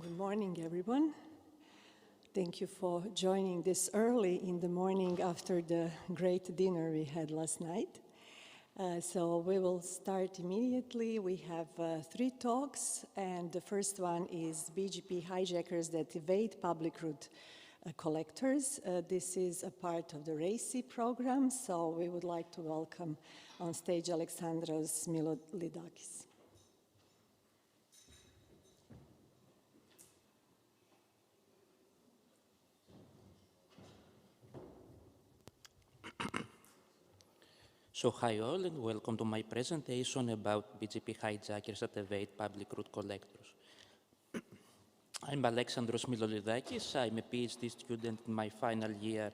Good morning, everyone. Thank you for joining this early in the morning after the great dinner we had last night. So we will start immediately. We have 3 talks, and the first one is BGP hijackers that evade public root collectors. This is a part of the RACI program, so we would like to welcome on stage Alexandros Milolidakis. So hi all, and welcome to my presentation about BGP hijackers that evade public root collectors. I'm Alexandros Milolidakis. I'm a PhD student in my final year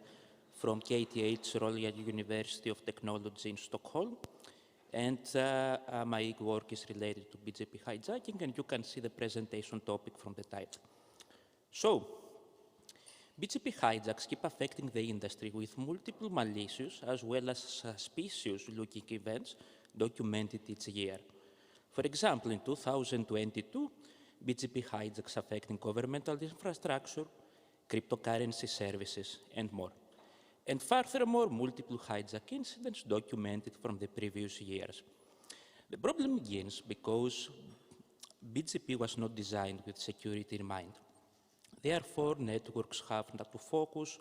from KTH Royal University of Technology in Stockholm. And my work is related to BGP hijacking, and you can see the presentation topic from the title. So, BGP hijacks keep affecting the industry with multiple malicious as well as suspicious-looking events documented each year. For example, in 2022, BGP hijacks affecting governmental infrastructure, cryptocurrency services, and more. And furthermore, multiple hijack incidents documented from the previous years. The problem begins because BGP was not designed with security in mind. Therefore, networks have to focus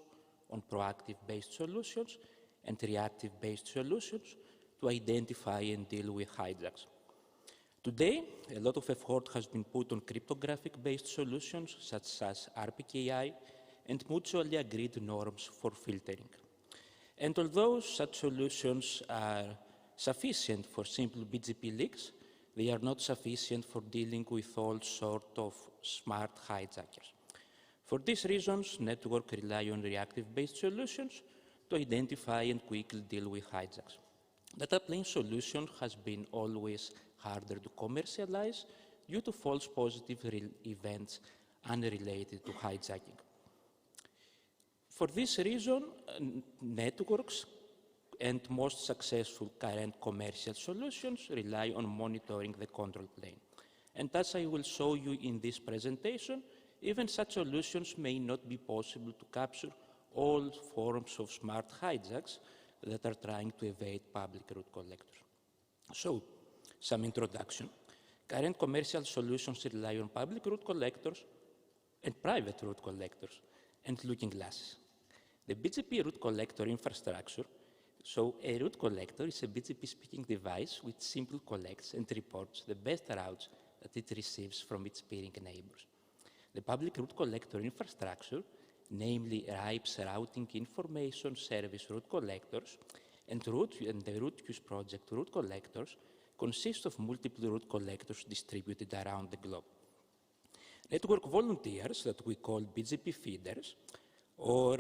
on proactive-based solutions and reactive-based solutions to identify and deal with hijacks. Today, a lot of effort has been put on cryptographic-based solutions such as RPKI and mutually agreed norms for filtering. And although such solutions are sufficient for simple BGP leaks, they are not sufficient for dealing with all sorts of smart hijackers. For these reasons, networks rely on reactive-based solutions to identify and quickly deal with hijacks. Data plane solution has been always harder to commercialize due to false positive events unrelated to hijacking. For this reason, networks and most successful current commercial solutions rely on monitoring the control plane. And as I will show you in this presentation, even such solutions may not be possible to capture all forms of smart hijacks that are trying to evade public root collectors. So, some introduction. Current commercial solutions rely on public root collectors and private root collectors and looking glasses. The BGP root collector infrastructure, so a root collector is a BGP speaking device which simply collects and reports the best routes that it receives from its peering neighbors. The public root collector infrastructure, namely RIPE's routing information service root collectors and the root use project root collectors, consist of multiple root collectors distributed around the globe. Network volunteers that we call BGP feeders or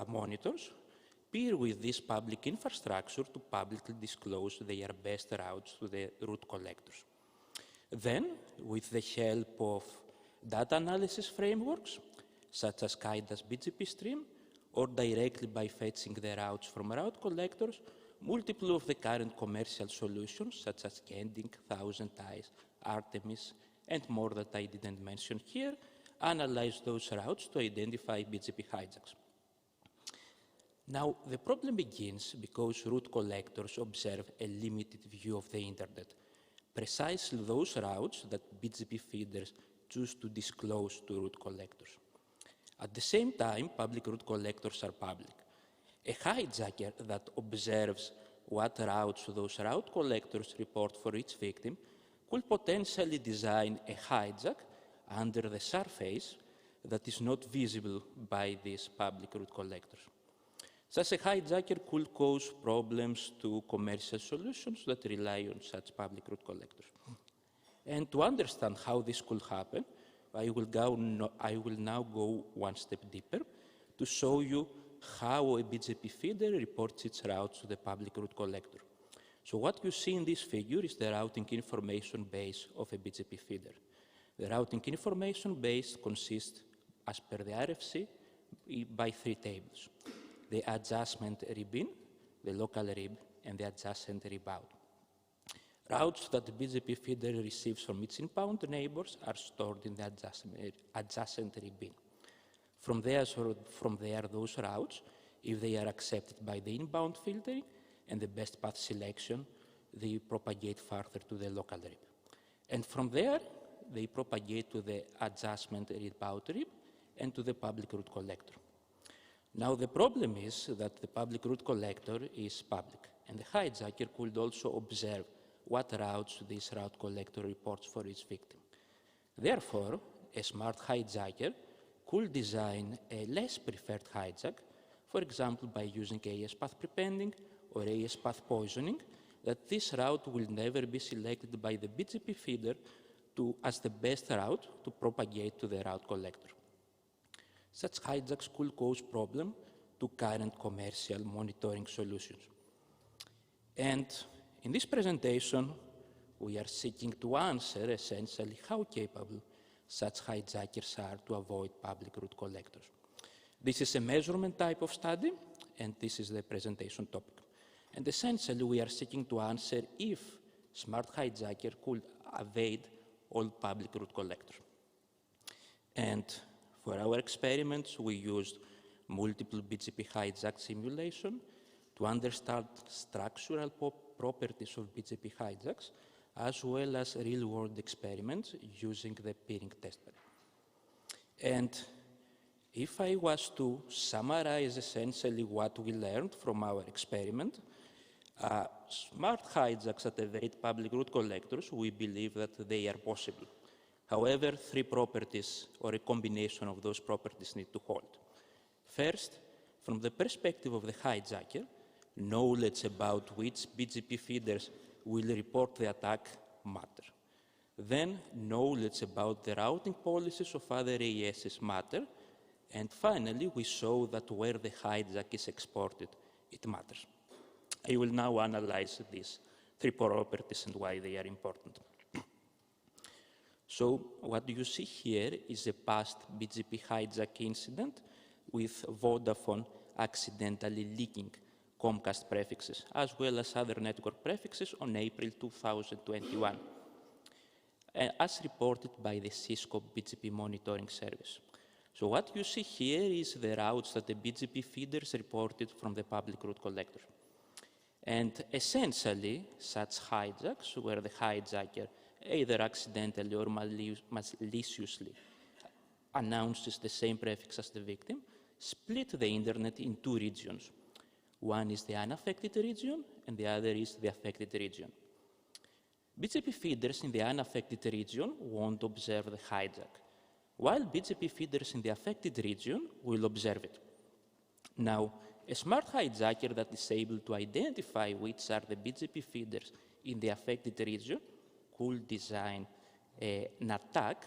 monitors peer with this public infrastructure to publicly disclose their best routes to the root collectors. Then, with the help of data analysis frameworks, such as KINDNS BGP stream, or directly by fetching the routes from route collectors, multiple of the current commercial solutions, such as KINDNS, Thousand Eyes, Artemis, and more that I didn't mention here, analyze those routes to identify BGP hijacks. Now, the problem begins because root collectors observe a limited view of the internet, precisely those routes that BGP feeders choose to disclose to root collectors. At the same time, public root collectors are public. A hijacker that observes what routes those route collectors report for each victim could potentially design a hijack under the surface that is not visible by these public root collectors. Such a hijacker could cause problems to commercial solutions that rely on such public root collectors. And to understand how this could happen, I will now go one step deeper to show you how a BGP feeder reports its routes to the public root collector. So what you see in this figure is the routing information base of a BGP feeder. The routing information base consists, as per the RFC, by 3 tables: the adjustment rib in, the local rib, and the adjacent rib out. Routes that the BGP feeder receives from its inbound neighbors are stored in the adjacent bin. From there, those routes, if they are accepted by the inbound filtering and the best path selection, they propagate further to the local RIB. And from there, they propagate to the adjustment route RIB and to the public route collector. Now, the problem is that the public route collector is public, and the hijacker could also observe what routes this route collector reports for its victim. Therefore, a smart hijacker could design a less preferred hijack, for example, by using AS path prepending or AS path poisoning, that this route will never be selected by the BGP feeder as the best route to propagate to the route collector. Such hijacks could cause problems to current commercial monitoring solutions. And in this presentation, we are seeking to answer essentially how capable such hijackers are to avoid public route collectors. This is a measurement type of study, and this is the presentation topic. And essentially, we are seeking to answer if smart hijacker could evade all public route collectors. And for our experiments, we used multiple BGP hijack simulation to understand structural properties of BGP hijacks, as well as real-world experiments using the peering testbed. And if I was to summarize essentially what we learned from our experiment, smart hijacks that evade public route collectors, we believe that they are possible. However, three properties or a combination of those properties need to hold. First, from the perspective of the hijacker, knowledge about which BGP feeders will report the attack matter. Then, knowledge about the routing policies of other AESs matter. And finally, we show that where the hijack is exported, it matters. I will now analyze these three properties and why they are important. So, what you see here is a past BGP hijack incident with Vodafone accidentally leaking Comcast prefixes, as well as other network prefixes on April 2021, as reported by the Cisco BGP monitoring service. So what you see here is the routes that the BGP feeders reported from the public route collector. And essentially, such hijacks, where the hijacker either accidentally or maliciously announces the same prefix as the victim, split the internet in two regions. One is the unaffected region, and the other is the affected region. BGP feeders in the unaffected region won't observe the hijack, while BGP feeders in the affected region will observe it. Now, a smart hijacker that is able to identify which are the BGP feeders in the affected region could design an attack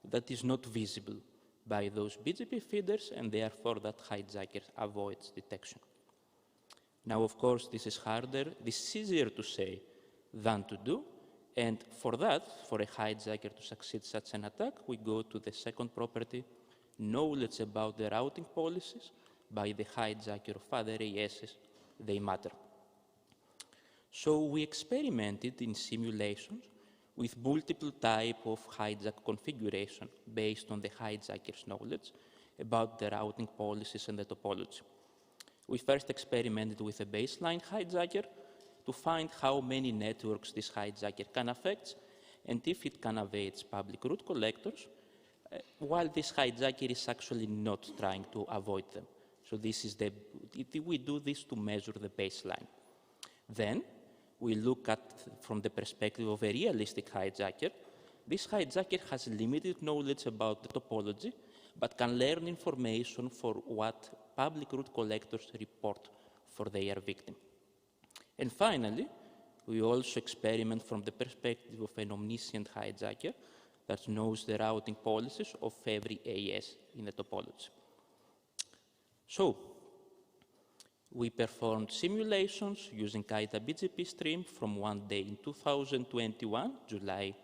that is not visible by those BGP feeders, and therefore that hijacker avoids detection. Now, of course, this is harder, this is easier to say than to do, and for that, for a hijacker to succeed such an attack, we go to the second property, knowledge about the routing policies by the hijacker of other AESs, they matter. So we experimented in simulations with multiple types of hijack configuration based on the hijacker's knowledge about the routing policies and the topology. We first experimented with a baseline hijacker to find how many networks this hijacker can affect and if it can evade public route collectors, while this hijacker is actually not trying to avoid them. So we do this to measure the baseline. Then we look at, from the perspective of a realistic hijacker, this hijacker has limited knowledge about the topology, but can learn information for what public route collectors report for their victim. And finally, we also experiment from the perspective of an omniscient hijacker that knows the routing policies of every AES in the topology. So, we performed simulations using ITA BGP stream from one day in 2021, July.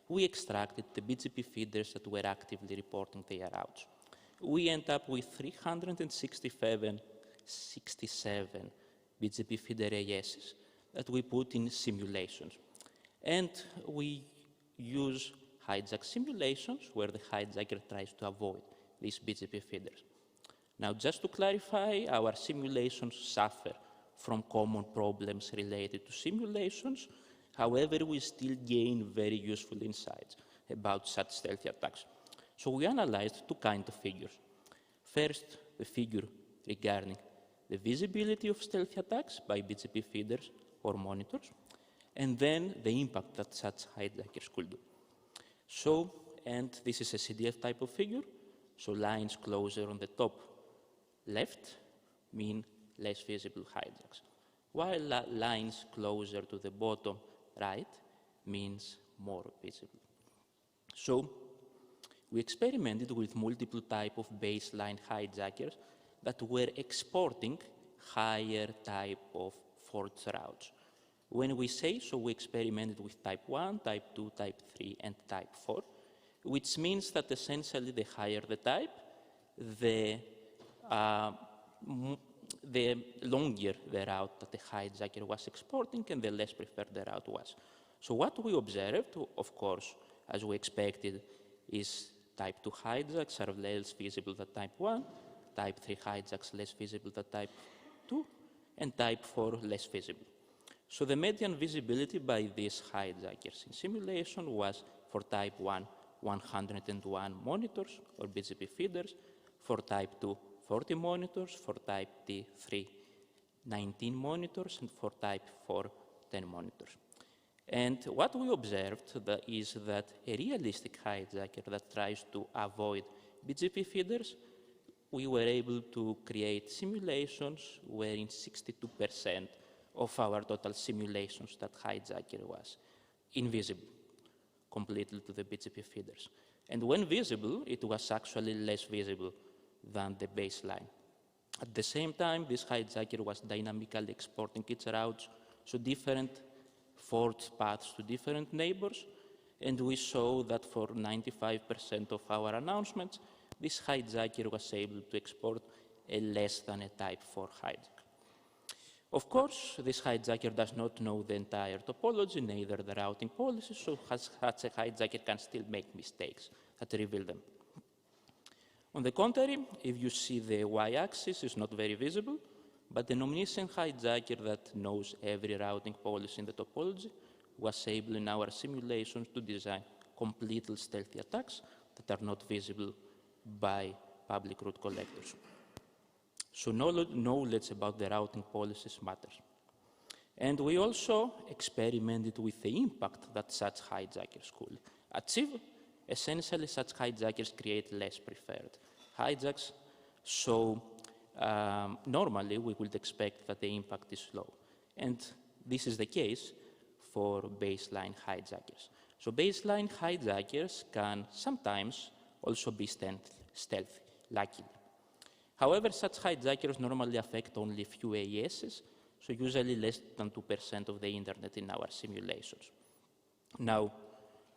We extracted the BGP feeders that were actively reporting their routes. We end up with 367 BGP feeder AESs that we put in simulations. And we use hijack simulations where the hijacker tries to avoid these BGP feeders. Now, just to clarify, our simulations suffer from common problems related to simulations. However, we still gain very useful insights about such stealthy attacks. So we analyzed two kinds of figures. First, the figure regarding the visibility of stealthy attacks by BGP feeders or monitors, and then the impact that such hijackers could do. So, and this is a CDF type of figure, so lines closer on the top left mean less visible hijacks, while lines closer to the bottom right means more visible. So, we experimented with multiple types of baseline hijackers that were exporting higher type of forged routes. When we say so, we experimented with type 1, type 2, type 3, and type 4, which means that essentially the higher the type, the longer the route that the hijacker was exporting and the less preferred the route was. So what we observed, of course, as we expected, is type 2 hijacks are less visible than type 1, type 3 hijacks less visible than type 2, and type 4 less visible. So the median visibility by these hijackers in simulation was for type 1, 101 monitors or BGP feeders, for type 2, 40 monitors, for type 3, 19 monitors, and for type 4, 10 monitors. And what we observed is that a realistic hijacker that tries to avoid BGP feeders, we were able to create simulations wherein 62% of our total simulations that hijacker was invisible completely to the BGP feeders. And when visible, it was actually less visible than the baseline. At the same time, this hijacker was dynamically exporting its routes, so different forged paths to different neighbors, and we saw that for 95% of our announcements, this hijacker was able to export a less than a type 4 hijack. Of course, this hijacker does not know the entire topology, neither the routing policy, so such a hijacker can still make mistakes that reveal them. On the contrary, if you see the y-axis is not very visible, but an omniscient hijacker that knows every routing policy in the topology was able in our simulations to design completely stealthy attacks that are not visible by public root collectors. So knowledge about the routing policies matters. And we also experimented with the impact that such hijackers could achieve. Essentially, such hijackers create less preferred hijacks. So normally, we would expect that the impact is low. And this is the case for baseline hijackers. So baseline hijackers can sometimes also be stealthy, luckily. However, such hijackers normally affect only a few AESs, so usually less than 2% of the internet in our simulations. Now,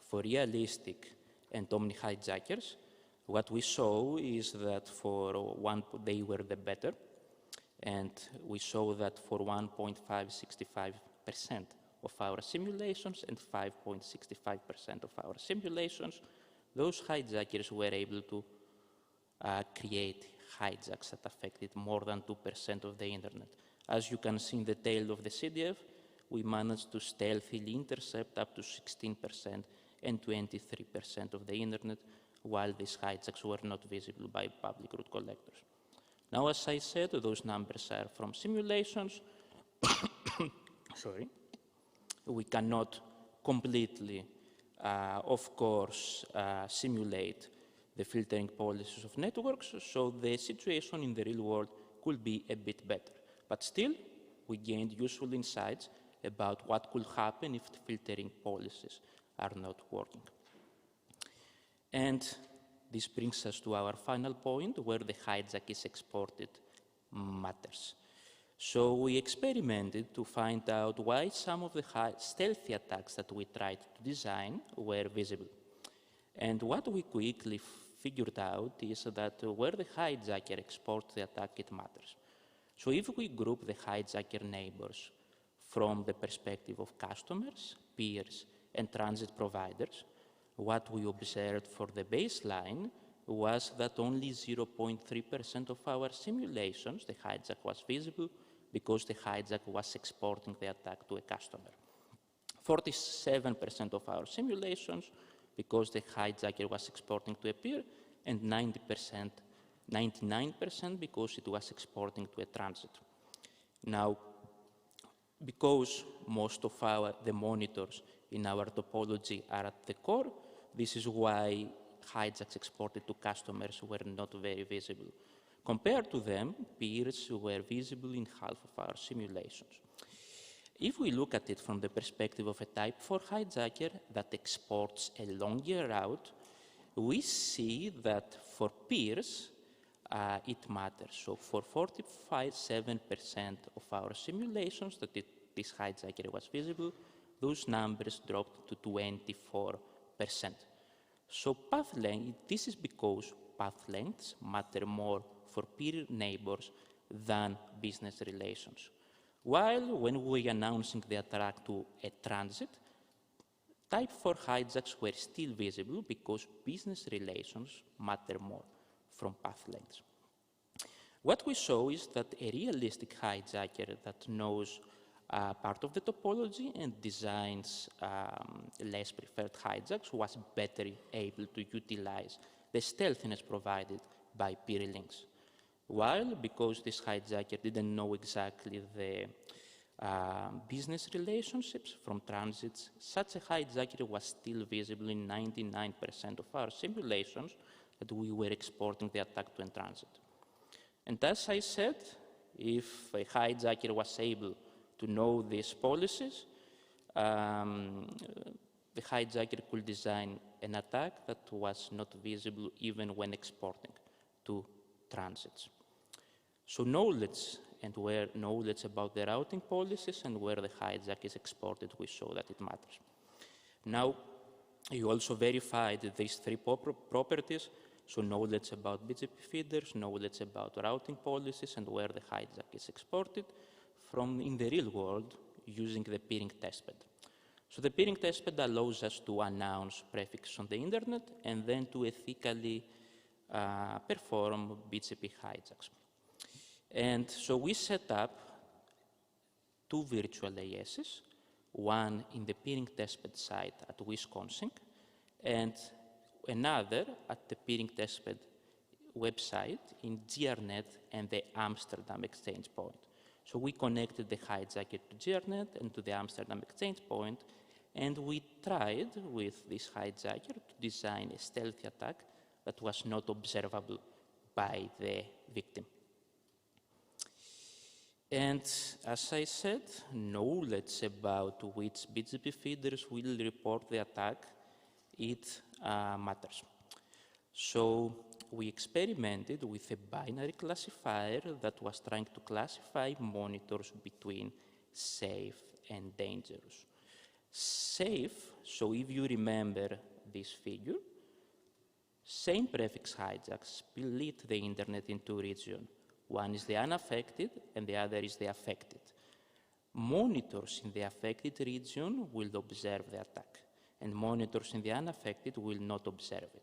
for realistic and omni hijackers, what we saw is that for one, they were the better, and we saw that for 1.565% of our simulations and 5.65% of our simulations, those hijackers were able to create hijacks that affected more than 2% of the internet. As you can see in the tail of the CDF, we managed to stealthily intercept up to 16% and 23% of the internet, while these hijacks were not visible by public root collectors. Now, as I said, those numbers are from simulations. Sorry. We cannot completely, of course, simulate the filtering policies of networks, so the situation in the real world could be a bit better. But still, we gained useful insights about what could happen if the filtering policies are not working. And this brings us to our final point, where the hijack is exported matters. So we experimented to find out why some of the stealthy attacks that we tried to design were visible. And what we quickly figured out is that where the hijacker exports the attack, it matters. So if we group the hijacker neighbors from the perspective of customers peers, and transit providers, what we observed for the baseline was that only 0.3% of our simulations, the hijack was visible because the hijack was exporting the attack to a customer. 47% of our simulations because the hijacker was exporting to a peer, and 99% because it was exporting to a transit. Now, because most of the monitors in our topology are at the core, this is why hijacks exported to customers were not very visible. Compared to them, peers were visible in half of our simulations. If we look at it from the perspective of a type 4 hijacker that exports a longer route, we see that for peers, it matters. So for 47% of our simulations that this hijacker was visible, those numbers dropped to 24%. So path length, this is because path lengths matter more for peer neighbors than business relations. While when we announcing the attack to a transit, type 4 hijacks were still visible because business relations matter more from path lengths. What we saw is that a realistic hijacker that knows part of the topology and designs less preferred hijacks was better able to utilize the stealthiness provided by peer links. While, because this hijacker didn't know exactly the business relationships from transits, such a hijacker was still visible in 99% of our simulations that we were exporting the attack to a transit. And as I said, if a hijacker was able to know these policies, the hijacker could design an attack that was not visible even when exporting to transits. So knowledge, and where knowledge about the routing policies and where the hijack is exported, we show that it matters. Now, you also verified these three properties, so knowledge about BGP feeders, knowledge about routing policies, and where the hijack is exported from in the real world using the peering testbed. So the peering testbed allows us to announce prefixes on the internet and then to ethically perform BGP hijacks. And so we set up two virtual ASs, one in the peering testbed site at Wisconsin and another at the peering testbed website in GRNet and the Amsterdam exchange point. So we connected the hijacker to GRNet and to the Amsterdam exchange point, and we tried with this hijacker to design a stealthy attack that was not observable by the victim. And as I said, knowledge about which BGP feeders will report the attack, it matters. So we experimented with a binary classifier that was trying to classify monitors between safe and dangerous. Safe, so if you remember this figure, same prefix hijacks split the internet into regions. One is the unaffected and the other is the affected. Monitors in the affected region will observe the attack, and monitors in the unaffected will not observe it.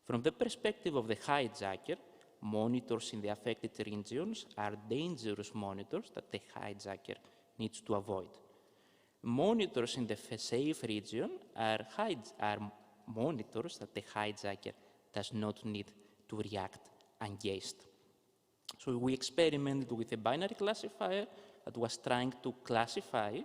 From the perspective of the hijacker, monitors in the affected regions are dangerous monitors that the hijacker needs to avoid. Monitors in the safe region are monitors that the hijacker does not need to react against. So we experimented with a binary classifier that was trying to classify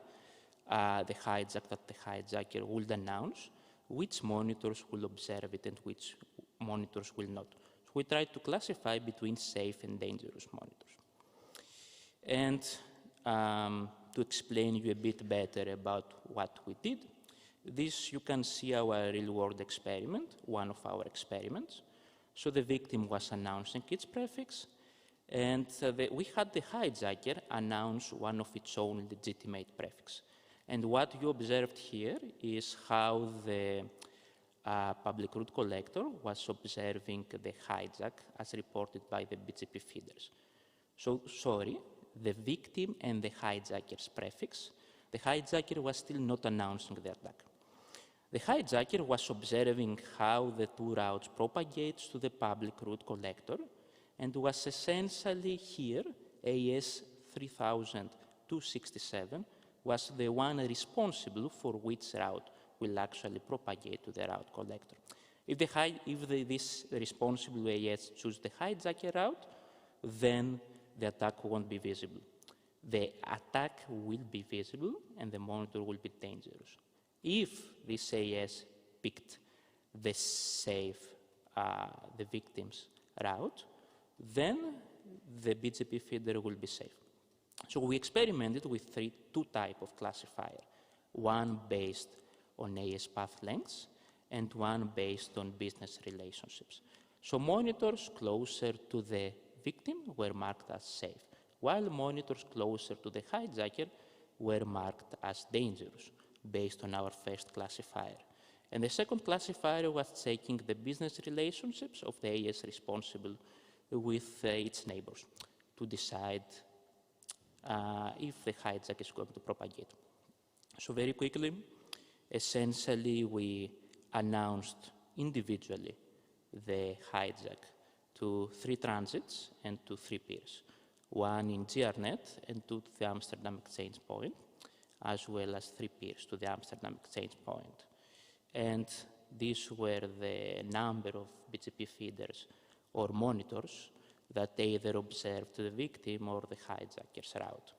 the hijack that the hijacker would announce, which monitors will observe it and which monitors will not. So we tried to classify between safe and dangerous monitors. And to explain you a bit better about what we did, this you can see our real-world experiment, one of our experiments. So the victim was announcing its prefix, and we had the hijacker announce one of its own legitimate prefix. And what you observed here is how the public root collector was observing the hijack as reported by the BGP feeders. So, sorry, the victim and the hijacker's prefix, the hijacker was still not announcing the attack. The hijacker was observing how the two routes propagates to the public root collector and was essentially here, AS 3267, was the one responsible for which route will actually propagate to the route collector. If this responsible AS choose the hijacker route, then the attack won't be visible. The attack will be visible and the monitor will be dangerous. If this AS picked the safe, the victim's route, then the BGP feeder will be safe. So we experimented with two types of classifier, one based on AS path lengths and one based on business relationships. So monitors closer to the victim were marked as safe, while monitors closer to the hijacker were marked as dangerous, based on our first classifier. And the second classifier was checking the business relationships of the AS responsible with its neighbors to decide if the hijack is going to propagate. So very quickly, essentially we announced individually the hijack to 3 transits and to 3 peers, one in GRNet and 2 to the Amsterdam exchange point, as well as 3 peers to the Amsterdam exchange point. And these were the number of BGP feeders or monitors that either observed the victim or the hijacker's route.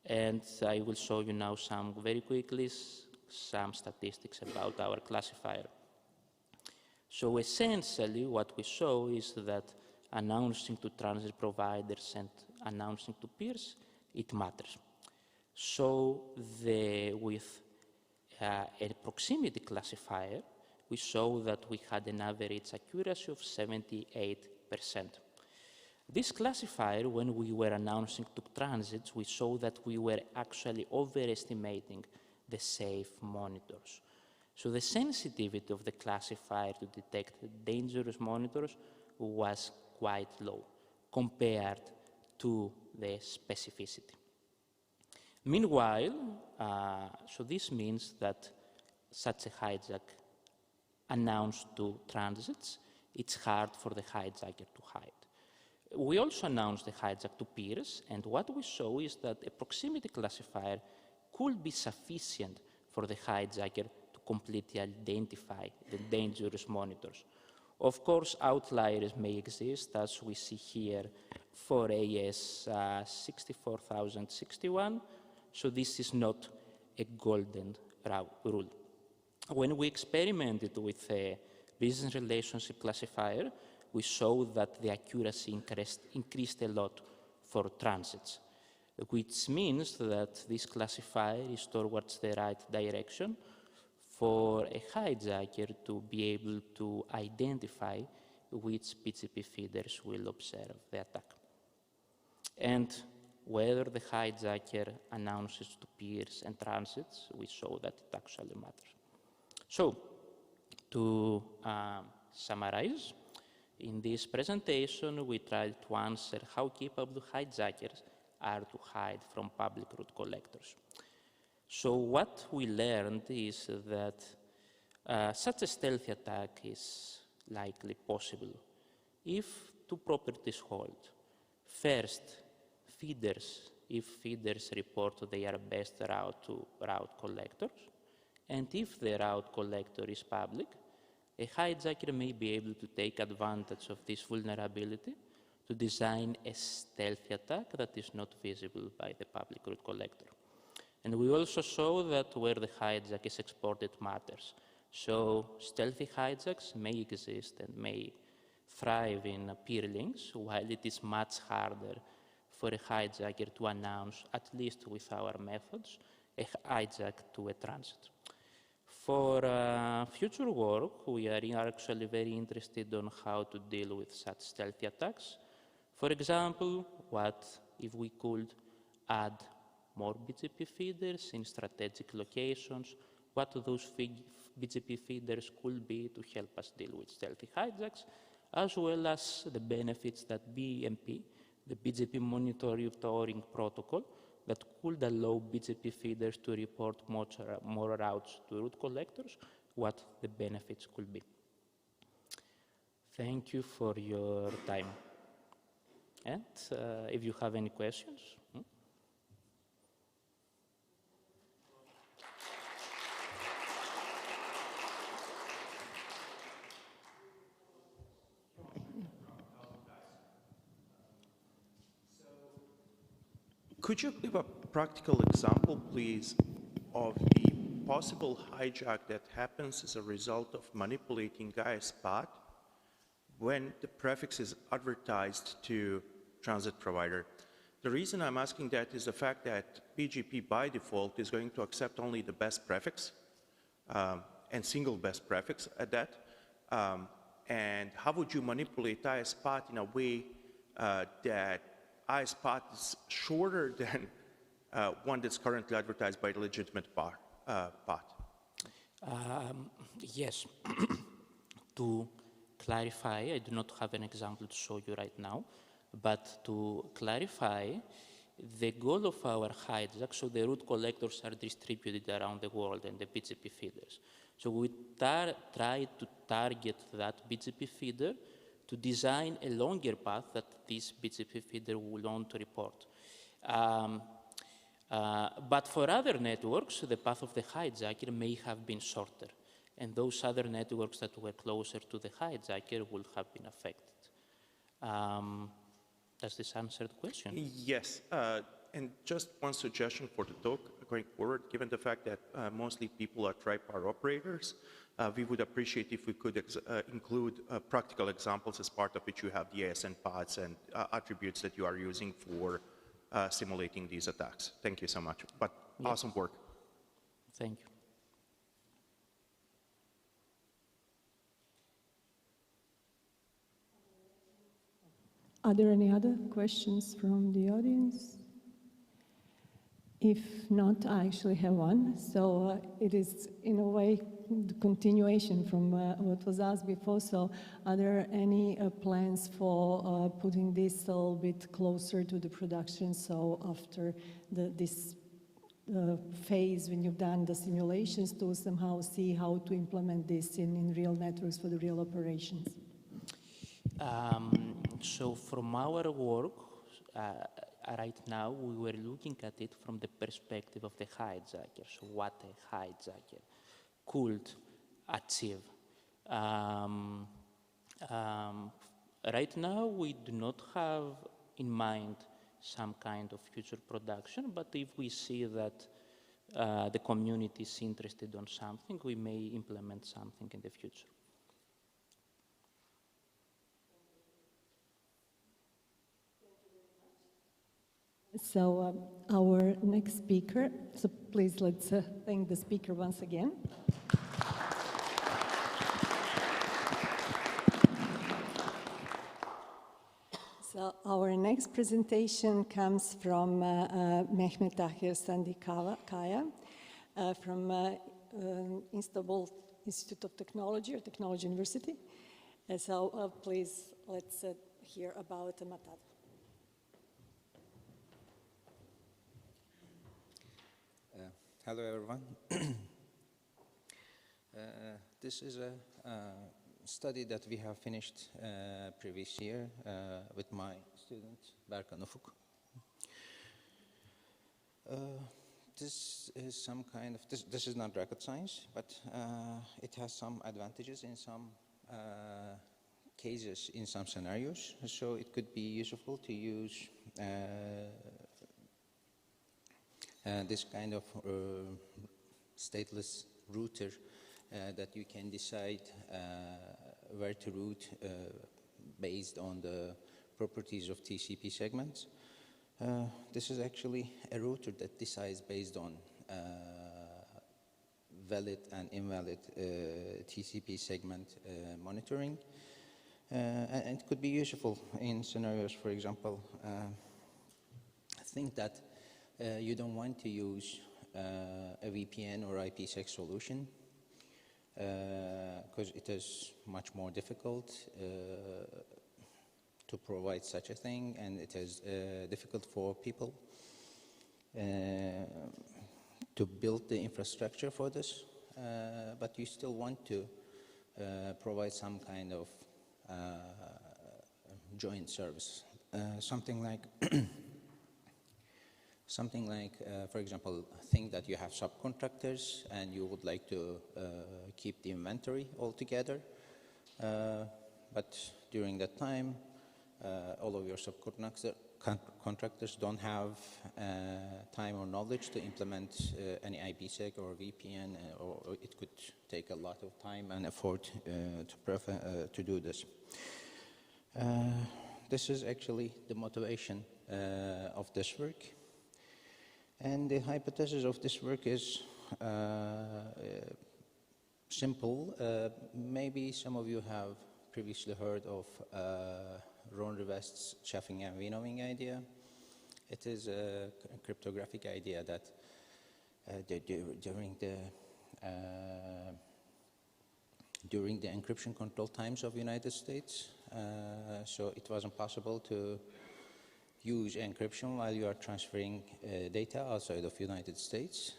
And I will show you now very quickly some statistics about our classifier. So essentially what we show is that announcing to transit providers and announcing to peers, it matters. So with a proximity classifier, we saw that we had an average accuracy of 78%. This classifier, when we were announcing to transits, we saw that we were actually overestimating the safe monitors. So the sensitivity of the classifier to detect dangerous monitors was quite low compared to the specificity. Meanwhile, so this means that such a hijack announced to transits, it's hard for the hijacker to hide. We also announced the hijack to peers, and what we saw is that a proximity classifier could be sufficient for the hijacker to completely identify the dangerous monitors. Of course, outliers may exist, as we see here for AS 64061, so this is not a golden rule. When we experimented with a business relationship classifier, we saw that the accuracy increased a lot for transits, which means that this classifier is towards the right direction for a hijacker to be able to identify which BGP feeders will observe the attack. And whether the hijacker announces to peers and transits, we saw that it actually matters. So, to summarize, in this presentation, we tried to answer how capable hijackers are to hide from public root collectors. So what we learned is that such a stealthy attack is likely possible if 2 properties hold. First, if feeders report their best route to route collectors, and if the route collector is public, a hijacker may be able to take advantage of this vulnerability to design a stealthy attack that is not visible by the public root collector. And we also saw that where the hijack is exported matters. So stealthy hijacks may exist and may thrive in peer links, while it is much harder for a hijacker to announce, at least with our methods, a hijack to a transit. For future work, we are actually very interested on how to deal with such stealthy attacks. For example, what if we could add more BGP feeders in strategic locations, what those BGP feeders could be to help us deal with stealthy hijacks, as well as the benefits that BMP, the BGP monitoring protocol, that could allow BGP feeders to report more routes to root collectors, what the benefits could be. Thank you for your time. And if you have any questions. Could you give a practical example, please, of the possible hijack that happens as a result of manipulating ISPAT when the prefix is advertised to transit provider? The reason I'm asking that is the fact that BGP by default is going to accept only the best prefix and single best prefix at that. And how would you manipulate ISPAT in a way that ISPAT is shorter than one that's currently advertised by the legitimate PAT? Yes. To clarify, I do not have an example to show you right now, but to clarify, the goal of our hijack, so the root collectors are distributed around the world and the BGP feeders. So we try to target that BGP feeder to design a longer path that this BGP feeder will want to report. But for other networks, the path of the hijacker may have been shorter, and those other networks that were closer to the hijacker will have been affected. Does this answer the question? Yes, and just one suggestion for the talk going forward, given the fact that mostly people are tripar operators, we would appreciate if we could include practical examples as part of which you have the ASN paths and attributes that you are using for simulating these attacks. Thank you so much, but yes. Awesome work. Thank you. Are there any other questions from the audience? If not, I actually have one. So it is, in a way, the continuation from what was asked before. So are there any plans for putting this a little bit closer to the production? So after this phase, when you've done the simulations, to somehow see how to implement this in real networks for the real operations? So from our work, right now, we were looking at it from the perspective of the hijacker, so what a hijacker could achieve. Right now, we do not have in mind some kind of future production, but if we see that the community is interested on something, we may implement something in the future. So our next speaker, so please let's thank the speaker once again. So our next presentation comes from Mehmet Tahir Sandikkaya from Istanbul Institute of Technology or Technology University. So please let's hear about MaTaDoR. Hello, everyone. This is a study that we have finished previous year with my student, Berkan Ufuk. This is some kind of, this is not rocket science, but it has some advantages in some cases, in some scenarios. So it could be useful to use this kind of stateless router that you can decide where to route based on the properties of TCP segments. This is actually a router that decides based on valid and invalid TCP segment monitoring. And it could be useful in scenarios, for example, I think that you don't want to use a VPN or IPsec solution because it is much more difficult to provide such a thing, and it is difficult for people to build the infrastructure for this, but you still want to provide some kind of joint service, something like for example, think that you have subcontractors and you would like to keep the inventory all together, but during that time, all of your subcontractors don't have time or knowledge to implement any IPsec or VPN, or it could take a lot of time and effort to do this. This is actually the motivation of this work. And the hypothesis of this work is simple. Maybe some of you have previously heard of Ron Rivest's chaffing and winnowing idea. It is a cryptographic idea that during the encryption control times of United States, so it wasn't possible to use encryption while you are transferring data outside of United States.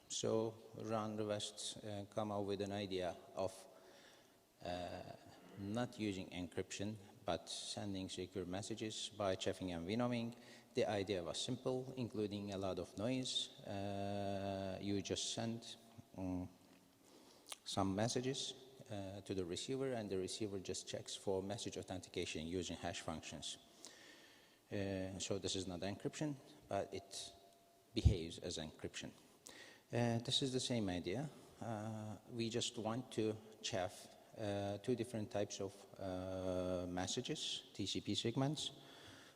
So Ron Rivest come up with an idea of not using encryption, but sending secure messages by chaffing and winnowing. The idea was simple, including a lot of noise. You just send some messages to the receiver, and the receiver just checks for message authentication using hash functions. So this is not encryption, but it behaves as encryption. This is the same idea. We just want to chaff two different types of messages, TCP segments.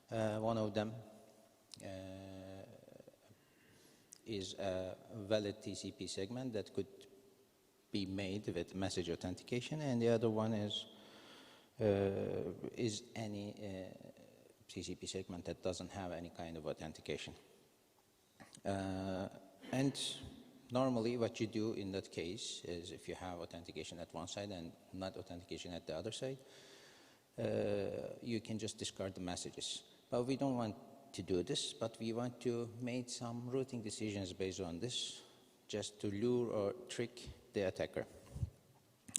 One of them is a valid TCP segment that could be made with message authentication, and the other one is any TCP segment that doesn't have any kind of authentication. And normally what you do in that case is, if you have authentication at one side and not authentication at the other side, you can just discard the messages. But we don't want to do this, but we want to make some routing decisions based on this, just to lure or trick the attacker.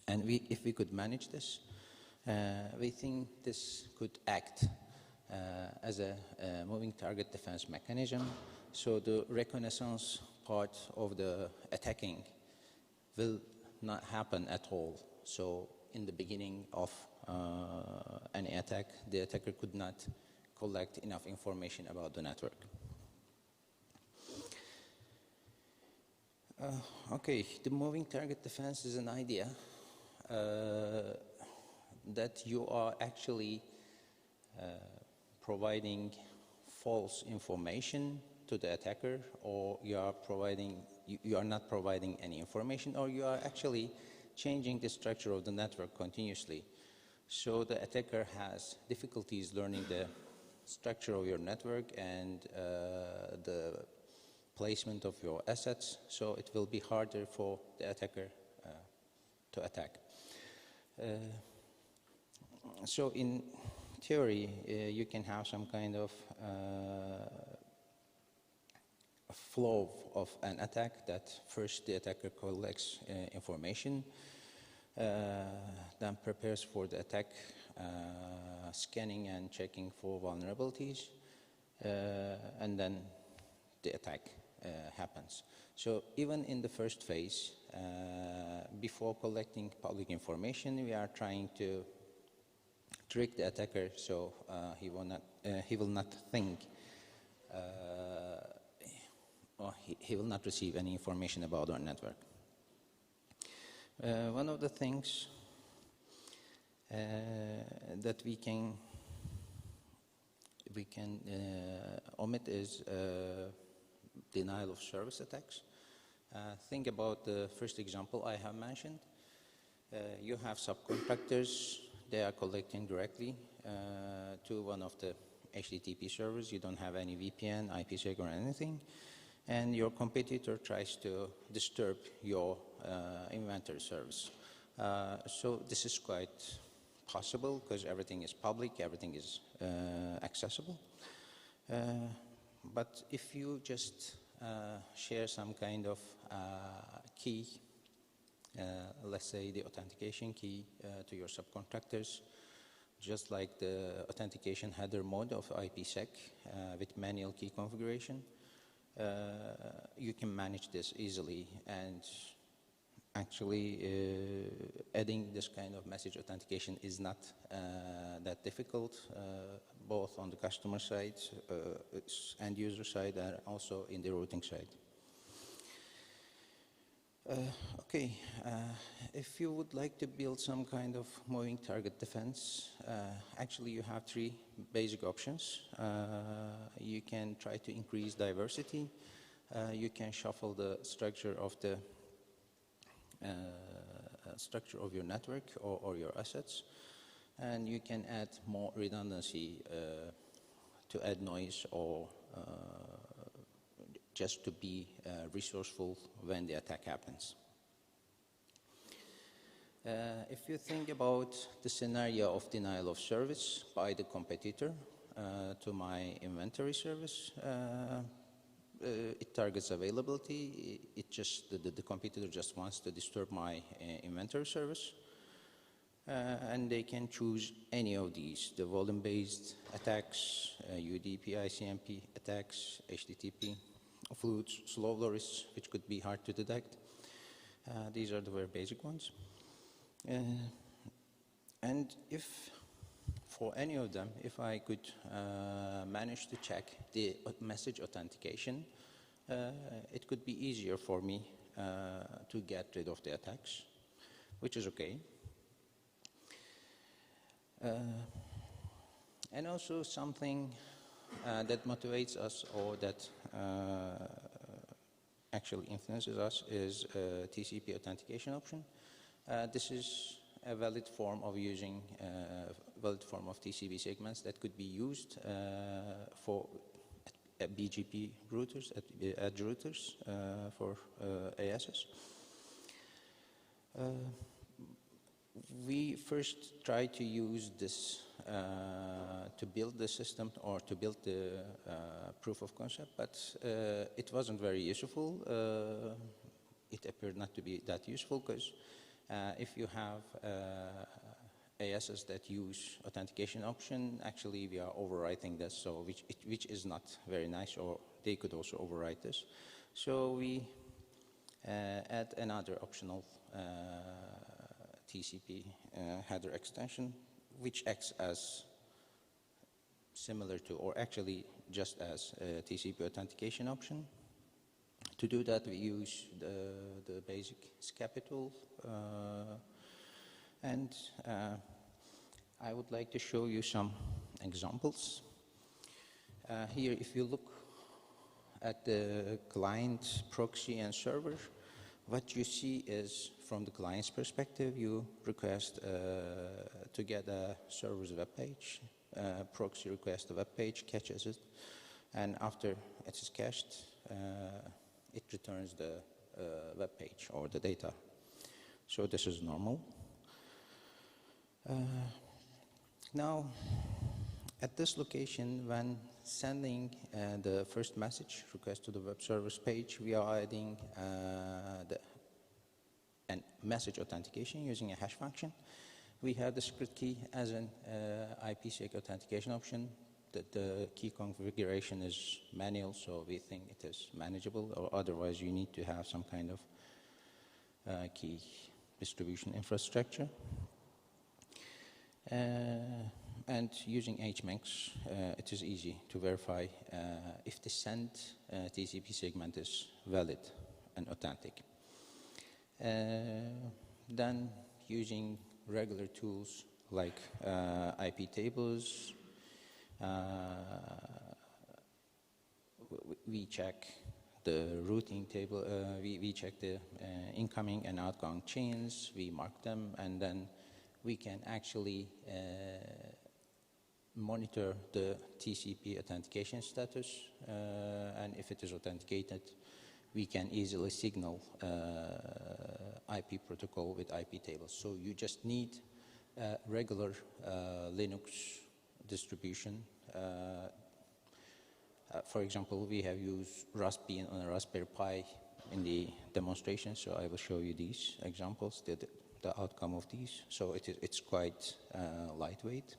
And if we could manage this, we think this could act as a moving target defense mechanism. So the reconnaissance part of the attacking will not happen at all. So in the beginning of any attack, the attacker could not collect enough information about the network. Okay, the moving target defense is an idea that you are actually providing false information to the attacker, or you are not providing any information, or you are actually changing the structure of the network continuously. So the attacker has difficulties learning the structure of your network and the placement of your assets, so it will be harder for the attacker to attack. So in theory, you can have some kind of flow of an attack that first the attacker collects information, then prepares for the attack, scanning and checking for vulnerabilities, and then the attack happens. So even in the first phase, before collecting public information, we are trying to trick the attacker so he will not think, or he will not receive any information about our network. One of the things that we can omit is denial of service attacks. Think about the first example I have mentioned. You have subcontractors, they are collecting directly to one of the HTTP servers. You don't have any VPN, IPsec or anything, and your competitor tries to disturb your inventory service. So this is quite possible because everything is public, everything is accessible. but if you just share some kind of key, let's say the authentication key to your subcontractors, just like the authentication header mode of IPsec with manual key configuration, you can manage this easily. And actually, adding this kind of message authentication is not that difficult, both on the customer side, end user side, and also in the routing side. Okay, if you would like to build some kind of moving target defense, actually you have three basic options. You can try to increase diversity. You can shuffle the structure of the your network or your assets, and you can add more redundancy to add noise or just to be resourceful when the attack happens. If you think about the scenario of denial of service by the competitor to my inventory service, it targets availability. It just the competitor just wants to disturb my inventory service, and they can choose any of these: the volume-based attacks, UDP, ICMP attacks, HTTP, flutes, slow loris, which could be hard to detect. These are the very basic ones. And if for any of them, if I could manage to check the message authentication, it could be easier for me to get rid of the attacks, which is okay. And also something that motivates us or that actually influences us is TCP authentication option. This is a valid form of using valid form of TCP segments that could be used for BGP routers, edge routers for ASs. We first try to use this to build the system or to build the proof of concept, but it wasn't very useful. It appeared not to be that useful because if you have ASs that use authentication option, actually we are overwriting this, so which is not very nice, or they could also overwrite this. So we add another optional TCP header extension, which acts as similar to, or actually just as a TCP authentication option. To do that, we use the basic SCAPI tool, and I would like to show you some examples. Here, if you look at the client, proxy, and server, what you see is, from the client's perspective, you request to get a server's web page. Proxy requests the web page, catches it, and after it is cached, it returns the web page or the data. So this is normal. Now, at this location, when sending the first message request to the web service page, we are adding a message authentication using a hash function. We have the secret key as an IPsec authentication option. The key configuration is manual, so we think it is manageable, or otherwise you need to have some kind of key distribution infrastructure. And using HMX, it is easy to verify if the sent TCP segment is valid and authentic. Then using regular tools like IP tables, we check the routing table, we check the incoming and outgoing chains, we mark them, and then we can actually monitor the TCP authentication status, and if it is authenticated, we can easily signal IP protocol with IP tables. So you just need regular Linux distribution For example, we have used Raspbian on a Raspberry Pi in the demonstration, so I will show you these examples, the outcome of these. So it's quite lightweight.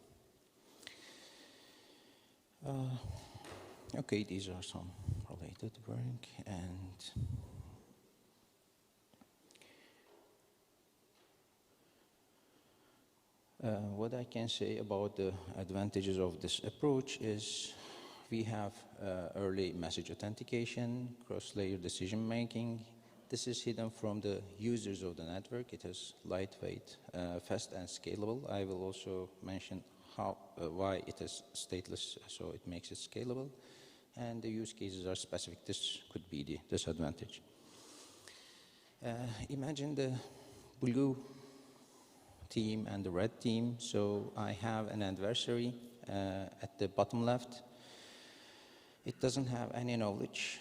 Okay, these are some related work, and what I can say about the advantages of this approach is we have early message authentication, cross-layer decision-making. This is hidden from the users of the network. It is lightweight, fast, and scalable. I will also mention why it is stateless, so it makes it scalable. And the use cases are specific. This could be the disadvantage. Imagine the blue team and the red team. So I have an adversary at the bottom left. It doesn't have any knowledge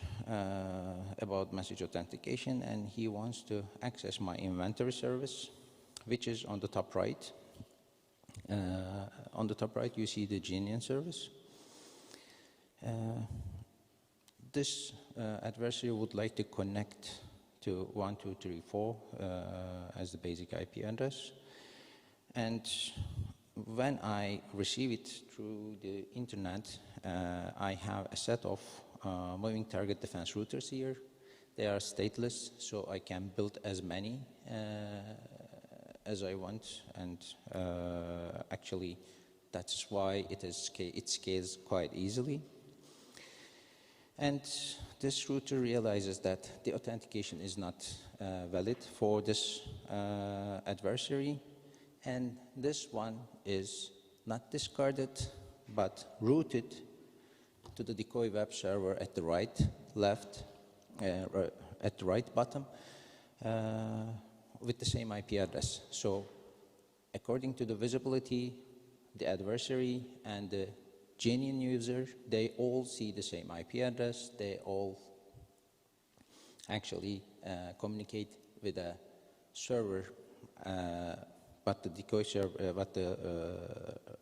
about message authentication, and he wants to access my inventory service, which is on the top right. On the top right, you see the GEANT service. This adversary would like to connect to 1234 as the basic IP address. And when I receive it through the internet, I have a set of moving target defense routers here. They are stateless, so I can build as many as I want, and actually that's why it scales quite easily. And this router realizes that the authentication is not valid for this adversary, and this one is not discarded but routed to the decoy web server at the right, left, at the right bottom with the same IP address. So according to the visibility, the adversary and the genuine user, they all see the same IP address. They all actually communicate with a server, but the decoy server, but the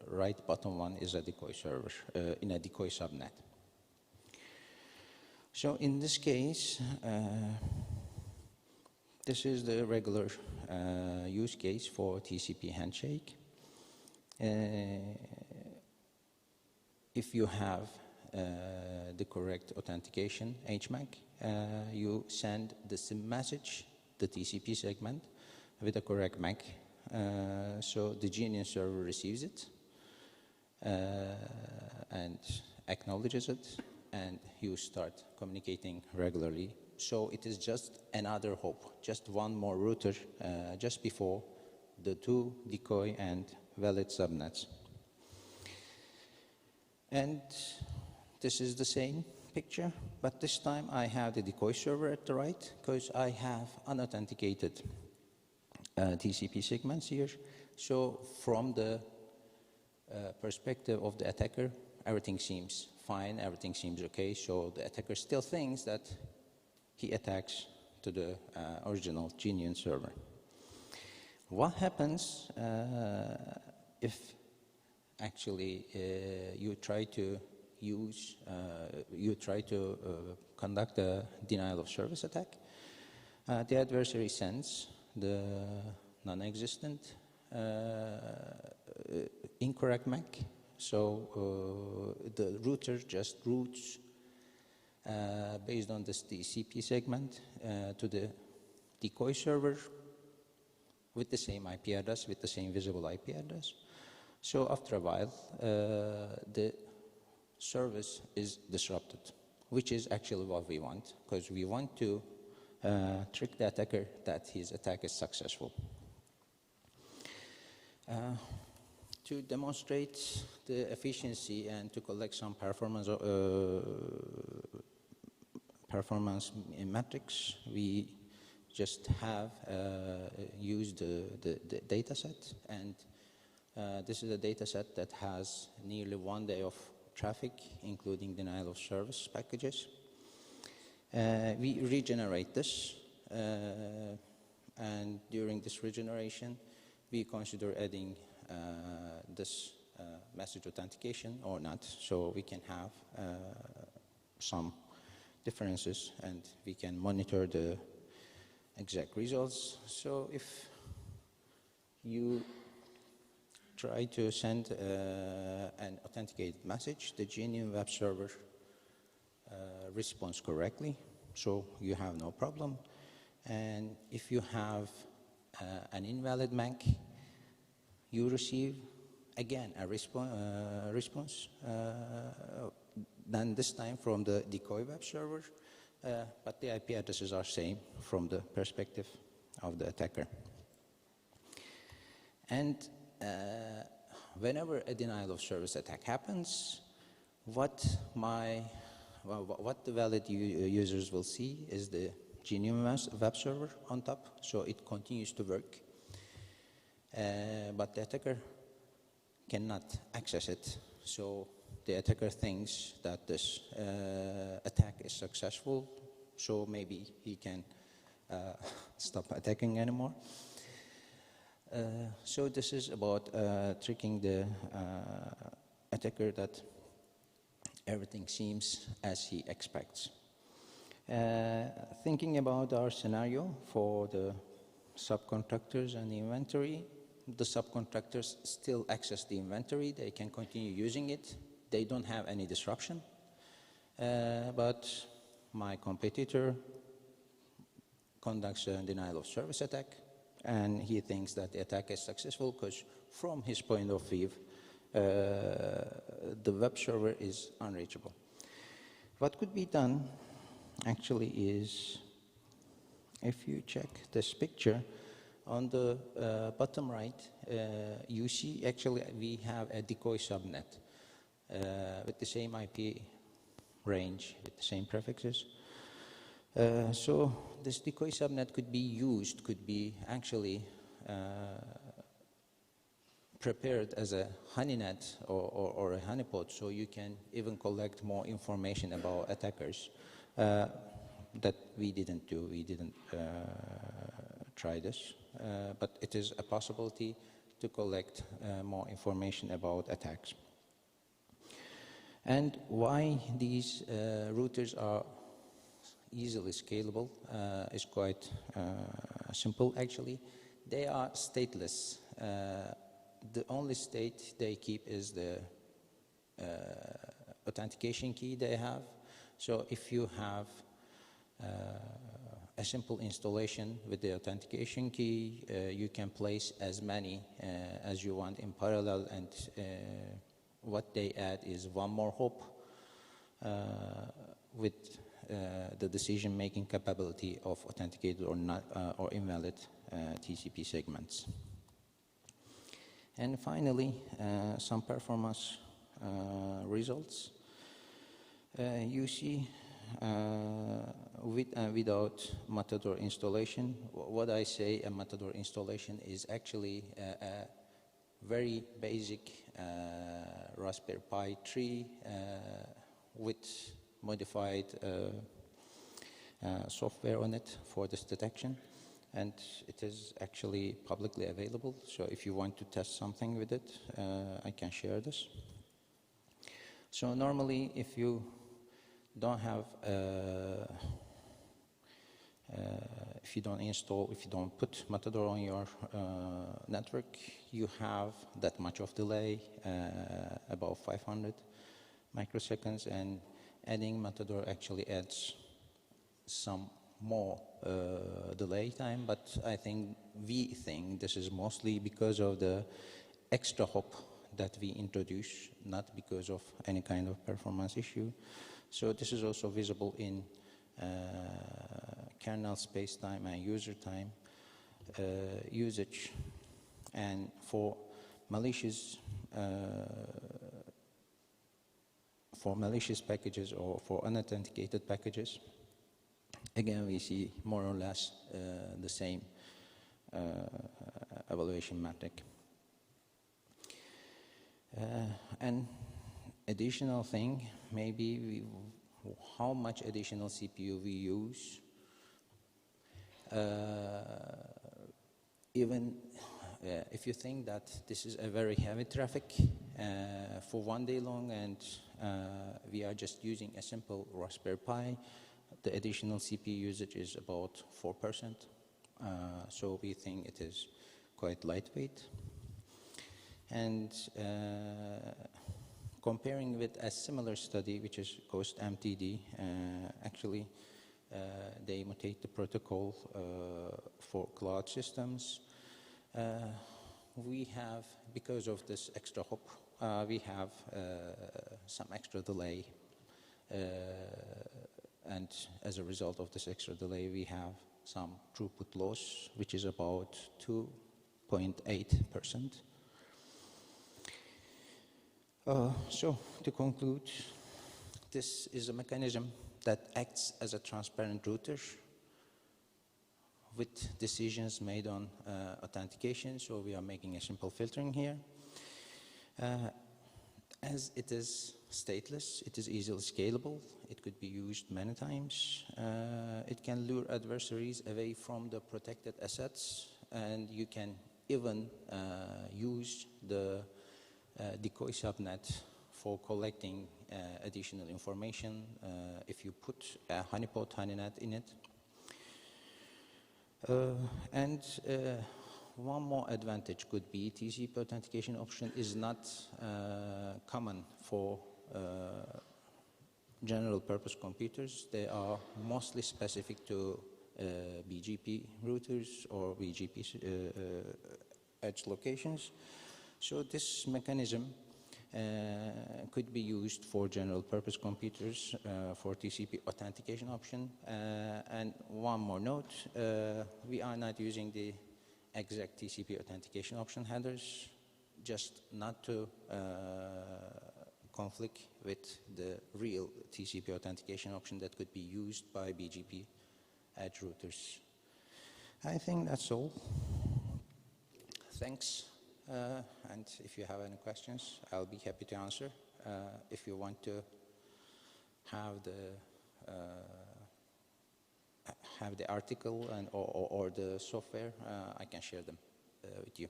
right bottom one is a decoy server in a decoy subnet. So in this case, this is the regular use case for TCP handshake. If you have the correct authentication, HMAC, you send the SIM message, the TCP segment, with the correct MAC. So the GEANT server receives it and acknowledges it, and you start communicating regularly. So it is just another hop, just one more router just before the two decoy and valid subnets. And this is the same picture, but this time I have the decoy server at the right because I have unauthenticated TCP segments here. So from the perspective of the attacker, everything seems fine, everything seems okay. So the attacker still thinks that he attacks to the original GEANT server. What happens if actually you try to conduct a denial of service attack? The adversary sends the non-existent incorrect MAC. So the router just routes based on this TCP segment to the decoy server with the same IP address, with the same visible IP address. So after a while, the service is disrupted, which is actually what we want, because we want to trick the attacker that his attack is successful. To demonstrate the efficiency and to collect some performance metrics, we just have used the data set, and this is a data set that has nearly 1 day of traffic, including denial of service packages. We regenerate this, and during this regeneration, we consider adding this message authentication or not, so we can have some differences, and we can monitor the exact results. So if you try to send an authenticated message, the genuine web server responds correctly, so you have no problem. And if you have an invalid MAC, you receive again a response, then this time from the decoy web server, but the IP addresses are same from the perspective of the attacker. And whenever a denial of service attack happens, what the valid users will see is the genuine web server on top, so it continues to work. But the attacker cannot access it, so the attacker thinks that this attack is successful, so maybe he can stop attacking anymore. So this is about tricking the attacker that everything seems as he expects. Thinking about our scenario for the subcontractors and the inventory, the subcontractors still access the inventory, they can continue using it, they don't have any disruption, but my competitor conducts a denial of service attack, and he thinks that the attack is successful because from his point of view, the web server is unreachable. What could be done actually is, if you check this picture, on the bottom right, you see actually we have a decoy subnet with the same IP range, with the same prefixes. So this decoy subnet could be used, could be actually prepared as a honeynet or a honeypot, so you can even collect more information about attackers. That we didn't do, we didn't try this, but it is a possibility to collect more information about attacks. And why these routers are easily scalable is quite simple actually. They are stateless. The only state they keep is the authentication key they have. So if you have a simple installation with the authentication key, you can place as many as you want in parallel, and what they add is one more hop with the decision-making capability of authenticated or not or invalid TCP segments. And finally, some performance results. You see, with and without MaTaDoR installation, what I say a MaTaDoR installation is actually a very basic Raspberry Pi 3 with modified software on it for this detection, and it is actually publicly available, so if you want to test something with it, I can share this. So normally if you don't have, if you don't install, if you don't put MaTaDoR on your network, you have that much of delay, about 500 microseconds, and adding MaTaDoR actually adds some more delay time, but we think this is mostly because of the extra hop that we introduce, not because of any kind of performance issue. So this is also visible in kernel space time and user time usage. And for malicious packages or for unauthenticated packages, again we see more or less the same evaluation metric. And additional thing, maybe how much additional CPU we use. Even if you think that this is a very heavy traffic for 1 day long, and we are just using a simple Raspberry Pi. The additional CPU usage is about 4%, so we think it is quite lightweight. And comparing with a similar study, which is COAST-MTD, actually they mutate the protocol for cloud systems. We have, because of this extra hop, we have some extra delay, and as a result of this extra delay, we have some throughput loss, which is about 2.8%. So, to conclude, this is a mechanism that acts as a transparent router with decisions made on authentication, so we are making a simple filtering here. As it is stateless, it is easily scalable, it could be used many times, it can lure adversaries away from the protected assets, and you can even use the decoy subnet for collecting additional information if you put a honeypot, honeynet in it. And one more advantage could be TCP authentication option is not common for general purpose computers. They are mostly specific to BGP routers or BGP edge locations. So this mechanism could be used for general purpose computers for TCP authentication option. And one more note, we are not using the exact TCP authentication option headers, just not to conflict with the real TCP authentication option that could be used by BGP edge routers. I think that's all. Thanks. And if you have any questions, I'll be happy to answer. If you want to have the article and or the software, I can share them with you.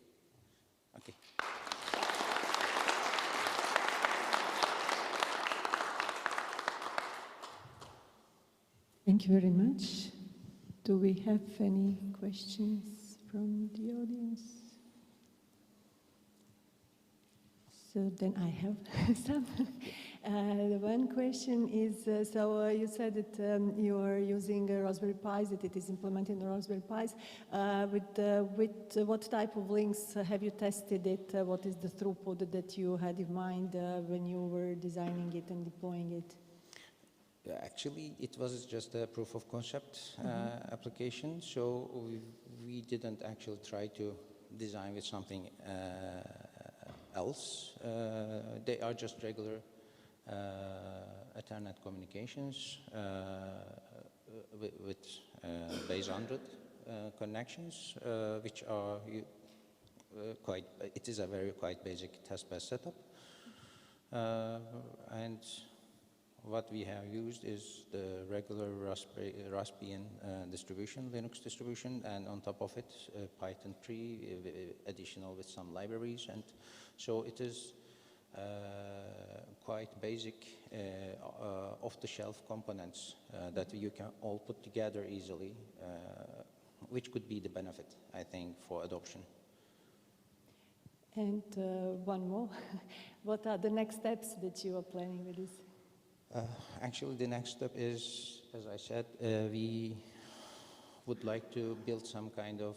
Okay. Thank you very much. Do we have any questions from the audience? So then I have some. The one question is, you said that you are using Raspberry Pis, that it is implemented in Raspberry Pis. With what type of links have you tested it? What is the throughput that you had in mind when you were designing it and deploying it? Actually, it was just a proof of concept application, so we didn't actually try to design with something else. They are just regular Ethernet communications with base 100 connections, which are it is a very quite basic testbed setup. And what we have used is the regular Raspbian distribution, Linux distribution, and on top of it, Python 3, additional with some libraries. And so it is quite basic off-the-shelf components that you can all put together easily, which could be the benefit, I think, for adoption. And one more. What are the next steps that you are planning with this? Actually, the next step is, as I said, we would like to build some kind of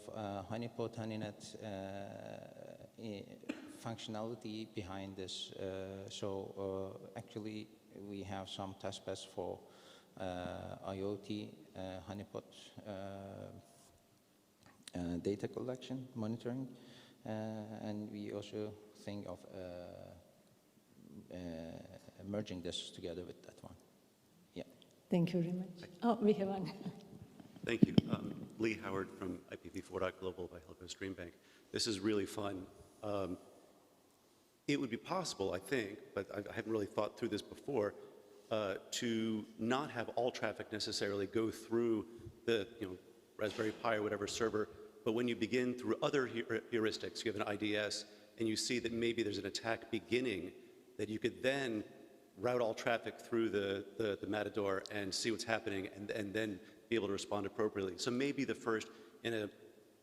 honeypot, honeynet functionality behind this. Actually, we have some testbeds for IoT, honeypot, data collection, monitoring, and we also think of merging this together with that one. Yeah. Thank you very much. Oh, we have one. Thank you. Lee Howard from IPv4.global by Helco Streambank. This is really fun. It would be possible, I think, but I haven't really thought through this before, to not have all traffic necessarily go through the Raspberry Pi or whatever server, but when you begin through other heuristics, you have an IDS, and you see that maybe there's an attack beginning that you could then route all traffic through the MaTaDoR and see what's happening and then be able to respond appropriately. So maybe the first, in a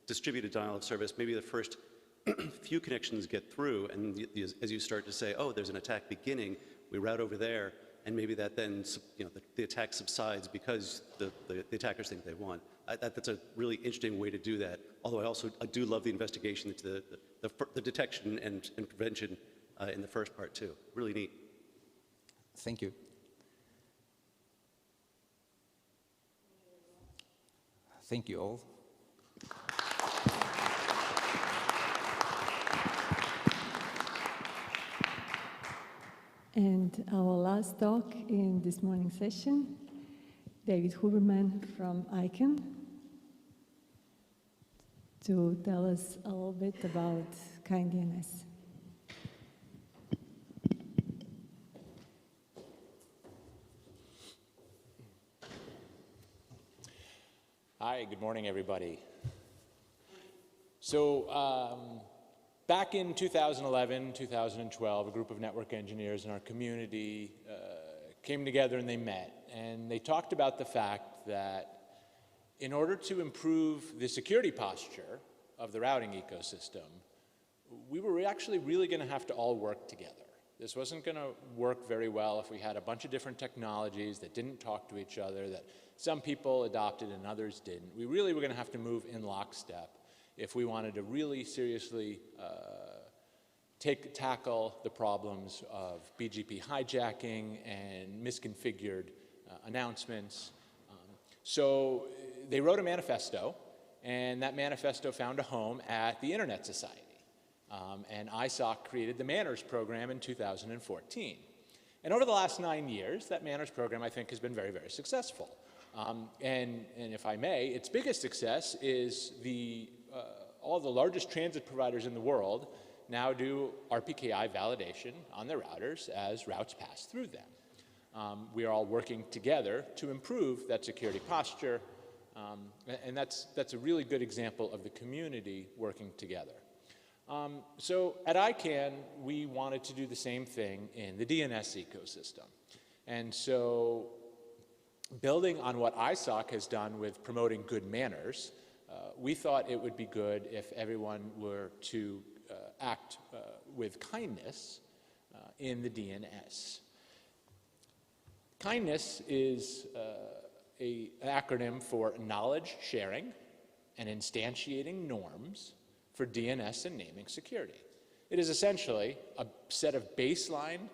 distributed denial of service, maybe the first few connections get through, and as you start to say, oh, there's an attack beginning, we route over there, and maybe that then, the attack subsides because the attackers think they won. That's a really interesting way to do that. Although I do love the investigation into the detection and prevention in the first part too. Really neat. Thank you. Thank you all. And our last talk in this morning session, David Huberman from ICANN, to tell us a little bit about KINDNS. Hi, good morning, everybody. So back in 2011, 2012, a group of network engineers in our community came together and they met. And they talked about the fact that in order to improve the security posture of the routing ecosystem, we were actually really going to have to all work together. This wasn't going to work very well if we had a bunch of different technologies that didn't talk to each other, that some people adopted and others didn't. We really were going to have to move in lockstep if we wanted to really seriously tackle the problems of BGP hijacking and misconfigured announcements. So they wrote a manifesto, and that manifesto found a home at the Internet Society. And ISOC created the Manners program in 2014. And over the last 9 years, that Manners program, I think, has been very, very successful. And if I may, its biggest success is all the largest transit providers in the world now do RPKI validation on their routers as routes pass through them. We are all working together to improve that security posture, and that's a really good example of the community working together. So at ICANN, we wanted to do the same thing in the DNS ecosystem. And so building on what ISOC has done with promoting good manners, we thought it would be good if everyone were to act with kindness in the DNS. Kindness is an acronym for knowledge sharing and instantiating norms for DNS and naming security. It is essentially a set of baseline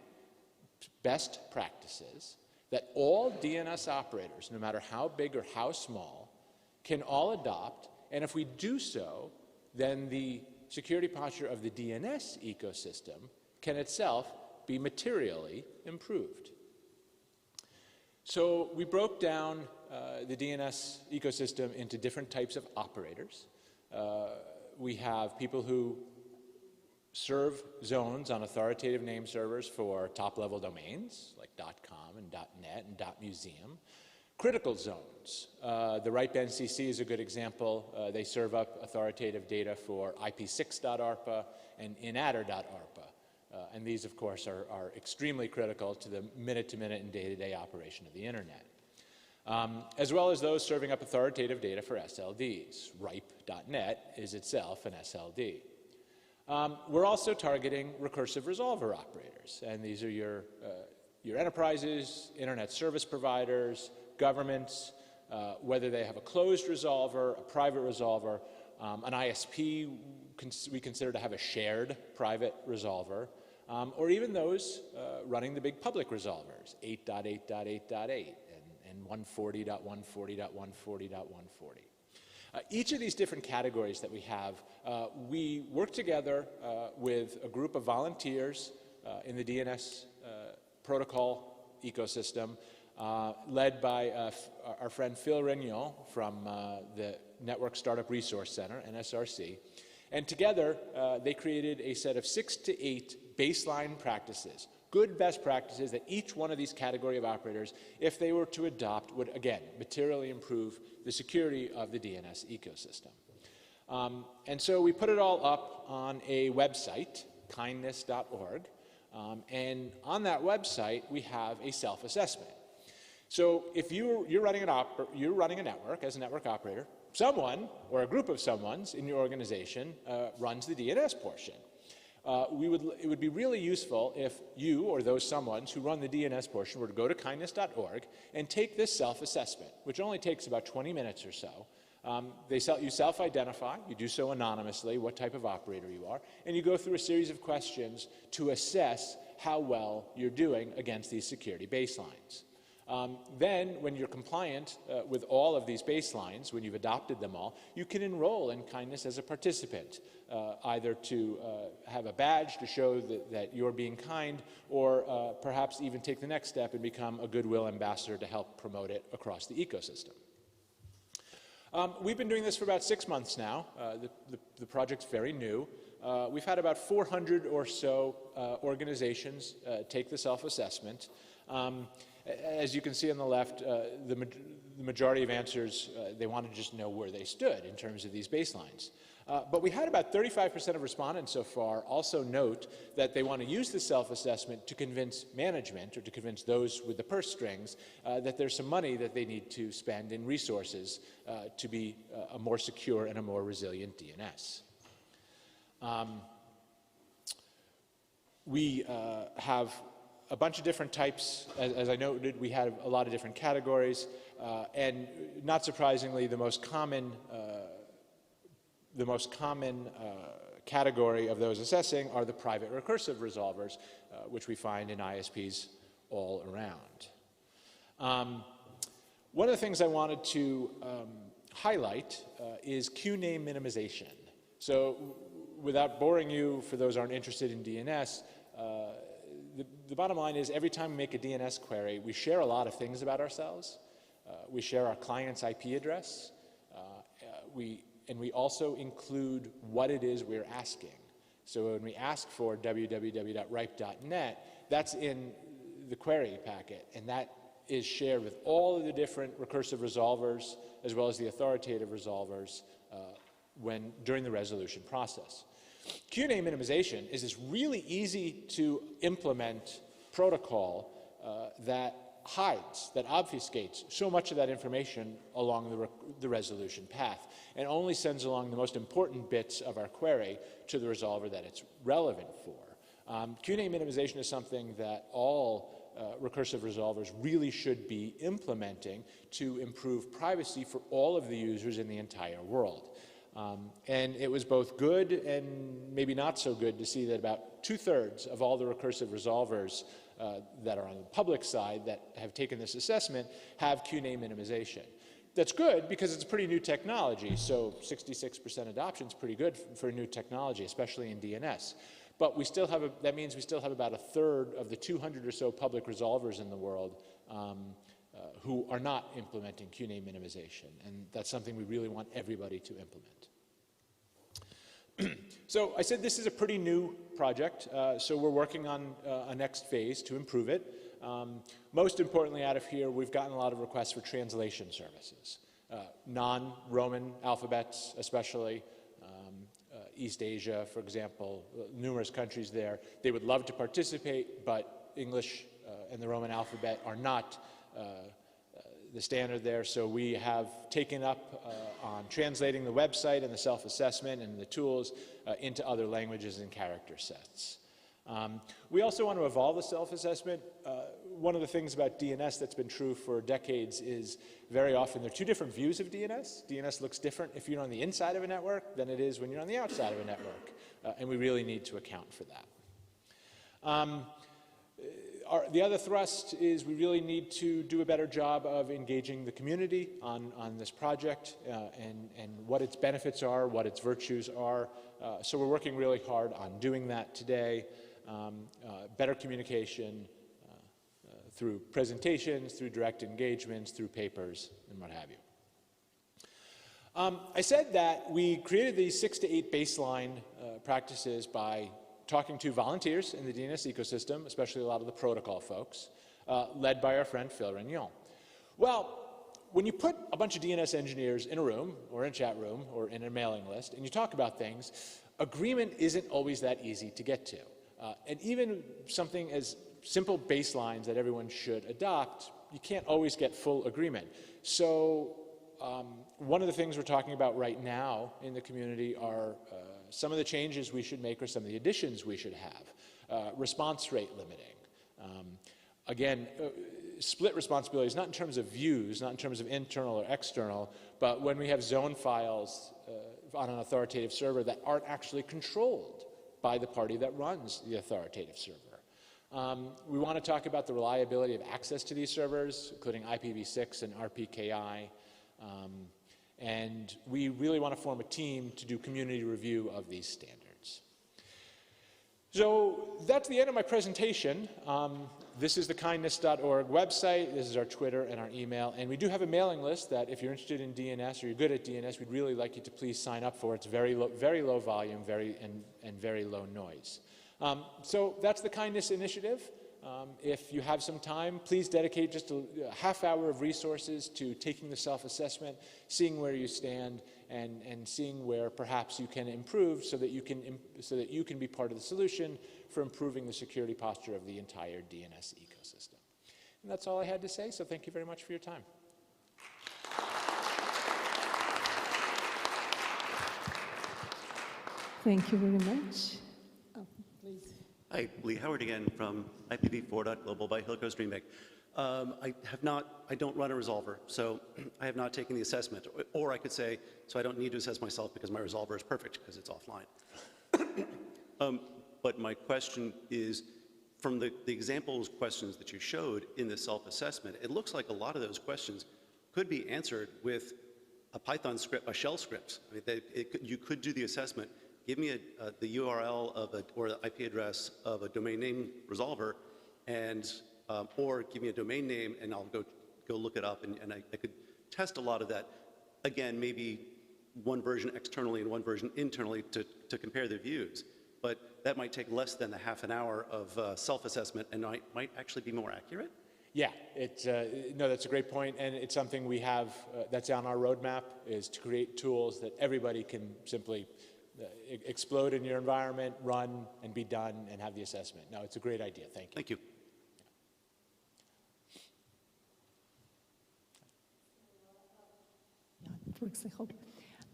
best practices that all DNS operators, no matter how big or how small, can all adopt, and if we do so, then the security posture of the DNS ecosystem can itself be materially improved. So we broke down the DNS ecosystem into different types of operators. We have people who serve zones on authoritative name servers for top-level domains like .com and .net and .museum. Critical zones. The RIPE NCC is a good example. They serve up authoritative data for IP6.ARPA and inatter.ARPA. And these, of course, are extremely critical to the minute-to-minute and day-to-day operation of the Internet. As well as those serving up authoritative data for SLDs. RIPE.net is itself an SLD. We're also targeting recursive resolver operators, and these are your enterprises, internet service providers, governments, whether they have a closed resolver, a private resolver, an ISP we consider to have a shared private resolver, or even those running the big public resolvers, 8.8.8.8 and 140.140.140.140. Each of these different categories that we have, we work together with a group of volunteers in the DNS protocol ecosystem, led by our friend Phil Regnault from the Network Startup Resource Center, NSRC. And together, they created a set of 6 to 8 baseline practices, good best practices that each one of these category of operators, if they were to adopt, would, again, materially improve the security of the DNS ecosystem. And so we put it all up on a website, kindness.org. And on that website, we have a self-assessment. So if you're running a network as a network operator, someone or a group of someones in your organization runs the DNS portion. It would be really useful if you or those someones who run the DNS portion were to go to KINDNS.org and take this self-assessment, which only takes about 20 minutes or so. You self-identify, you do so anonymously, what type of operator you are, and you go through a series of questions to assess how well you're doing against these security baselines. Then, when you're compliant with all of these baselines, when you've adopted them all, you can enroll in KINDNS as a participant, either to have a badge to show that you're being kind, or perhaps even take the next step and become a goodwill ambassador to help promote it across the ecosystem. We've been doing this for about 6 months now. The project's very new. We've had about 400 or so organizations take the self-assessment. As you can see on the left, the majority of answers, they want to just know where they stood in terms of these baselines. But we had about 35% of respondents so far also note that they want to use the self-assessment to convince management, or to convince those with the purse strings, that there's some money that they need to spend in resources to be a more secure and a more resilient DNS. We have a bunch of different types. As I noted, we had a lot of different categories, and not surprisingly, the most common category of those assessing are the private recursive resolvers, which we find in ISPs all around. One of the things I wanted to highlight is queue name minimization. So without boring you, for those who aren't interested in DNS, the bottom line is every time we make a DNS query, we share a lot of things about ourselves. We share our client's IP address. And we also include what it is we're asking. So when we ask for www.ripe.net, that's in the query packet, and that is shared with all of the different recursive resolvers as well as the authoritative resolvers during the resolution process. Queue name minimization is this really easy to implement protocol that hides, that obfuscates so much of that information along the resolution path, and only sends along the most important bits of our query to the resolver that it's relevant for. Queue name minimization is something that all recursive resolvers really should be implementing to improve privacy for all of the users in the entire world. And it was both good and maybe not so good to see that about 2/3 of all the recursive resolvers that are on the public side that have taken this assessment have queue name minimization. That's good because it's a pretty new technology, so 66% adoption is pretty good for a new technology, especially in DNS. But we still have that means we still have about 1/3 of the 200 or so public resolvers in the world who are not implementing queue name minimization, and that's something we really want everybody to implement. So I said this is a pretty new project, so we're working on a next phase to improve it. Most importantly, out of here, we've gotten a lot of requests for translation services. Non-Roman alphabets, especially East Asia, for example, numerous countries there. They would love to participate, but English and the Roman alphabet are not the standard there, so we have taken up on translating the website and the self-assessment and the tools into other languages and character sets. We also want to evolve the self-assessment. One of the things about DNS that's been true for decades is very often there are two different views of DNS. DNS looks different if you're on the inside of a network than it is when you're on the outside of a network, and we really need to account for that. The other thrust is we really need to do a better job of engaging the community on this project and what its benefits are, what its virtues are. So we're working really hard on doing that today. Better communication through presentations, through direct engagements, through papers, and what have you. I said that we created these 6 to 8 baseline practices by talking to volunteers in the DNS ecosystem, especially a lot of the protocol folks, led by our friend Phil Regnon. Well, when you put a bunch of DNS engineers in a room, or in a chat room, or in a mailing list, and you talk about things, agreement isn't always that easy to get to. And even something as simple baselines that everyone should adopt, you can't always get full agreement. So one of the things we're talking about right now in the community are some of the changes we should make or some of the additions we should have. Response rate limiting. Again, split responsibilities, not in terms of views, not in terms of internal or external, but when we have zone files on an authoritative server that aren't actually controlled by the party that runs the authoritative server. We want to talk about the reliability of access to these servers, including IPv6 and RPKI. And we really want to form a team to do community review of these standards. So that's the end of my presentation. This is the kindness.org website. This is our Twitter and our email. And we do have a mailing list that if you're interested in DNS or you're good at DNS, we'd really like you to please sign up for. It's very low volume, and very low noise. So that's the Kindness Initiative. If you have some time, please dedicate just a half hour of resources to taking the self-assessment, seeing where you stand, and seeing where perhaps you can improve so that you can be part of the solution for improving the security posture of the entire DNS ecosystem. And that's all I had to say, so thank you very much for your time. Thank you very much. Oh, please. Hi, Lee Howard again from IPv4.global by Hilco's DreamBank. I don't run a resolver, so I have not taken the assessment. Or I could say, so I don't need to assess myself because my resolver is perfect because it's offline. But my question is, from the examples questions that you showed in the self-assessment, it looks like a lot of those questions could be answered with a Python script, a shell script. I mean, you could do the assessment, give me the URL of or the IP address of a domain name resolver, and or give me a domain name, and I'll go look it up, and I could test a lot of that. Again, maybe one version externally and one version internally to compare the views. But that might take less than a half an hour of self-assessment and might actually be more accurate? Yeah, no, that's a great point, and it's something we have that's on our roadmap, is to create tools that everybody can simply explode in your environment, run, and be done, and have the assessment. No, it's a great idea. Thank you. Thank you.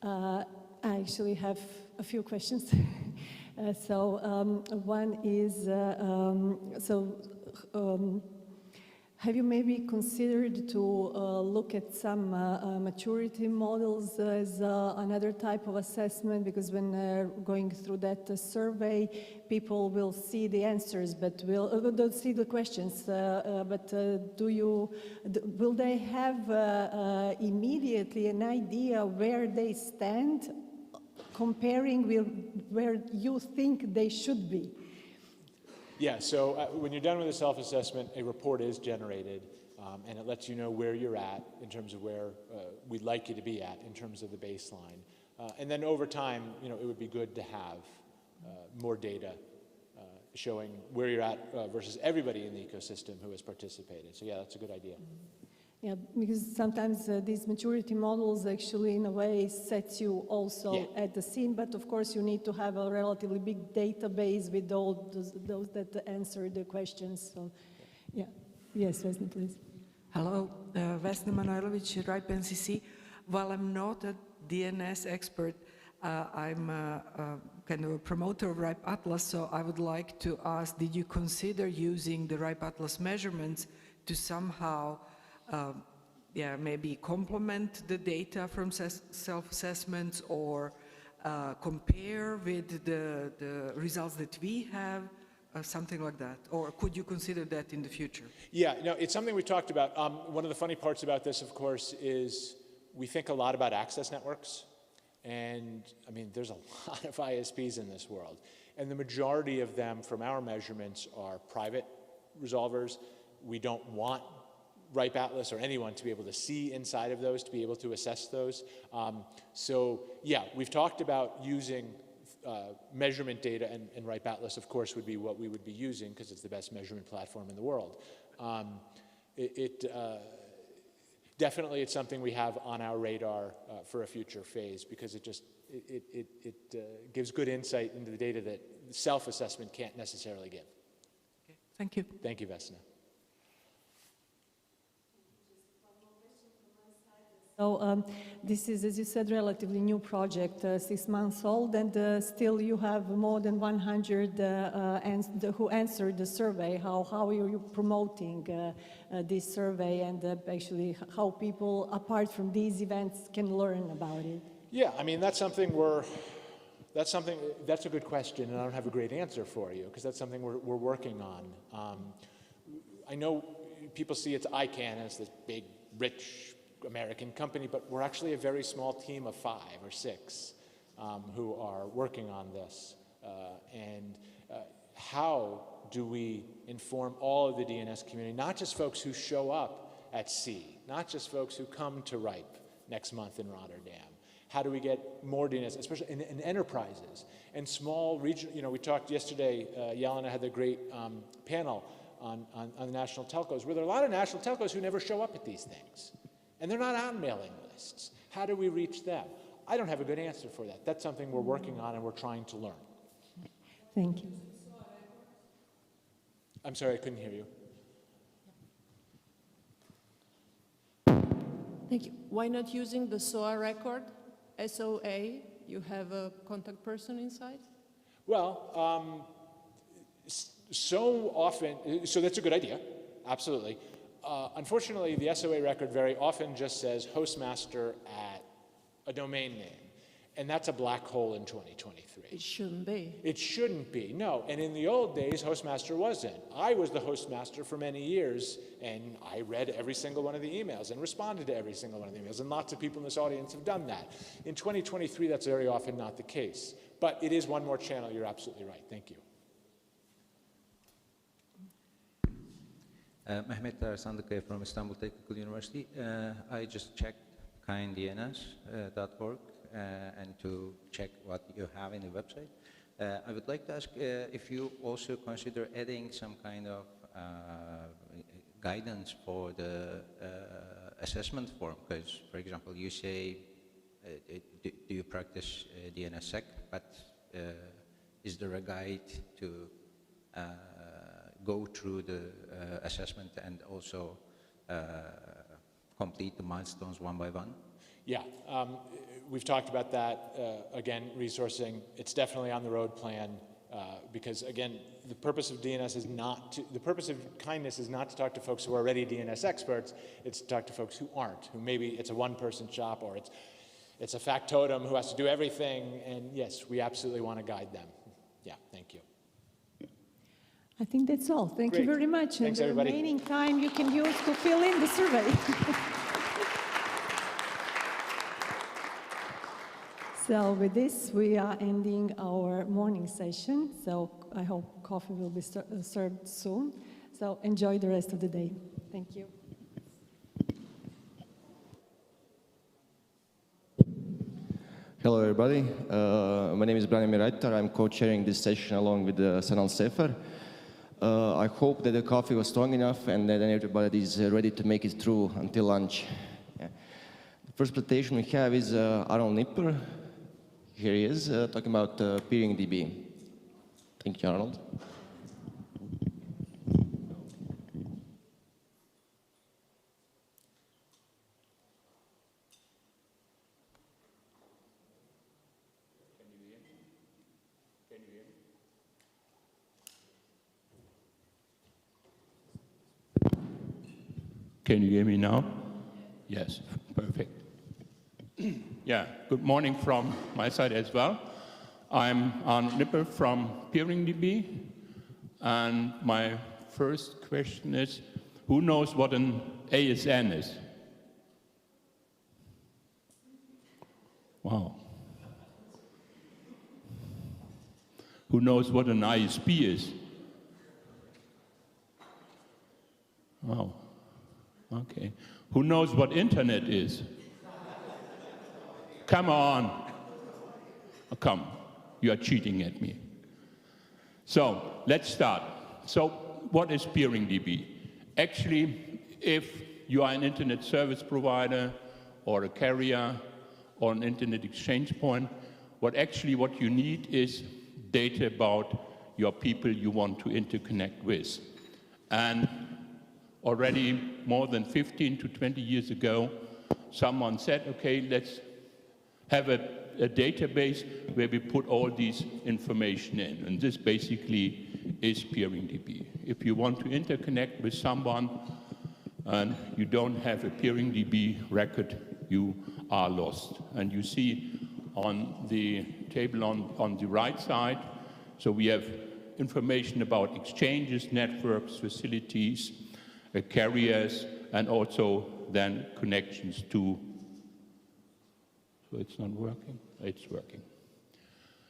I actually have a few questions. One is, have you maybe considered to look at some maturity models as another type of assessment? Because when going through that survey, people will see the answers, but don't see the questions. Will they have immediately an idea where they stand, comparing with where you think they should be? Yeah, so when you're done with the self-assessment, a report is generated, and it lets you know where you're at in terms of where we'd like you to be at in terms of the baseline. And then over time, it would be good to have more data showing where you're at versus everybody in the ecosystem who has participated. So yeah, that's a good idea. Yeah, because sometimes these maturity models actually in a way sets you also at the scene, but of course you need to have a relatively big database with all those that answer the questions. So yeah, yes, Vesna, please. Hello, Vesna Manojlović, RIPE NCC. While I'm not a DNS expert, I'm kind of a promoter of RIPE Atlas, so I would like to ask, did you consider using the RIPE Atlas measurements to somehow maybe complement the data from self-assessments or compare with the results that we have, something like that? Or could you consider that in the future? Yeah, no, it's something we talked about. One of the funny parts about this, of course, is we think a lot about access networks. And I mean, there's a lot of ISPs in this world. And the majority of them, from our measurements, are private resolvers. We don't want RIPE Atlas or anyone to be able to see inside of those, to be able to assess those. So yeah, we've talked about using measurement data, and RIPE Atlas, of course, would be what we would be using because it's the best measurement platform in the world. Definitely it's something we have on our radar for a future phase because it gives good insight into the data self-assessment can't necessarily give. Thank you. Thank you, Vesna. So this is, as you said, relatively new project, 6 months old, and still you have more than 100 who answered the survey. How are you promoting this survey, and actually how people, apart from these events, can learn about it? Yeah, I mean, that's a good question, and I don't have a great answer for you, because that's something we're working on. I know people see it's ICANN as this big, rich American company, but we're actually a very small team of 5 or 6 who are working on this. How do we inform all of the DNS community, not just folks who show up at C, not just folks who come to RIPE next month in Rotterdam? How do we get more DNS, especially in enterprises and small regional, we talked yesterday, Alena had the great panel on the national telcos, where there are a lot of national telcos who never show up at these things. And they're not on mailing lists. How do we reach them? I don't have a good answer for that. That's something we're working on and we're trying to learn. Thank you. I'm sorry, I couldn't hear you. Thank you. Why not using the SOA record, SOA? You have a contact person inside? Well, so often, so that's a good idea, absolutely. Unfortunately, the SOA record very often just says hostmaster at a domain name, and that's a black hole in 2023. It shouldn't be. It shouldn't be, no. And in the old days, hostmaster wasn't. I was the hostmaster for many years, and I read every single one of the emails and responded to every single one of the emails, and lots of people in this audience have done that. In 2023, that's very often not the case. But it is one more channel, you're absolutely right. Thank you. Mehmet, Sandikkaya from Istanbul Technical University. I just checked KINDNS.org and to check what you have in the website. I would like to ask if you also consider adding some kind of guidance for the assessment form, because, for example, you say, do you practice DNSSEC, but is there a guide to go through the assessment and also complete the milestones one by one? Yeah, we've talked about that. Again, resourcing, it's definitely on the road plan because, again, the purpose of DNS is not to, the purpose of KINDNS is not to talk to folks who are already DNS experts, it's to talk to folks who aren't, who maybe it's a one-person shop or it's a factotum who has to do everything, and yes, we absolutely want to guide them. Yeah, thank you. I think that's all. Thank you very much. Thanks, and the everybody. remaining time you can use to fill in the survey. So with this, we are ending our morning session. So I hope coffee will be served soon. So enjoy the rest of the day. Thank you. Hello, everybody. My name is Ibrahim. I'm co-chairing this session along with Sanal Sefer. I hope that the coffee was strong enough and that everybody is ready to make it through until lunch. Yeah. The first presentation we have is Arnold. Here he is, talking about PeeringDB. Thank you, Arnold. Can you hear me now? Yes, perfect. Yeah, good morning from my side as well. I'm Arnold from PeeringDB, and my first question is, who knows what an ASN is? Wow. Who knows what an ISP is? Wow. Okay. Who knows what internet is? Come on. Oh, come. You are cheating at me. So let's start. So what is PeeringDB? Actually, if you are an internet service provider or a carrier or an internet exchange point, what you need is data about your people you want to interconnect with. And already more than 15 to 20 years ago, someone said, okay, let's have a database where we put all these information in. And this basically is PeeringDB. If you want to interconnect with someone and you don't have a PeeringDB record, you are lost. And you see on the table on the right side, so we have information about exchanges, networks, facilities, carriers, and also then connections to, so it's not working, it's working.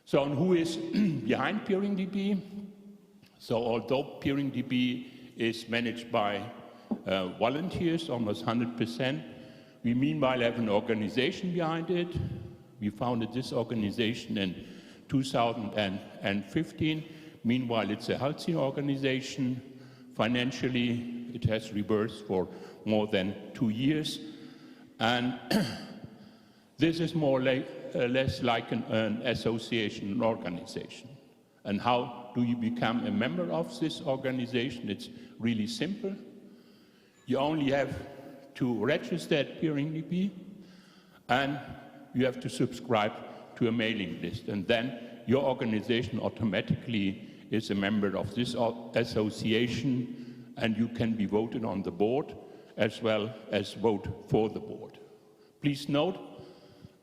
So and who is behind PeeringDB? So although PeeringDB is managed by volunteers, almost 100%, we meanwhile have an organization behind it. We founded this organization in 2015. Meanwhile, it's a healthy organization. Financially, it has reversed for more than 2 years. And this is more or less like an association, an organization. And how do you become a member of this organization? It's really simple. You only have to register at PeeringDB, and you have to subscribe to a mailing list. And then your organization automatically is a member of this association, and you can be voted on the board as well as vote for the board. Please note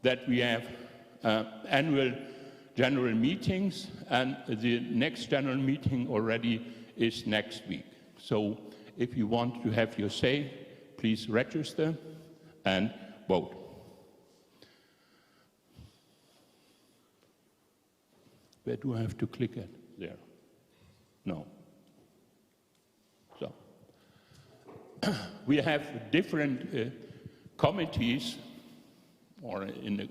that we have annual general meetings, and the next general meeting already is next week. So if you want to have your say, please register and vote. Where do I have to click it? There. No. So we have different committees, or in a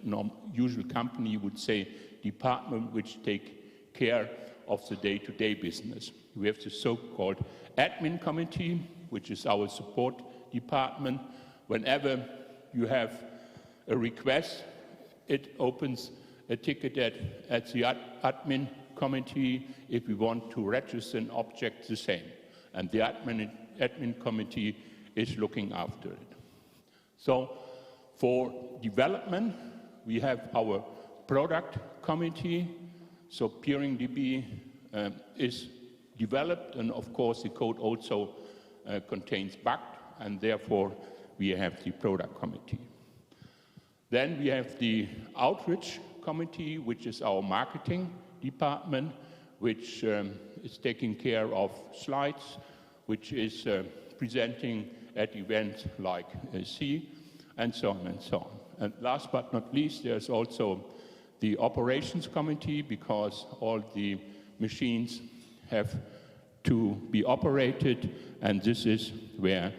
usual company you would say department, which take care of the day-to-day business. We have the so-called admin committee, which is our support department. Whenever you have a request, it opens a ticket at the admin committee. If we want to register an object, the same. And the admin committee is looking after it. So for development, we have our product committee. So PeeringDB is developed, and of course the code also contains bugs, and therefore we have the product committee. Then we have the outreach committee, which is our marketing department, which is taking care of slides, which is presenting at events like C, and so on and so on. And last but not least, there's also the operations committee, because all the machines have to be operated, and this is where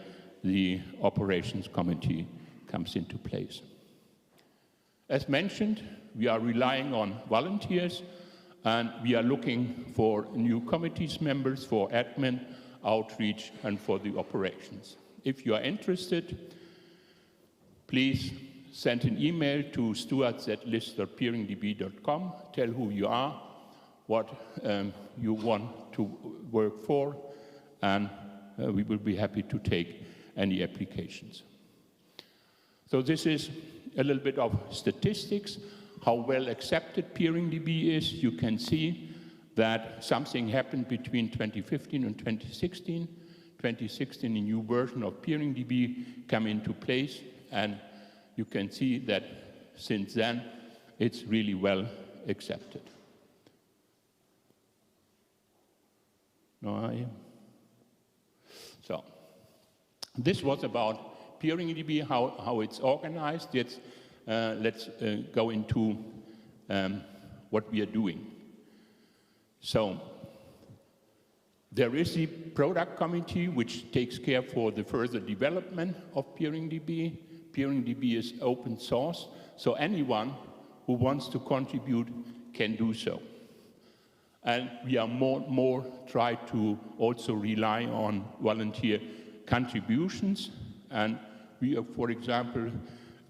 the operations committee comes into place. As mentioned, we are relying on volunteers, and we are looking for new committees members for admin, outreach, and for the operations. If you are interested, please send an email to stuart@list.peeringdb.com. Tell who you are, what you want to work for, and we will be happy to take any applications. So this is a little bit of statistics, how well accepted PeeringDB is. You can see that something happened between 2015 and 2016. 2016, a new version of PeeringDB came into place, and you can see that since then, it's really well accepted. So this was about PeeringDB, how it's organized. Let's go into what we are doing. So there is the product committee, which takes care for the further development of PeeringDB. PeeringDB is open source, so anyone who wants to contribute can do so. And we are more try to also rely on volunteer contributions. And we have, for example,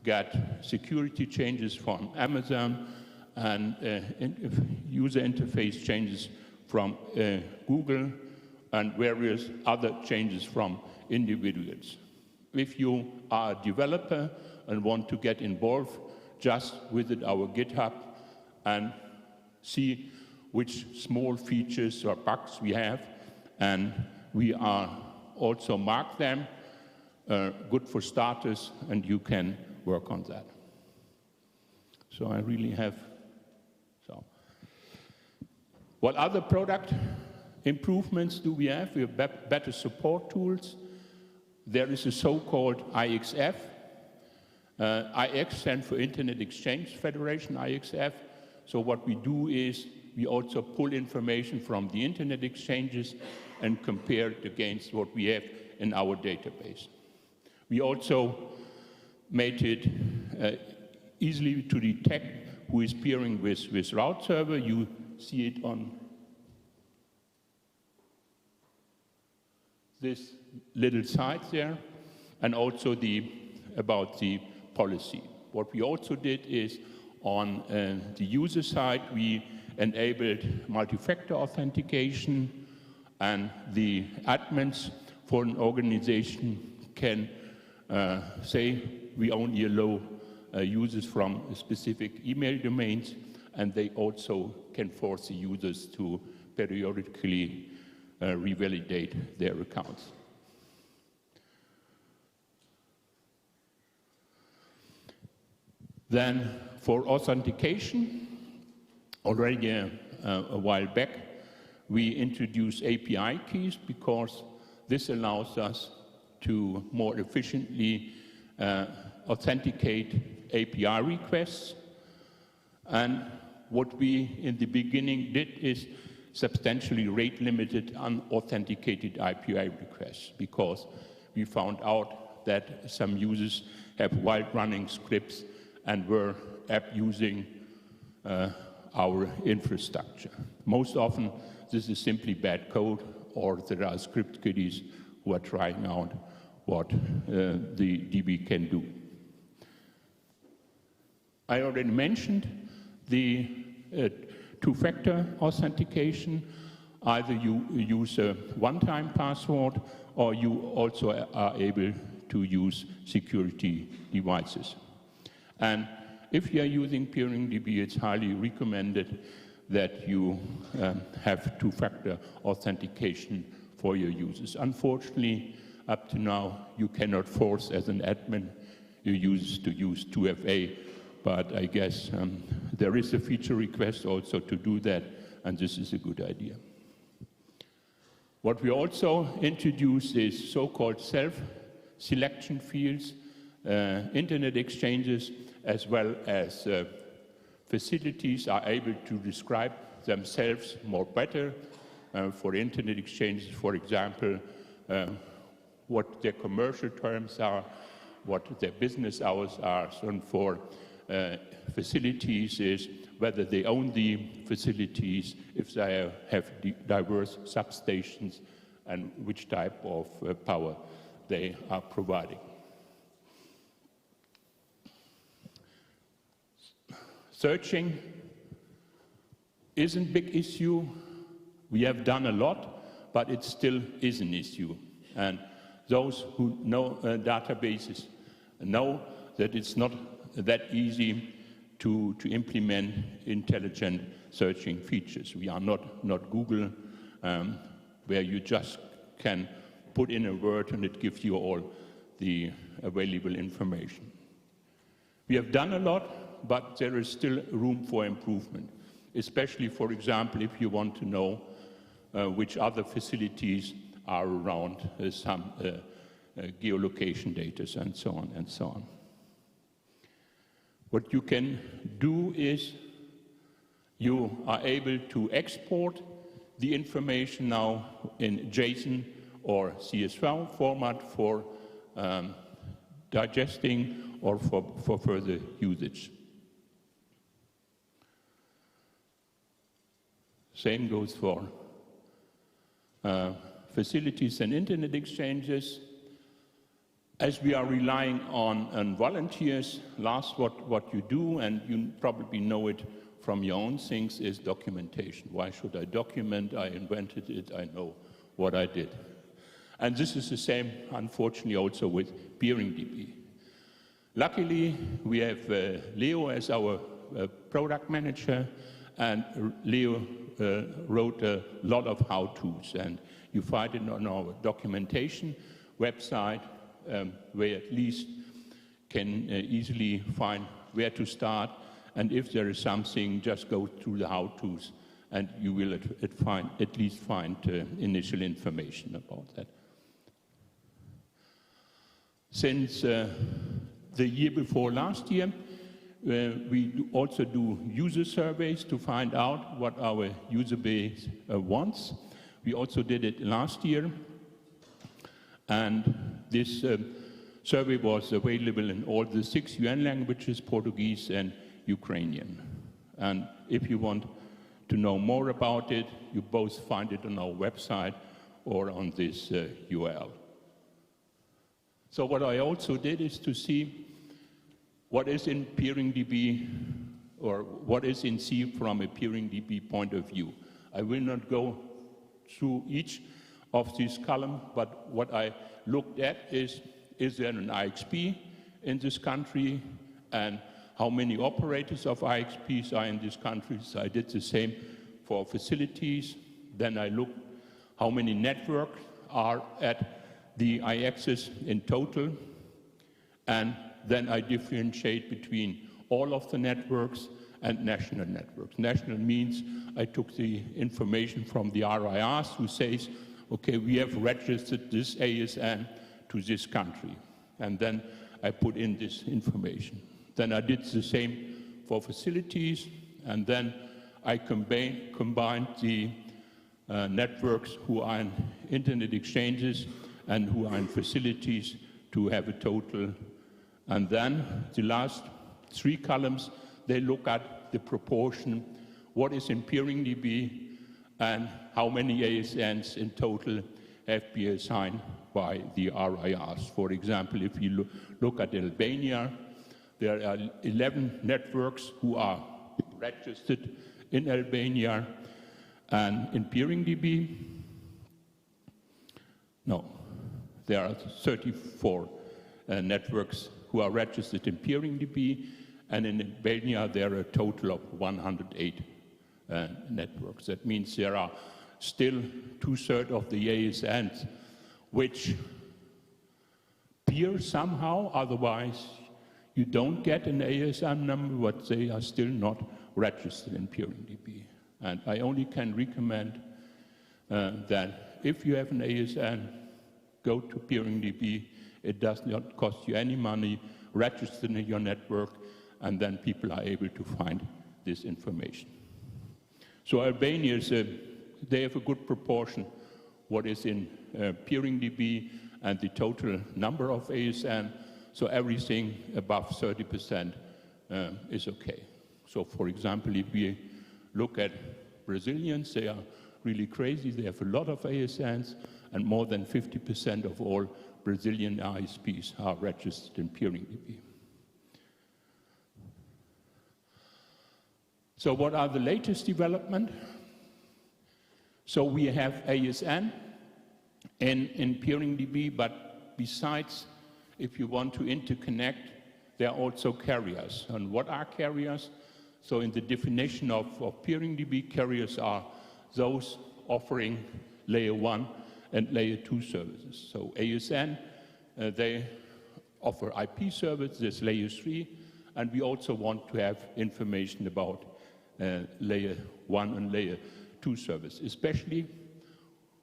got security changes from Amazon and user interface changes from Google and various other changes from individuals. If you are a developer and want to get involved, just visit our GitHub and see which small features or bugs we have, and we are also mark them, good for starters, and you can work on that. So I really have, so. What other product improvements do we have? We have better support tools. There is a so-called IXF. IX stands for Internet Exchange Federation, IXF. So what we do is we also pull information from the Internet exchanges and compare it against what we have in our database. We also made it easily to detect who is peering with route server. You see it on this little side there, and also about the policy. What we also did is on the user side, we enabled multi-factor authentication, and the admins for an organization can say we only allow users from specific email domains, and they also can force the users to periodically revalidate their accounts. Then for authentication, already a while back, we introduced API keys because this allows us to more efficiently authenticate API requests. And what we in the beginning did is substantially rate limited unauthenticated API requests, because we found out that some users have wild running scripts and were abusing our infrastructure. Most often, this is simply bad code, or there are script kiddies who are trying out what the DB can do. I already mentioned the two-factor authentication. Either you use a one-time password, or you also are able to use security devices. And if you are using PeeringDB, it's highly recommended that you have two-factor authentication for your users. Unfortunately, up to now, you cannot force as an admin your users to use 2FA, but I guess there is a feature request also to do that, and this is a good idea. What we also introduced is so-called self-selection fields. Internet exchanges as well as facilities are able to describe themselves more better. For internet exchanges, for example, what their commercial terms are, what their business hours are. So for facilities is whether they own the facilities, if they have diverse substations, and which type of power they are providing. Searching isn't a big issue. We have done a lot, but it still is an issue. And those who know databases know that it's not that easy to implement intelligent searching features. We are not Google, where you just can put in a word and it gives you all the available information. We have done a lot, but there is still room for improvement, especially, for example, if you want to know which other facilities are around some geolocation data and so on and so on. What you can do is you are able to export the information now in JSON or CSV format for digesting or for further usage. Same goes for facilities and internet exchanges. As we are relying on volunteers, last what you do, and you probably know it from your own things is documentation. Why should I document? I invented it, I know what I did. And this is the same, unfortunately, also with PeeringDB. Luckily, we have Leo as our product manager, and Leo wrote a lot of how-tos, and you find it on our documentation website, where at least can easily find where to start, and if there is something, just go through the how-tos, and you will at least find initial information about that. Since the year before last year, we also do user surveys to find out what our user base wants. We also did it last year, and this survey was available in all the 6 UN languages, Portuguese and Ukrainian. And if you want to know more about it, you both find it on our website or on this URL. So what I also did is to see what is in PeeringDB, or what is in C from a PeeringDB point of view. I will not go through each of these columns, but what I looked at is there an IXP in this country, and how many operators of IXPs are in this country. So I did the same for facilities. Then I looked how many networks are at the IXs in total, and then I differentiate between all of the networks and national networks. National means I took the information from the RIRs who says, okay, we have registered this ASN to this country, and then I put in this information. Then I did the same for facilities, and then I combined the networks who are in internet exchanges and who are in facilities to have a total. And then the last 3 columns, they look at the proportion, what is in PeeringDB, and how many ASNs in total have been assigned by the RIRs. For example, if you look at Albania, there are 11 networks who are registered in Albania, and in PeeringDB, no, there are 34 networks who are registered in PeeringDB, and in Albania there are a total of 108 networks. That means there are still 2/3 of the ASNs which peer somehow, otherwise you don't get an ASN number, but they are still not registered in PeeringDB. And I only can recommend that if you have an ASN, go to PeeringDB. It does not cost you any money, register in your network, and then people are able to find this information. So Albania, they have a good proportion what is in PeeringDB and the total number of ASN, so everything above 30% is okay. So for example, if we look at Brazilians, they are really crazy. They have a lot of ASNs, and more than 50% of all Brazilian ISPs are registered in PeeringDB. So what are the latest development? So we have ASN in PeeringDB, but besides, if you want to interconnect, there are also carriers. And what are carriers? So in the definition of PeeringDB, carriers are those offering layer 1 and layer 2 services. So ASN, they offer IP service, there's layer 3, and we also want to have information about layer 1 and layer 2 service. Especially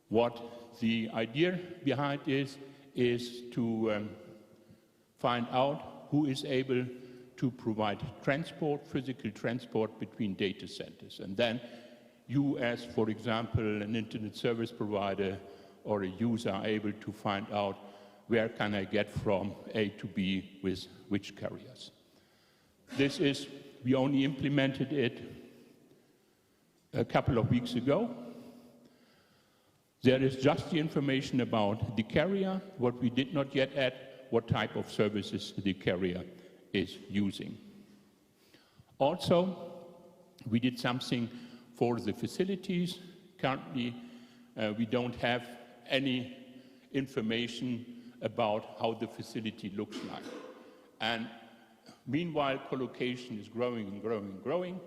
what the idea behind is to find out who is able to provide transport, physical transport between data centers. And then you as, for example, an internet service provider or a user are able to find out where can I get from A to B with which carriers. This is, we only implemented it a couple of weeks ago. There is just the information about the carrier. What we did not yet add, what type of services the carrier is using. Also, We did something for the facilities. Currently, we don't have any information about how the facility looks like. And meanwhile, collocation is growing and growing and growing.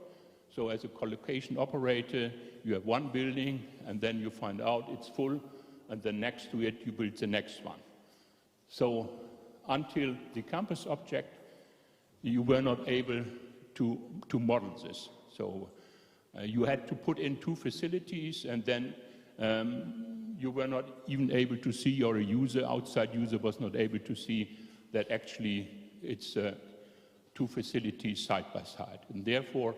So as a collocation operator, you have one building, and then you find out it's full, and then next to it, you build the next one. So until the campus object, you were not able to model this. So you had to put in 2 facilities, and then you were not even able to see, or a user, outside user was not able to see that actually it's 2 facilities side by side. And therefore,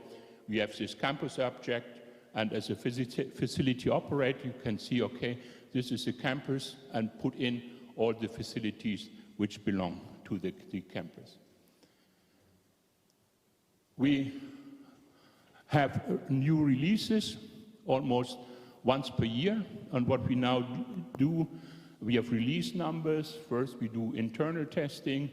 we have this campus object, and as a facility operator, you can see, okay, this is a campus, and put in all the facilities which belong to the campus. We have new releases almost once per year, and what we now do, we have release numbers. First, we do internal testing,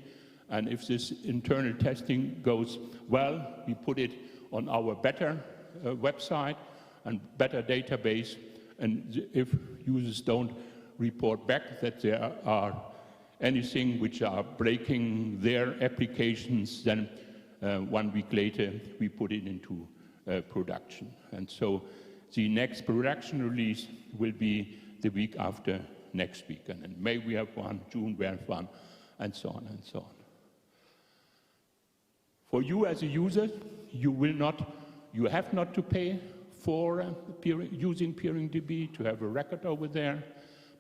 and if this internal testing goes well, we put it on our better website and better database, and if users don't report back that there are anything which are breaking their applications, then 1 week later we put it into production. And so the next production release will be the week after next week. And in May we have one, June we have one, and so on and so on. For you as a user, you have not to pay for using PeeringDB to have a record over there.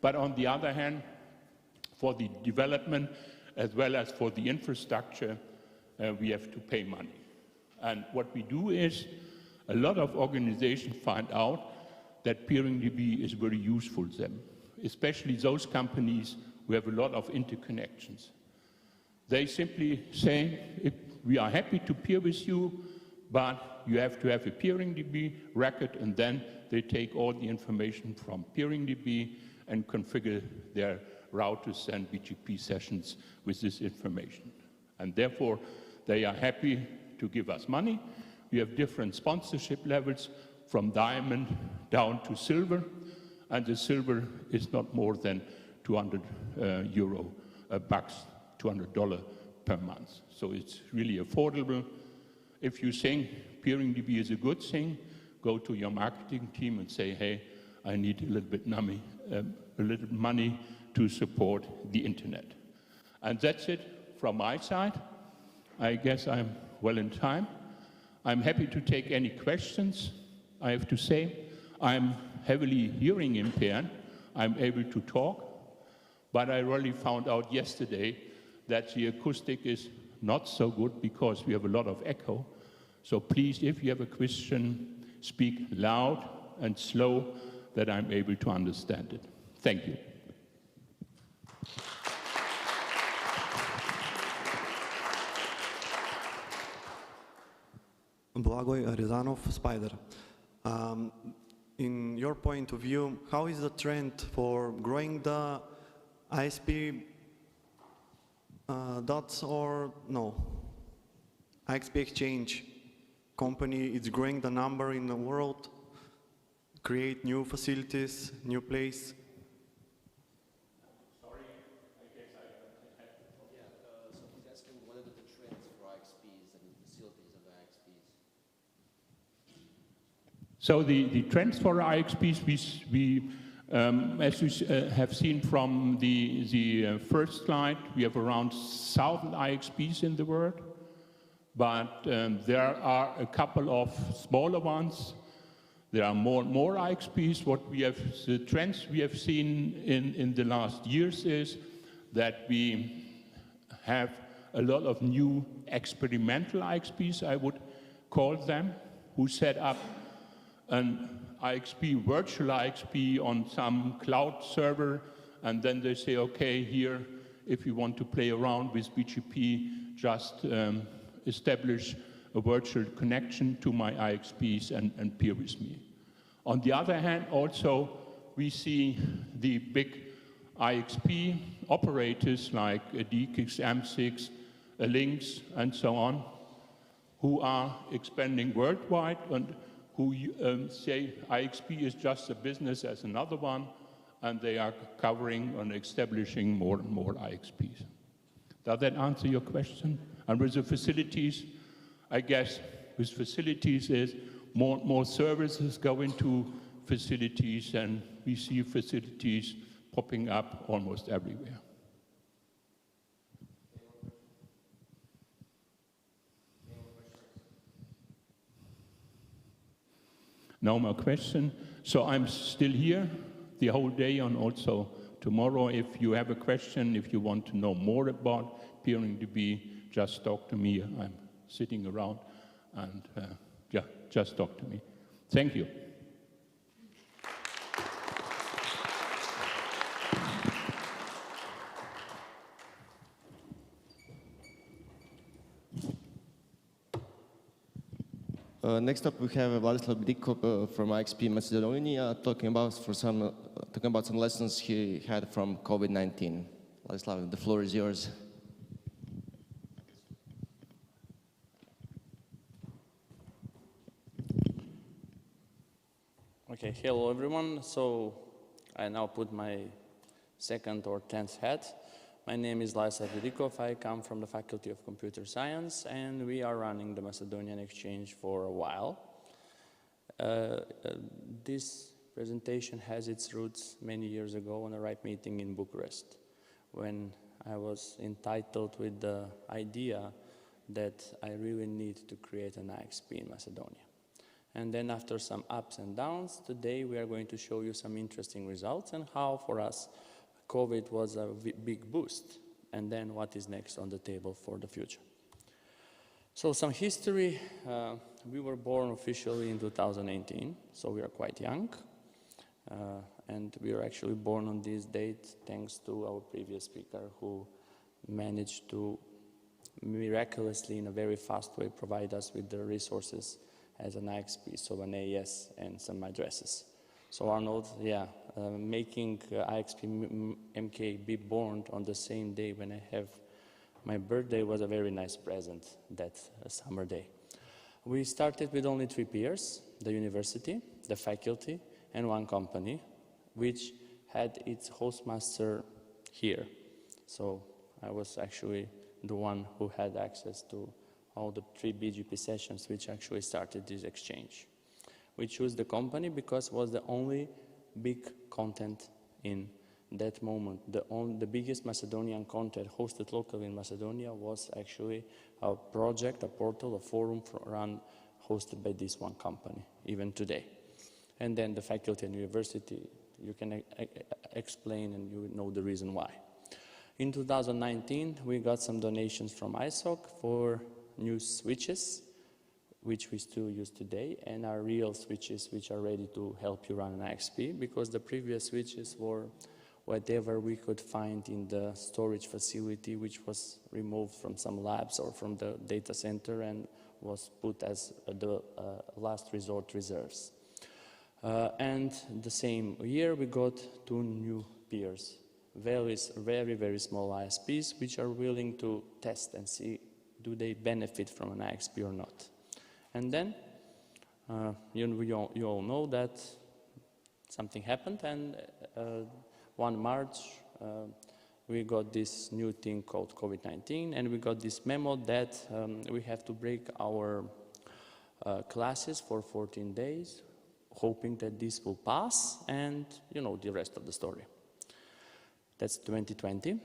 But on the other hand, for the development as well as for the infrastructure, we have to pay money. And what we do is, a lot of organizations find out that PeeringDB is very useful to them, especially those companies who have a lot of interconnections. They simply say, we are happy to peer with you, but you have to have a PeeringDB record, and then they take all the information from PeeringDB and configure their routers and BGP sessions with this information. And therefore, they are happy to give us money. We have different sponsorship levels from diamond down to silver, and the silver is not more than 200 euro bucks, $200 per month. So it's really affordable. If you think PeeringDB is a good thing, go to your marketing team and say, hey, I need a little bit money to support the internet. And that's it from my side. I guess I'm well in time. I'm happy to take any questions. I have to say, I'm heavily hearing impaired. I'm able to talk, but I really found out yesterday that the acoustic is not so good because we have a lot of echo. So please, if you have a question, speak loud and slow that I'm able to understand it. Thank you. Blagoj Rizanov, Spider. In your point of view, how is the trend for growing the ISP dots or no? IXP exchange company is growing the number in the world, create new facilities, new place. Sorry, I guess I have to talk. Yeah, so he's asking what are the trends for IXPs and facilities of IXPs? So the trends for IXPs, as you have seen from the first slide, we have around 1,000 IXPs in the world, but there are a couple of smaller ones. There are more IXPs. The trends we have seen in the last years is that we have a lot of new experimental IXPs, I would call them, who set up an IXP, virtual IXP on some cloud server, and then they say, okay, here, if you want to play around with BGP, just establish a virtual connection to my IXPs and peer with me. On the other hand, also, we see the big IXP operators like DKIX, M6, Lynx, and so on, who are expanding worldwide and who say IXP is just a business as another one, and they are covering and establishing more and more IXPs. Does that answer your question? And with the facilities, I guess with facilities is more services go into facilities, and we see facilities popping up almost everywhere. No more question. So I'm still here the whole day and also tomorrow. If you have a question, if you want to know more about PeeringDB, just talk to me. I'm sitting around, and yeah, just talk to me. Thank you. Next up, we have Vladislav Bidikov from IXP Macedonia talking about some lessons he had from COVID-19. Vladislav, the floor is yours. Okay, hello everyone. So I now put my second or 10th hat. My name is Vladislav Bidikov. I come from the Faculty of Computer Science, and we are running the Macedonian Exchange for a while. This presentation has its roots many years ago on a RIPE meeting in Bucharest, when I was entitled with the idea that I really need to create an IXP in Macedonia. And then after some ups and downs, today we are going to show you some interesting results and how for us COVID was a big boost, and then what is next on the table for the future. So some history, we were born officially in 2018, so we are quite young, and we were actually born on this date thanks to our previous speaker, who managed to miraculously, in a very fast way, provide us with the resources as an IXP, so an AES and some addresses. So Arnold, yeah, making IXP.mk be born on the same day when I have my birthday was a very nice present that summer day. We started with only 3 peers, the university, the faculty, and 1 company, which had its hostmaster here. So I was actually the one who had access to all the 3 BGP sessions which actually started this exchange. We chose the company because it was the only big content in that moment. The biggest Macedonian content hosted locally in Macedonia was actually a project, a portal, a forum hosted by this one company, even today. And then the faculty and university, you can explain and you know the reason why. In 2019, we got some donations from ISOC for new switches, which we still use today, and are real switches which are ready to help you run an IXP, because the previous switches were whatever we could find in the storage facility, which was removed from some labs or from the data center and was put as the last resort reserves. And the same year we got 2 new peers, very, very small ISPs, which are willing to test and see do they benefit from an IXP or not. And then you all know that something happened, and 1 March we got this new thing called COVID-19, and we got this memo that we have to break our classes for 14 days, hoping that this will pass, and you know the rest of the story. That's 2020.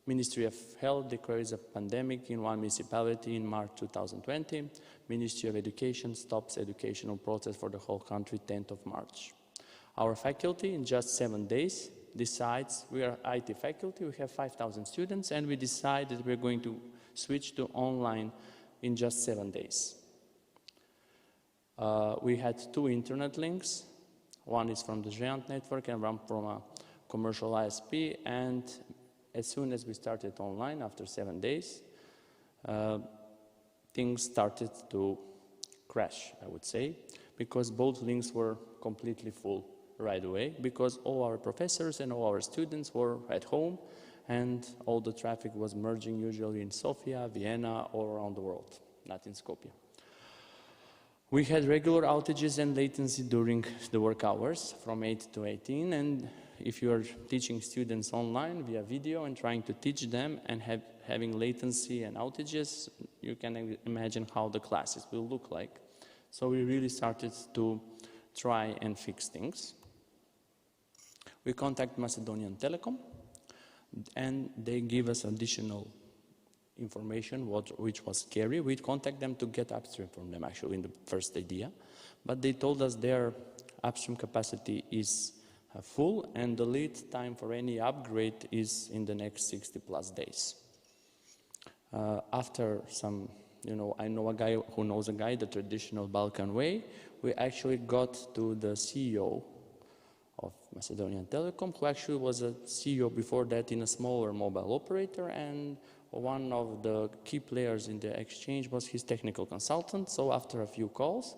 Ministry of Health declares a pandemic in 1 municipality in March 2020. Ministry of Education stops educational process for the whole country 10th of March. Our faculty in just 7 days decides, we are IT faculty, we have 5,000 students, and we decide that we're going to switch to online in just 7 days. We had 2 internet links. One is from the GEANT network and one from a commercial ISP, and as soon as we started online, after 7 days, things started to crash, I would say, because both links were completely full right away, because all our professors and all our students were at home, and all the traffic was merging usually in Sofia, Vienna, all around the world. not in Skopje. We had regular outages and latency during the work hours from 8 to 18, and if you are teaching students online via video and trying to teach them and having latency and outages, you can imagine how the classes will look like. So we really started to try and fix things. We contacted Macedonian Telecom, and they give us additional information, which was scary. We'd contact them to get upstream from them, actually, in the first idea. But they told us their upstream capacity is full, and the lead time for any upgrade is in the next 60+ days. After some, I know a guy who knows a guy, the traditional Balkan way, we actually got to the CEO of Macedonian Telecom, who actually was a CEO before that in a smaller mobile operator, and one of the key players in the exchange was his technical consultant. So after a few calls,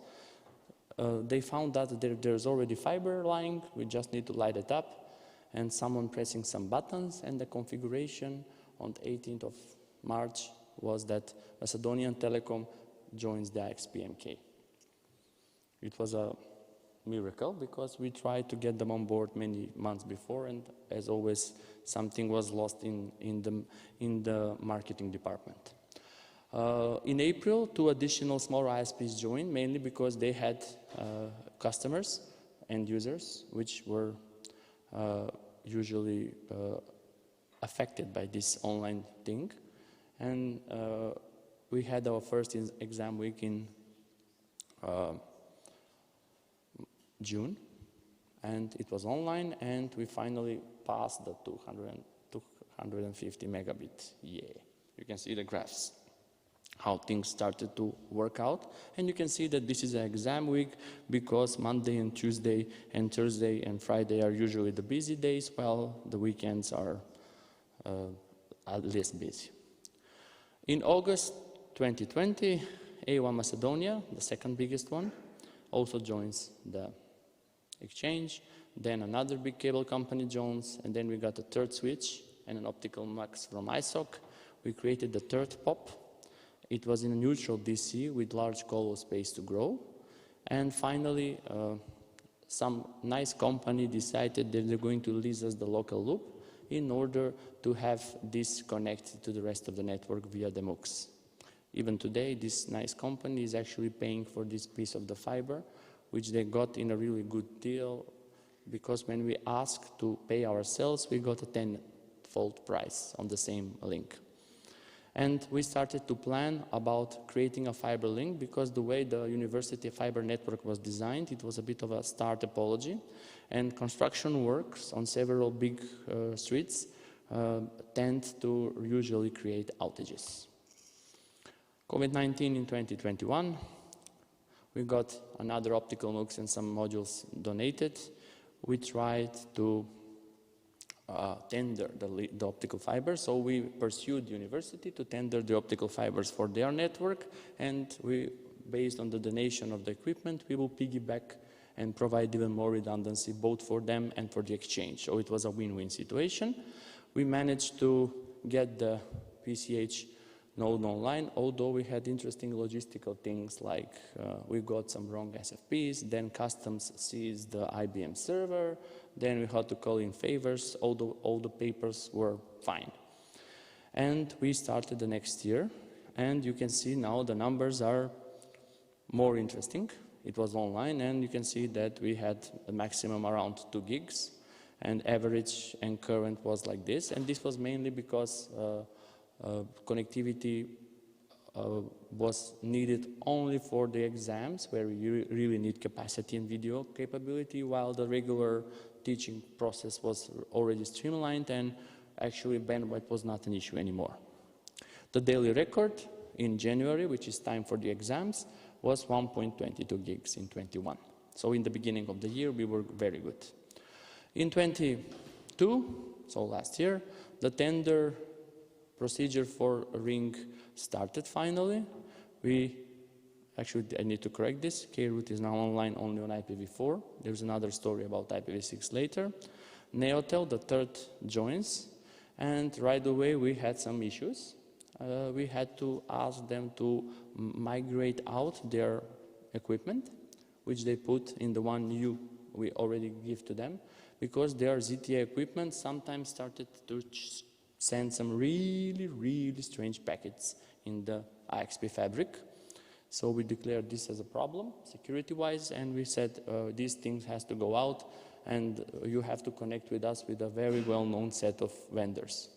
they found that there's already fiber lying, we just need to light it up, and someone pressing some buttons, and the configuration on the 18th of March was that Macedonian Telecom joins the IXP.mk. It was a miracle because we tried to get them on board many months before, and as always, something was lost in the marketing department. In April, 2 additional smaller ISPs joined, mainly because they had customers and users which were usually affected by this online thing. And we had our first exam week in June, and it was online, and we finally passed the 250 megabit. Yeah, you can see the graphs, how things started to work out. And you can see that this is an exam week because Monday and Tuesday and Thursday and Friday are usually the busy days, while the weekends are less busy. In August 2020, A1 Macedonia, the second biggest one, also joins the exchange. Then another big cable company joins, and then we got a third switch and an optical mux from ISOC. We created the third POP. It was in a neutral DC with large colo space to grow. And finally, some nice company decided that they're going to lease us the local loop in order to have this connected to the rest of the network via the MUX. Even today, this nice company is actually paying for this piece of the fiber, which they got in a really good deal, because when we asked to pay ourselves, we got a 10-fold price on the same link. And we started to plan about creating a fiber link, because the way the university fiber network was designed, it was a bit of a star topology, and construction works on several big streets tend to usually create outages. COVID-19 in 2021, we got another optical MUX and some modules donated. We tried to tender the optical fiber, so we pursued the university to tender the optical fibers for their network, and we, based on the donation of the equipment, we will piggyback and provide even more redundancy both for them and for the exchange. So it was a win-win situation. We managed to get the PCH node online, although we had interesting logistical things like we got some wrong SFPs, then customs seized the IBM server, then we had to call in favors, although all the papers were fine. And we started the next year, and you can see now the numbers are more interesting. It was online, and you can see that we had a maximum around 2 gigs, and average and current was like this, and this was mainly because connectivity was needed only for the exams, where you really need capacity and video capability, while the regular teaching process was already streamlined, and actually bandwidth was not an issue anymore. The daily record in January, which is time for the exams, was 1.22 gigs in 21. So in the beginning of the year, we were very good. In 22, so last year, the tender procedure for a ring started finally. Actually, I need to correct this. K-root is now online only on IPv4. There's another story about IPv6 later. Neotel, the third, joins, and right away we had some issues. we had to ask them to migrate out their equipment, which they put in the one we already give to them, because their ZTA equipment sometimes started to send some really, really strange packets in the IXP fabric. So we declared this as a problem, security-wise, and we said these things has to go out, and you have to connect with us with a very well-known set of vendors,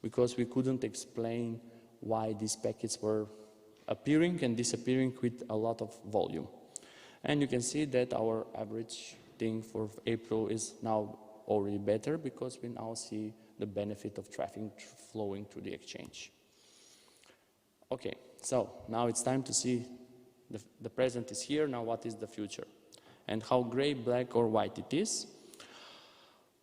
because we couldn't explain why these packets were appearing and disappearing with a lot of volume. And you can see that our average thing for April is now already better, because we now see the benefit of traffic flowing through the exchange. Okay, so now it's time to see the present is here, now what is the future? And how gray, black, or white it is.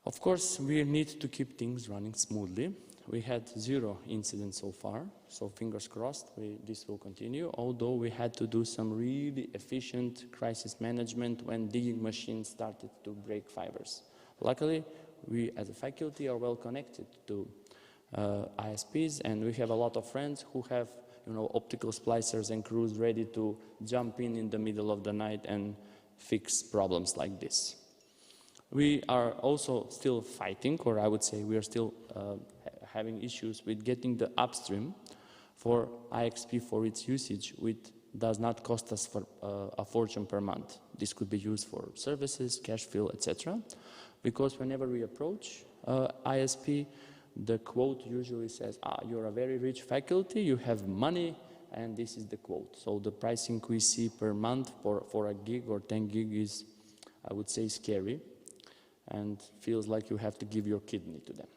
Of course, we need to keep things running smoothly. We had 0 incidents so far, so fingers crossed this will continue, although we had to do some really efficient crisis management when digging machines started to break fibers. Luckily, we as a faculty are well connected to ISPs, and we have a lot of friends who have optical splicers and crews ready to jump in the middle of the night and fix problems like this. We are also still fighting, or I would say we are still having issues with getting the upstream for IXP for its usage, which does not cost us for a fortune per month. This could be used for services, cash fill, etc. Because whenever we approach ISP, the quote usually says, you're a very rich faculty, you have money, and this is the quote. So the pricing we see per month for a gig or 10 gig is, I would say, scary, and feels like you have to give your kidney to them.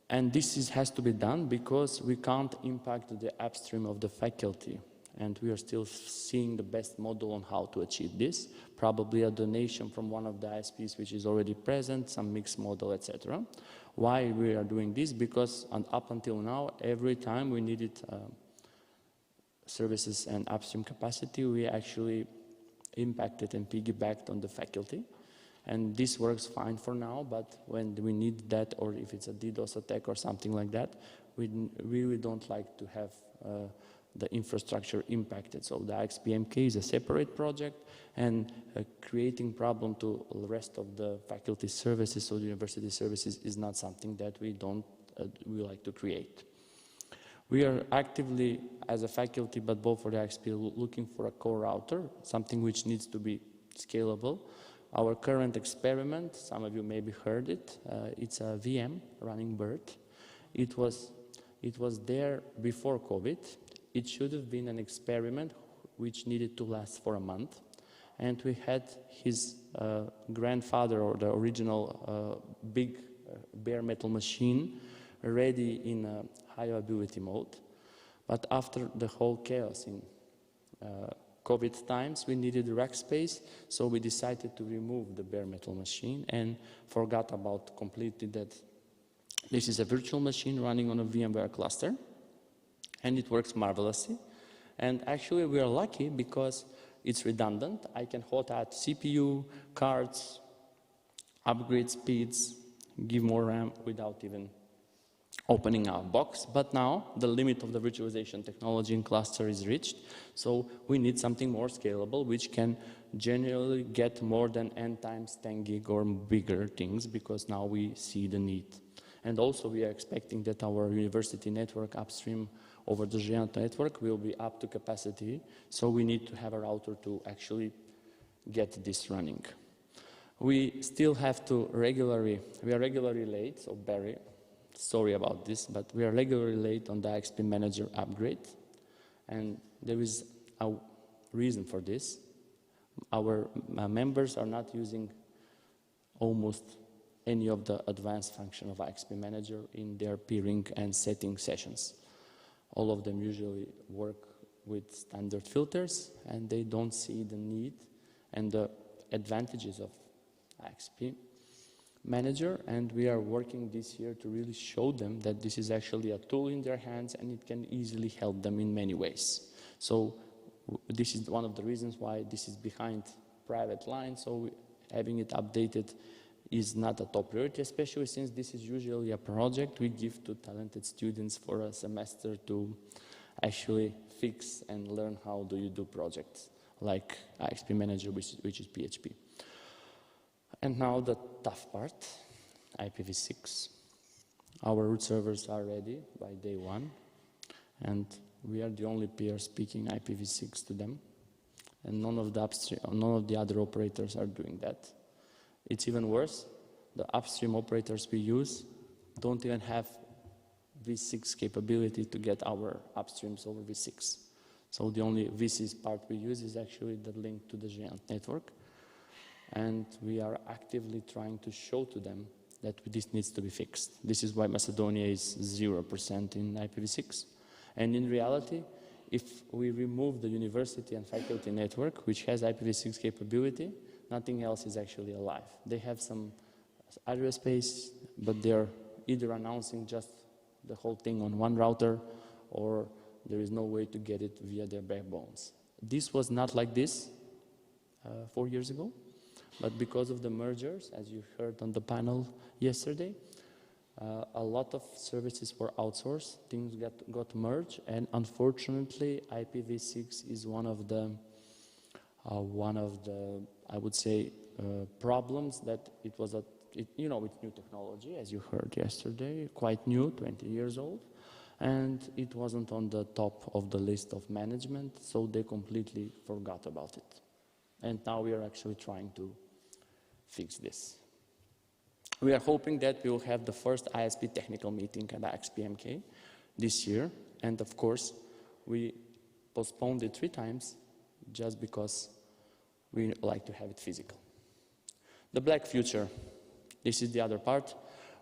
And this has to be done because we can't impact the upstream of the faculty. And we are still seeing the best model on how to achieve this. Probably a donation from one of the ISPs which is already present, some mixed model, etc. Why we are doing this? Because up until now, every time we needed services and upstream capacity, we actually impacted and piggybacked on the faculty. And this works fine for now, but when we need that, or if it's a DDoS attack or something like that, we really don't like to have the infrastructure impacted. So the IXP.mk is a separate project, and creating problem to the rest of the faculty services or university services is not something that we like to create. We are actively, as a faculty, but both for the IXP, looking for a core router, something which needs to be scalable. Our current experiment, some of you maybe heard it, it's a VM running BERT. It was there before COVID. It should have been an experiment which needed to last for a month. And we had his grandfather, or the original big bare metal machine, ready in a high availability mode. But after the whole chaos in COVID times, we needed rack space, so we decided to remove the bare metal machine and forgot about completely that this is a virtual machine running on a VMware cluster, and it works marvelously. And actually, we are lucky because it's redundant. I can hot add CPU, cards, upgrade speeds, give more RAM without even opening our box. But now the limit of the virtualization technology in cluster is reached, so we need something more scalable, which can generally get more than n times 10 gig or bigger things, because now we see the need. And also we are expecting that our university network upstream over the GEANT network will be up to capacity, so we need to have a router to actually get this running. We still have to we are regularly late, so Barry, sorry about this, but we are regularly late on the IXP manager upgrade, and there is a reason for this. Our members are not using almost any of the advanced function of IXP manager in their peering and setting sessions. All of them usually work with standard filters, and they don't see the need and the advantages of IXP manager, and we are working this year to really show them that this is actually a tool in their hands and it can easily help them in many ways. So this is one of the reasons why this is behind private line, so having it updated is not a top priority, especially since this is usually a project we give to talented students for a semester to actually fix and learn how do you do projects, like IXP Manager, which is PHP. And now the tough part, IPv6. Our root servers are ready by day one, and we are the only peer speaking IPv6 to them, and none of the other operators are doing that. It's even worse. The upstream operators we use don't even have v6 capability to get our upstreams over v6. So the only v6 part we use is actually the link to the GEANT network. And we are actively trying to show to them that this needs to be fixed. This is why Macedonia is 0% in IPv6. And in reality, if we remove the university and faculty network, which has IPv6 capability, nothing else is actually alive. They have some address space, but they're either announcing just the whole thing on one router, or there is no way to get it via their backbones. This was not like this 4 years ago, but because of the mergers, as you heard on the panel yesterday, a lot of services were outsourced, things got merged, and unfortunately IPv6 is one of the I would say problems that it was it's new technology, as you heard yesterday, quite new, 20 years old, and it wasn't on the top of the list of management, so they completely forgot about it. And now we are actually trying to fix this. We are hoping that we will have the first ISP technical meeting at IXP.mk this year, and of course we postponed it 3 times just because we like to have it physical. The black future, this is the other part.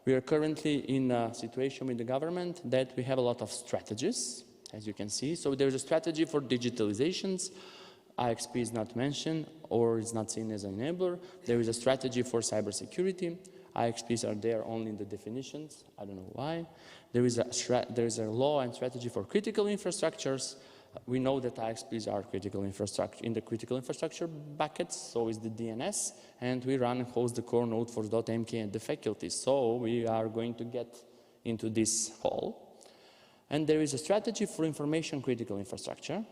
We are currently in a situation with the government that we have a lot of strategies, as you can see. So there's a strategy for digitalizations. IXP is not mentioned or is not seen as an enabler. There is a strategy for cybersecurity. IXPs are there only in the definitions. I don't know why. There is a law and strategy for critical infrastructures. We know that IXPs are critical infrastructure in the critical infrastructure buckets, so is the DNS, and we run and host the core node for .mk and the faculty. So we are going to get into this hole. And there is a strategy for information critical infrastructure.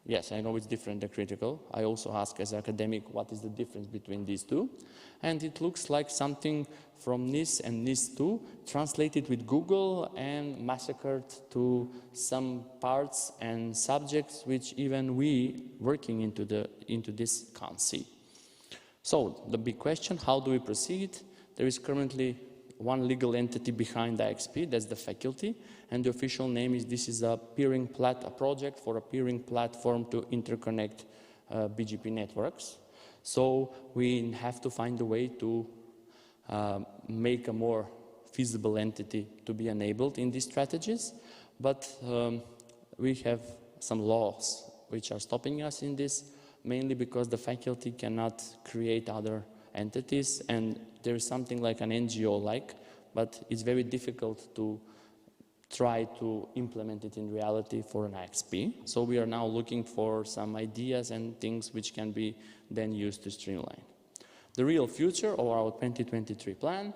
Yes, I know it's different than critical. I also ask as an academic what is the difference between these two. And it looks like something from NIS and NIS2 translated with Google and massacred to some parts and subjects which even we working into this can't see. So the big question, how do we proceed? There is currently one legal entity behind IXP, that's the faculty, and the official name is this is a project for a peering platform to interconnect BGP networks. So we have to find a way to make a more feasible entity to be enabled in these strategies, but we have some laws which are stopping us in this, mainly because the faculty cannot create other entities, and there is something like an NGO-like, but it's very difficult to try to implement it in reality for an IXP. So we are now looking for some ideas and things which can be then used to streamline. The real future of our 2023 plan,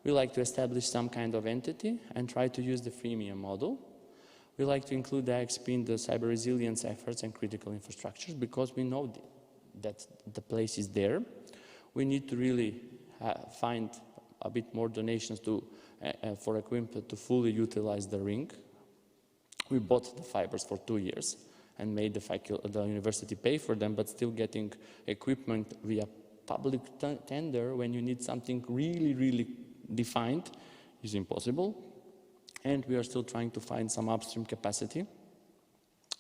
we like to establish some kind of entity and try to use the freemium model. We like to include the IXP in the cyber resilience efforts and critical infrastructures because we know that the place is there. We need to really find a bit more donations for equipment to fully utilize the ring. We bought the fibers for 2 years and made the university pay for them, but still getting equipment via public tender when you need something really, really defined is impossible. And we are still trying to find some upstream capacity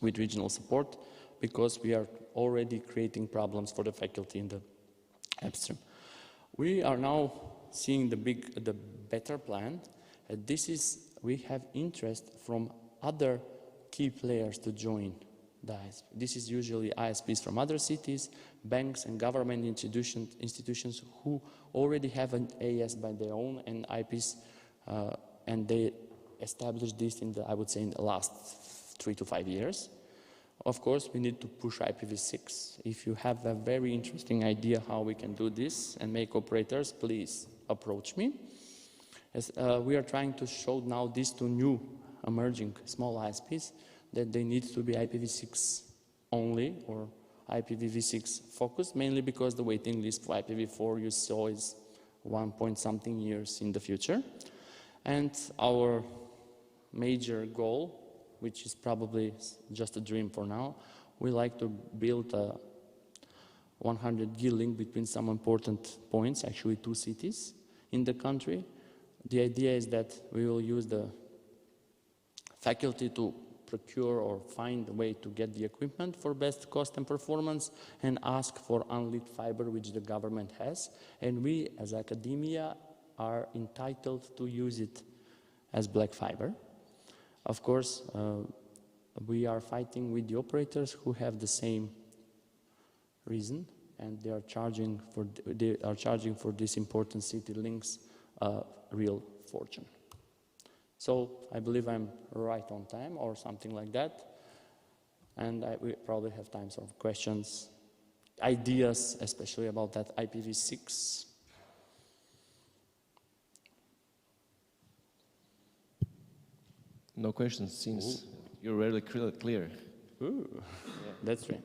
with regional support because we are already creating problems for the faculty in the upstream. We are now seeing the better plan. We have interest from other key players to join the ISP. This is usually ISPs from other cities, banks and government institutions who already have an AS by their own and IPs, and they established this I would say in the last 3 to 5 years. Of course, we need to push IPv6. If you have a very interesting idea how we can do this and make operators, please approach me. As, we are trying to show now these two new emerging small ISPs that they need to be IPv6 only or IPv6 focused, mainly because the waiting list for IPv4 you saw is 1-point-something years in the future. And our major goal, which is probably just a dream for now, we like to build a 100 gig link between some important points, actually 2 cities in the country. The idea is that we will use the faculty to procure or find a way to get the equipment for best cost and performance and ask for unlit fiber, which the government has. And we, as academia, are entitled to use it as black fiber. Of course, we are fighting with the operators who have the same reason, and they are charging for these important city links a real fortune. So I believe I'm right on time or something like that. And we probably have time for questions, ideas, especially about that IPv6. No questions, since you're really clear. Ooh, yeah, that's right.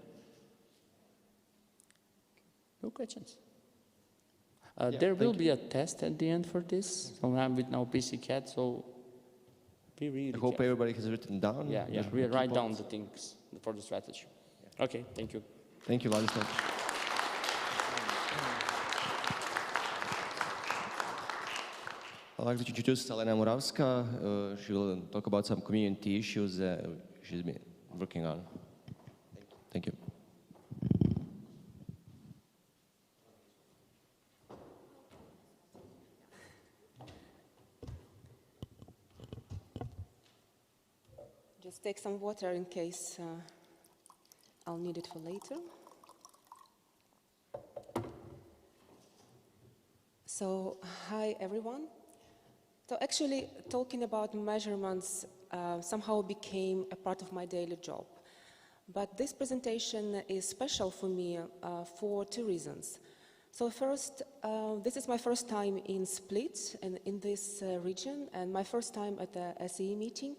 No questions. There will be a test at the end for this. So I'm with now PCCAT, so be really I hope everybody has written down. Yeah, yeah, we write down the things for the strategy. Yeah. Okay, thank you. Thank you, Vladislav. I'd like to introduce Alena Muravska. She will talk about some community issues she's been working on. Thank you. Just take some water in case I'll need it for later. So, hi everyone. So actually, talking about measurements somehow became a part of my daily job. But this presentation is special for me for 2 reasons. So first, this is my first time in Split and in this region, and my first time at the SE meeting.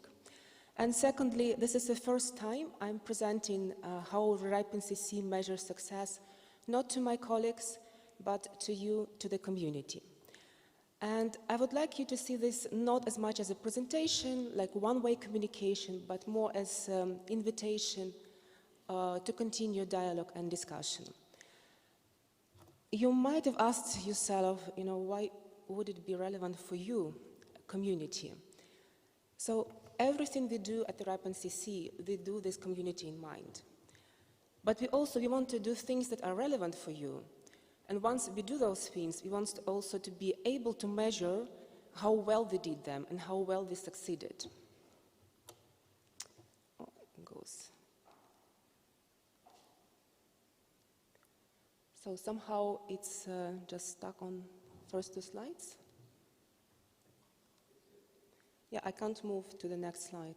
And secondly, this is the first time I'm presenting how RIPE-NCC measures success, not to my colleagues, but to you, to the community. And I would like you to see this not as much as a presentation, like one-way communication, but more as an invitation to continue dialogue and discussion. You might have asked yourself, why would it be relevant for you, community? So everything we do at the RIPE-NCC, we do this community in mind. But we want to do things that are relevant for you. And once we do those things, we want also to be able to measure how well we did them and how well we succeeded. Oh, it goes. So somehow it's just stuck on first 2 slides. Yeah, I can't move to the next slide.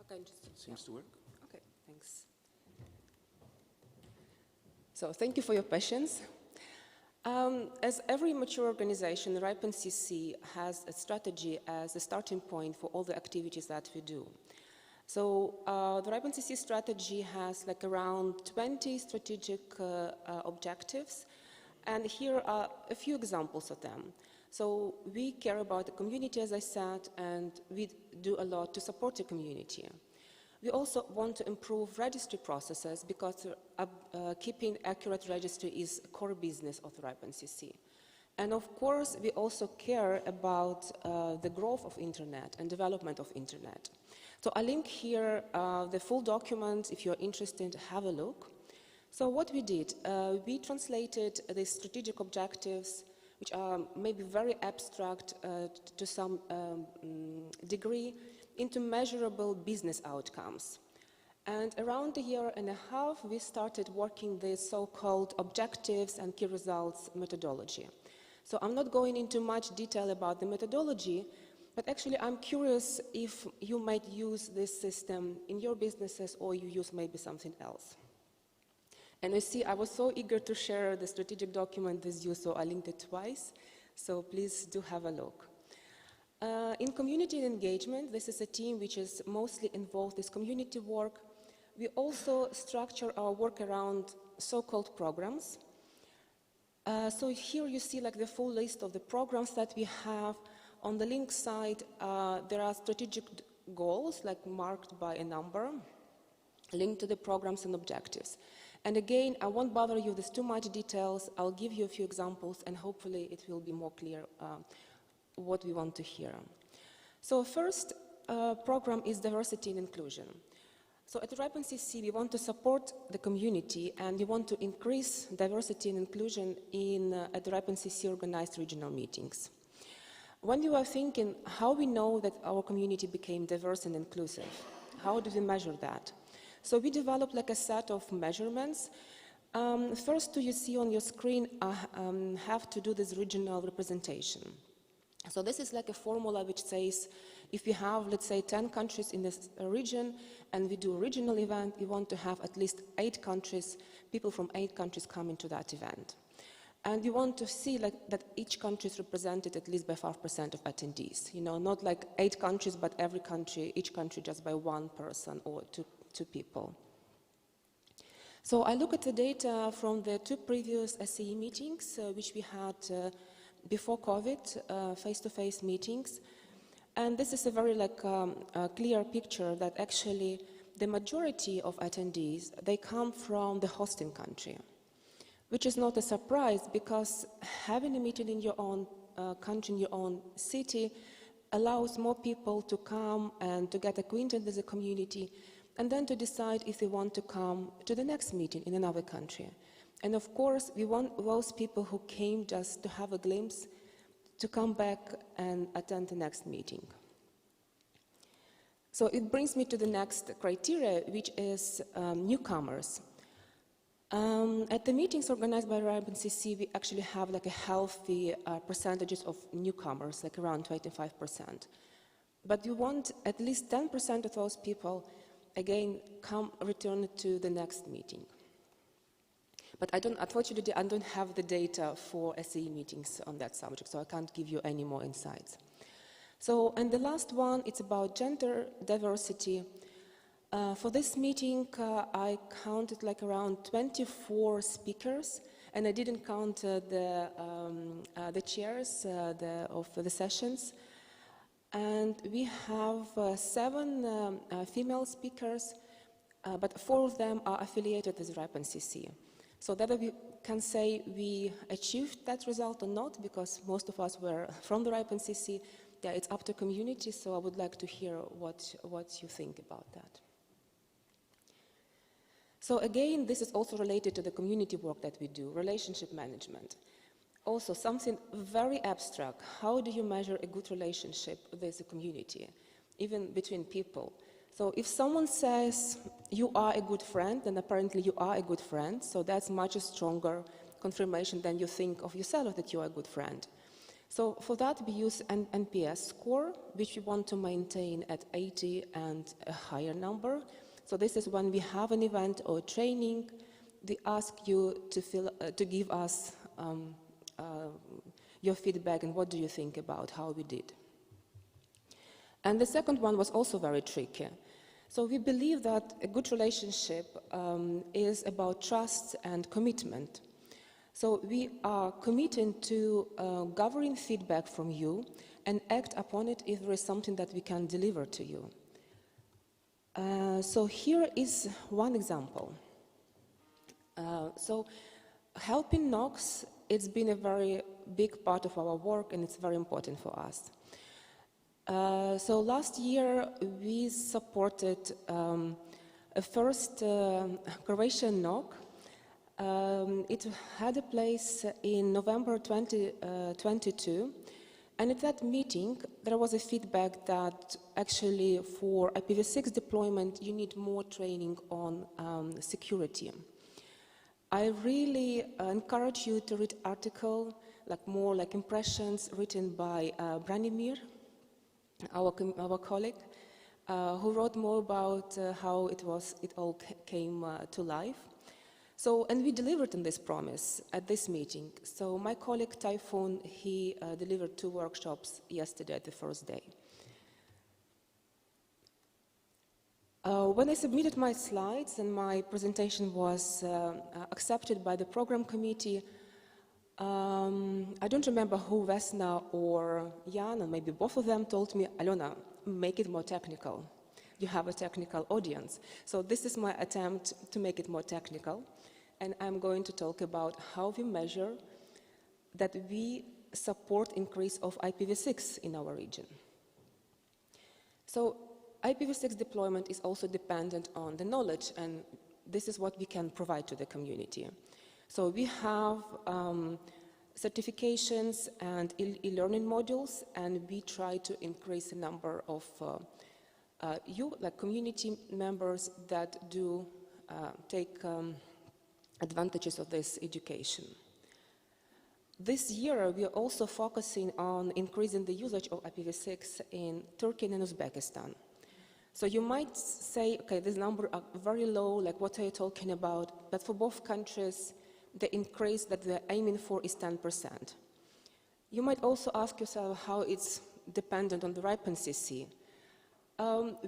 Okay, seems to work. Okay, thanks. So thank you for your patience. As every mature organization, the RIPE-NCC has a strategy as a starting point for all the activities that we do. So the RIPE-NCC strategy has like around 20 strategic objectives, and here are a few examples of them. So we care about the community, as I said, and we do a lot to support the community. We also want to improve registry processes because keeping accurate registry is a core business of the RIPE-NCC. And of course, we also care about the growth of Internet and development of Internet. So I link here the full document if you're interested, have a look. So what we did, we translated the strategic objectives, which are maybe very abstract to some degree, into measurable business outcomes. And around a year and a half, we started working this so-called objectives and key results methodology. So I'm not going into much detail about the methodology, but actually I'm curious if you might use this system in your businesses or you use maybe something else. And you see, I was so eager to share the strategic document with you, so I linked it twice. So please do have a look. In community engagement, this is a team which is mostly involved with community work. We also structure our work around so-called programs. So here you see like the full list of the programs that we have. On the link side, there are strategic goals, like marked by a number, linked to the programs and objectives. And again, I won't bother you with too much details. I'll give you a few examples, and hopefully it will be more clear what we want to hear. So first program is diversity and inclusion. So at RIPE-NCC, we want to support the community, and we want to increase diversity and inclusion at the RIPE-NCC organized regional meetings. When you are thinking how we know that our community became diverse and inclusive, how do we measure that? So we developed like a set of measurements. First, you see on your screen, have to do this regional representation. So this is like a formula which says, if we have, let's say, 10 countries in this region, and we do a regional event, we want to have at least 8 countries, people from 8 countries come into that event. And we want to see like that each country is represented at least by 5% of attendees. You know, not like 8 countries, but every country, each country just by 1 person or 2 people. So I look at the data from the 2 previous SCE meetings, which we had before COVID, face-to-face meetings. And this is a very clear picture that actually the majority of attendees, they come from the hosting country, which is not a surprise because having a meeting in your own country, in your own city, allows more people to come and to get acquainted with the community, and then to decide if they want to come to the next meeting in another country. And of course, we want those people who came just to have a glimpse to come back and attend the next meeting. So it brings me to the next criteria, which is newcomers. At the meetings organized by RIPE-NCC, we actually have like a healthy percentages of newcomers, like around 25%. But you want at least 10% of those people, again, return to the next meeting. But unfortunately, I don't have the data for SCE meetings on that subject, so I can't give you any more insights. So, and the last one, it's about gender diversity. For this meeting, I counted like around 24 speakers, and I didn't count the chairs of the sessions. And we have 7 female speakers, but 4 of them are affiliated with RIPE-NCC. So whether we can say we achieved that result or not, because most of us were from the RIPE-NCC, yeah, it's up to community, so I would like to hear what you think about that. So again, this is also related to the community work that we do, relationship management. Also something very abstract. How do you measure a good relationship with the community, even between people? So if someone says you are a good friend, then apparently you are a good friend, so that's much stronger confirmation than you think of yourself that you are a good friend. So for that we use an NPS score, which we want to maintain at 80 and a higher number. So this is when we have an event or training, they ask you to give us your feedback and what do you think about how we did. And the second one was also very tricky. So we believe that a good relationship is about trust and commitment. So we are committed to gathering feedback from you and act upon it if there is something that we can deliver to you. So here is one example. So helping NOCs, it's been a very big part of our work and it's very important for us. So last year we supported a first Croatian NOC. It had a place in November 2022, And at that meeting, there was a feedback that actually for IPv6 deployment, you need more training on security. I really encourage you to read article, more like impressions written by Branimir, our colleague, who wrote more about how it all came to life. So, and we delivered on this promise at this meeting. So my colleague Typhoon, he delivered 2 workshops yesterday, the first day. When I submitted my slides and my presentation was accepted by the program committee, I don't remember who, Vesna or Jan, or maybe both of them, told me, Alena, make it more technical. You have a technical audience. So this is my attempt to make it more technical. And I'm going to talk about how we measure that we support increase of IPv6 in our region. So IPv6 deployment is also dependent on the knowledge, and this is what we can provide to the community. So we have certifications and e-learning modules, and we try to increase the number of community members that do take advantages of this education. This year, we are also focusing on increasing the usage of IPv6 in Turkey and Uzbekistan. So you might say, okay, this number are very low, like what are you talking about? But for both countries, the increase that they're aiming for is 10%. You might also ask yourself how it's dependent on the RIPE-NCC.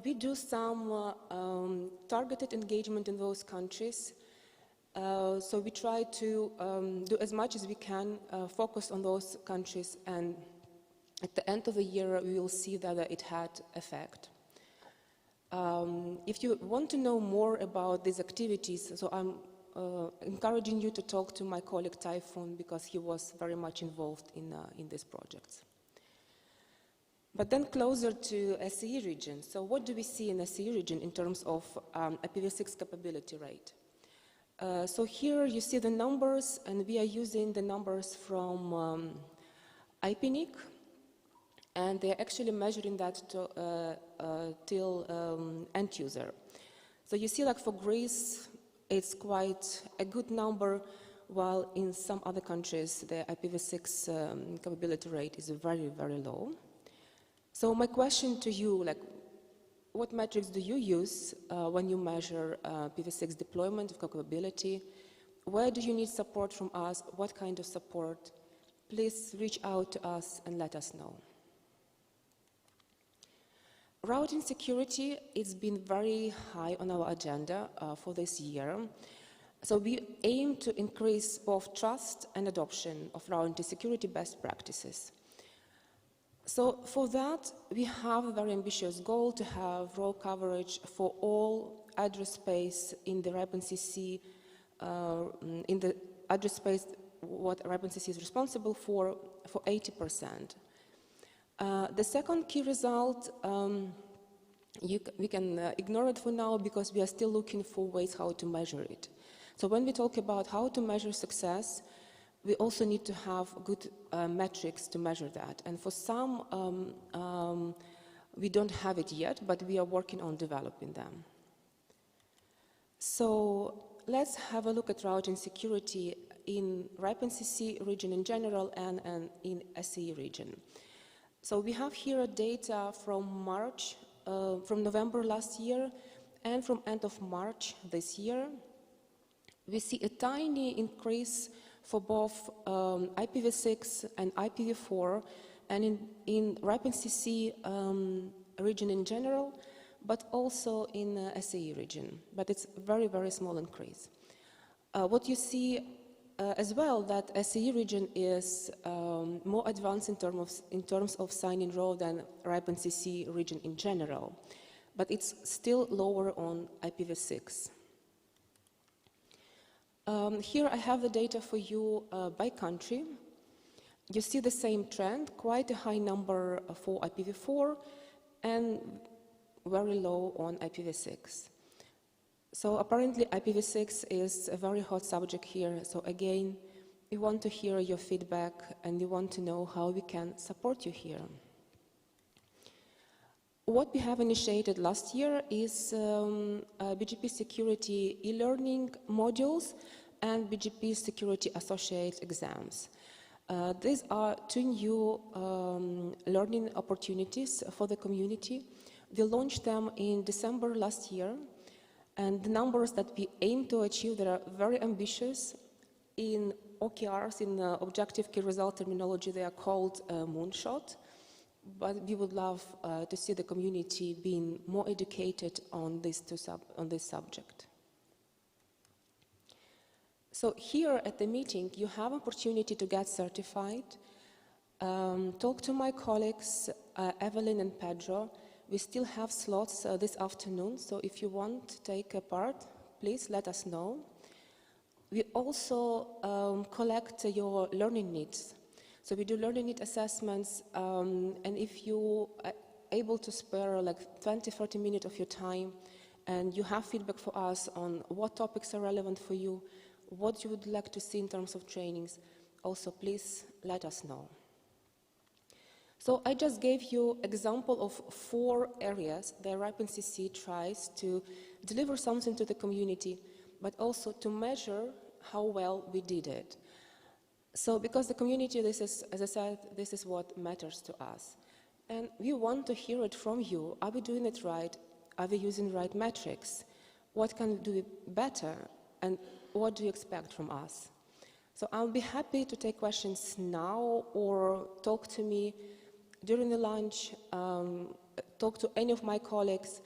We do some targeted engagement in those countries. So we try to do as much as we can, focus on those countries, and at the end of the year, we will see that it had effect. If you want to know more about these activities, so I'm encouraging you to talk to my colleague Typhoon, because he was very much involved in these projects. But then closer to SCE region. So what do we see in SCE region in terms of IPv6 capability rate? So here you see the numbers, and we are using the numbers from IPNIC, and they're actually measuring that till end user. So you see, like for Greece, it's quite a good number, while in some other countries, the IPv6 capability rate is very, very low. So my question to you, like, what metrics do you use when you measure IPv6 deployment of capability? Where do you need support from us? What kind of support? Please reach out to us and let us know. Routing security, it's been very high on our agenda for this year. So we aim to increase both trust and adoption of routing security best practices. So for that, we have a very ambitious goal to have raw coverage for all address space in the RIPE-NCC, in the address space what RIPE-NCC is responsible for 80%. The second key result, we can ignore it for now, because we are still looking for ways how to measure it. So when we talk about how to measure success, we also need to have good metrics to measure that. And for some, we don't have it yet, but we are working on developing them. So let's have a look at routing security in RIPE-NCC region in general and in SCE region. So we have here data from from November last year and from end of March this year. We see a tiny increase for both IPv6 and IPv4, and in RIPE-NCC region in general, but also in SCE region. But it's a very, very small increase. What you see as well, that SCE region is more advanced in terms of signing raw than RIPE-NCC region in general, but it's still lower on IPv6. Here I have the data for you by country. You see the same trend, quite a high number for IPv4 and very low on IPv6. So apparently IPv6 is a very hot subject here. So again, We want to hear your feedback, and we want to know how we can support you here. What we have initiated last year is BGP Security e-learning modules and BGP Security Associate exams. These are two new learning opportunities for the community. We launched them in December last year, and the numbers that we aim to achieve, they are very ambitious. In OKRs, in Objective Key Result terminology, they are called moonshot, but we would love to see the community being more educated on this subject. So here at the meeting, you have opportunity to get certified. Talk to my colleagues, Evelyn and Pedro. We still have slots this afternoon, so if you want to take a part, please let us know. We also collect your learning needs. So we do learning need assessments, and if you are able to spare like 20-30 minutes of your time, and you have feedback for us on what topics are relevant for you, what you would like to see in terms of trainings, also please let us know. So I just gave you example of 4 areas that RIPE-NCC tries to deliver something to the community, but also to measure how well we did it. So because the community, this is, as I said, this is what matters to us. And we want to hear it from you. Are we doing it right? Are we using right metrics? What can we do better? And what do you expect from us? So I'll be happy to take questions now or talk to me during the lunch, talk to any of my colleagues,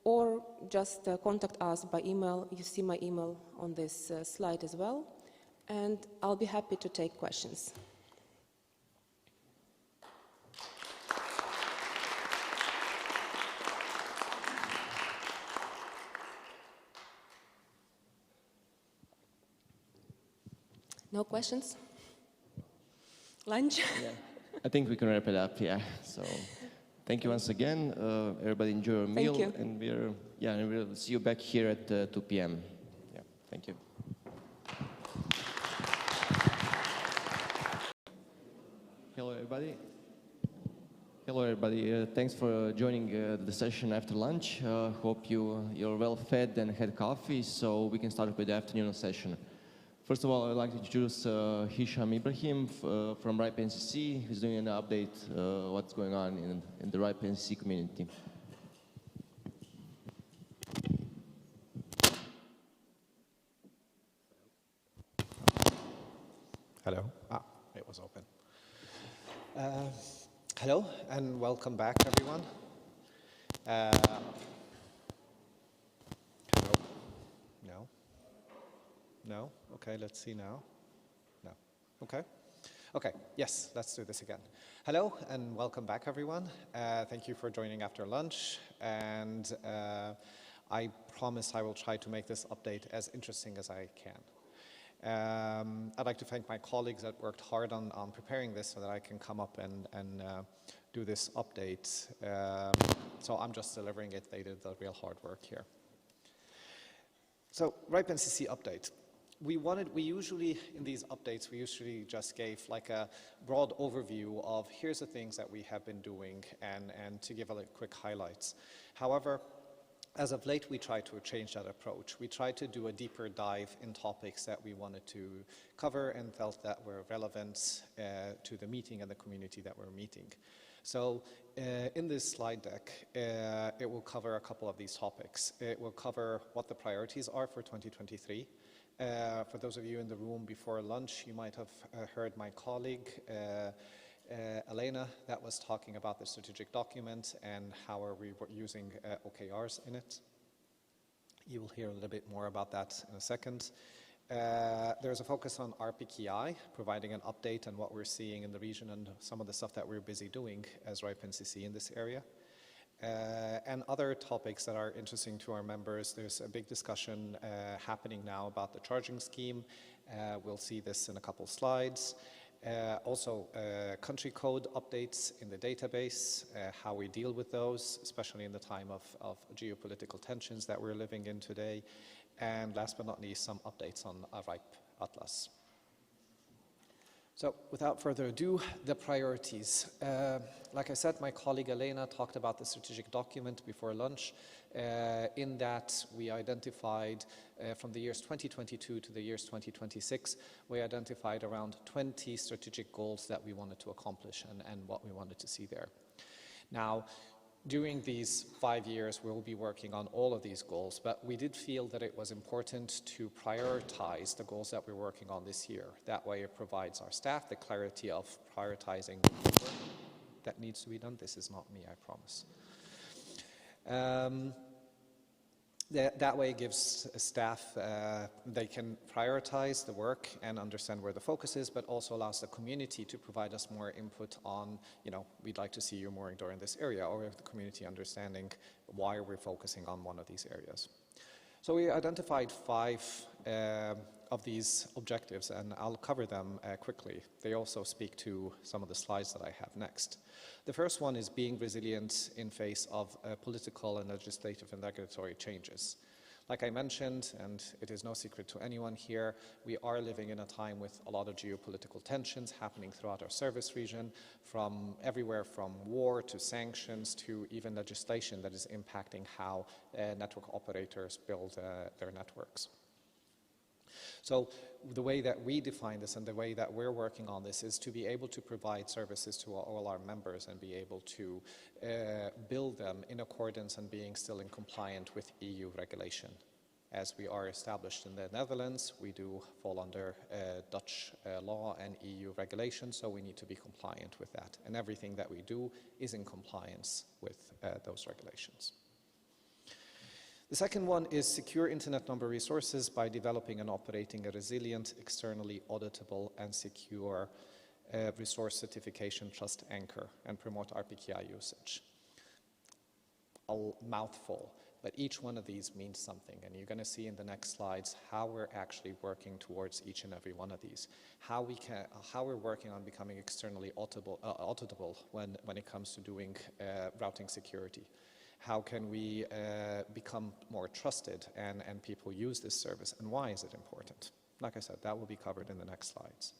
or just contact us by email. You see my email on this slide as well. And I'll be happy to take questions. No questions? Lunch? Yeah. I think we can wrap it up, yeah. So thank you once again. Everybody enjoy your meal. Thank you. And we'll see you back here at 2 p.m. Yeah, thank you. Hello, everybody. Hello, everybody. Thanks for joining the session after lunch. Hope you're well fed and had coffee, so we can start with the afternoon session. First of all, I'd like to introduce Hisham Ibrahim from RIPE-NCC, who's doing an update what's going on in the RIPE-NCC community. Hello. It was open. Hello, and welcome back, everyone. Hello. No? No? Okay, let's see now. No. Okay. Okay, yes, let's do this again. Hello, and welcome back, everyone. Thank you for joining after lunch, and I promise I will try to make this update as interesting as I can. I'd like to thank my colleagues that worked hard on preparing this so that I can come up and do this update. So I'm just delivering it. They did the real hard work here. So RIPE-NCC update. We usually, in these updates, we usually just gave like a broad overview of here's the things that we have been doing and to give a quick highlights. However, as of late, we try to change that approach. We try to do a deeper dive in topics that we wanted to cover and felt that were relevant to the meeting and the community that we're meeting. So in this slide deck, it will cover a couple of these topics. It will cover what the priorities are for 2023. For those of you in the room before lunch, you might have heard my colleague, Alena, that was talking about the strategic document and how are we using OKRs in it. You will hear a little bit more about that in a second. There's a focus on RPKI, providing an update on what we're seeing in the region and some of the stuff that we're busy doing as RIPE-NCC in this area. And other topics that are interesting to our members. There's a big discussion happening now about the charging scheme. We'll see this in a couple slides. Also, country code updates in the database, how we deal with those, especially in the time of geopolitical tensions that we're living in today. And last but not least, some updates on RIPE Atlas. So without further ado, the priorities. Like I said, my colleague Alena talked about the strategic document before lunch. In that, we identified from the years 2022 to the years 2026, we identified around 20 strategic goals that we wanted to accomplish and what we wanted to see there. Now, during these 5 years, we will be working on all of these goals, but we did feel that it was important to prioritize the goals that we're working on this year. That way it provides our staff the clarity of prioritizing the work that needs to be done. This is not me, I promise. That way it gives staff, they can prioritize the work and understand where the focus is, but also allows the community to provide us more input on, we'd like to see you more in this area, or the community understanding why we're focusing on one of these areas. So we identified 5 of these objectives, and I'll cover them quickly. They also speak to some of the slides that I have next. The first one is being resilient in face of political and legislative and regulatory changes. Like I mentioned, and it is no secret to anyone here, we are living in a time with a lot of geopolitical tensions happening throughout our service region, from everywhere from war to sanctions to even legislation that is impacting how network operators build their networks. So the way that we define this and the way that we're working on this is to be able to provide services to all our members and be able to build them in accordance and being still in compliant with EU regulation. As we are established in the Netherlands, we do fall under Dutch law and EU regulation, so we need to be compliant with that. And everything that we do is in compliance with those regulations. The second one is secure internet number resources by developing and operating a resilient, externally auditable and secure resource certification trust anchor and promote RPKI usage. A mouthful, but each one of these means something, and you're going to see in the next slides how we're actually working towards each and every one of these. How we're working on becoming externally auditable when it comes to doing routing security. How can we become more trusted and people use this service, and why is it important? Like I said, that will be covered in the next slides.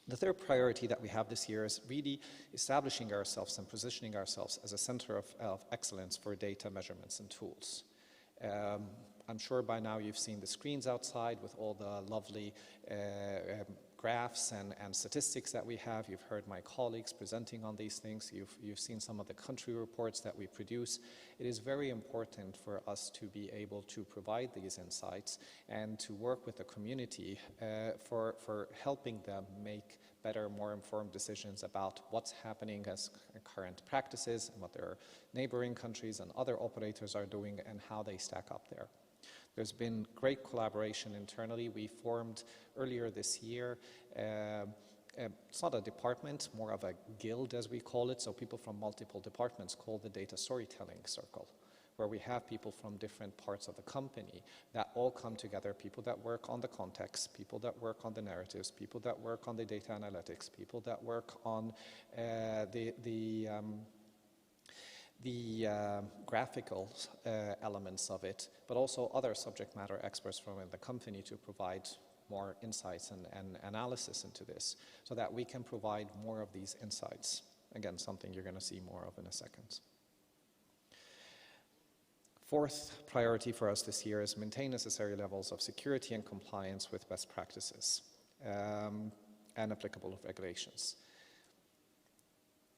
The third priority that we have this year is really establishing ourselves and positioning ourselves as a center of excellence for data measurements and tools. I'm sure by now you've seen the screens outside with all the lovely graphs and statistics that we have. You've heard my colleagues presenting on these things. You've seen some of the country reports that we produce. It is very important for us to be able to provide these insights and to work with the community for helping them make better, more informed decisions about what's happening as current practices and what their neighboring countries and other operators are doing and how they stack up there. There's been great collaboration internally. We formed earlier this year, it's not a department, more of a guild as we call it, so people from multiple departments called the Data Storytelling Circle, where we have people from different parts of the company that all come together, people that work on the context, people that work on the narratives, people that work on the data analytics, people that work on the graphical elements of it, but also other subject matter experts from the company to provide more insights and analysis into this so that we can provide more of these insights. Again, something you're going to see more of in a second. Fourth priority for us this year is maintain necessary levels of security and compliance with best practices and applicable regulations.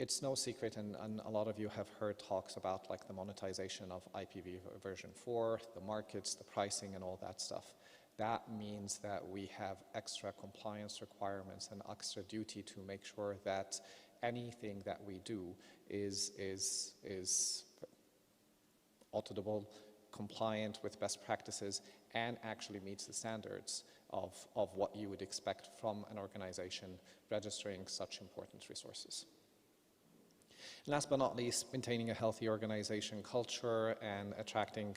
It's no secret, and a lot of you have heard talks about like the monetization of IPv4, the markets, the pricing, and all that stuff. That means that we have extra compliance requirements and extra duty to make sure that anything that we do is auditable, compliant with best practices, and actually meets the standards of what you would expect from an organization registering such important resources. And last but not least, maintaining a healthy organization culture and attracting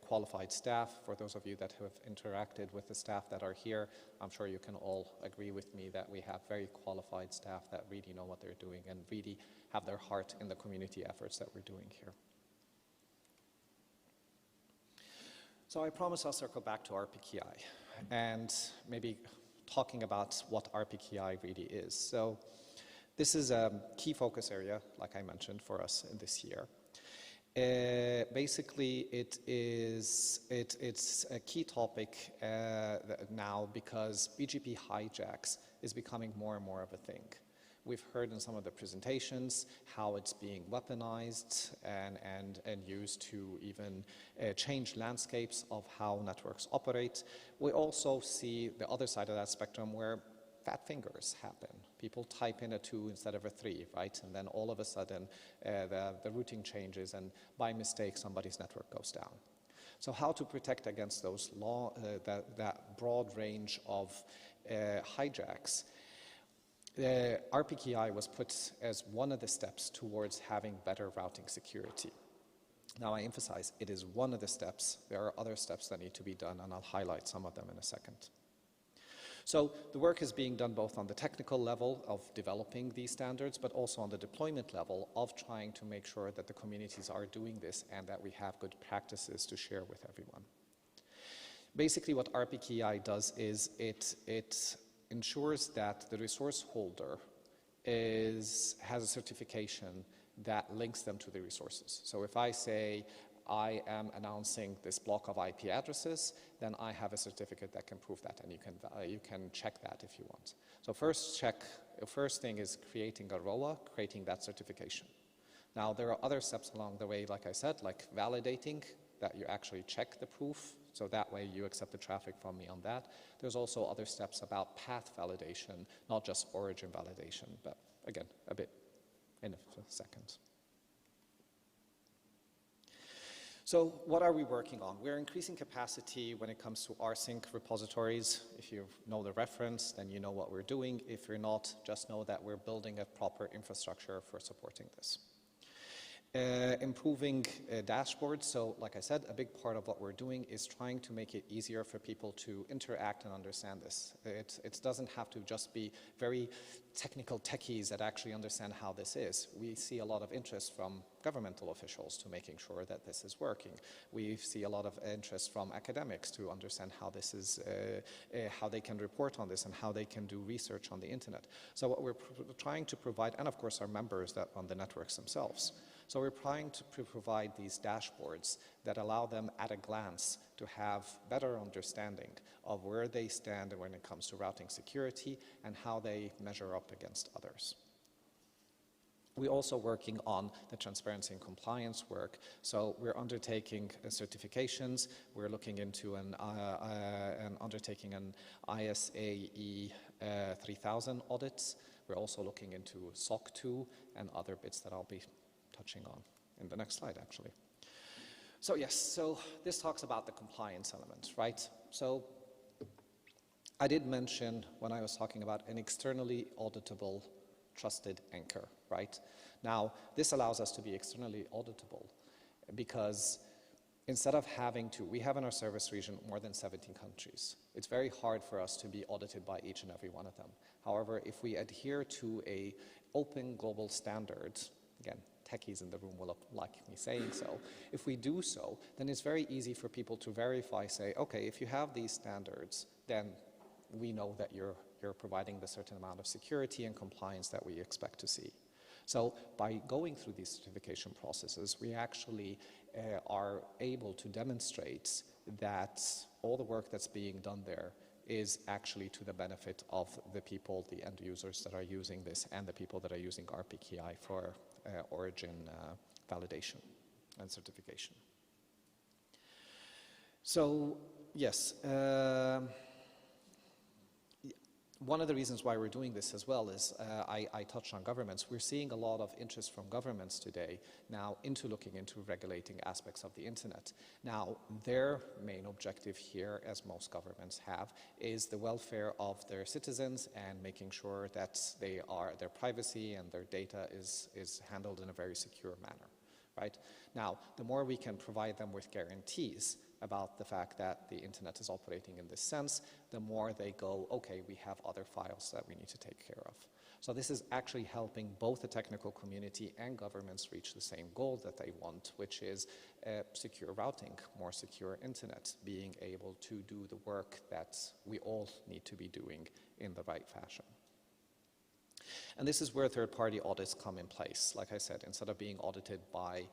qualified staff. For those of you that have interacted with the staff that are here, I'm sure you can all agree with me that we have very qualified staff that really know what they're doing and really have their heart in the community efforts that we're doing here. So I promise I'll circle back to RPKI and maybe talking about what RPKI really is. So this is a key focus area, like I mentioned, for us in this year. Basically, it's a key topic now because BGP hijacks is becoming more and more of a thing. We've heard in some of the presentations how it's being weaponized and used to even change landscapes of how networks operate. We also see the other side of that spectrum where fat fingers happen. People type in a 2 instead of a 3, right? And then all of a sudden the routing changes and by mistake somebody's network goes down. So how to protect against those that broad range of hijacks? RPKI was put as one of the steps towards having better routing security. Now I emphasize it is one of the steps. There are other steps that need to be done and I'll highlight some of them in a second. So the work is being done both on the technical level of developing these standards, but also on the deployment level of trying to make sure that the communities are doing this and that we have good practices to share with everyone. Basically what RPKI does is it ensures that the resource holder has a certification that links them to the resources. So if I say I am announcing this block of IP addresses, then I have a certificate that can prove that, and you can check that if you want. So first thing is creating a ROA, creating that certification. Now there are other steps along the way, like I said, like validating that you actually check the proof. So that way you accept the traffic from me on that. There's also other steps about path validation, not just origin validation, but again, a bit in a second. So what are we working on? We're increasing capacity when it comes to rsync repositories. If you know the reference, then you know what we're doing. If you're not, just know that we're building a proper infrastructure for supporting this. Improving dashboards. So like I said, a big part of what we're doing is trying to make it easier for people to interact and understand this. It doesn't have to just be very technical techies that actually understand how this is. We see a lot of interest from governmental officials to making sure that this is working. We see a lot of interest from academics to understand how this is, how they can report on this and how they can do research on the internet. So what we're trying to provide, and of course our members that run the networks themselves. So we're trying to provide these dashboards that allow them at a glance to have better understanding of where they stand when it comes to routing security and how they measure up against others. We're also working on the transparency and compliance work. So we're undertaking certifications. We're looking into undertaking an ISAE 3000 audits. We're also looking into SOC 2 and other bits that I'll be touching on in the next slide, actually. So yes, so this talks about the compliance element, right? So I did mention when I was talking about an externally auditable trusted anchor, right? Now, this allows us to be externally auditable because instead of having to, we have in our service region more than 17 countries. It's very hard for us to be audited by each and every one of them. However, if we adhere to a open global standard, again, techies in the room will like me saying so. If we do so, then it's very easy for people to verify, say, okay, if you have these standards, then we know that you're providing the certain amount of security and compliance that we expect to see. So by going through these certification processes, we actually are able to demonstrate that all the work that's being done there is actually to the benefit of the people, the end users that are using this, and the people that are using RPKI for origin validation and certification. So yes, one of the reasons why we're doing this as well is, I touched on governments. We're seeing a lot of interest from governments today now into looking into regulating aspects of the internet. Now, their main objective here, as most governments have, is the welfare of their citizens and making sure that their privacy and their data is handled in a very secure manner, right? Now, the more we can provide them with guarantees about the fact that the internet is operating in this sense, the more they go, okay, we have other files that we need to take care of. So this is actually helping both the technical community and governments reach the same goal that they want, which is secure routing, more secure internet, being able to do the work that we all need to be doing in the right fashion. And this is where third-party audits come in place. Like I said, instead of being audited by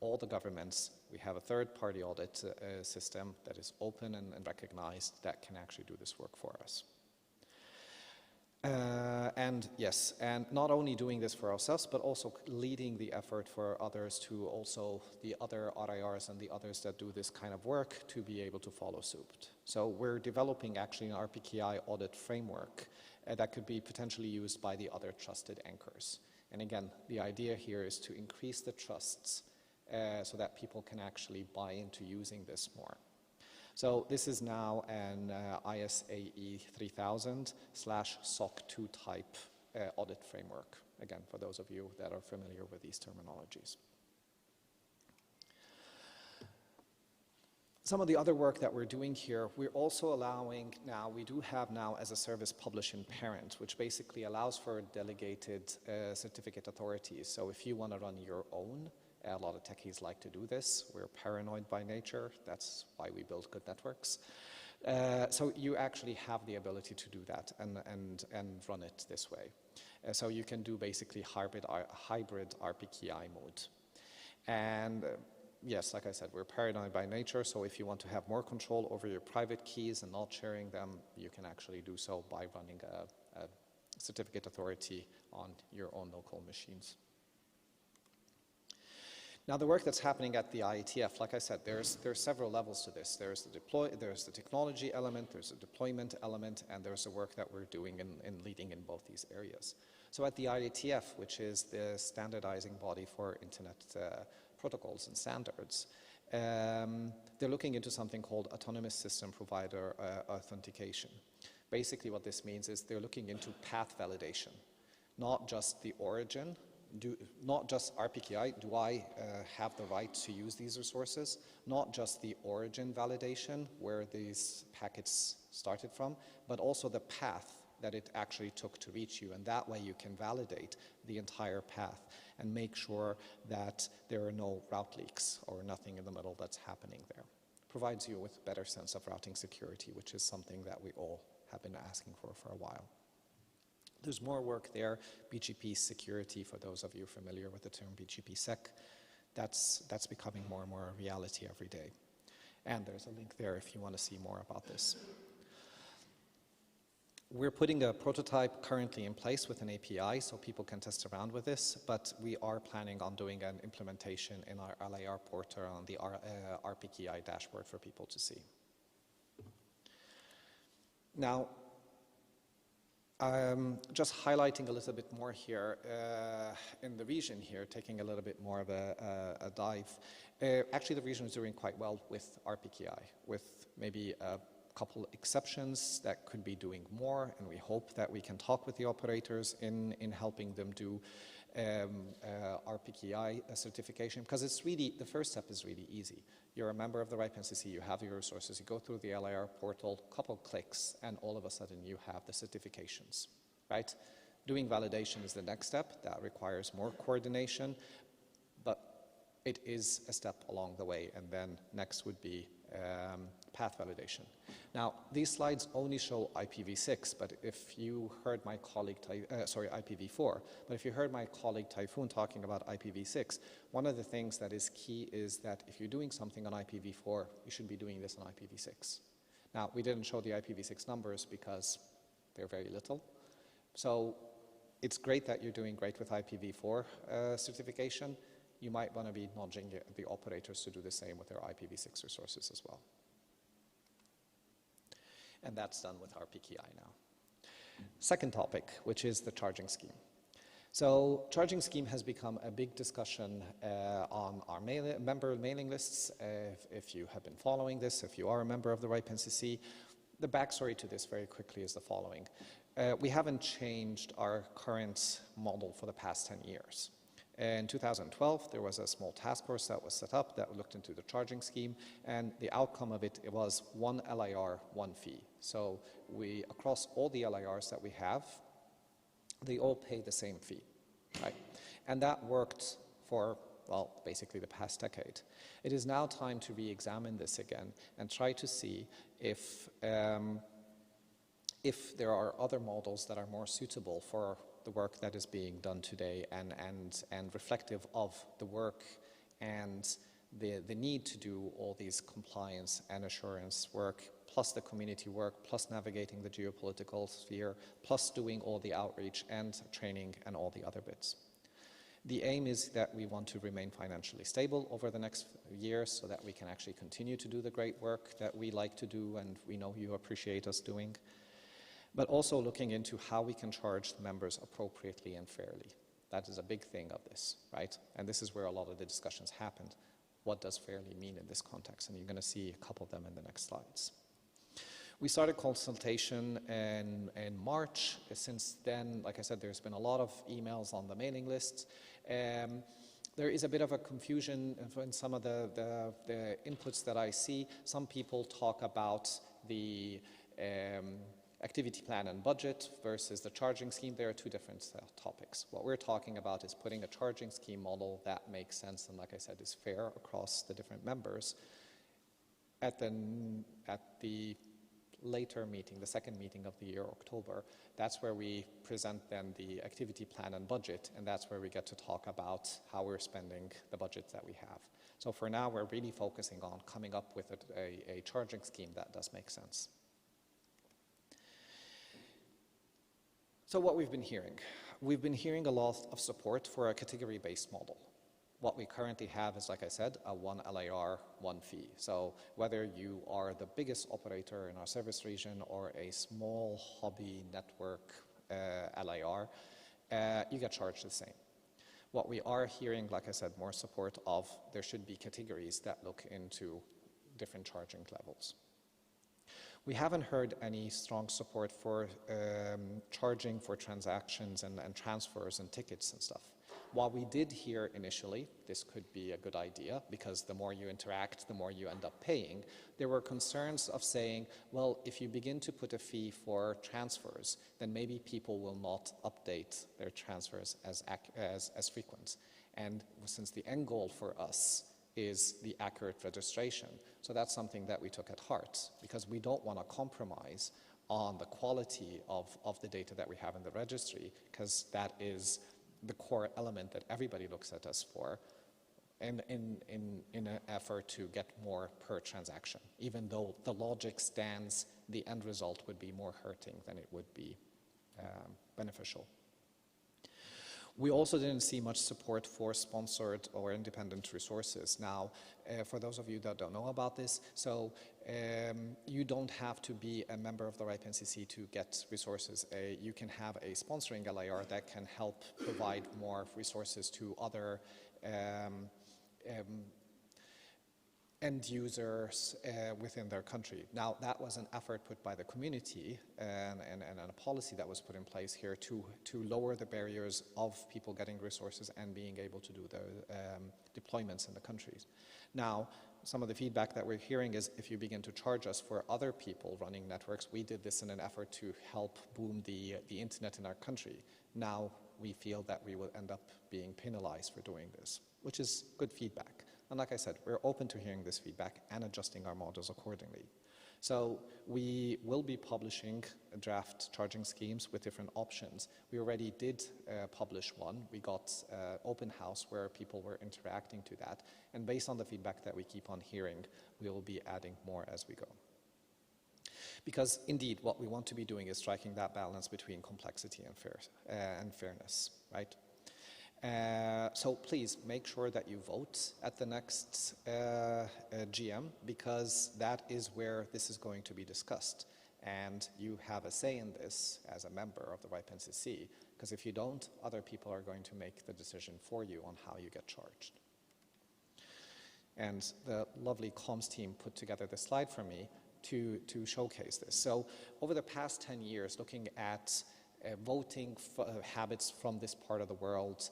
all the governments, we have a third-party audit system that is open and recognized that can actually do this work for us. And yes, and not only doing this for ourselves, but also leading the effort for others to also, the other RIRs and the others that do this kind of work, to be able to follow suit. So we're developing actually an RPKI audit framework that could be potentially used by the other trusted anchors. And again, the idea here is to increase the trusts so that people can actually buy into using this more. So this is now an ISAE 3000/SOC 2 type audit framework, again, for those of you that are familiar with these terminologies. Some of the other work that we're doing here, we're also allowing now, we do have now as a service publish-in parent, which basically allows for delegated certificate authorities. So if you want to run your own, a lot of techies like to do this. We're paranoid by nature. That's why we build good networks. So you actually have the ability to do that and run it this way. So you can do basically hybrid RPKI mode. And yes, like I said, we're paranoid by nature. So if you want to have more control over your private keys and not sharing them, you can actually do so by running a certificate authority on your own local machines. Now, the work that's happening at the IETF, like I said, there's several levels to this. There's the technology element, there's the deployment element, and there's the work that we're doing and leading in both these areas. So at the IETF, which is the standardizing body for internet protocols and standards, they're looking into something called autonomous system provider authentication. Basically what this means is they're looking into path validation, not just the origin, not just RPKI, do I have the right to use these resources, not just the origin validation, where these packets started from, but also the path that it actually took to reach you, and that way you can validate the entire path and make sure that there are no route leaks or nothing in the middle that's happening there. Provides you with a better sense of routing security, which is something that we all have been asking for a while. There's more work there. BGP security, for those of you familiar with the term BGP-sec, that's becoming more and more a reality every day. And there's a link there if you want to see more about this. We're putting a prototype currently in place with an API so people can test around with this, but we are planning on doing an implementation in our LAR portal on the RPKI dashboard for people to see. Now, just highlighting a little bit more here in the region here, taking a little bit more of a dive. Actually, the region is doing quite well with RPKI, with maybe a couple exceptions that could be doing more, and we hope that we can talk with the operators in helping them do RPKI certification, because it's really, the first step is really easy. You're a member of the RIPE NCC, you have your resources, you go through the LAR portal, couple clicks, and all of a sudden you have the certifications, right? Doing validation is the next step. That requires more coordination, but it is a step along the way, and then next would be path validation. Now, these slides only show IPv6, but if you heard my colleague, IPv4, but if you heard my colleague Typhoon talking about IPv6, one of the things that is key is that if you're doing something on IPv4, you should be doing this on IPv6. Now, we didn't show the IPv6 numbers because they're very little. So it's great that you're doing great with IPv4 certification. You might want to be nudging the operators to do the same with their IPv6 resources as well. And that's done with RPKI now. Second topic, which is the charging scheme. So charging scheme has become a big discussion on our member mailing lists. If you have been following this, if you are a member of the RIPE NCC, the backstory to this very quickly is the following. We haven't changed our current model for the past 10 years. In 2012, there was a small task force that was set up that looked into the charging scheme, and the outcome of it was one LIR, one fee. So we, across all the LIRs that we have, they all pay the same fee, right? And that worked for, well, basically the past decade. It is now time to re-examine this again and try to see if there are other models that are more suitable for the work that is being done today and reflective of the work and the need to do all these compliance and assurance work, plus the community work, plus navigating the geopolitical sphere, plus doing all the outreach and training and all the other bits. The aim is that we want to remain financially stable over the next years so that we can actually continue to do the great work that we like to do and we know you appreciate us doing, but also looking into how we can charge the members appropriately and fairly. That is a big thing of this, right? And this is where a lot of the discussions happened. What does fairly mean in this context? And you're going to see a couple of them in the next slides. We started consultation in March. Since then, like I said, there's been a lot of emails on the mailing lists. There is a bit of a confusion in some of the inputs that I see. Some people talk about the activity plan and budget versus the charging scheme. There are two different topics. What we're talking about is putting a charging scheme model that makes sense and, like I said, is fair across the different members. At the later meeting, the second meeting of the year, October, that's where we present then the activity plan and budget, and that's where we get to talk about how we're spending the budget that we have. So for now, we're really focusing on coming up with a charging scheme that does make sense. So what we've been hearing a lot of support for a category-based model. What we currently have is, like I said, a one LAR, one fee. So whether you are the biggest operator in our service region or a small hobby network LAR, you get charged the same. What we are hearing, like I said, more support of, there should be categories that look into different charging levels. We haven't heard any strong support for charging for transactions and transfers and tickets and stuff. While we did hear initially, this could be a good idea because the more you interact, the more you end up paying, there were concerns of saying, well, if you begin to put a fee for transfers, then maybe people will not update their transfers as frequent. And since the end goal for us is the accurate registration. So that's something that we took at heart because we don't want to compromise on the quality of the data that we have in the registry because that is the core element that everybody looks at us for in an effort to get more per transaction, even though the logic stands, the end result would be more hurting than it would be beneficial. We also didn't see much support for sponsored or independent resources. Now, for those of you that don't know about this, so you don't have to be a member of the RIPE NCC to get resources. You can have a sponsoring LAR that can help provide more resources to other end users within their country. Now, that was an effort put by the community and a policy that was put in place here to lower the barriers of people getting resources and being able to do the deployments in the countries. Now, some of the feedback that we're hearing is if you begin to charge us for other people running networks, we did this in an effort to help boom the internet in our country. Now, we feel that we will end up being penalized for doing this, which is good feedback. And like I said, we're open to hearing this feedback and adjusting our models accordingly. So we will be publishing draft charging schemes with different options. We already did publish one. We got open house where people were interacting to that. And based on the feedback that we keep on hearing, we will be adding more as we go. Because indeed, what we want to be doing is striking that balance between complexity and fairness, right? So please make sure that you vote at the next GM because that is where this is going to be discussed. And you have a say in this as a member of the RIPE NCC because if you don't, other people are going to make the decision for you on how you get charged. And the lovely comms team put together this slide for me to showcase this. So over the past 10 years, looking at voting habits from this part of the world,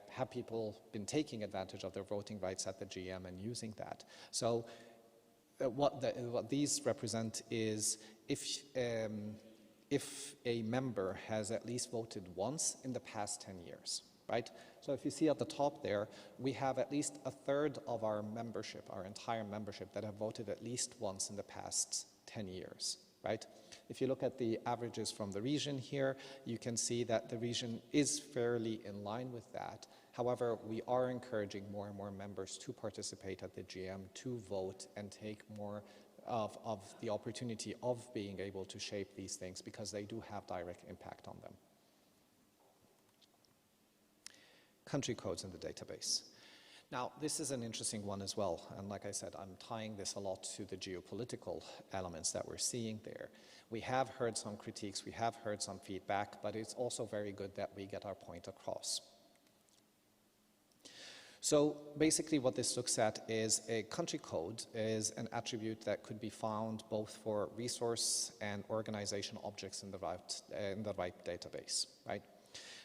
have people been taking advantage of their voting rights at the GM and using that? So what these represent is if if a member has at least voted once in the past 10 years, right? So if you see at the top there, we have at least a third of our membership, our entire membership, that have voted at least once in the past 10 years, right? If you look at the averages from the region here, you can see that the region is fairly in line with that. However, we are encouraging more and more members to participate at the GM, to vote and take more of the opportunity of being able to shape these things, because they do have direct impact on them. Country codes in the database. Now, this is an interesting one as well, and like I said, I'm tying this a lot to the geopolitical elements that we're seeing there. We have heard some critiques, we have heard some feedback, but it's also very good that we get our point across. So basically what this looks at is a country code is an attribute that could be found both for resource and organization objects in the RIPE database, right?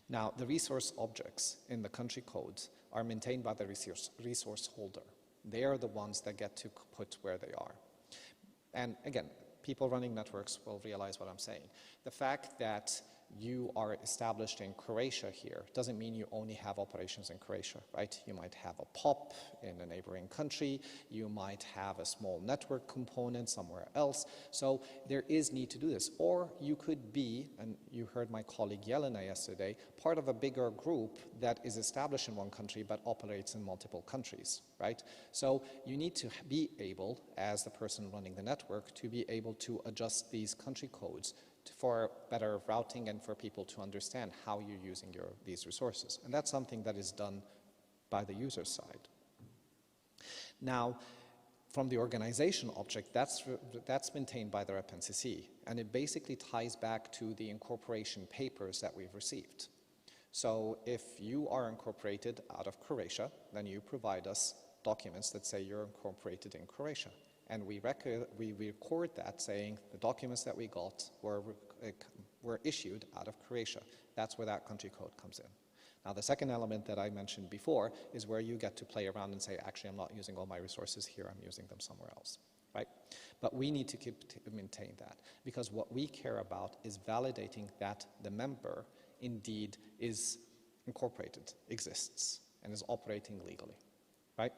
Now, the resource objects in the country codes are maintained by the resource holder. They are the ones that get to put where they are. And again, people running networks will realize what I'm saying. The fact that you are established in Croatia here doesn't mean you only have operations in Croatia, right? You might have a POP in a neighboring country, you might have a small network component somewhere else, so there is need to do this. Or you could be, and you heard my colleague Alena yesterday, part of a bigger group that is established in one country but operates in multiple countries, right? So you need to be able, as the person running the network, to be able to adjust these country codes for better routing and for people to understand how you're using these resources. And that's something that is done by the user side. Now, from the organization object, that's maintained by the RACI, and it basically ties back to the incorporation papers that we've received. So if you are incorporated out of Croatia, then you provide us documents that say you're incorporated in Croatia. And we record that saying the documents that we got were issued out of Croatia. That's where that country code comes in. Now, the second element that I mentioned before is where you get to play around and say, actually, I'm not using all my resources here, I'm using them somewhere else, right? But we need to maintain that, because what we care about is validating that the member indeed is incorporated, exists, and is operating legally, right?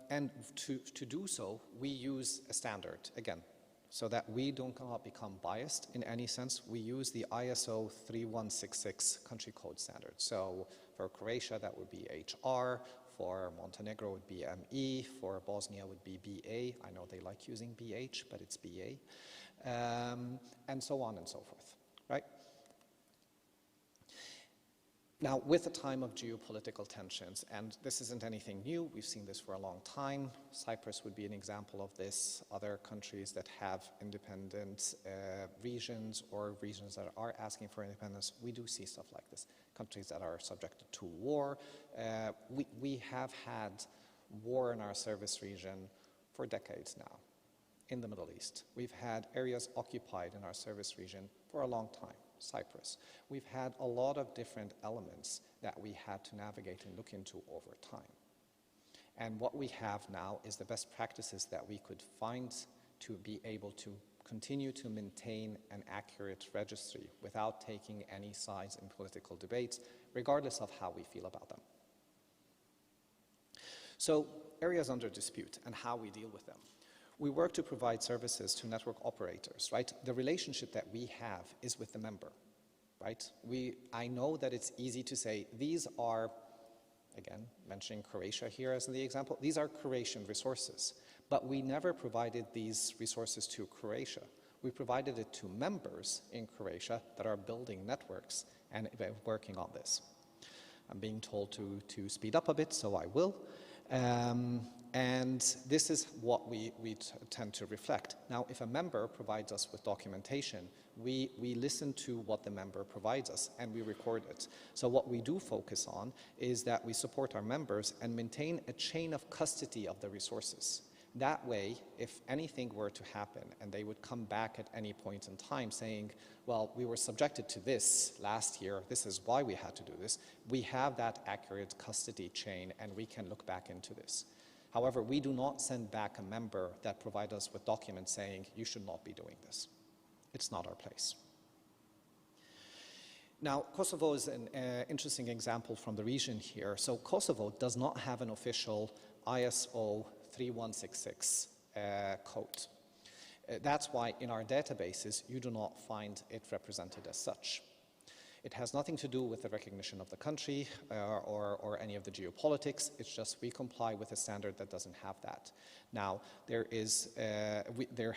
And to do so, we use a standard, again, so that we don't become biased in any sense. We use the ISO 3166 country code standard. So for Croatia, that would be HR. For Montenegro, it would be ME. For Bosnia, it would be BA. I know they like using BH, but it's BA. And so on and so forth, right? Now, with the time of geopolitical tensions, and this isn't anything new, we've seen this for a long time. Cyprus would be an example of this. Other countries that have independent regions or regions that are asking for independence, we do see stuff like this. Countries that are subjected to war. We have had war in our service region for decades now in the Middle East. We've had areas occupied in our service region for a long time. Cyprus. We've had a lot of different elements that we had to navigate and look into over time. And what we have now is the best practices that we could find to be able to continue to maintain an accurate registry without taking any sides in political debates, regardless of how we feel about them. So, areas under dispute and how we deal with them. We work to provide services to network operators, right? The relationship that we have is with the member, right? I know that it's easy to say, these are, again, mentioning Croatia here as the example, these are Croatian resources, but we never provided these resources to Croatia. We provided it to members in Croatia that are building networks and working on this. I'm being told to speed up a bit, so I will. And this is what we tend to reflect. Now, if a member provides us with documentation, we listen to what the member provides us and we record it. So what we do focus on is that we support our members and maintain a chain of custody of the resources. That way, if anything were to happen and they would come back at any point in time saying, well, we were subjected to this last year, this is why we had to do this, we have that accurate custody chain and we can look back into this. However, we do not send back a member that provides us with documents saying, you should not be doing this. It's not our place. Now, Kosovo is an interesting example from the region here. So Kosovo does not have an official ISO 3166 code. That's why in our databases, you do not find it represented as such. It has nothing to do with the recognition of the country or any of the geopolitics. It's just we comply with a standard that doesn't have that. Now, there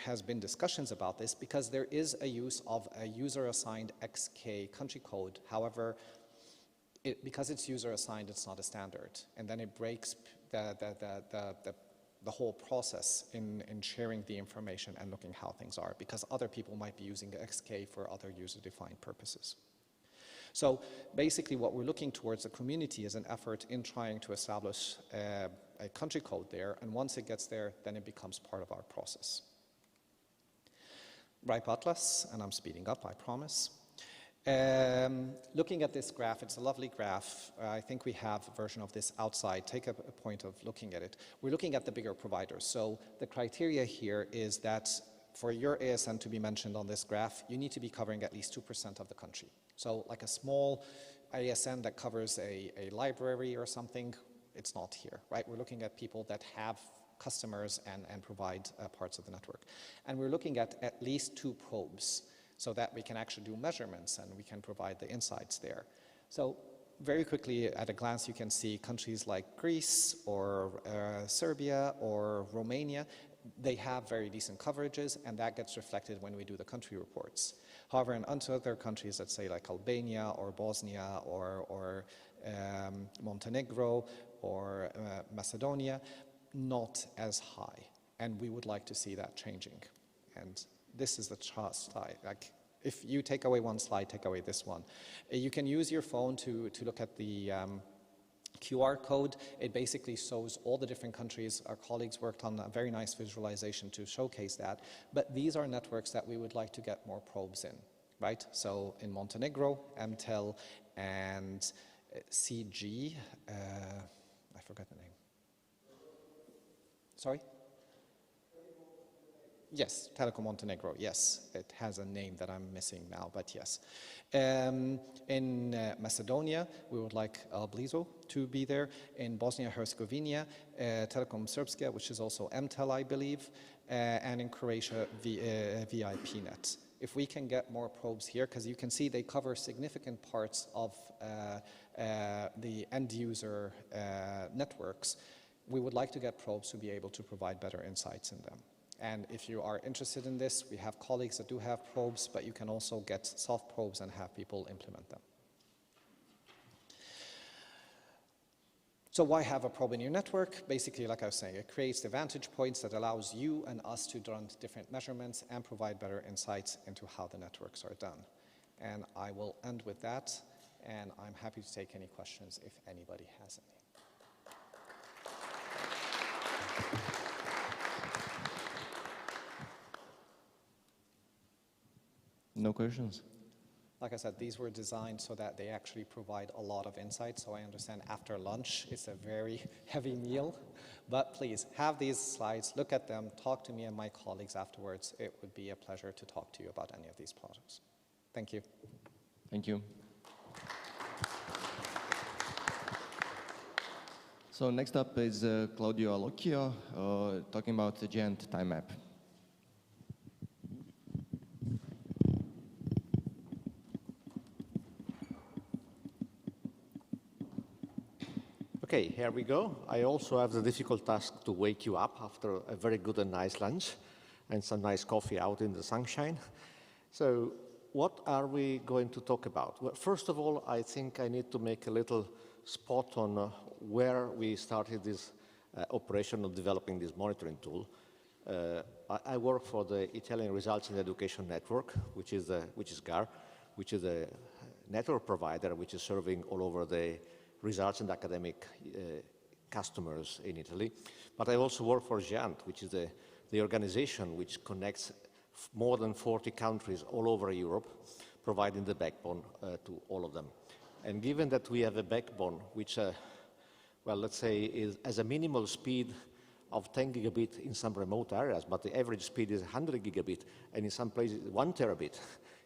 has been discussions about this because there is a use of a user-assigned XK country code. However, because it's user-assigned, it's not a standard. And then it breaks the whole process in sharing the information and looking how things are, because other people might be using XK for other user-defined purposes. So basically what we're looking towards the community is an effort in trying to establish a country code there, and once it gets there, then it becomes part of our process. RIPE Atlas, and I'm speeding up, I promise. Looking at this graph, it's a lovely graph. I think we have a version of this outside. Take a point of looking at it. We're looking at the bigger providers. So the criteria here is that for your ASN to be mentioned on this graph, you need to be covering at least 2% of the country. So like a small ASN that covers a library or something, it's not here, right? We're looking at people that have customers and provide parts of the network. And we're looking at least 2 probes so that we can actually do measurements and we can provide the insights there. So very quickly at a glance you can see countries like Greece or Serbia or Romania. They have very decent coverages, and that gets reflected when we do the country reports. However, in other countries, let's say like Albania or Bosnia or Montenegro or Macedonia, not as high. And we would like to see that changing. And this is the trust. Like, if you take away one slide, take away this one. You can use your phone to look at the QR code. It basically shows all the different countries. Our colleagues worked on a very nice visualization to showcase that. But these are networks that we would like to get more probes in, right? So in Montenegro, MTEL and CG, I forgot the name. Sorry? Yes, Telekom Montenegro, yes. It has a name that I'm missing now, but yes. In Macedonia, we would like Blizu to be there. In Bosnia-Herzegovina, Telekom Srpska, which is also MTEL, I believe. And in Croatia, VIPnet. If we can get more probes here, because you can see they cover significant parts of the end-user networks, we would like to get probes to be able to provide better insights in them. And if you are interested in this, we have colleagues that do have probes, but you can also get soft probes and have people implement them. So why have a probe in your network? Basically, like I was saying, it creates the vantage points that allows you and us to run different measurements and provide better insights into how the networks are done. And I will end with that, and I'm happy to take any questions if anybody has any. No questions? Like I said, these were designed so that they actually provide a lot of insight. So I understand after lunch, it's a very heavy meal. But please, have these slides, look at them, talk to me and my colleagues afterwards. It would be a pleasure to talk to you about any of these projects. Thank you. Thank you. So next up is Claudio Allocchio, talking about the GEANT TimeMap. Okay, here we go. I also have the difficult task to wake you up after a very good and nice lunch and some nice coffee out in the sunshine. So what are we going to talk about? Well, first of all, I think I need to make a little spot on where we started this operation of developing this monitoring tool. I work for the Italian Results in Education Network, which is GARR, which is a network provider which is serving all over the research and academic customers in Italy. But I also work for GEANT, which is the organization which connects more than 40 countries all over Europe, providing the backbone to all of them. And given that we have a backbone which, well, let's say, has a minimal speed of 10 gigabit in some remote areas, but the average speed is 100 gigabit, and in some places 1 terabit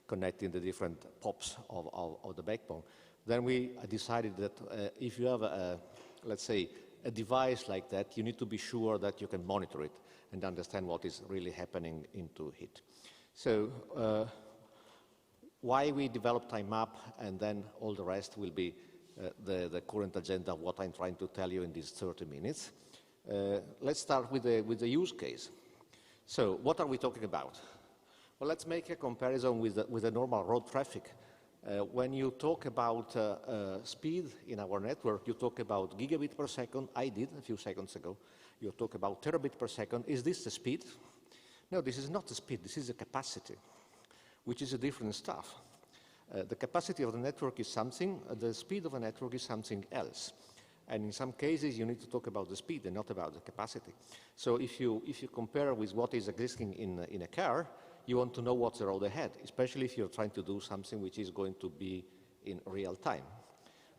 connecting the different POPs of the backbone. Then we decided that if you have, let's say, a device like that, you need to be sure that you can monitor it and understand what is really happening into it. So why we developed TimeMap, and then all the rest will be the current agenda of what I'm trying to tell you in these 30 minutes. Let's start with the use case. So what are we talking about? Well, let's make a comparison with the normal road traffic. When you talk about speed in our network, you talk about gigabit per second. I did a few seconds ago. You talk about terabit per second. Is this the speed? No, this is not the speed. This is the capacity, which is a different stuff. The capacity of the network is something. The speed of a network is something else. And in some cases, you need to talk about the speed and not about the capacity. So if you compare with what is existing in a car, you want to know what's the road ahead, especially if you're trying to do something which is going to be in real time.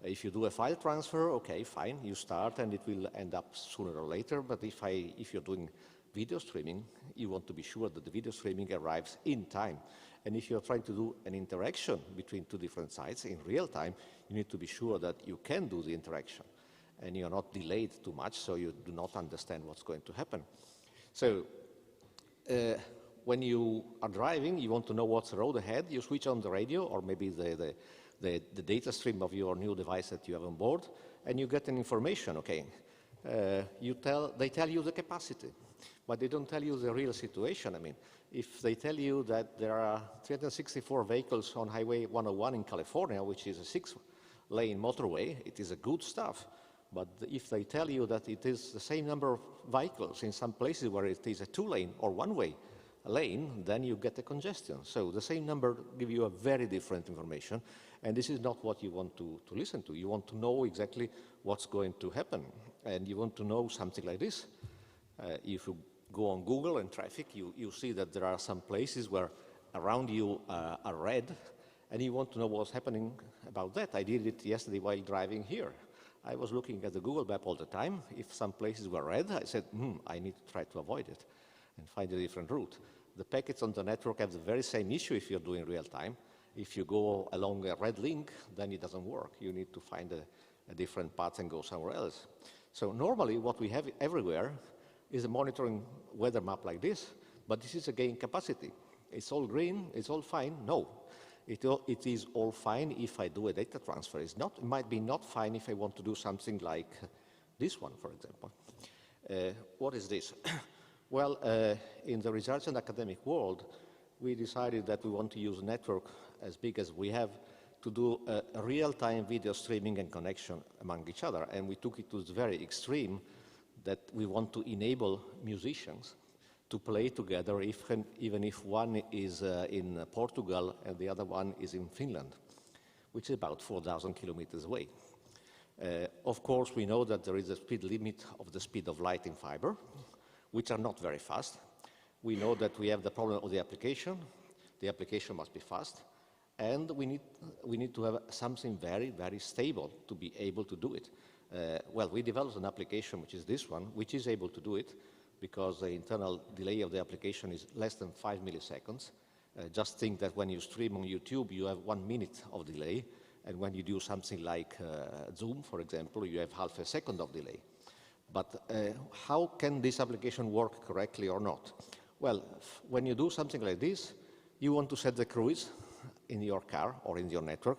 If you do a file transfer, okay, fine, you start and it will end up sooner or later. But if you're doing video streaming, you want to be sure that the video streaming arrives in time. And if you're trying to do an interaction between two different sites in real time, you need to be sure that you can do the interaction and you're not delayed too much, so you do not understand what's going to happen. So when you are driving, you want to know what's the road ahead, you switch on the radio or maybe the data stream of your new device that you have on board, and you get an information, okay. They tell you the capacity, but they don't tell you the real situation. I mean, if they tell you that there are 364 vehicles on Highway 101 in California, which is a 6-lane motorway, it is a good stuff. But if they tell you that it is the same number of vehicles in some places where it is a 2-lane or 1-way lane, then you get a congestion. So the same number give you a very different information, and this is not what you want to listen to. You want to know exactly what's going to happen, and you want to know something like this. If you go on Google and traffic, you see that there are some places where around you are red, and you want to know what's happening about that. I did it yesterday while driving here. I was looking at the Google map all the time. If some places were red, I said, I need to try to avoid it and find a different route. The packets on the network have the very same issue if you're doing real time. If you go along a red link, then it doesn't work. You need to find a different path and go somewhere else. So normally what we have everywhere is a monitoring weather map like this, but this is again capacity. It's all green, it's all fine. No, it is all fine if I do a data transfer. It might be not fine if I want to do something like this one, for example. What is this? Well, in the research and academic world, we decided that we want to use a network as big as we have to do a real-time video streaming and connection among each other. And we took it to the very extreme that we want to enable musicians to play together even if one is in Portugal and the other one is in Finland, which is about 4,000 kilometers away. Of course, we know that there is a speed limit of the speed of light in fiber, which are not very fast. We know that we have the problem of the application. The application must be fast. And we need to have something very, very stable to be able to do it. Well, we developed an application, which is this one, which is able to do it because the internal delay of the application is less than 5 milliseconds. Just think that when you stream on YouTube, you have 1 minute of delay. And when you do something like Zoom, for example, you have half a second of delay. But how can this application work correctly or not? Well, when you do something like this, you want to set the cruise in your car or in your network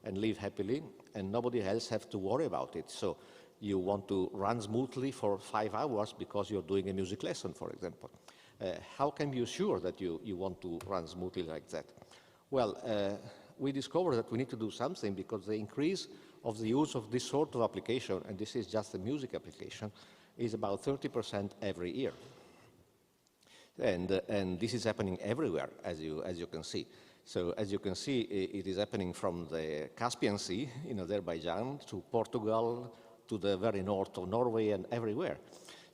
and live happily, and nobody else have to worry about it. So you want to run smoothly for 5 hours because you're doing a music lesson, for example. How can you be sure that you want to run smoothly like that? Well, we discovered that we need to do something because the increase of the use of this sort of application, and this is just a music application, is about 30% every year. And this is happening everywhere, as you can see. So as you can see, it is happening from the Caspian Sea in Azerbaijan to Portugal to the very north of Norway and everywhere.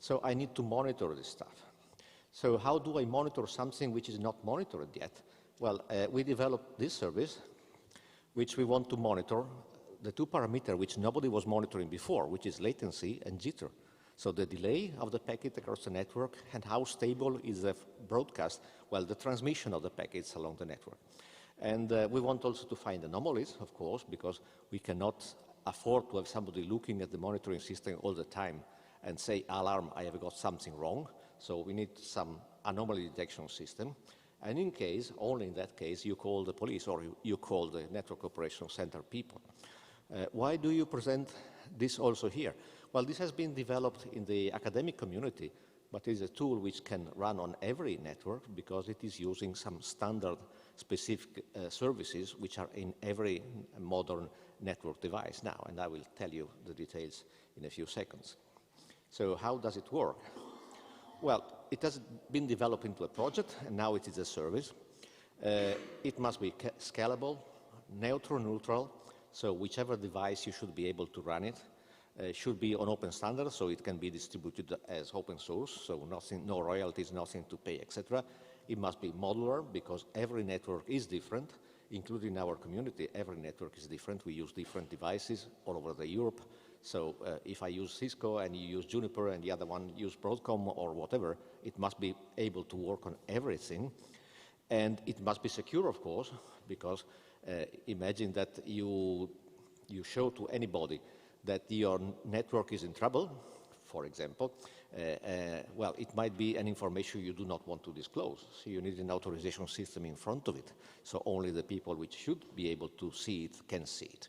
So I need to monitor this stuff. So how do I monitor something which is not monitored yet? Well, we developed this service, which we want to monitor the two parameters which nobody was monitoring before, which is latency and jitter. So the delay of the packet across the network and how stable is the broadcast, well, the transmission of the packets along the network. And we want also to find anomalies, of course, because we cannot afford to have somebody looking at the monitoring system all the time and say, alarm, I have got something wrong. So we need some anomaly detection system. And in case, only in that case, you call the police or you call the network operations center people. Why do you present this also here? Well, this has been developed in the academic community, but it is a tool which can run on every network because it is using some standard specific services which are in every modern network device now, and I will tell you the details in a few seconds. So how does it work? Well, it has been developed into a project, and now it is a service. It must be scalable, neutral, so whichever device you should be able to run it. Should be on open standards, so it can be distributed as open source, so nothing, no royalties, nothing to pay, etc. It must be modular, because every network is different, including our community. Every network is different. We use different devices all over Europe. So if I use Cisco and you use Juniper and the other one use Broadcom or whatever, it must be able to work on everything. And it must be secure, of course, because imagine that you show to anybody that your network is in trouble, for example, well, it might be an information you do not want to disclose. So you need an authorization system in front of it. So only the people which should be able to see it can see it,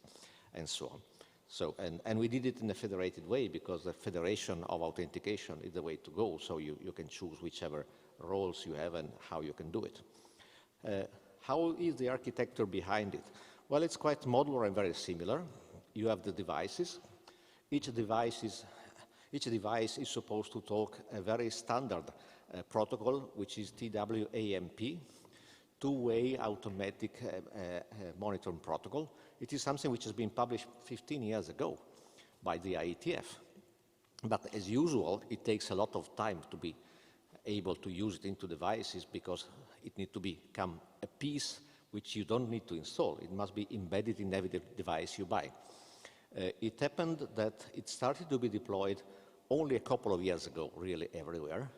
and so on. So, and we did it in a federated way because the federation of authentication is the way to go. So you can choose whichever roles you have and how you can do it. How is the architecture behind it? Well, it's quite modular and very similar. You have the devices. Each device is supposed to talk a very standard protocol, which is TWAMP, two-way automatic monitoring protocol. It is something which has been published 15 years ago by the IETF. But as usual, it takes a lot of time to be able to use it into devices because it needs to become a piece which you don't need to install. It must be embedded in every device you buy. It happened that it started to be deployed only a couple of years ago, really everywhere.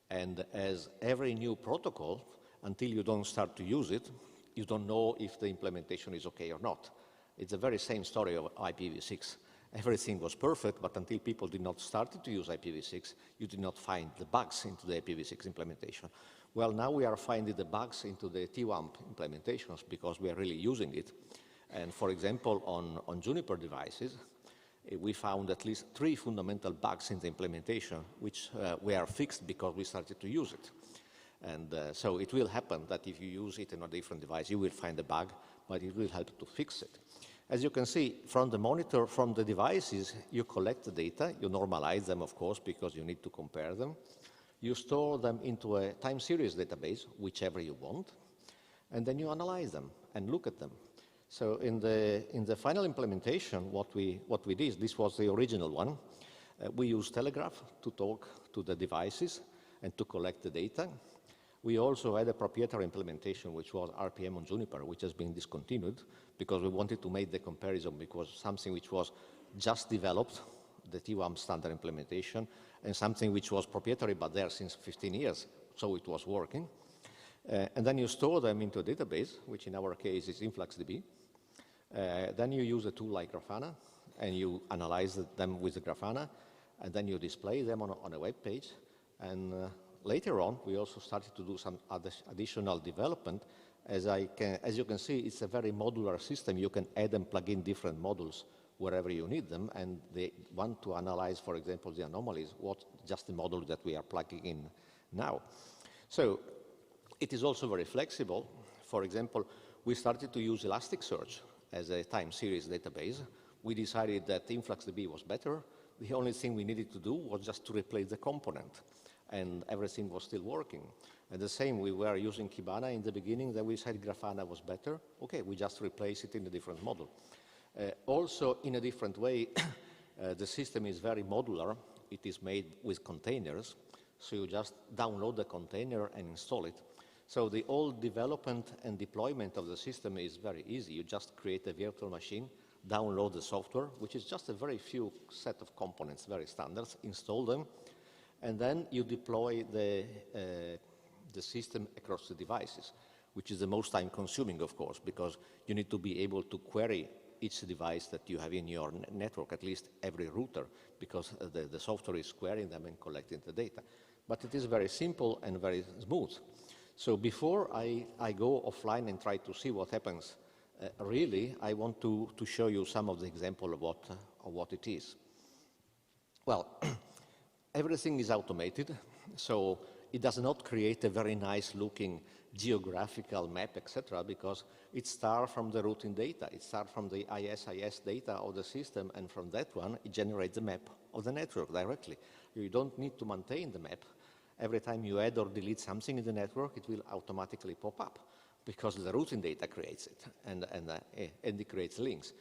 And as every new protocol, until you don't start to use it, you don't know if the implementation is okay or not. It's the very same story of IPv6. Everything was perfect, but until people did not start to use IPv6, you did not find the bugs into the IPv6 implementation. Well, now we are finding the bugs into the TWAMP implementations because we are really using it. And for example, on Juniper devices, we found at least 3 fundamental bugs in the implementation, which were fixed because we started to use it. And so it will happen that if you use it in a different device, you will find a bug, but it will help to fix it. As you can see, from the monitor, from the devices, you collect the data, you normalize them, of course, because you need to compare them. You store them into a time series database, whichever you want, and then you analyze them and look at them. So in the final implementation, what we did, this was the original one, we used Telegraph to talk to the devices and to collect the data. We also had a proprietary implementation, which was RPM on Juniper, which has been discontinued because we wanted to make the comparison because something which was just developed, the TWAMP standard implementation, and something which was proprietary but there since 15 years, so it was working. And then you store them into a database, which in our case is InfluxDB. Then you use a tool like Grafana, and you analyze them with the Grafana, and then you display them on a web page. And later on, we also started to do some additional development. As you can see, it's a very modular system. You can add and plug in different modules wherever you need them, and they want to analyze, for example, the anomalies, just the module that we are plugging in now. So it is also very flexible. For example, we started to use Elasticsearch as a time series database. We decided that InfluxDB was better. The only thing we needed to do was just to replace the component, and everything was still working. And the same, we were using Kibana in the beginning, then we said Grafana was better. Okay, we just replace it in a different model. Also, in a different way, the system is very modular. It is made with containers, so you just download the container and install it. So the whole development and deployment of the system is very easy. You just create a virtual machine, download the software, which is just a very few set of components, very standards, install them, and then you deploy the system across the devices, which is the most time consuming, of course, because you need to be able to query each device that you have in your network, at least every router, because the software is querying them and collecting the data. But it is very simple and very smooth. So before I go offline and try to see what happens, really, I want to show you some of the example of what it is. Well, everything is automated, so it does not create a very nice looking geographical map, etc., because it starts from the routing data. It starts from the ISIS data of the system, and from that one, it generates the map of the network directly. You don't need to maintain the map. Every time you add or delete something in the network, it will automatically pop up, because the routing data creates it, and it creates links.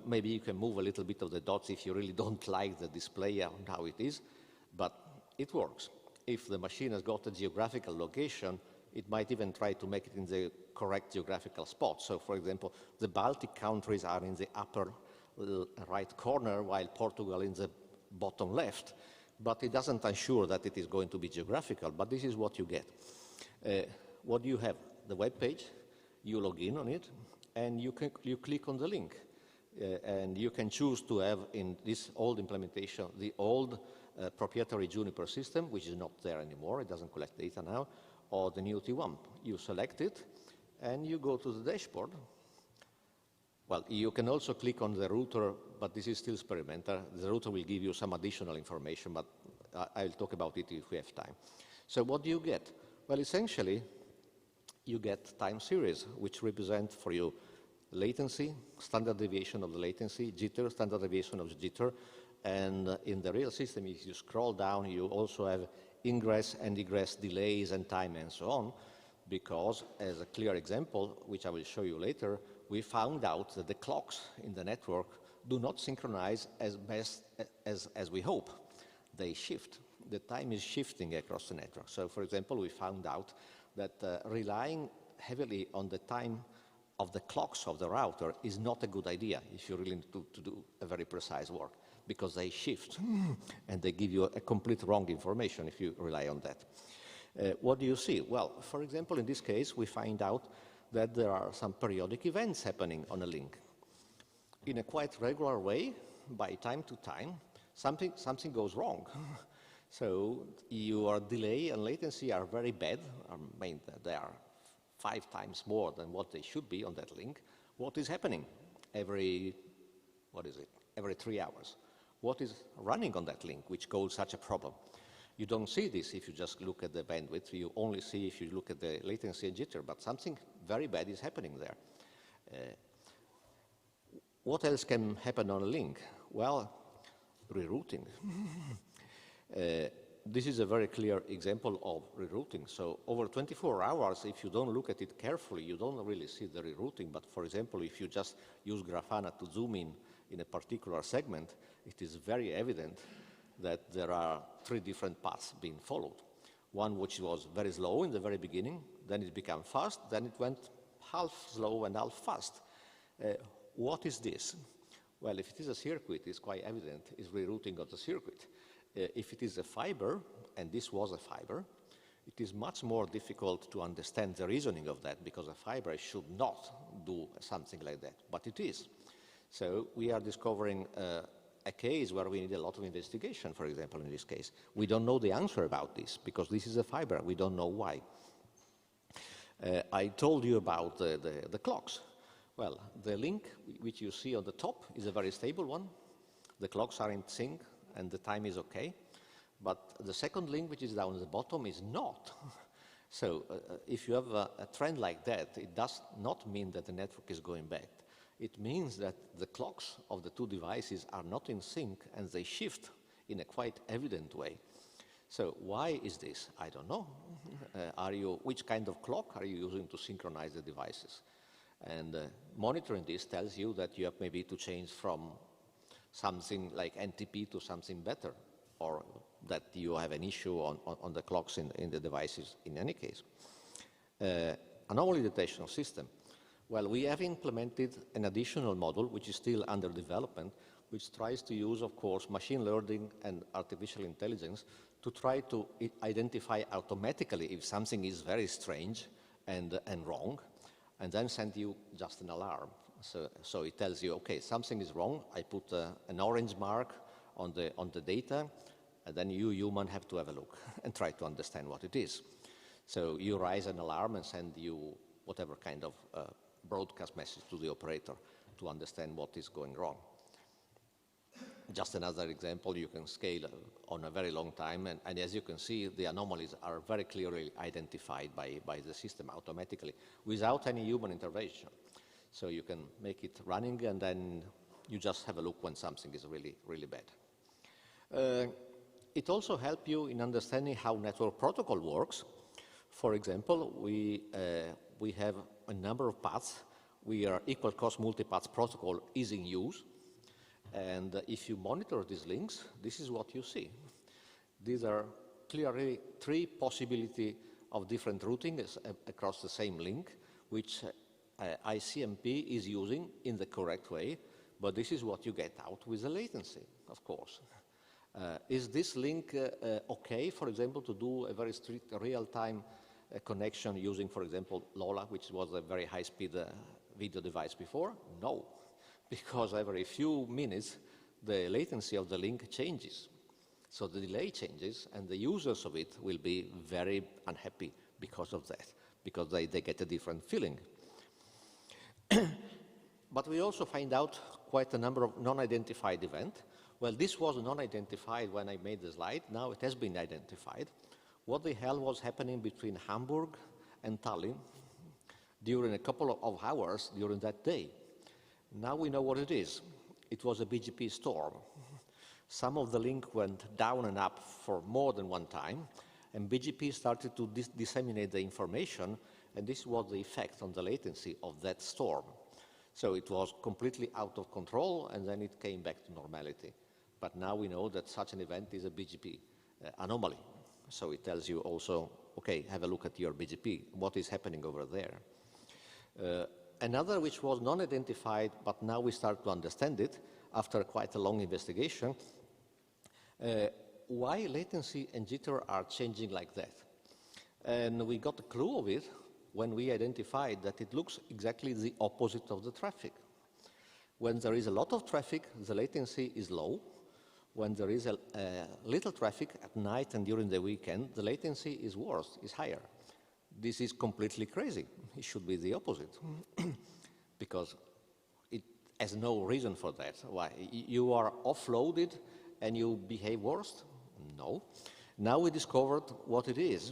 Maybe you can move a little bit of the dots if you really don't like the display on how it is, but it works. If the machine has got a geographical location, it might even try to make it in the correct geographical spot. So, for example, the Baltic countries are in the upper right corner, while Portugal in the bottom left. But it doesn't ensure that it is going to be geographical, but this is what you get. What do you have? The web page, you log in on it, and you click on the link. And you can choose to have in this old implementation the old proprietary Juniper system, which is not there anymore, it doesn't collect data now, or the new T1. You select it, and you go to the dashboard. Well, you can also click on the router, but this is still experimental. The router will give you some additional information, but I'll talk about it if we have time. So what do you get? Well, essentially, you get time series, which represent for you latency, standard deviation of the latency, jitter, standard deviation of the jitter, and in the real system, if you scroll down, you also have ingress and egress delays and time and so on, because as a clear example, which I will show you later, we found out that the clocks in the network do not synchronize as best as we hope. They shift. The time is shifting across the network. So, for example, we found out that relying heavily on the time of the clocks of the router is not a good idea if you really need to do a very precise work, because they shift and they give you a complete wrong information if you rely on that. What do you see? Well, for example, in this case, we find out that there are some periodic events happening on a link. In a quite regular way, by time to time, something goes wrong. So your delay and latency are very bad. I mean, they are 5 times more than what they should be on that link. What is happening every 3 hours? What is running on that link which causes such a problem? You don't see this if you just look at the bandwidth. You only see if you look at the latency and jitter, but something very bad is happening there. What else can happen on a link? Well, rerouting. This is a very clear example of rerouting. So over 24 hours, if you don't look at it carefully, you don't really see the rerouting. But for example, if you just use Grafana to zoom in a particular segment, it is very evident that there are 3 different paths being followed. One which was very slow in the very beginning, then it became fast, then it went half slow and half fast. What is this? Well, if it is a circuit, it's quite evident, it's rerouting of the circuit. If it is a fiber, and this was a fiber, it is much more difficult to understand the reasoning of that, because a fiber should not do something like that, but it is. So we are discovering a case where we need a lot of investigation, for example, in this case. We don't know the answer about this, because this is a fiber. We don't know why. I told you about the clocks. Well, the link which you see on the top is a very stable one. The clocks are in sync, and the time is okay. But the second link, which is down at the bottom, is not. So if you have a trend like that, it does not mean that the network is going bad. It means that the clocks of the 2 devices are not in sync, and they shift in a quite evident way. So why is this? I don't know. Which kind of clock are you using to synchronize the devices? And monitoring this tells you that you have maybe to change from something like NTP to something better, or that you have an issue on the clocks in the devices in any case. Anomaly detection system. Well, we have implemented an additional model, which is still under development, which tries to use, of course, machine learning and artificial intelligence to try to identify automatically if something is very strange and wrong, and then send you just an alarm. So it tells you, okay, something is wrong. I put an orange mark on the data, and then you human have to have a look and try to understand what it is. So you raise an alarm and send you whatever kind of broadcast message to the operator to understand what is going wrong. Just another example, you can scale on a very long time, and as you can see, the anomalies are very clearly identified by the system automatically without any human intervention. So you can make it running, and then you just have a look when something is really, really bad. It also helps you in understanding how network protocol works. For example, we have a number of paths where equal cost multipath protocol is in use. And if you monitor these links, this is what you see. These are clearly three possibilities of different routing across the same link, which ICMP is using in the correct way, but this is what you get out with the latency, of course. Is this link okay, for example, to do a very strict real-time connection using, for example, LoLa, which was a very high-speed video device before? No, because every few minutes the latency of the link changes. So the delay changes, and the users of it will be very unhappy because of that, because they get a different feeling. But we also find out quite a number of non-identified events. Well, this was non-identified when I made the slide. Now it has been identified. What the hell was happening between Hamburg and Tallinn during a couple of hours during that day? Now we know what it is. It was a BGP storm. Some of the link went down and up for more than one time, and BGP started to disseminate the information, and this was the effect on the latency of that storm. So it was completely out of control, and then it came back to normality. But now we know that such an event is a BGP anomaly. So it tells you also, okay, have a look at your BGP, what is happening over there. Another which was non-identified, but now we start to understand it after quite a long investigation, why latency and jitter are changing like that. And we got a clue of it when we identified that it looks exactly the opposite of the traffic. When there is a lot of traffic, the latency is low. When there is a little traffic at night and during the weekend, the latency is worse, is higher. This is completely crazy. It should be the opposite, because it has no reason for that. Why? You are offloaded and you behave worse? No. Now we discovered what it is.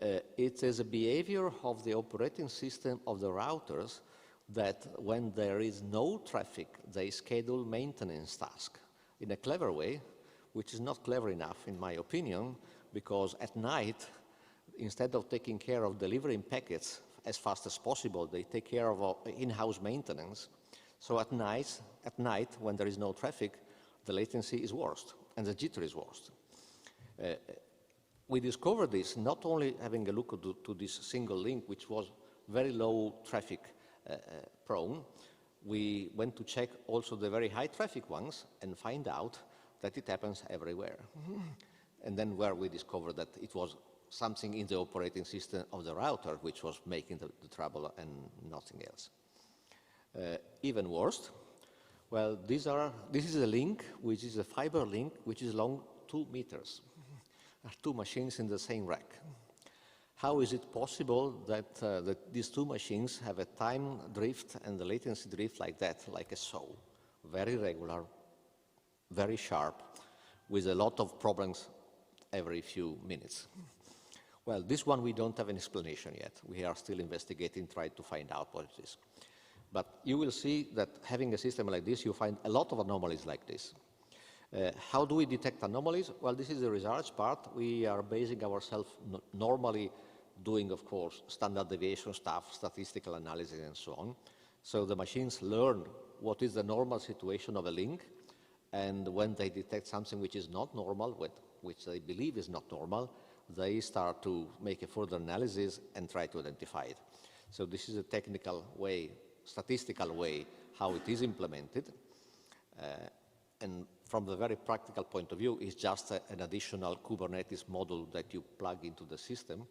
It is a behavior of the operating system of the routers that when there is no traffic, they schedule maintenance tasks in a clever way, which is not clever enough in my opinion, because at night, instead of taking care of delivering packets as fast as possible, they take care of in-house maintenance. So at night, when there is no traffic, the latency is worst and the jitter is worst. We discovered this not only having a look to this single link, which was very low traffic prone. We went to check also the very high traffic ones and find out that it happens everywhere. And then where we discovered that it was something in the operating system of the router which was making the trouble and nothing else. Even worse, well, this is a link, which is a fiber link, which is long 2 meters. Two machines in the same rack. How is it possible that, that these two machines have a time drift and the latency drift like that, like a saw? Very regular, very sharp, with a lot of problems every few minutes. Well, this one we don't have an explanation yet. We are still investigating, trying to find out what it is. But you will see that having a system like this, you find a lot of anomalies like this. How do we detect anomalies? Well, this is the research part. We are basing ourselves normally doing, of course, standard deviation stuff, statistical analysis, and so on. So the machines learn what is the normal situation of a link, and when they detect something which is not normal, which they believe is not normal, they start to make a further analysis and try to identify it. So this is a technical way, statistical way, how it is implemented. And from the very practical point of view, it's just an additional Kubernetes module that you plug into the system,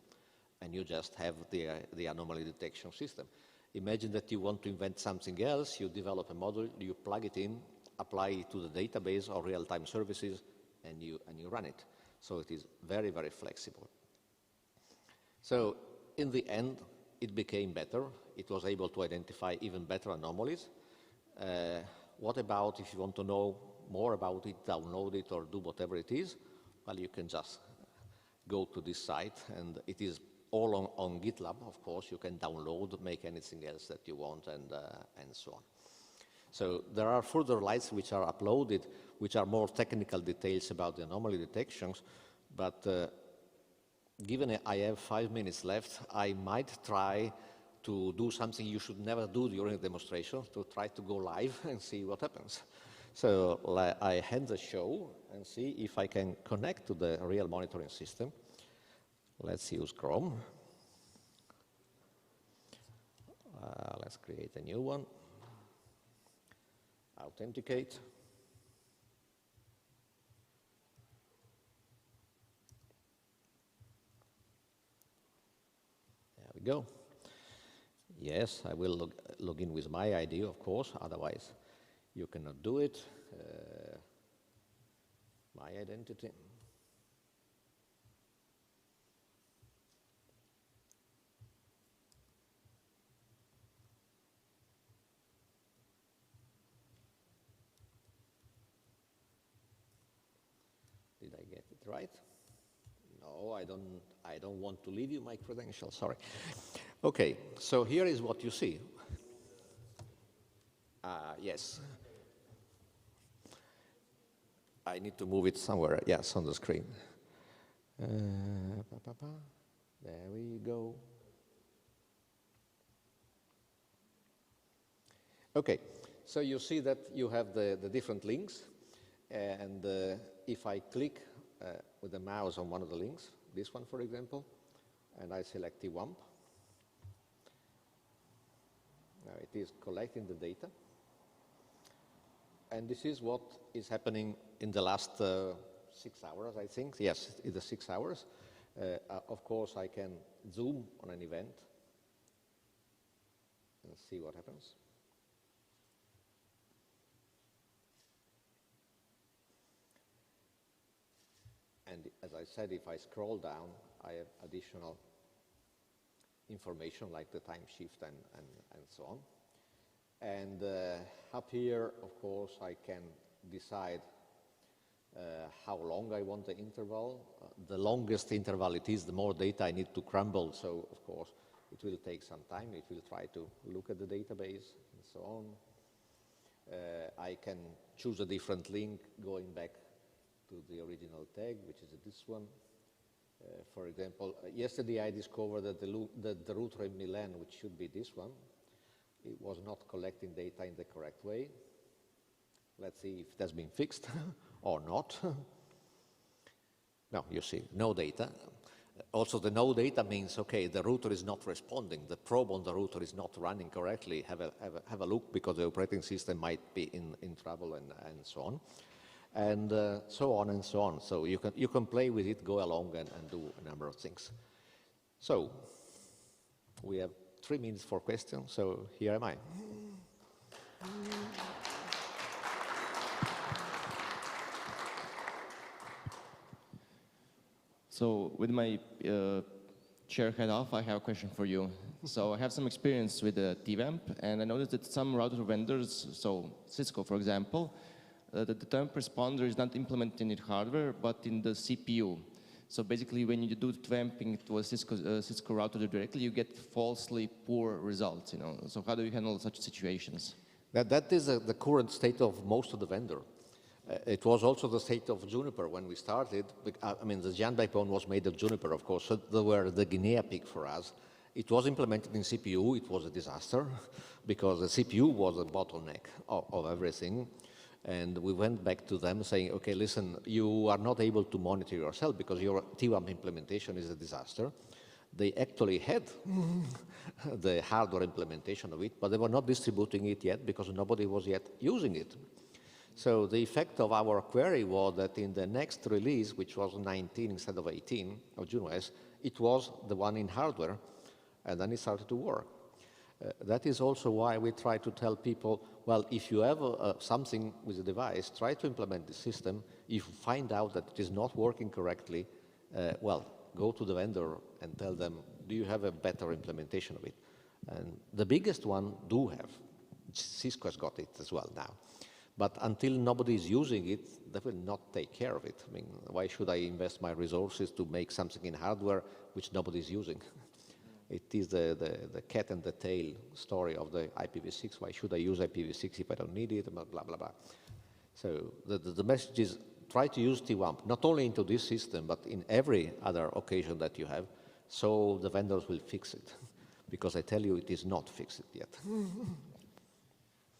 and you just have the anomaly detection system. Imagine that you want to invent something else, you develop a module, you plug it in, apply it to the database or real-time services, and you run it. So it is very, very flexible. So in the end, it became better. It was able to identify even better anomalies. What about if you want to know more about it, download it, or do whatever it is? Well, you can just go to this site, and it is all on GitLab, of course. You can download, make anything else that you want, and so on. So there are further slides which are uploaded, which are more technical details about the anomaly detections, but given I have 5 minutes left, I might try to do something you should never do during a demonstration, to try to go live and see what happens. So I end the show and see if I can connect to the real monitoring system. Let's use Chrome. Let's create a new one. Authenticate. There we go. Yes, I will log in with my ID, of course, otherwise you cannot do it. My identity. Did I get it right? No, I don't want to leave you my credentials, sorry. Okay, so here is what you see. Yes. I need to move it somewhere, yes, on the screen. There we go. Okay, so you see that you have the different links, and if I click with the mouse on one of the links, this one for example, and I select TWAMP, now it is collecting the data. And this is what is happening in the last 6 hours, I think. Yes, in the 6 hours. Of course, I can zoom on an event and see what happens. And as I said, if I scroll down, I have additional information like the time shift and so on. And up here, of course, I can decide how long I want the interval. The longest interval it is, the more data I need to crumble. So, of course, it will take some time. It will try to look at the database and so on. I can choose a different link going back to the original tag, which is this one. For example, yesterday I discovered that the router in Milan, which should be this one, it was not collecting data in the correct way. Let's see if it has been fixed or not. No, you see, no data. Also, the no data means, okay, the router is not responding. The probe on the router is not running correctly. Have a look, because the operating system might be in trouble and so on. And so on and so on. So you can play with it, go along and do a number of things. So we have 3 minutes for questions, so here am I. So with my chair head off, I have a question for you. So I have some experience with the TWAMP, and I noticed that some router vendors, so Cisco, for example, that the TWAMP responder is not implemented in the hardware, but in the CPU. So basically, when you do TWAMPing to a Cisco router directly, you get falsely poor results. So how do you handle such situations? That is the current state of most of the vendor. It was also the state of Juniper when we started. I mean, the GEANT backbone was made of Juniper, of course, so they were the guinea pig for us. It was implemented in CPU. It was a disaster because the CPU was a bottleneck of everything. And we went back to them saying, okay, listen, you are not able to monitor yourself because your TWAMP implementation is a disaster. They actually had the hardware implementation of it, but they were not distributing it yet because nobody was yet using it. So the effect of our query was that in the next release, which was 19 instead of 18 of GNOS, it was the one in hardware, and then it started to work. That is also why we try to tell people, well, if you have something with a device, try to implement the system. If you find out that it is not working correctly, well, go to the vendor and tell them, do you have a better implementation of it? And the biggest one do have. Cisco has got it as well now. But until nobody is using it, they will not take care of it. I mean, why should I invest my resources to make something in hardware which nobody is using? It is the cat and the tail story of the IPv6. Why should I use IPv6 if I don't need it? Blah, blah, blah. So the message is try to use TWAMP, not only into this system, but in every other occasion that you have, so the vendors will fix it. Because I tell you, it is not fixed yet.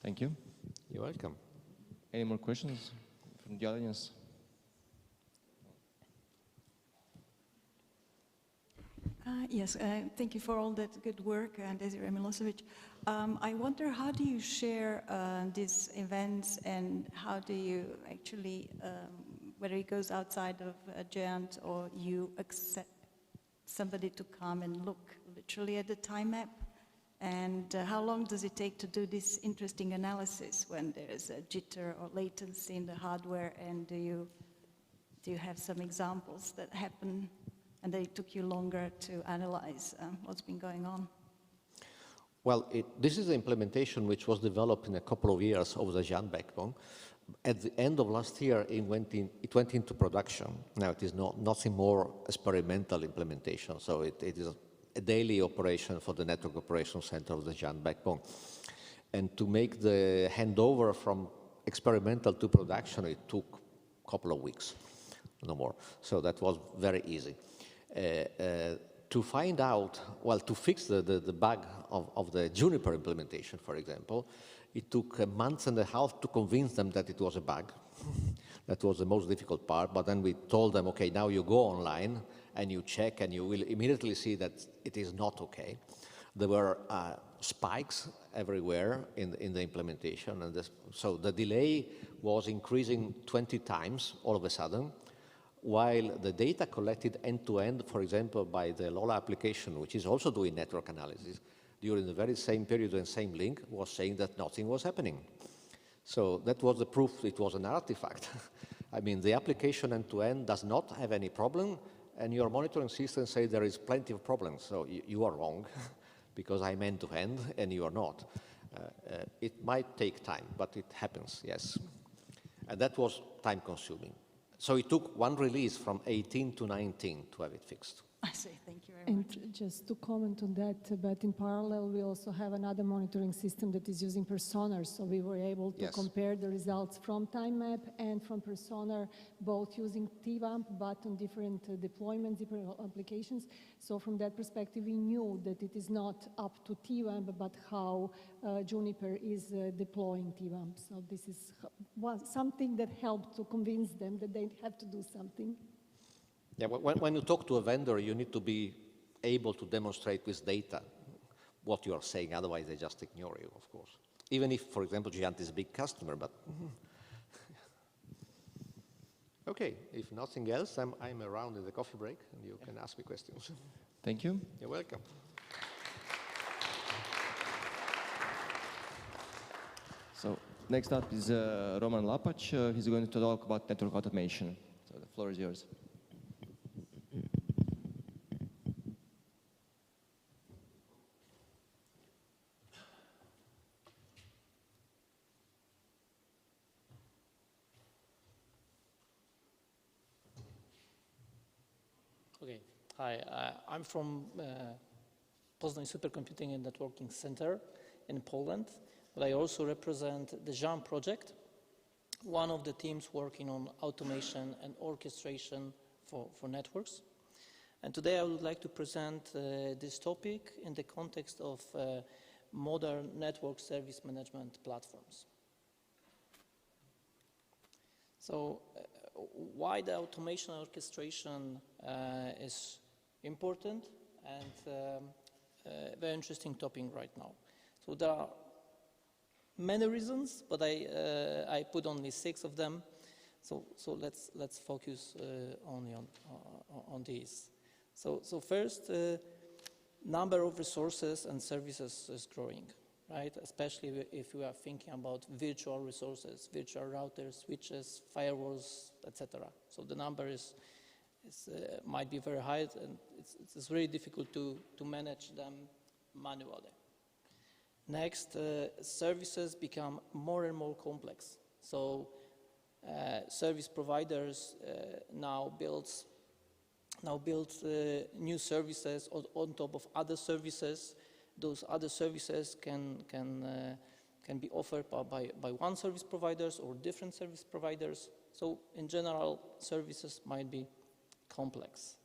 Thank you. You're welcome. Any more questions from the audience? Yes, thank you for all that good work, Desiree Milosevic. I wonder, how do you share these events, and how do you actually, whether it goes outside of GEANT or you accept somebody to come and look literally at the TimeMap? And how long does it take to do this interesting analysis when there's a jitter or latency in the hardware? And do you have some examples that happen and they took you longer to analyze what's been going on? Well, this is the implementation which was developed in a couple of years over the GEANT backbone. At the end of last year, it went into production. Now it is nothing more experimental implementation, so it is a daily operation for the Network Operations Center of the GEANT backbone. And to make the handover from experimental to production, it took a couple of weeks, no more. So that was very easy. To find out, well, to fix the bug of the Juniper implementation, for example, it took a month and a half to convince them that it was a bug. That was the most difficult part, but then we told them, okay, now you go online and you check and you will immediately see that it is not okay. There were spikes everywhere in the implementation, and so the delay was increasing 20 times all of a sudden, while the data collected end-to-end, for example, by the LoLa application, which is also doing network analysis, during the very same period and same link, was saying that nothing was happening. So that was the proof it was an artifact. I mean, the application end-to-end does not have any problem, and your monitoring system says there is plenty of problems. So you are wrong, because I'm end-to-end, and you are not. It might take time, but it happens, yes. And that was time-consuming. So it took one release from 18 to 19 to have it fixed. I see, thank you very much. And just to comment on that, but in parallel, we also have another monitoring system that is using Personar. So we were able to compare the results from TimeMap and from Personar, both using TWAMP, but on different deployments, different applications. So from that perspective, we knew that it is not up to TWAMP, but how Juniper is deploying TWAMP. So this is something that helped to convince them that they have to do something. Yeah, when you talk to a vendor, you need to be able to demonstrate with data what you are saying. Otherwise, they just ignore you, of course. Even if, for example, GEANT is a big customer, but... Okay, if nothing else, I'm around in the coffee break, and you can ask me questions. Thank you. You're welcome. So next up is Roman Lapacz. He's going to talk about network automation. So the floor is yours. Okay, hi, I'm from Poznań Supercomputing and Networking Center in Poland, but I also represent the GEANT project, one of the teams working on automation and orchestration for networks. And today I would like to present this topic in the context of modern network service management platforms. So why the automation orchestration is important and very interesting topic right now. So there are many reasons, but I put only 6 of them. So let's focus only on these. So first, number of resources and services is growing, right? Especially if we are thinking about virtual resources, virtual routers, switches, firewalls, etc. So the number might be very high, and it's really difficult to manage them manually. Next, services become more and more complex. So service providers now build new services on top of other services. Those other services can be offered by one service providers or different service providers. So in general, services might be complex.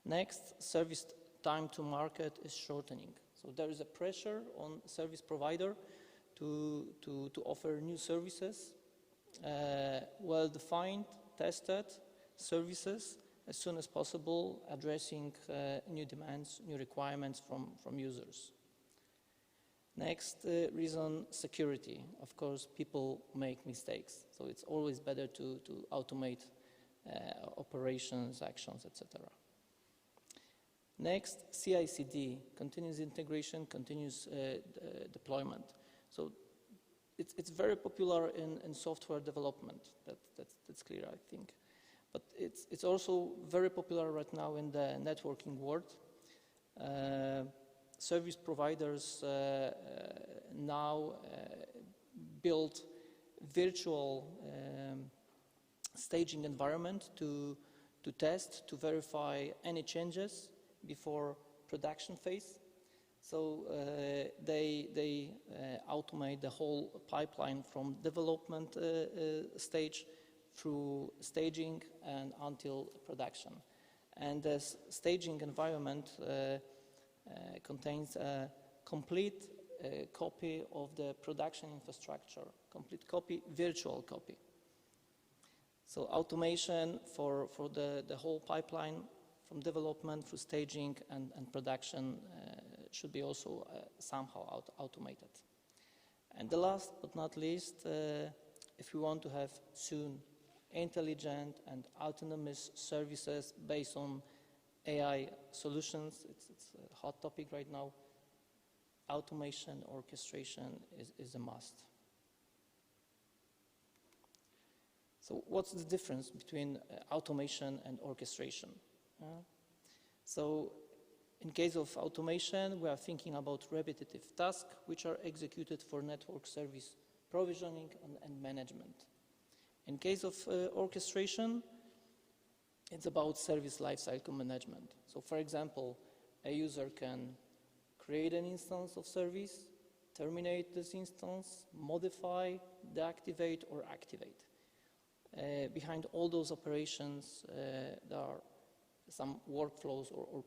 Next, service time to market is shortening. So there is a pressure on service provider to offer new services, well-defined, tested services as soon as possible, addressing new demands, new requirements from users. Next reason, security. Of course, people make mistakes, so it's always better to automate operations, actions, etc. Next, CI/CD, continuous integration, continuous deployment. So it's very popular in software development. That's clear, I think. But it's also very popular right now in the networking world. Service providers now build virtual staging environment to test, to verify any changes before production phase. So they automate the whole pipeline from development stage through staging and until production. And the staging environment contains a complete copy of the production infrastructure, complete copy, virtual copy. So automation for the whole pipeline from development through staging and production should be also somehow automated. And the last but not least, if we want to have soon intelligent and autonomous services based on AI solutions, it's a hot topic right now, automation, orchestration is a must. So what's the difference between automation and orchestration? So in case of automation, we are thinking about repetitive tasks which are executed for network service provisioning and management. In case of orchestration, it's about service lifecycle management. So for example, a user can create an instance of service, terminate this instance, modify, deactivate, or activate. Behind all those operations, there are some workflows or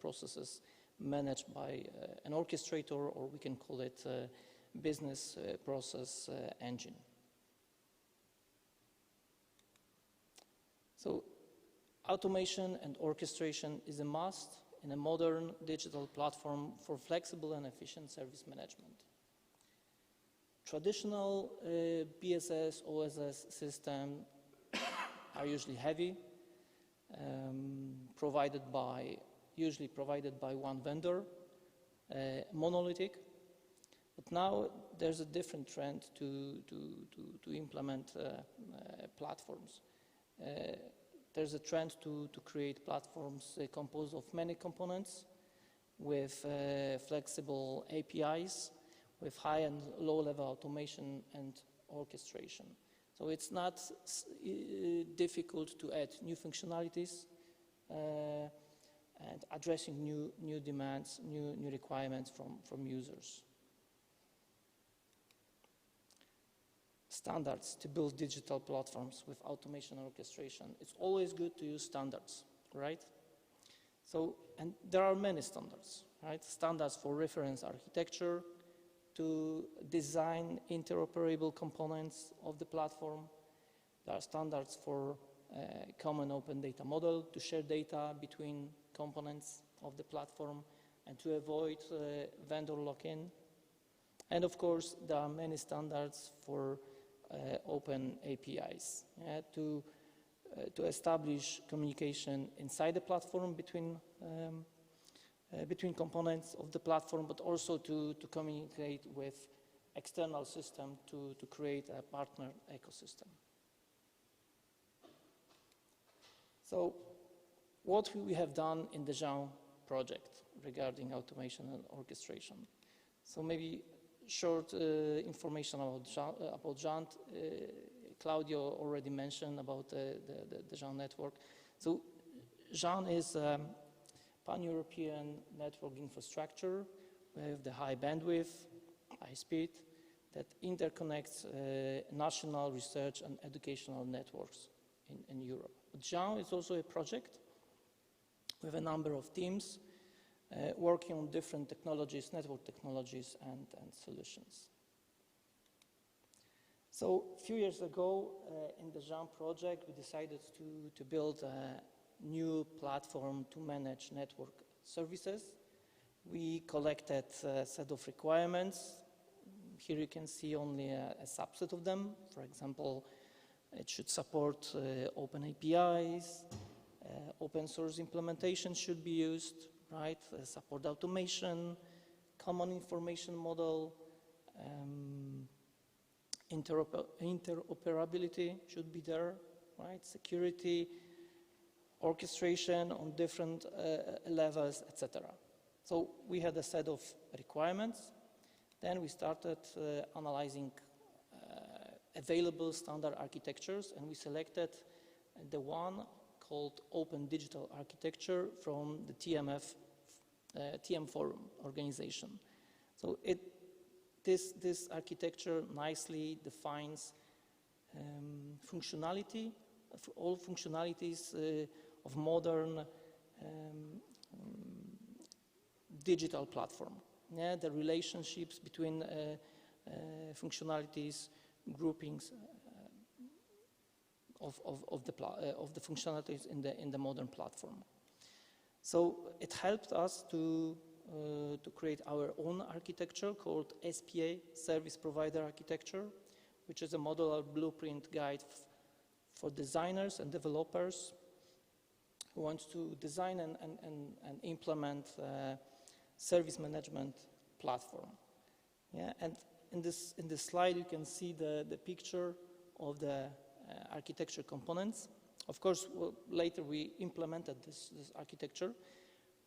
processes managed by an orchestrator, or we can call it a business process engine. So automation and orchestration is a must in a modern digital platform for flexible and efficient service management. Traditional BSS, OSS systems are usually heavy, usually provided by one vendor, monolithic. But now there's a different trend to implement platforms. There's a trend to create platforms composed of many components with flexible APIs, with high and low level automation and orchestration. So it's not difficult to add new functionalities and addressing new demands, new requirements from users. Standards to build digital platforms with automation and orchestration. It's always good to use standards, right? So, and there are many standards, right? Standards for reference architecture, to design interoperable components of the platform. There are standards for common open data model to share data between components of the platform and to avoid vendor lock-in. And of course, there are many standards for open APIs to establish communication inside the platform between components of the platform, but also to communicate with external system to create a partner ecosystem. So what we have done in the GEANT project regarding automation and orchestration. So maybe short information about GEANT. Claudio already mentioned about the GEANT network. So GEANT is a pan-European network infrastructure with the high bandwidth, high speed, that interconnects national research and educational networks in Europe. But GEANT is also a project with a number of teams working on different technologies, network technologies and solutions. So a few years ago in the GEANT project, we decided to build a new platform to manage network services. We collected a set of requirements. Here you can see only a subset of them. For example, it should support open APIs, open source implementation should be used, right? Support automation, common information model, interoperability should be there, right? Security, orchestration on different levels, etc. So we had a set of requirements. Then we started analyzing available standard architectures, and we selected the one called Open Digital Architecture from the TM Forum organization. So this architecture nicely defines functionality, all functionalities of modern digital platform. Yeah, the relationships between functionalities, groupings of the functionalities in the modern platform. So it helped us to create our own architecture called SPA, Service Provider Architecture, which is a modular blueprint guide for designers and developers who want to design and implement service management platform. Yeah, and in this slide you can see the picture of the architecture components. Of course, later we implemented this architecture,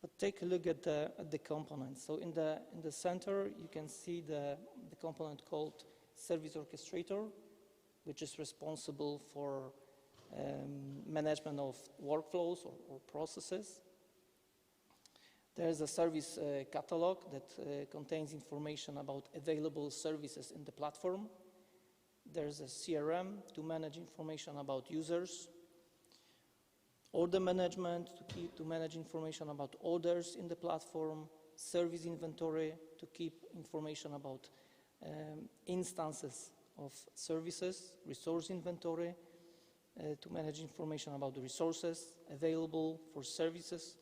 but take a look at the components. So in the center you can see the component called Service Orchestrator, which is responsible for management of workflows or processes. There's a service catalog that contains information about available services in the platform. There's a CRM to manage information about users. Order management to manage information about orders in the platform. Service inventory to keep information about instances of services. Resource inventory to manage information about the resources available for services.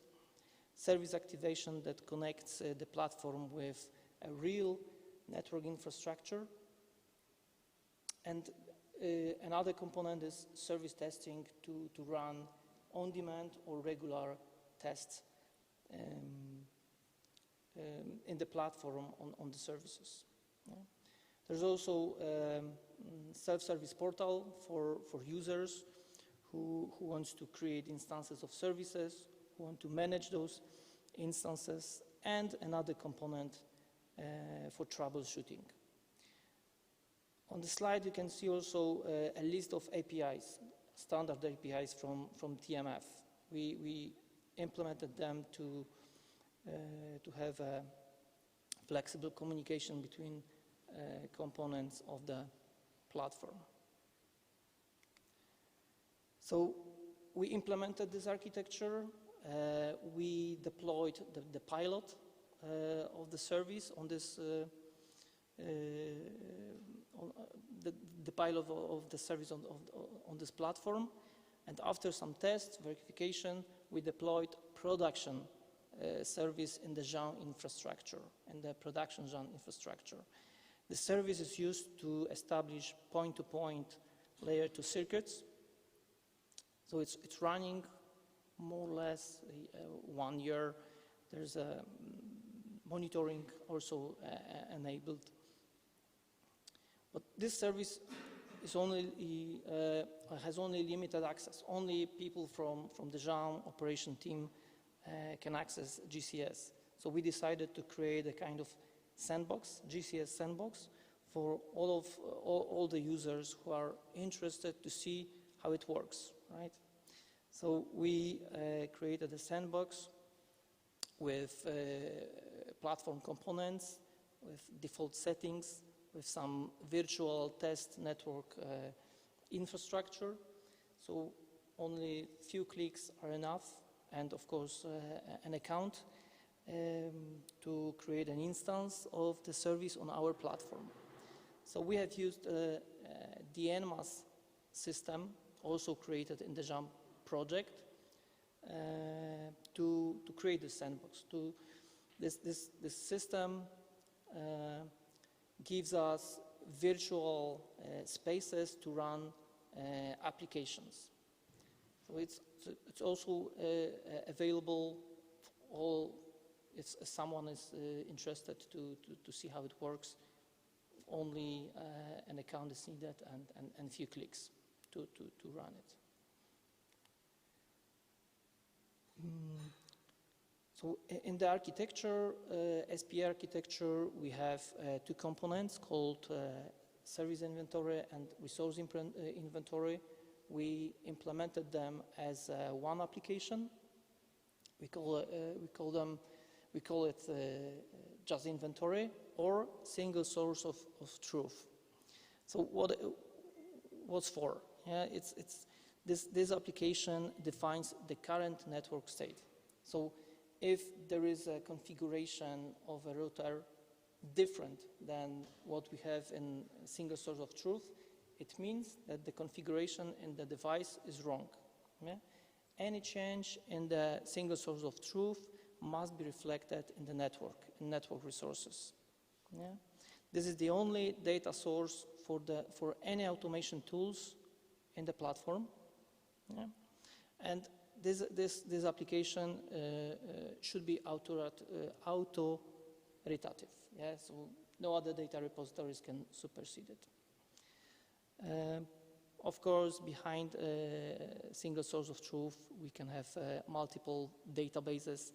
Service activation that connects the platform with a real network infrastructure. And another component is service testing to run on-demand or regular tests in the platform on the services. Yeah. There's also self-service portal for users who wants to create instances of services, who want to manage those instances, and another component for troubleshooting. On the slide you can see also a list of APIs, standard APIs from TMF. We implemented them to have a flexible communication between components of the platform. So we implemented this architecture. We deployed the pilot of the service on this the pilot of the service on this platform, and after some tests, verification, we deployed production service in the GEANT infrastructure, in the production GEANT infrastructure. The service is used to establish point-to-point layer 2 circuits. So it's running more or less 1 year. There's a monitoring also enabled. But this service is only, has only limited access. Only people from the GEANT operation team can access GCS. So we decided to create a kind of sandbox, GCS sandbox, for all the users who are interested to see how it works, right? So we created a sandbox with platform components, with default settings, with some virtual test network infrastructure. So only few clicks are enough, and of course an account to create an instance of the service on our platform. So we have used the NMAS system, also created in the GEANT project, to create the sandbox. This system gives us virtual spaces to run applications. So it's also available if someone is interested to see how it works. Only an account is needed and a few clicks to run it. So in the architecture, SPA architecture, we have two components called service inventory and resource inventory. We implemented them as one application. We call it just inventory or single source of truth. So what's for? Yeah, this application defines the current network state. So if there is a configuration of a router different than what we have in single source of truth, it means that the configuration in the device is wrong. Yeah? Any change in the single source of truth must be reflected in the network, in network resources. Yeah? This is the only data source for any automation tools in the platform. Yeah? And this application should be auto-ritative. Yeah? So no other data repositories can supersede it. Of course, behind a single source of truth, we can have multiple databases,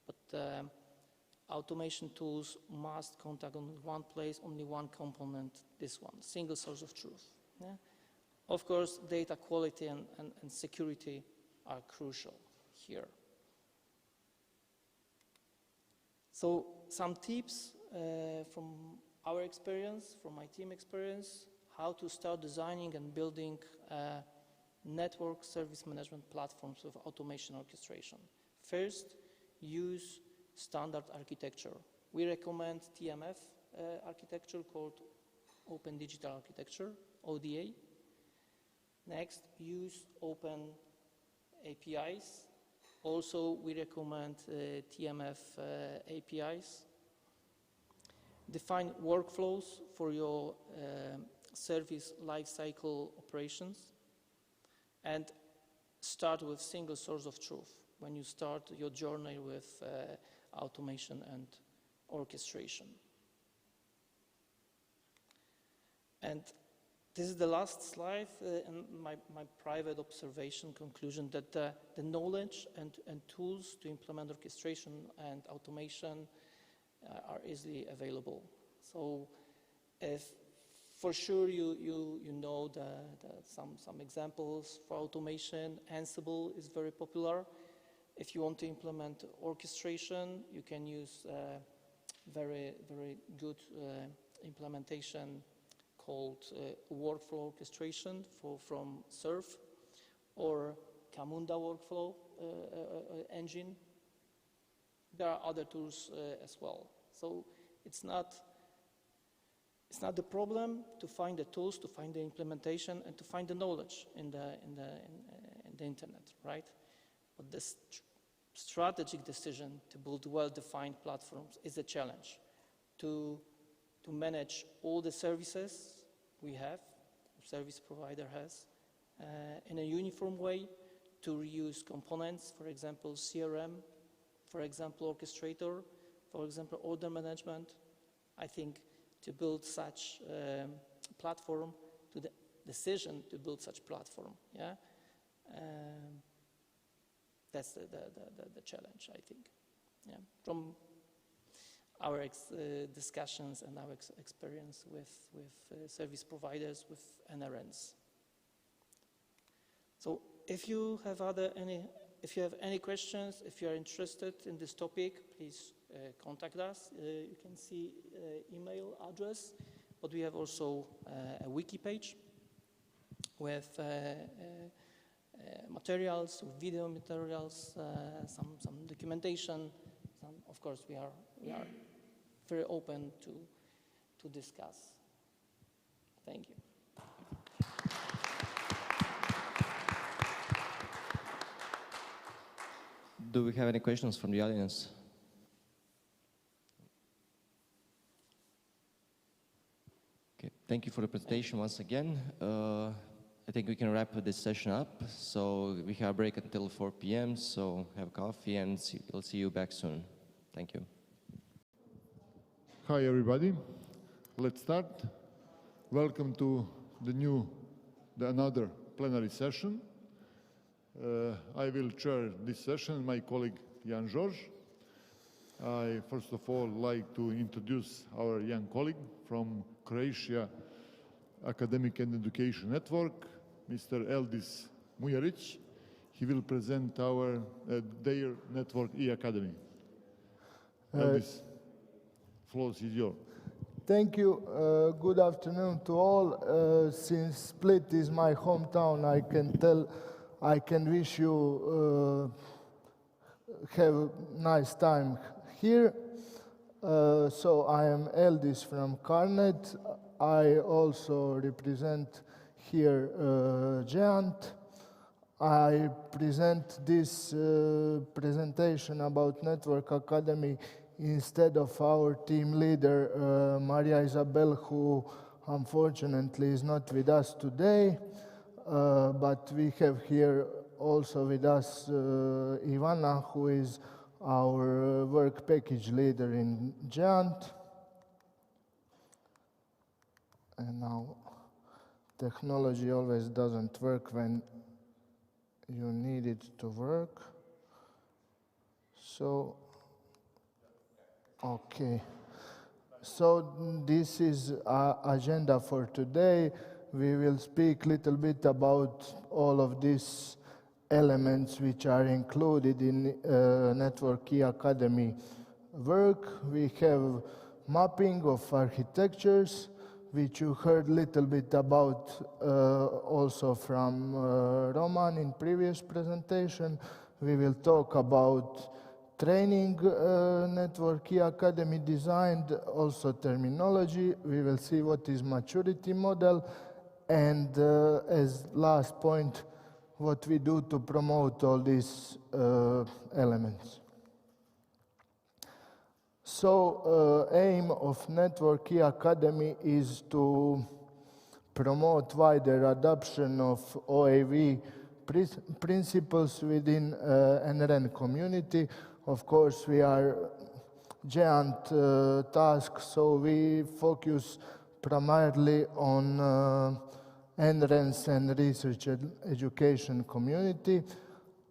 but automation tools must contact on one place, only one component, this one, single source of truth. Yeah? Of course, data quality and security are crucial here. So some tips from our experience, from my team experience, how to start designing and building network service management platforms with automation orchestration. First, use standard architecture. We recommend TMF architecture called Open Digital Architecture, ODA. Next, use open APIs. Also, we recommend TMF APIs. Define workflows for your service lifecycle operations, and start with single source of truth when you start your journey with automation and orchestration. And this is the last slide, and my private observation conclusion that the knowledge and tools to implement orchestration and automation are easily available. So if for sure you know some examples for automation, Ansible is very popular. If you want to implement orchestration, you can use very good implementation called workflow orchestration from Surf, or Camunda workflow engine. There are other tools as well. So it's not the problem to find the tools, to find the implementation, and to find the knowledge in the internet, right? But strategic decision to build well-defined platforms is a challenge. To manage all the services we have, service provider has, in a uniform way, to reuse components, for example, CRM, for example, Orchestrator, for example, order management. I think to build such platform, to the decision to build such platform, yeah, that's the challenge, I think. Yeah, from our discussions and our experience with service providers, with NRNs. So if you have any questions, if you are interested in this topic, please contact us. You can see email address, but we have also a wiki page with materials, video materials, some documentation. Of course, we are very open to discuss. Thank you. Do we have any questions from the audience? Okay, thank you for the presentation once again. I think we can wrap this session up. So we have a break until 4 p.m. So have coffee and we'll see you back soon. Thank you. Hi, everybody. Let's start. Welcome to another plenary session. I will chair this session, my colleague Jan George. I first of all like to introduce our young colleague from Croatia Academic and Education Network, Mr. Eldis Mujaric. He will present their network e-academy. Eldis, floor is yours. Thank you. Good afternoon to all. Since Split is my hometown, I can wish you have a nice time here. So I am Eldis from Carnet. I also represent here GEANT. I present this presentation about Network Academy instead of our team leader, Maria Isabel, who unfortunately is not with us today. But we have here also with us Ivana, who is our work package leader in GEANT. And now technology always doesn't work when you need it to work. So, okay. So this is our agenda for today. We will speak a little bit about all of these elements which are included in Network E-Academy work. We have mapping of architectures, which you heard a little bit about also from Roman in previous presentation. We will talk about training Network E-Academy designed, also terminology. We will see what is maturity model. And as last point, what we do to promote all these elements. So aim of Network E-Academy is to promote wider adoption of OAV principles within NRN community. Of course, we are GEANT task, so we focus primarily on NRNs and research education community.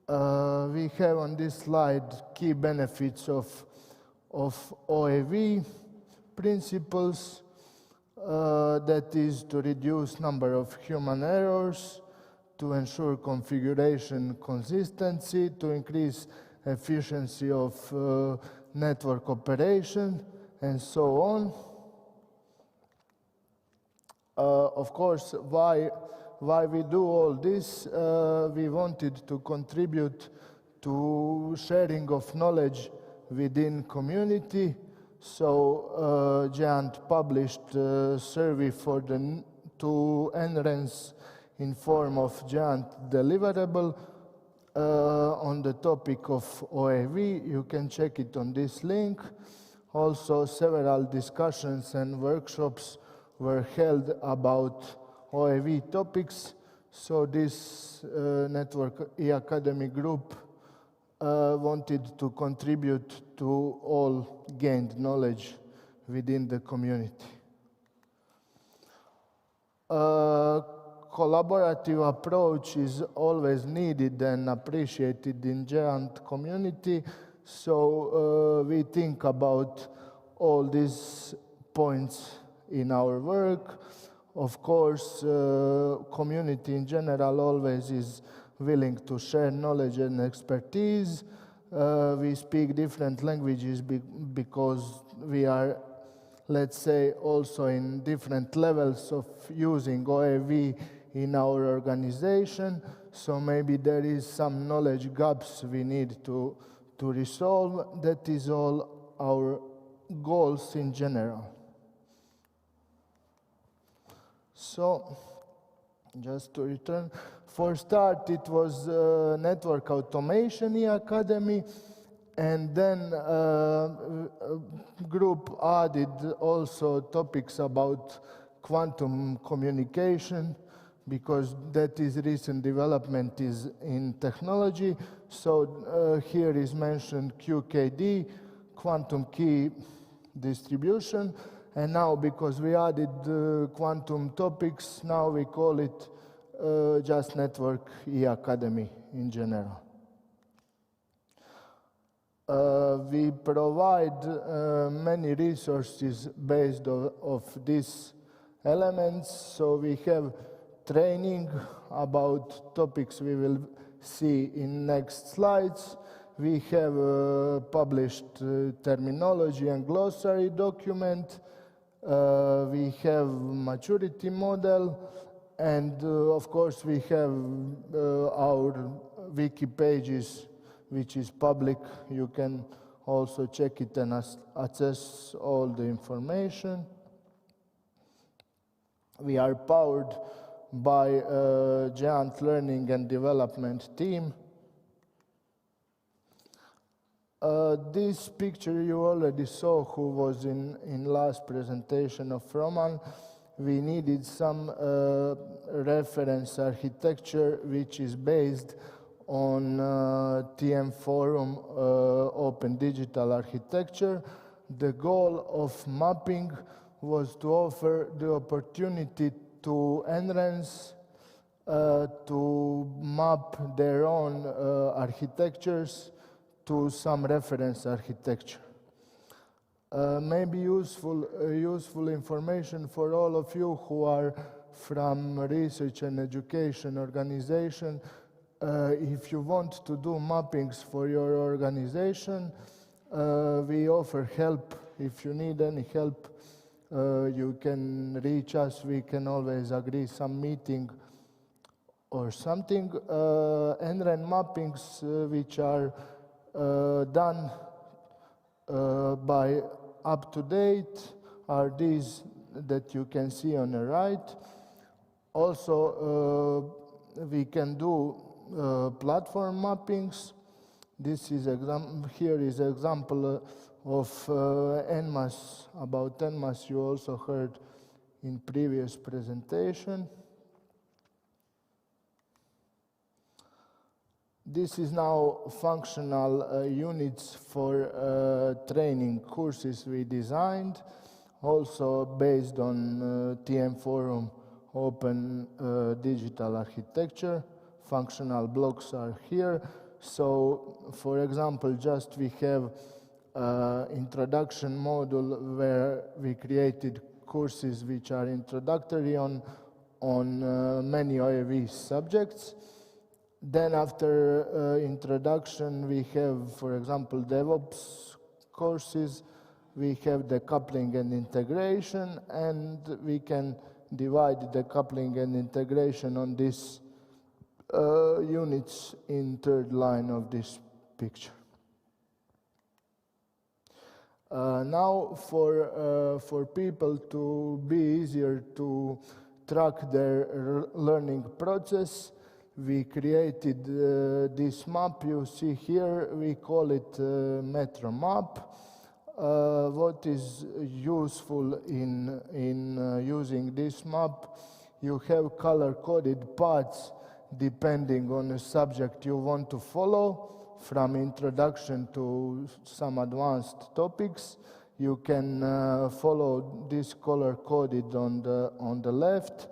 We have on this slide key benefits of OAV principles, that is to reduce number of human errors, to ensure configuration consistency, to increase efficiency of network operation, and so on. Of course, why we do all this? We wanted to contribute to sharing of knowledge within community. So GEANT published a survey for to NRNs in form of GEANT deliverable. on the topic of OAV. You can check it on this link. Also, several discussions and workshops were held about OAV topics. So this Network e-Academy group wanted to contribute to all gained knowledge within the community. Collaborative approach is always needed and appreciated in GEANT community, so we think about all these points in our work. Of course, community in general always is willing to share knowledge and expertise. We speak different languages because we are, let's say, also in different levels of using OAV in our organization. So maybe there is some knowledge gaps we need to resolve. That is all our goals in general. So, just to return, for start, it was Network Automation e-Academy, and then group added also topics about quantum communication, because that is recent development is in technology. So here is mentioned QKD, quantum key distribution, and now because we added quantum topics, now we call it just Network e-Academy in general. We provide many resources based of these elements. So we have training about topics we will see in next slides. We have published terminology and glossary document. We have maturity model. And of course, we have our wiki pages, which is public. You can also check it and access all the information. We are powered by GEANT Learning and Development team. This picture you already saw, who was in last presentation of Roman. We needed some reference architecture which is based on TM Forum Open Digital Architecture. The goal of mapping was to offer the opportunity to NRENs to map their own architectures to some reference architecture. Maybe useful information for all of you who are from research and education organization. If you want to do mappings for your organization, we offer help. If you need any help, you can reach us. We can always agree some meeting or something. NREN mappings which are done by up-to-date are these that you can see on the right. Also, we can do platform mappings. This is here is example of NMAS. About NMAS you also heard in previous presentation. This is now functional units for training courses we designed, also based on TM Forum Open Digital Architecture. Functional blocks are here. So, for example, just we have introduction module where we created courses which are introductory on many OAV subjects. Then after introduction, we have, for example, DevOps courses. We have the coupling and integration, and we can divide the coupling and integration on these units in third line of this picture. Now, for people to be easier to track their learning process, we created this map you see here. We call it metro map. What is useful in using this map, you have color-coded paths depending on the subject you want to follow, from introduction to some advanced topics. You can follow this color-coded on the left.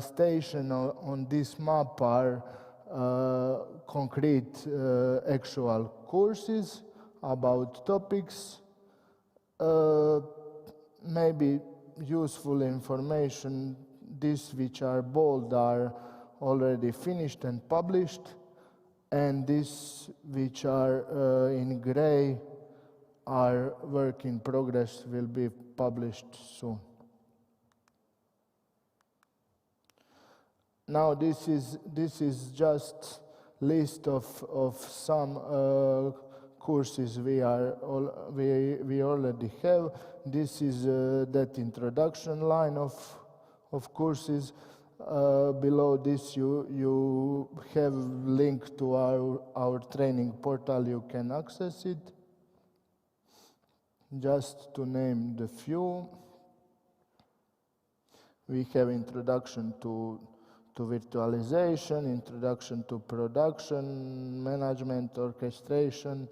Station on this map are concrete actual courses about topics. Maybe useful information, these which are bold are already finished and published, and these which are in gray are work in progress, will be published soon. Now this is just list of some courses we already have. This is that introduction line of courses. Below this you have link to our training portal. You can access it. Just to name the few, we have introduction to virtualization, introduction to production, management, orchestration,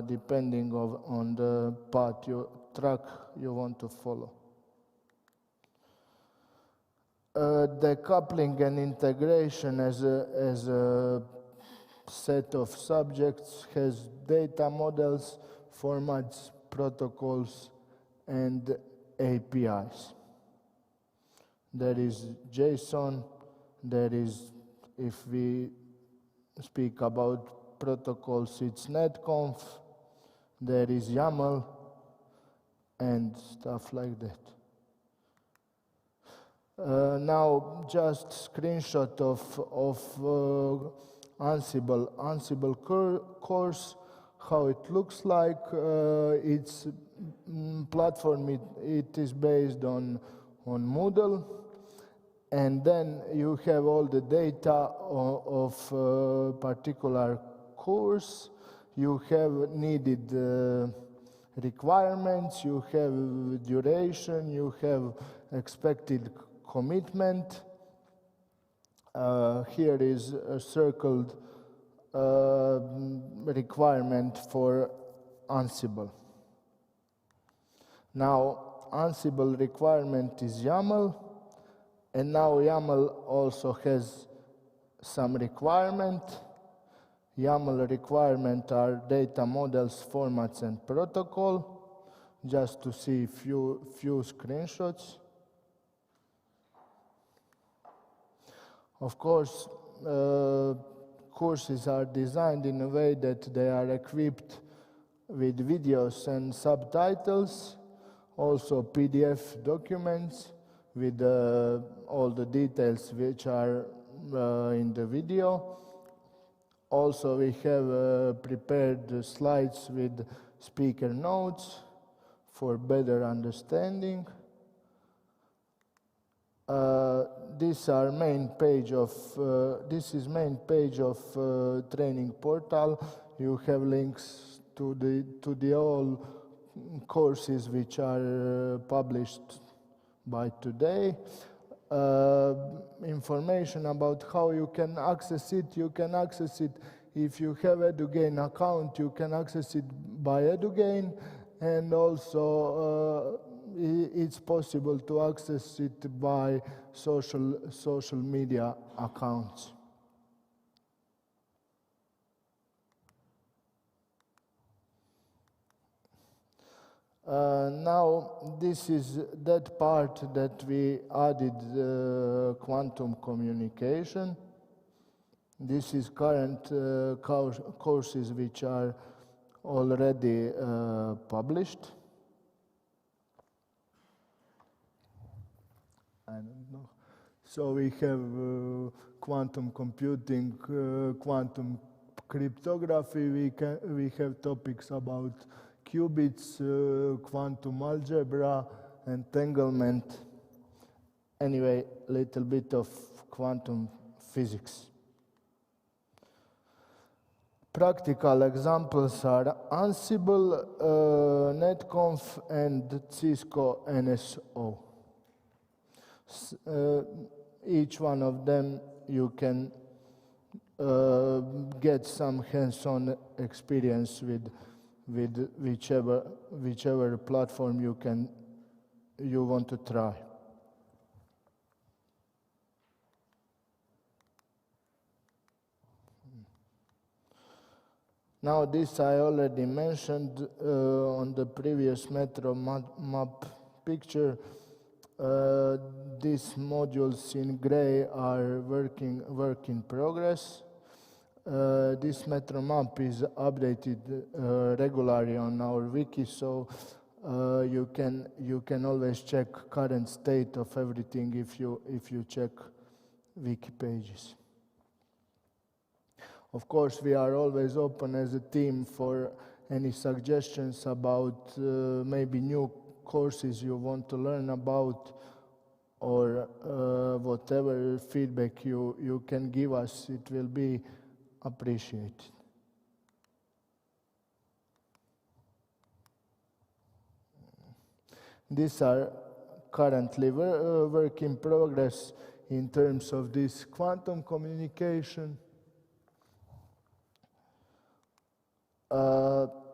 depending on the path track you want to follow. Decoupling and integration as a set of subjects has data models, formats, protocols, and APIs. There is JSON, there is, if we speak about protocols, it's netconf, there is YAML, and stuff like that. Now, just screenshot of Ansible course, how it looks like. Its platform, it is based on Moodle, and then you have all the data of particular course. You have needed requirements, you have duration, you have expected commitment. Here is a circled requirement for Ansible. Now, Ansible requirement is YAML, and now YAML also has some requirement. YAML requirement are data models, formats, and protocol. Just to see few screenshots. Of course, courses are designed in a way that they are equipped with videos and subtitles, also PDF documents with all the details which are in the video. Also, we have prepared slides with speaker notes for better understanding. This is main page of training portal. You have links to the all courses which are published by today. Information about how you can access it. You can access it if you have EduGain account. You can access it by EduGain, and also it's possible to access it by social media accounts. Now, this is that part that we added quantum communication. This is current courses which are already published. I don't know. So we have quantum computing, quantum cryptography. We have topics about qubits, quantum algebra, entanglement. Anyway, a little bit of quantum physics. Practical examples are Ansible, netconf, and Cisco NSO. Each one of them you can get some hands-on experience with whichever platform you want to try. Now this I already mentioned on the previous MaTaDoR picture. These modules in gray are work in progress. This MaTaDoR is updated regularly on our wiki, so you can always check current state of everything if you check wiki pages. Of course, we are always open as a team for any suggestions about maybe new courses you want to learn about, or whatever feedback you can give us, it will be appreciated. These are currently work in progress in terms of this quantum communication.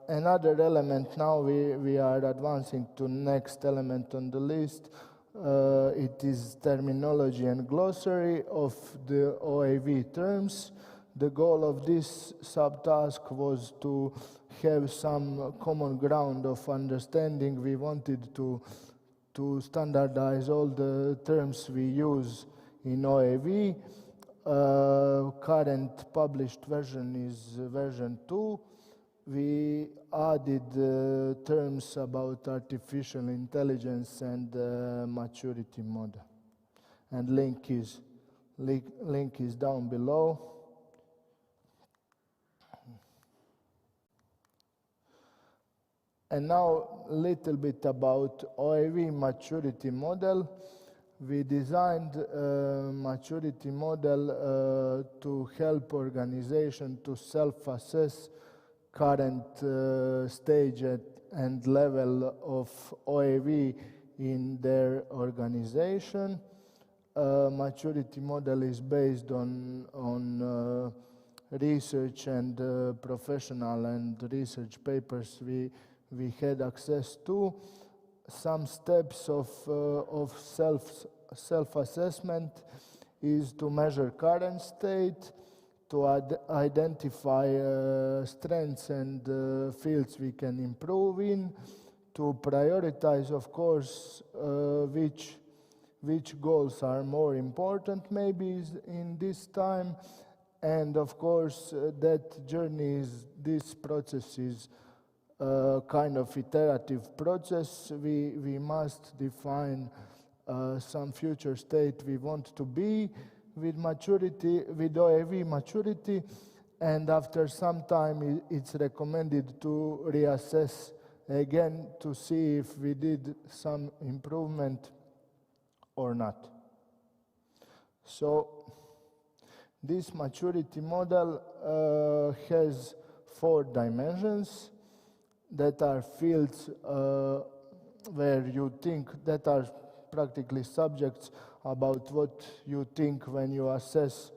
Another element now we are advancing to next element on the list. It is terminology and glossary of the OAV terms. The goal of this subtask was to have some common ground of understanding. We wanted to standardize all the terms we use in OAV. Current published version is version 2. We added terms about artificial intelligence and maturity model. And link is down below. And now a little bit about OAV maturity model. We designed a maturity model to help organization to self-assess current stage and level of OAV in their organization. Maturity model is based on research and professional and research papers we had access to. Some steps of self-assessment is to measure current state, to identify strengths and fields we can improve in, to prioritize, of course, which goals are more important maybe in this time, and of course that journey this process is kind of iterative process. We must define some future state we want to be with maturity, with OAV maturity, and after some time it's recommended to reassess again to see if we did some improvement or not. So this maturity model has 4 dimensions that are fields where you think that are practically subjects about what you think when you assess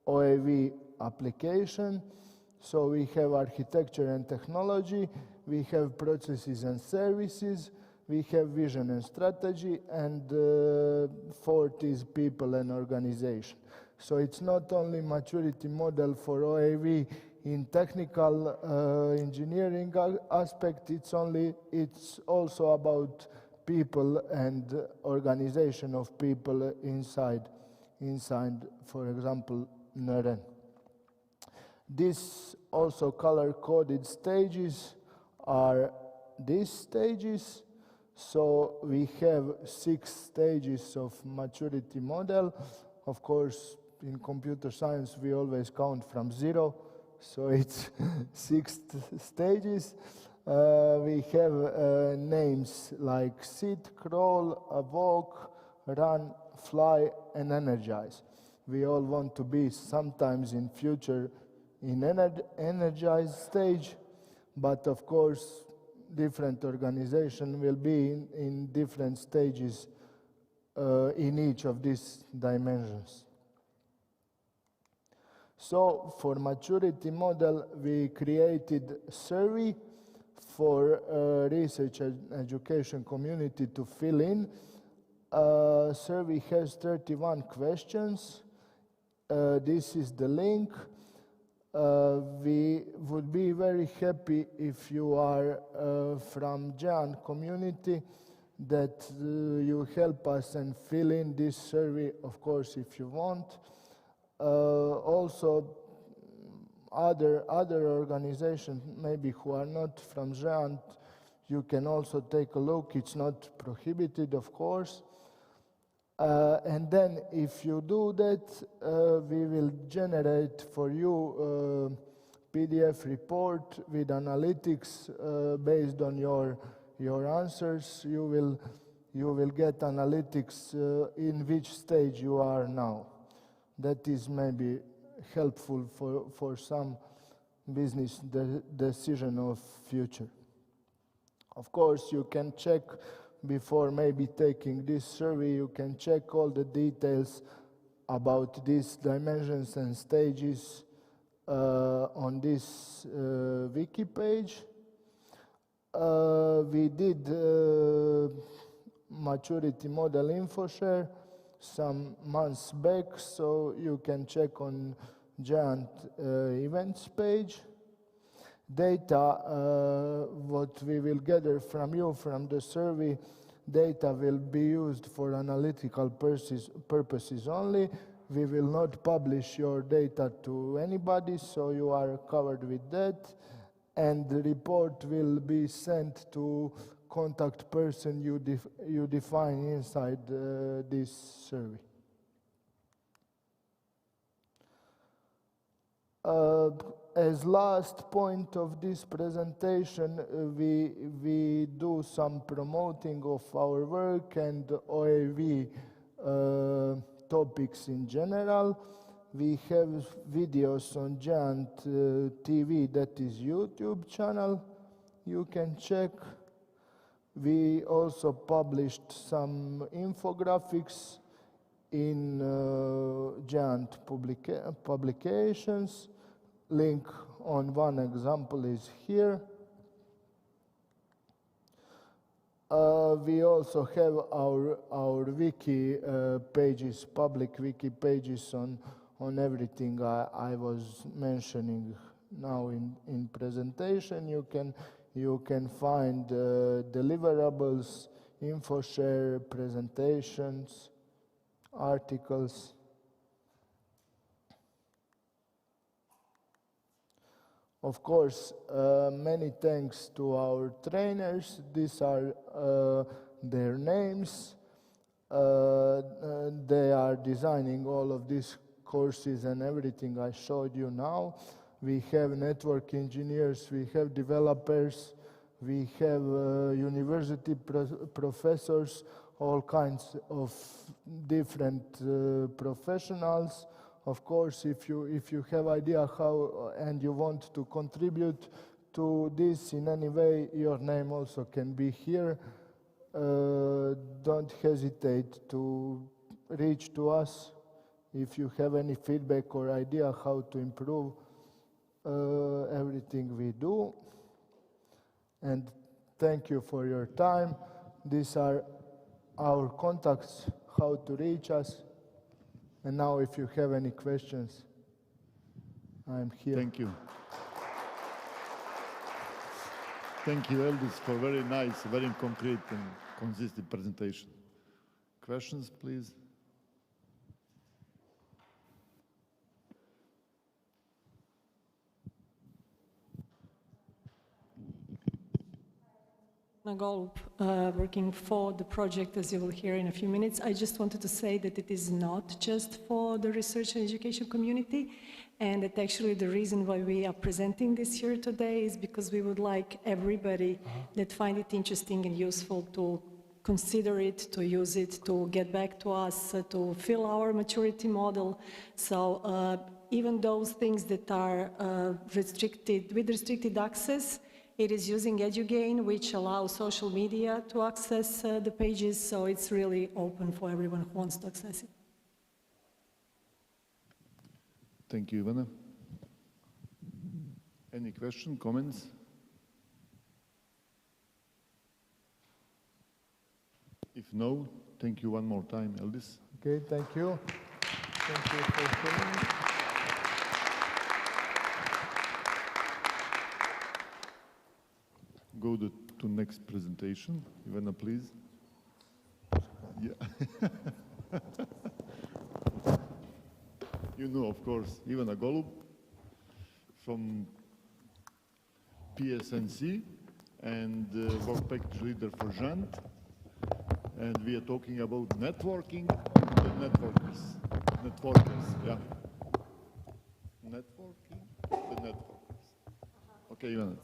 OAV application. So we have architecture and technology, we have processes and services, we have vision and strategy, and 4th is people and organization. So it's not only maturity model for OAV in technical engineering aspect, it's also about people and organization of people inside, for example, NRN. These also color-coded stages are these stages. So we have 6 stages of maturity model. Of course, in computer science, we always count from 0. So it's 6 stages. We have names like sit, crawl, evoke, run, fly, and energize. We all want to be sometimes in future in energized stage, but of course different organization will be in different stages in each of these dimensions. So for maturity model, we created survey for research and education community to fill in. Survey has 31 questions. This is the link. We would be very happy if you are from GEANT community that you help us and fill in this survey, of course, if you want. Also, other organizations, maybe who are not from GEANT, you can also take a look. It's not prohibited, of course. And then if you do that, we will generate for you PDF report with analytics based on your answers. You will get analytics in which stage you are now. That is maybe helpful for some business decision of future. Of course, you can check before maybe taking this survey, you can check all the details about these dimensions and stages on this wiki page. We did maturity model info share some months back, so you can check on GEANT events page. Data, what we will gather from you from the survey, data will be used for analytical purposes only. We will not publish your data to anybody, so you are covered with that. And the report will be sent to contact person you define inside this survey. As last point of this presentation, we do some promoting of our work and OAV topics in general. We have videos on GEANT TV, that is YouTube channel, you can check. We also published some infographics in GEANT publications. Link on one example is here. We also have our wiki pages, public wiki pages on everything I was mentioning now in presentation. You can find deliverables, info share, presentations, articles. Of course, many thanks to our trainers. These are their names. They are designing all of these courses and everything I showed you now. We have network engineers, we have developers, we have university professors, all kinds of different professionals. Of course, if you have idea how and you want to contribute to this in any way, your name also can be here. Don't hesitate to reach to us if you have any feedback or idea how to improve everything we do. And thank you for your time. These are our contacts, how to reach us. And now if you have any questions, I'm here. Thank you. Thank you, Eldis, for very nice, very concrete and consistent presentation. Questions, please? Golub, working for the project, as you will hear in a few minutes. I just wanted to say that it is not just for the research and education community, and that actually the reason why we are presenting this here today is because we would like everybody that find it interesting and useful to consider it, to use it, to get back to us, to fill our maturity model. So even those things that are restricted, with restricted access, it is using EduGain, which allows social media to access the pages, so it's really open for everyone who wants to access it. Thank you, Ivana. Any questions, comments? If no, thank you one more time, Eldis. Okay, thank you. Thank you for sharing. Go to next presentation. Ivana, please. Yeah. You know, of course, Ivana Golub from PSNC and work package leader for GEANT. And we are talking about networking, the networkers, yeah. Networking, the networkers. Okay, Ivana,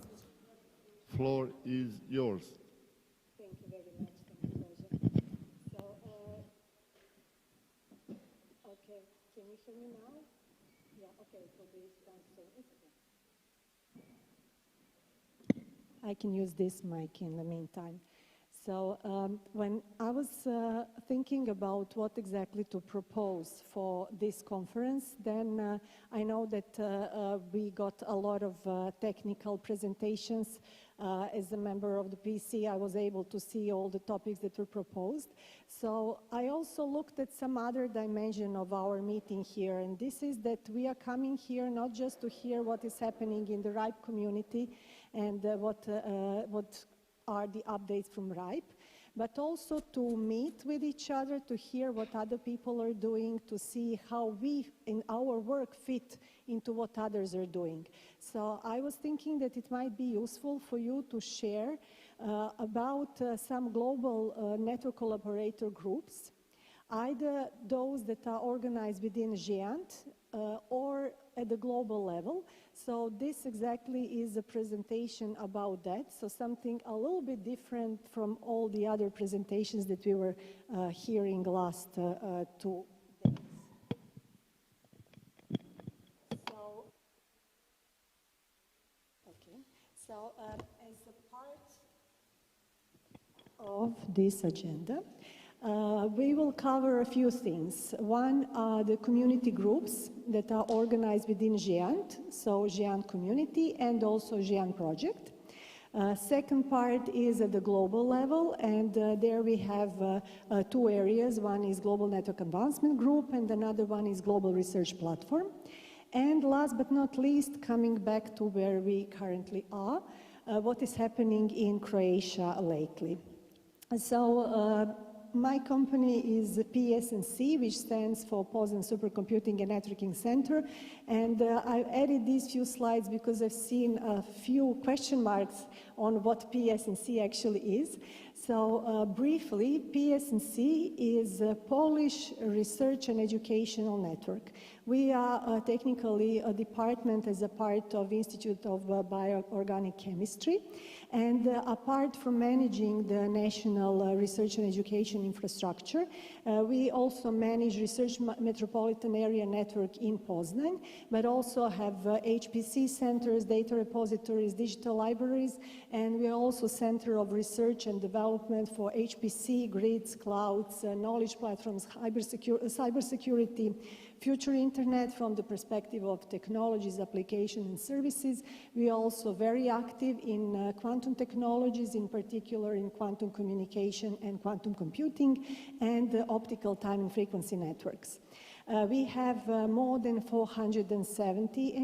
floor is yours. Thank you very much, it's a pleasure. So, okay, can you hear me now? Yeah, okay, it will be I can use this mic in the meantime. So when I was thinking about what exactly to propose for this conference, then I know that we got a lot of technical presentations. As a member of the PC, I was able to see all the topics that were proposed. So I also looked at some other dimension of our meeting here, and this is that we are coming here not just to hear what is happening in the RIPE community and what are the updates from RIPE, but also to meet with each other, to hear what other people are doing, to see how we in our work fit into what others are doing. So I was thinking that it might be useful for you to share about some global network collaborator groups, either those that are organized within GEANT or at the global level. So this exactly is a presentation about that, so something a little bit different from all the other presentations that we were hearing last 2 days. So, okay, so as a part of this agenda, we will cover a few things. One are the community groups that are organized within GEANT, so GEANT community and also GEANT project. Second part is at the global level, and there we have 2 areas. One is Global Network Advancement Group and another one is Global Research Platform. And last but not least, coming back to where we currently are, what is happening in Croatia lately. So my company is PSNC, which stands for Poznan Supercomputing and Networking Center, and I've added these few slides because I've seen a few question marks on what PSNC actually is. So briefly, PSNC is a Polish research and educational network. We are technically a department as a part of Institute of Bioorganic Chemistry, and apart from managing the national research and education infrastructure, we also manage research metropolitan area network in Poznan, but also have HPC centers, data repositories, digital libraries, and we are also center of research and development for HPC, grids, clouds, knowledge platforms, cybersecurity, future internet from the perspective of technologies, application and services. We are also very active in quantum technologies, in particular in quantum communication and quantum computing and optical time and frequency networks. We have more than 470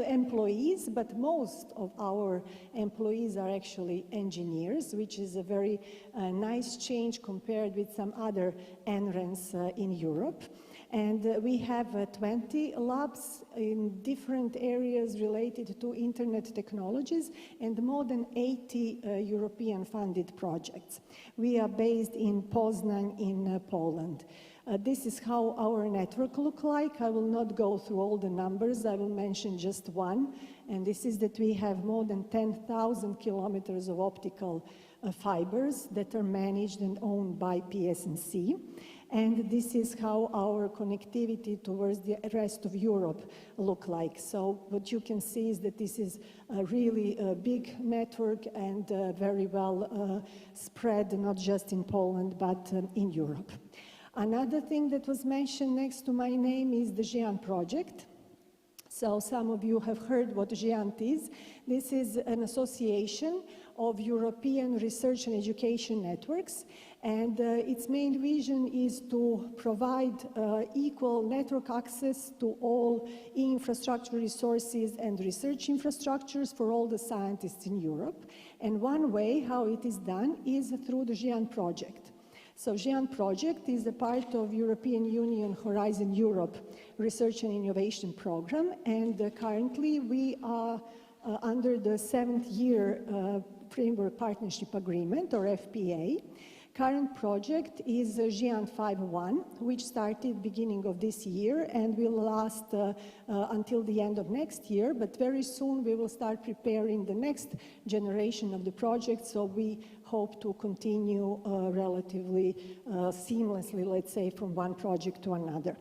employees, but most of our employees are actually engineers, which is a very nice change compared with some other NRENs in Europe. And we have 20 labs in different areas related to internet technologies and more than 80 European funded projects. We are based in Poznan in Poland. This is how our network looks like. I will not go through all the numbers. I will mention just one, and this is that we have more than 10,000 kilometers of optical fibers that are managed and owned by PSNC. And this is how our connectivity towards the rest of Europe look like. So what you can see is that this is a really big network and very well spread, not just in Poland, but in Europe. Another thing that was mentioned next to my name is the GEANT project. So some of you have heard what GEANT is. This is an association of European research and education networks, and its main vision is to provide equal network access to all infrastructure resources and research infrastructures for all the scientists in Europe. And one way how it is done is through the GEANT project. So GEANT project is a part of European Union Horizon Europe Research and Innovation Program, and currently we are under the 7th year Framework Partnership Agreement, or FPA. Current project is GEANT 5.1, which started beginning of this year and will last until the end of next year, but very soon we will start preparing the next generation of the project, so we hope to continue relatively seamlessly, let's say, from one project to another.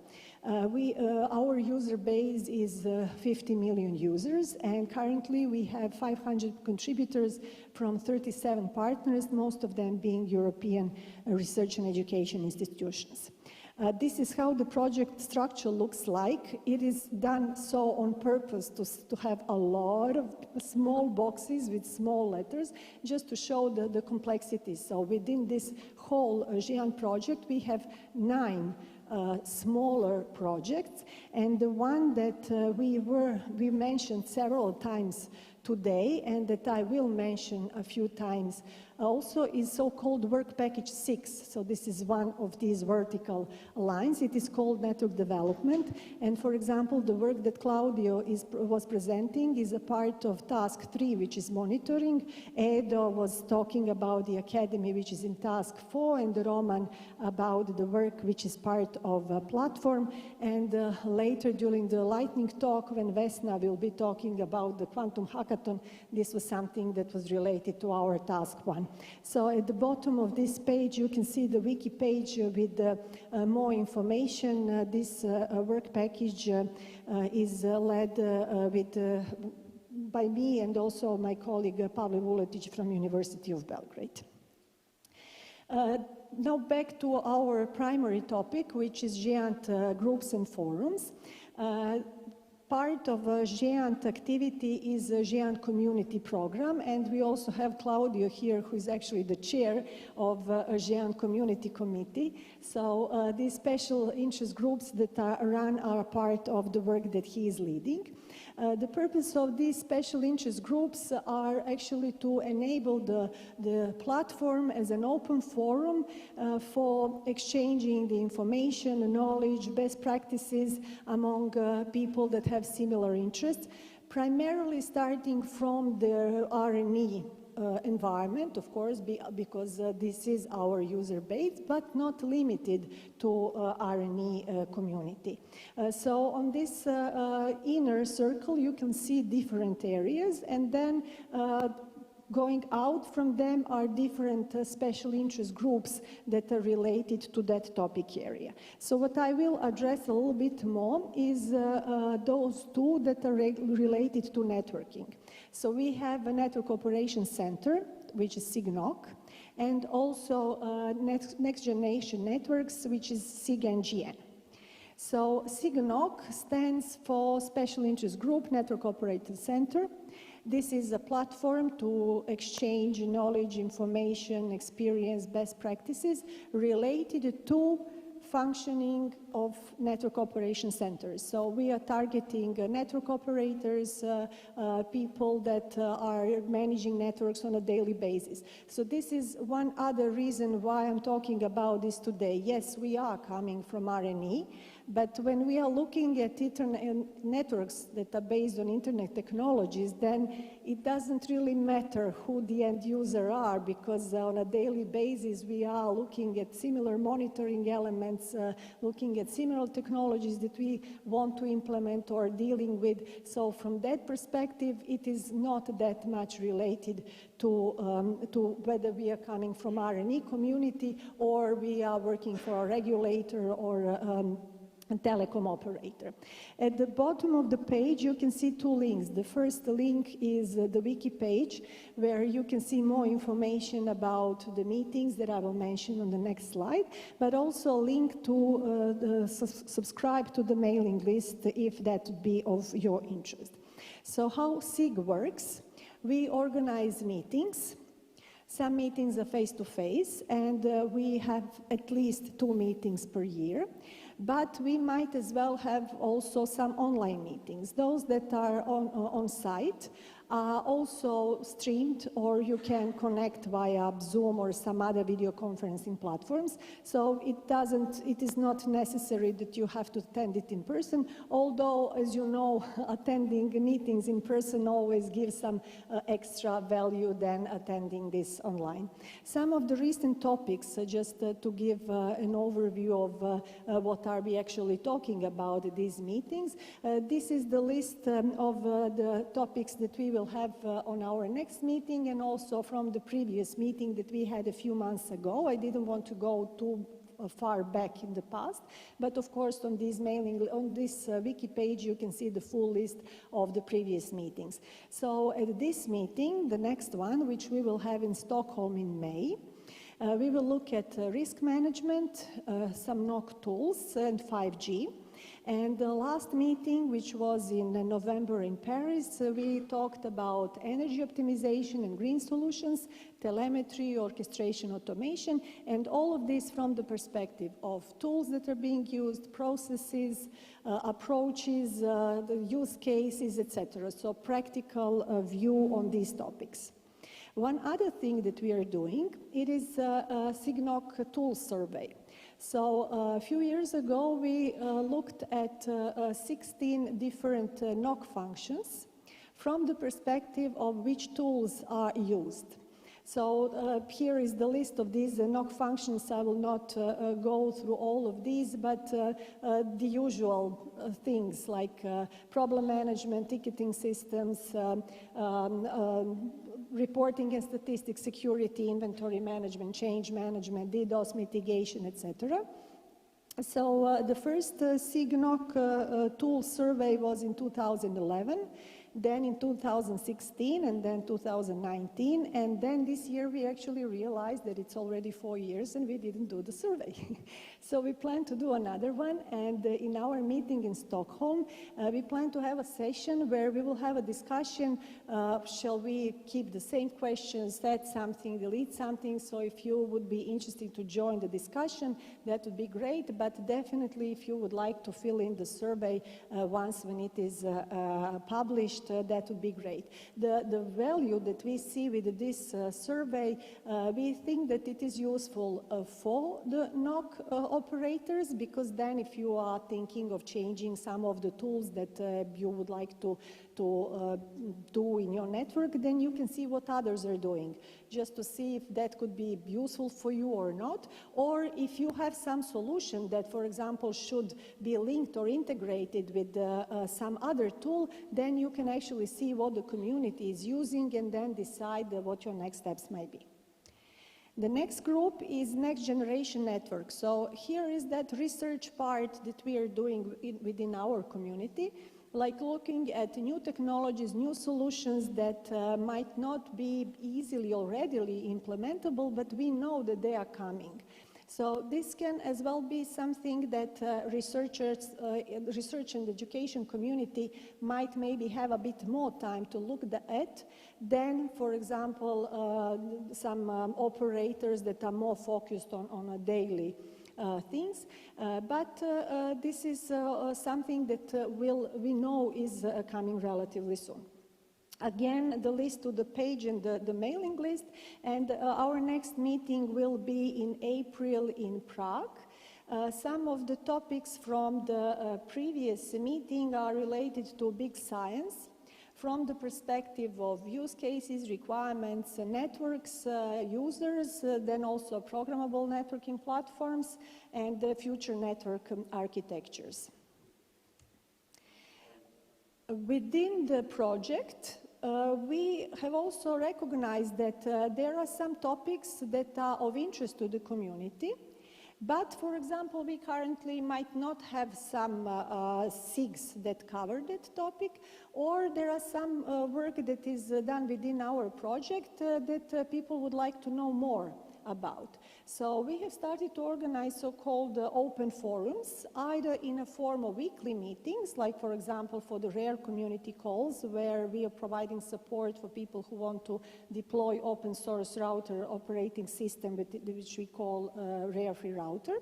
Our user base is 50 million users, and currently we have 500 contributors from 37 partners, most of them being European research and education institutions. This is how the project structure looks like. It is done so on purpose to have a lot of small boxes with small letters, just to show the complexity. So within this whole GEANT project, we have 9 smaller projects, and the one that we mentioned several times today, and that I will mention a few times also, is so-called Work Package 6. So this is one of these vertical lines. It is called Network Development, and for example, the work that Claudio was presenting is a part of Task 3, which is monitoring. Edo was talking about the Academy, which is in Task 4, and Roman about the work which is part of a platform, and later during the lightning talk, when Vesna will be talking about the Quantum Hackathon, this was something that was related to our Task 1. So at the bottom of this page, you can see the wiki page with more information. This work package is led by me and also my colleague Pavle Vuletić from University of Belgrade. Now back to our primary topic, which is GEANT groups and forums. Part of GEANT activity is a GEANT community program, and we also have Claudio here, who is actually the chair of a GEANT community committee. So these special interest groups that run are part of the work that he is leading. The purpose of these special interest groups are actually to enable the platform as an open forum for exchanging the information, knowledge, best practices among people that have similar interests, primarily starting from the R&E environment, of course, because this is our user base, but not limited to R&E community. So on this inner circle, you can see different areas, and then going out from them are different special interest groups that are related to that topic area. So what I will address a little bit more is those two that are related to networking. So we have a Network Operations Center, which is SIGNOC, and also Next Generation Networks, which is SIG and GN. So SIGNOC stands for Special Interest Group Network Operations Center. This is a platform to exchange knowledge, information, experience, best practices related to functioning of network operation centers. So we are targeting network operators, people that are managing networks on a daily basis. So this is one other reason why I'm talking about this today. Yes, we are coming from R&E, but when we are looking at internet networks that are based on internet technologies, then it doesn't really matter who the end user are, because on a daily basis we are looking at similar monitoring elements, looking at similar technologies that we want to implement or dealing with. So from that perspective, it is not that much related to whether we are coming from R&E community or we are working for a regulator or a telecom operator. At the bottom of the page, you can see two links. The first link is the wiki page, where you can see more information about the meetings that I will mention on the next slide, but also a link to subscribe to the mailing list if that would be of your interest. So how SIG works: we organize meetings. Some meetings are face-to-face, and we have at least 2 meetings per year. But we might as well have also some online meetings. Those that are on site are also streamed, or you can connect via Zoom or some other video conferencing platforms. So it is not necessary that you have to attend it in person, although, as you know, attending meetings in person always gives some extra value than attending this online. Some of the recent topics, just to give an overview of what are we actually talking about at these meetings. This is the list of the topics that we will have on our next meeting, and also from the previous meeting that we had a few months ago. I didn't want to go too far back in the past, but of course on this wiki page you can see the full list of the previous meetings. So at this meeting, the next one, which we will have in Stockholm in May, we will look at risk management, some NOC tools, and 5G. And the last meeting, which was in November in Paris, we talked about energy optimization and green solutions, telemetry, orchestration, automation, and all of this from the perspective of tools that are being used, processes, approaches, the use cases, etc. So practical view on these topics. One other thing that we are doing, it is a SIG-NOC tool survey. So a few years ago, we looked at 16 different NOC functions from the perspective of which tools are used. So here is the list of these NOC functions. I will not go through all of these, but the usual things like problem management, ticketing systems, reporting and statistics, security, inventory management, change management, DDoS mitigation, etc. So the first SIG-NOC tool survey was in 2011, then in 2016, and then 2019, and then this year we actually realized that it's already 4 years and we didn't do the survey. So we plan to do another one, and in our meeting in Stockholm, we plan to have a session where we will have a discussion, shall we keep the same questions, add something, delete something. So if you would be interested to join the discussion, that would be great, but definitely if you would like to fill in the survey once when it is published, that would be great. The value that we see with this survey, we think that it is useful for the NOC operators, because then if you are thinking of changing some of the tools that you would like to do in your network, then you can see what others are doing, just to see if that could be useful for you or not. Or if you have some solution that, for example, should be linked or integrated with some other tool, then you can actually see what the community is using and then decide what your next steps might be. The next group is next generation network. So here is that research part that we are doing within our community, like looking at new technologies, new solutions that might not be easily or readily implementable, but we know that they are coming. So this can as well be something that researchers, research and education community might maybe have a bit more time to look at than, for example, some operators that are more focused on a daily things, but this is something that we know is coming relatively soon. Again, the list to the page and the mailing list, and our next meeting will be in April in Prague. Some of the topics from the previous meeting are related to big science. from the perspective of use cases, requirements, networks, users, then also programmable networking platforms, and future network architectures. Within the project, we have also recognized that there are some topics that are of interest to the community. But, for example, we currently might not have some SIGs that cover that topic, or there are some work that is done within our project that people would like to know more about. So we have started to organize so-called open forums, either in a form of weekly meetings, like, for example, for the rare community calls, where we are providing support for people who want to deploy open source router operating system, which we call rare free router,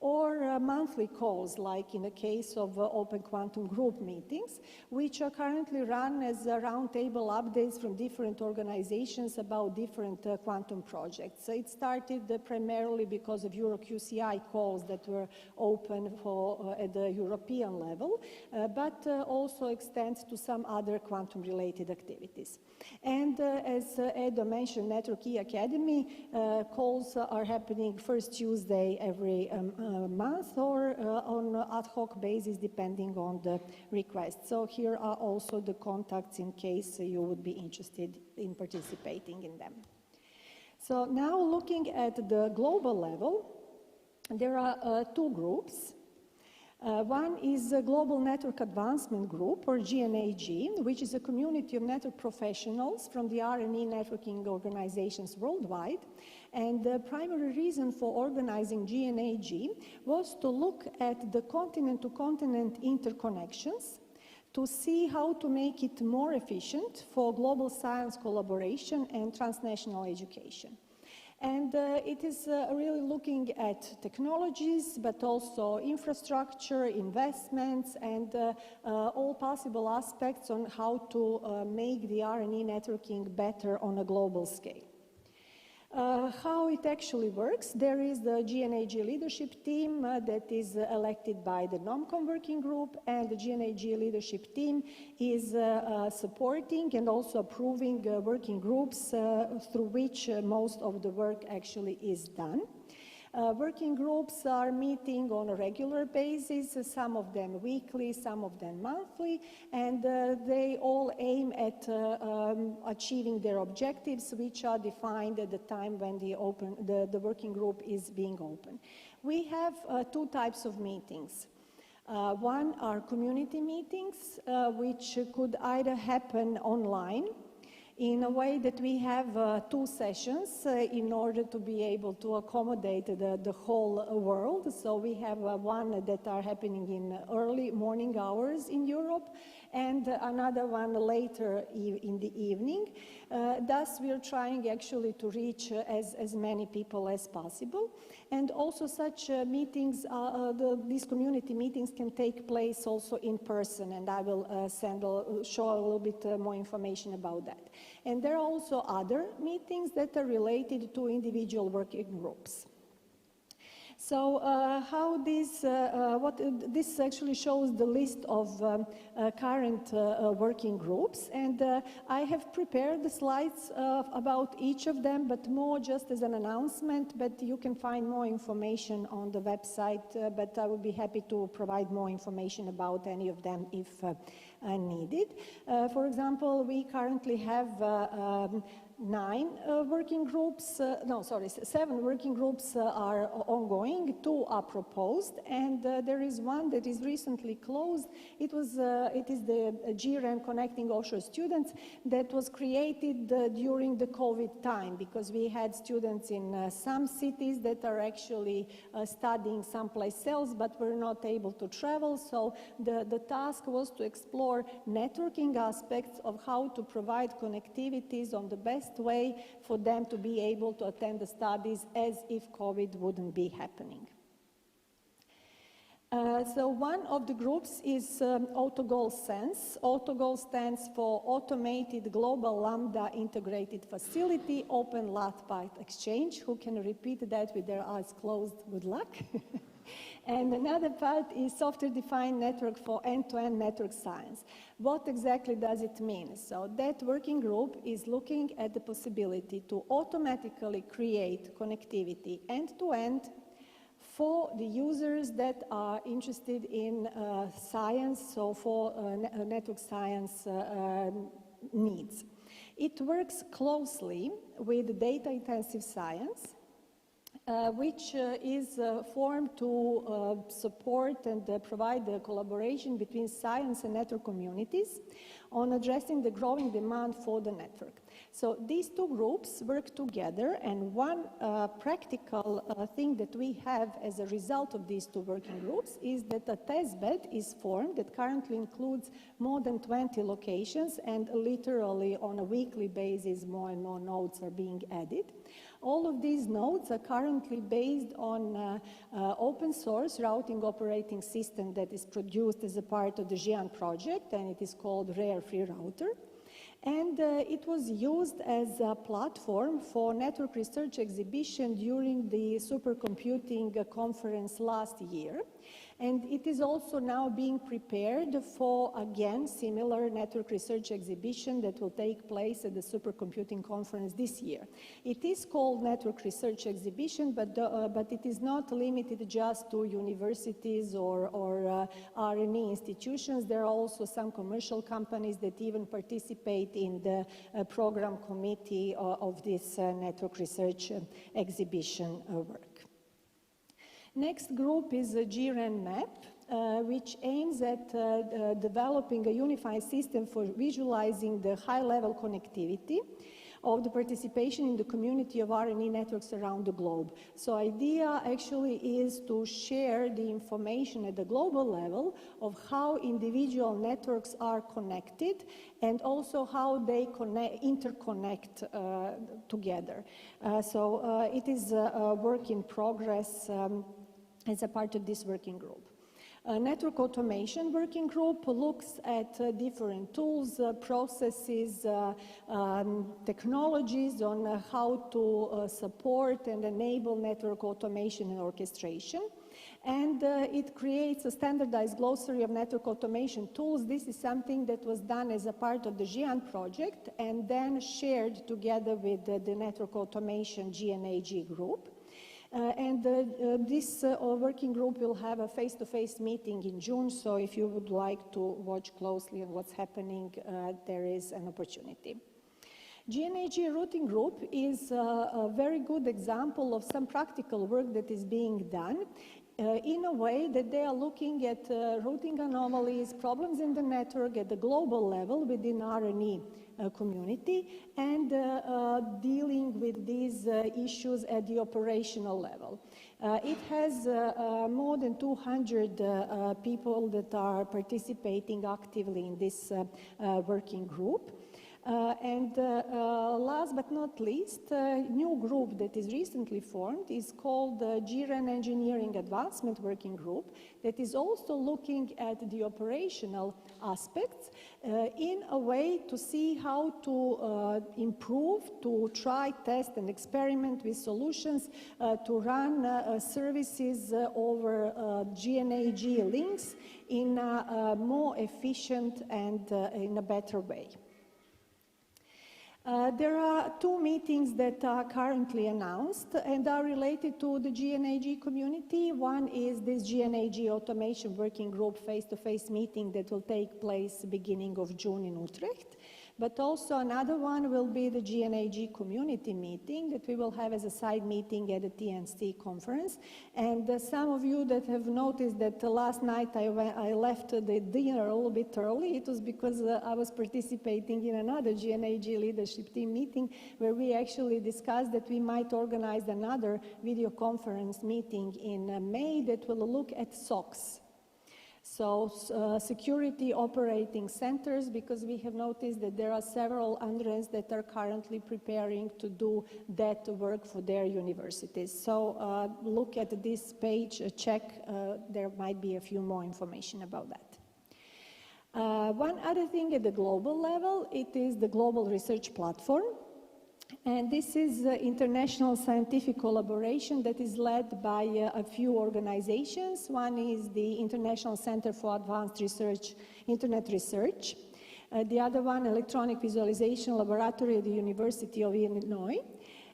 or monthly calls, like in the case of Open Quantum Group meetings, which are currently run as roundtable updates from different organizations about different quantum projects. So it started primarily because of EuroQCI calls that were open for, at the European level, but also extends to some other quantum-related activities. And as Edo mentioned, Network E Academy calls are happening first Tuesday every month, or on ad hoc basis depending on the request. So here are also the contacts in case you would be interested in participating in them. So now looking at the global level, there are two groups. One is a Global Network Advancement Group, or GNAG, which is a community of network professionals from the R&E networking organizations worldwide. And the primary reason for organizing GNAG was to look at the continent-to-continent interconnections, to see how to make it more efficient for global science collaboration and transnational education. And it is really looking at technologies, but also infrastructure, investments, and all possible aspects on how to make the R&E networking better on a global scale. How it actually works, there is the GNAG leadership team that is elected by the NOMCOM working group, and the GNAG leadership team is supporting and also approving working groups through which most of the work actually is done. Working groups are meeting on a regular basis, some of them weekly, some of them monthly, and they all aim at achieving their objectives, which are defined at the time when the working group is being open. We have two types of meetings. One are community meetings, which could either happen online, in a way that we have two sessions in order to be able to accommodate the whole world. So we have one that are happening in early morning hours in Europe, and another one later in the evening. Thus, we are trying actually to reach as many people as possible. And also such meetings, these community meetings can take place also in person, and I will show a little bit more information about that. And there are also other meetings that are related to individual working groups. So how this actually shows the list of current working groups, and I have prepared the slides about each of them, but more just as an announcement, but you can find more information on the website, but I would be happy to provide more information about any of them if needed. For example, we currently have 7 working groups are ongoing, 2 are proposed, and there is one that is recently closed. It is the GRAM Connecting Offshore Students that was created during the COVID time, because we had students in some cities that are actually studying someplace else, but were not able to travel. So the task was to explore networking aspects of how to provide connectivities on the best way for them to be able to attend the studies as if COVID wouldn't be happening. So one of the groups is AutoGoal Sense. AutoGoal stands for Automated Global Lambda Integrated Facility Open Lapacz Exchange. Who can repeat that with their eyes closed? Good luck. And another part is software-defined network for end-to-end network science. What exactly does it mean? So that working group is looking at the possibility to automatically create connectivity end-to-end for the users that are interested in science, so for network science needs. It works closely with data-intensive science, which is formed to support and provide the collaboration between science and network communities on addressing the growing demand for the network. So these two groups work together, and one practical thing that we have as a result of these two working groups is that a testbed is formed that currently includes more than 20 locations, and literally on a weekly basis more and more nodes are being added. All of these nodes are currently based on open source routing operating system that is produced as a part of the GEANT project, and it is called Rare Free Router. And it was used as a platform for network research exhibition during the supercomputing conference last year. And it is also now being prepared for, again, similar network research exhibition that will take place at the supercomputing conference this year. It is called Network Research Exhibition, but it is not limited just to universities or R&E institutions. There are also some commercial companies that even participate in the program committee of this network research exhibition work. Next group is GEANT, which aims at developing a unified system for visualizing the high-level connectivity of the participation in the community of R&E networks around the globe. So idea actually is to share the information at the global level of how individual networks are connected and also how they interconnect together. So it is a work in progress as a part of this working group. Network automation working group looks at different tools, processes, technologies on how to support and enable network automation and orchestration. And it creates a standardized glossary of network automation tools. This is something that was done as a part of the GEANT project and then shared together with the network automation GNAG group. This working group will have a face-to-face meeting in June, so if you would like to watch closely on what's happening, there is an opportunity. GNAG routing group is a very good example of some practical work that is being done in a way that they are looking at routing anomalies, problems in the network at the global level within R&E community, and dealing with these issues at the operational level. It has more than 200 people that are participating actively in this working group. Last but not least, a new group that is recently formed is called the GEANT Engineering Advancement Working Group that is also looking at the operational aspects in a way to see how to improve, to try, test, and experiment with solutions to run services over GNAG links in a more efficient and in a better way. There are two meetings that are currently announced and are related to the GNAG community. One is this GNAG Automation Working Group face-to-face meeting that will take place beginning of June in Utrecht. But also another one will be the GNAG community meeting that we will have as a side meeting at the TNC conference. And some of you that have noticed that last night I left the dinner a little bit early, it was because I was participating in another GNAG leadership team meeting where we actually discussed that we might organize another video conference meeting in May that will look at SOCs. So security operating centers, because we have noticed that there are several UNRWAs that are currently preparing to do that work for their universities. So look at this page, check, there might be a few more information about that. One other thing at the global level, it is the Global Research Platform. And this is international scientific collaboration that is led by a few organizations. One is the International Center for Advanced Research, Internet Research. The other one, Electronic Visualization Laboratory at the University of Illinois.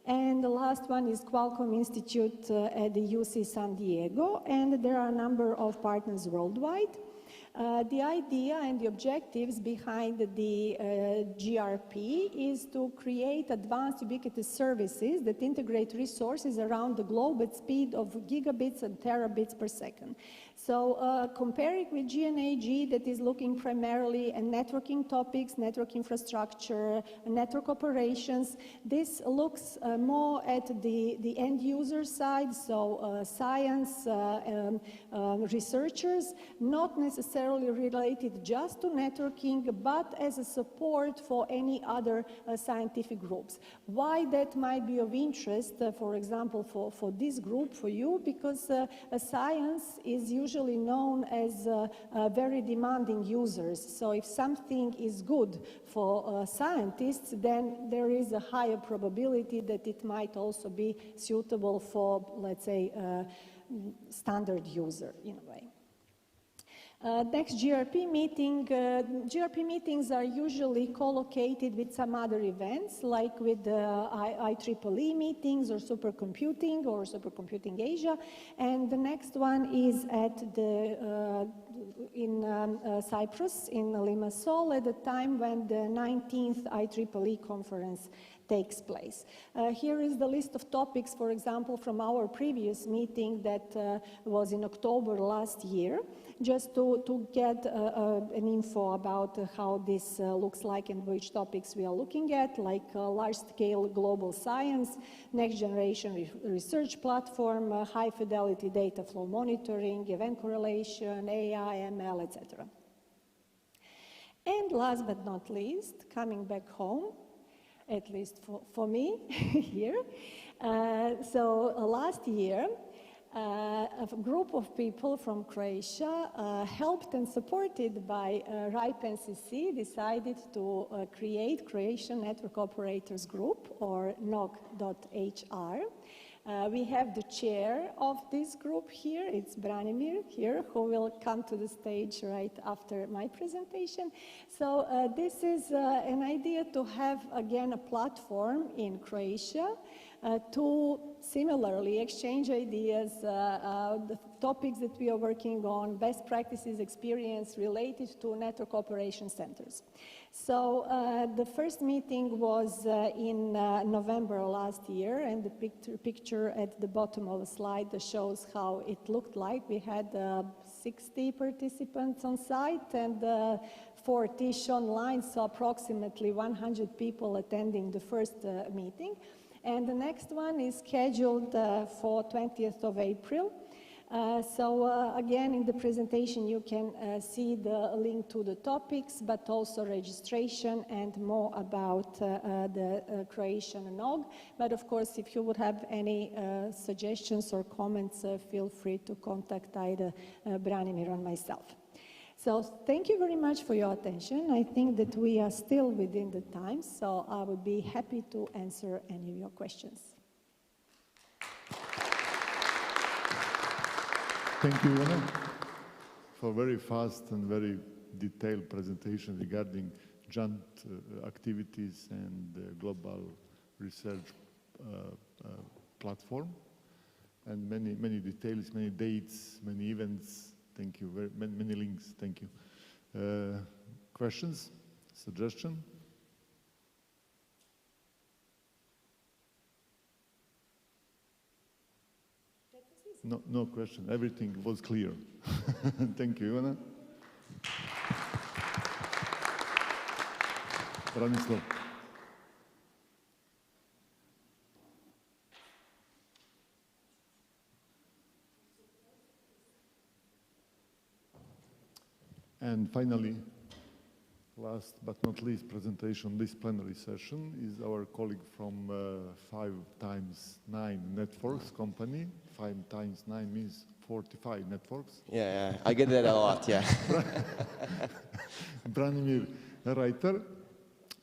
And the last one is Qualcomm Institute at the UC San Diego. And there are a number of partners worldwide. The idea and the objectives behind the GRP is to create advanced ubiquitous services that integrate resources around the globe at speed of gigabits and terabits per second. So comparing with GNAG that is looking primarily at networking topics, network infrastructure, network operations, this looks more at the end user side, so science researchers, not necessarily related just to networking, but as a support for any other scientific groups. Why that might be of interest, for example, for this group, for you, because science is usually known as very demanding users. So if something is good for scientists, then there is a higher probability that it might also be suitable for, let's say, standard user in a way. Next GRP meeting. GRP meetings are usually co-located with some other events, like with the IEEE meetings or Supercomputing Asia. And the next one is at in Cyprus, in Limassol, at the time when the 19th IEEE conference takes place. Here is the list of topics, for example, from our previous meeting that was in October last year, just to get an info about how this looks like and which topics we are looking at, like large-scale global science, next-generation research platform, high-fidelity data flow monitoring, event correlation, AI, ML, etc. And last but not least, coming back home, at least for me here. Last year, a group of people from Croatia, helped and supported by RIPE NCC, decided to create Croatian Network Operators Group, or NOG.HR. We have the chair of this group here, it's Branimir here, who will come to the stage right after my presentation. So this is an idea to have, again, a platform in Croatia to similarly exchange ideas, the topics that we are working on, best practices, experience related to network operation centers. So the first meeting was in November last year, and the picture at the bottom of the slide shows how it looked like. We had 60 participants on site and 40-ish online, so approximately 100 people attending the first meeting. And the next one is scheduled for 20th of April. Again, in the presentation, you can see the link to the topics, but also registration and more about the Croatian NOG. But of course, if you would have any suggestions or comments, feel free to contact either Branimir or myself. So thank you very much for your attention. I think that we are still within the time, so I would be happy to answer any of your questions. Thank you, Ivana, for a very fast and very detailed presentation regarding GEANT activities and global research platform, and many details, many dates, many events. Thank you. Many links. Thank you. Questions? Suggestion? No question. Everything was clear. Thank you, Ivana. Vladislav. And finally, last but not least presentation this plenary session is our colleague from 5x9 Networks company. 5x9 means 45 networks. Yeah, I get that a lot, yeah. Branimir Reiter.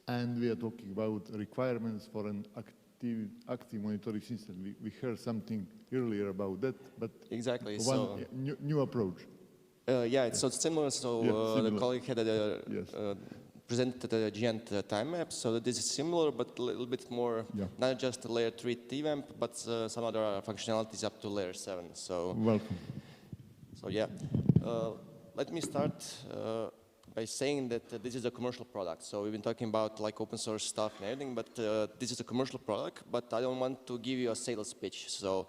and we are talking about requirements for an active monitoring system. We heard something earlier about that, but exactly. One new approach. Yeah, it's so similar. So similar. the colleague had presented the GEANT TimeMap. So this is similar, but a little bit more, not just layer 3 TVAMP, but some other functionalities up to layer 7. So welcome. So yeah, let me start by saying that this is a commercial product. So we've been talking about like open source stuff and everything, but this is a commercial product. But I don't want to give you a sales pitch. So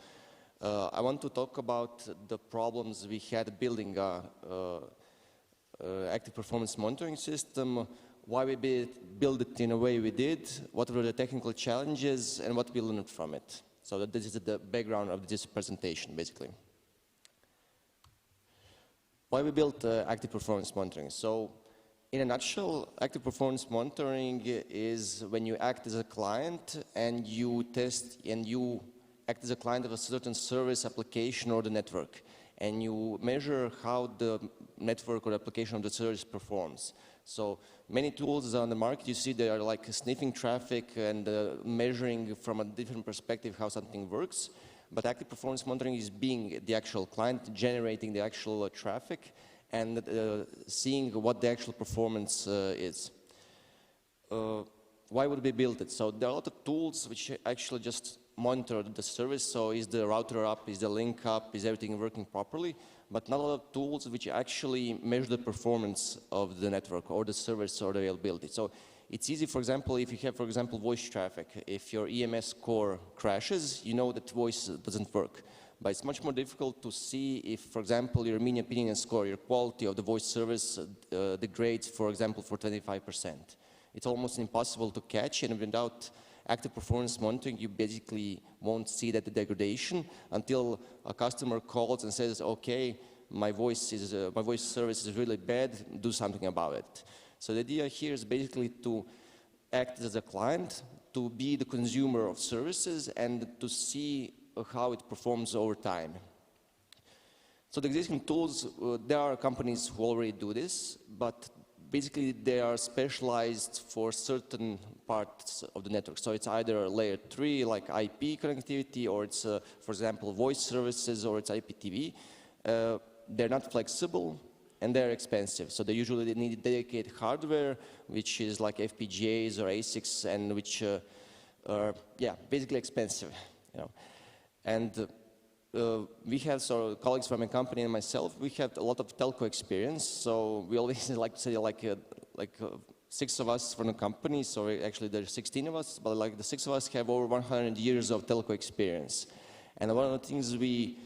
I want to talk about the problems we had building a active performance monitoring system, why we built it in a way we did, what were the technical challenges, and what we learned from it. So this is the background of this presentation, basically. Why we built active performance monitoring? So in a nutshell, active performance monitoring is when you act as a client and you test and you act as a client of a certain service, application, or the network, and you measure how the network or application of the service performs. So many tools on the market, you see they are like sniffing traffic and measuring from a different perspective how something works. But active performance monitoring is being the actual client, generating the actual traffic, and seeing what the actual performance is. Why would we build it? So there are a lot of tools which actually just monitor the service. So is the router up, is the link up, is everything working properly? But not a lot of tools which actually measure the performance of the network or the service or the availability. So it's easy, for example, if you have, for example, voice traffic. If your EMS core crashes, you know that voice doesn't work. But it's much more difficult to see if, for example, your median opinion score, your quality of the voice service degrades, for example, for 25%. It's almost impossible to catch, and without active performance monitoring, you basically won't see that degradation until a customer calls and says, okay, my voice service is really bad, do something about it. So the idea here is basically to act as a client, to be the consumer of services, and to see how it performs over time. So the existing tools, there are companies who already do this, but basically they are specialized for certain parts of the network. So it's either layer 3, like IP connectivity, or it's, for example, voice services, or it's IPTV. They're not flexible, and they're expensive. So they usually need dedicated hardware, which is like FPGAs or ASICs, and which are, basically expensive. You know. And we have, so colleagues from my company and myself, we have a lot of telco experience. So we always like to say like 6 of us from the company, so actually there's 16 of us, but like the 6 of us have over 100 years of telco experience. And one of the things we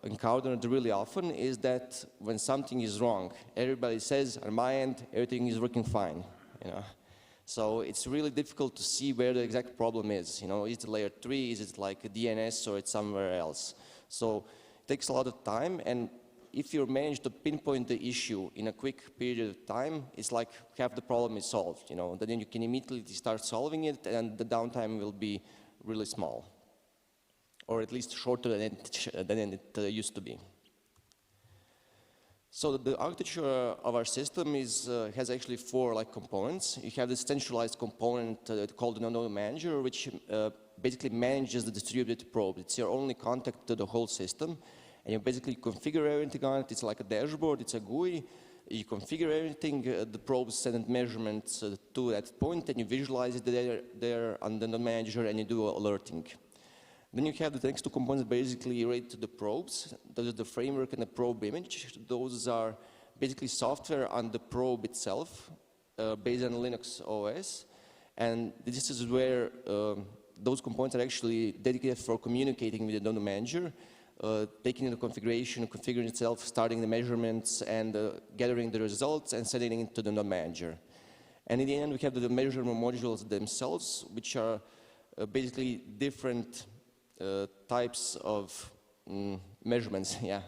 encountered really often is that when something is wrong, everybody says, on my end, everything is working fine. You know? So it's really difficult to see where the exact problem is. You know, is it layer 3, is it like a DNS, or it's somewhere else? So it takes a lot of time, and if you manage to pinpoint the issue in a quick period of time, it's like half the problem is solved. You know, then you can immediately start solving it, and the downtime will be really small, or at least shorter than it used to be. So the architecture of our system has actually 4 components. You have this centralized component called the node manager, which basically manages the distributed probe. It's your only contact to the whole system, and you basically configure everything on it. It's like a dashboard, it's a GUI. You configure everything, the probes send measurements to that point, and you visualize it there on the node manager, and you do alerting. Then you have the next 2 components basically related to the probes. Those are the framework and the probe image. Those are basically software on the probe itself, based on Linux OS. And this is where those components are actually dedicated for communicating with the node manager, taking the configuration, configuring itself, starting the measurements, and gathering the results and sending it to the node manager. And in the end, we have the measurement modules themselves, which are basically different types of measurements. Yeah,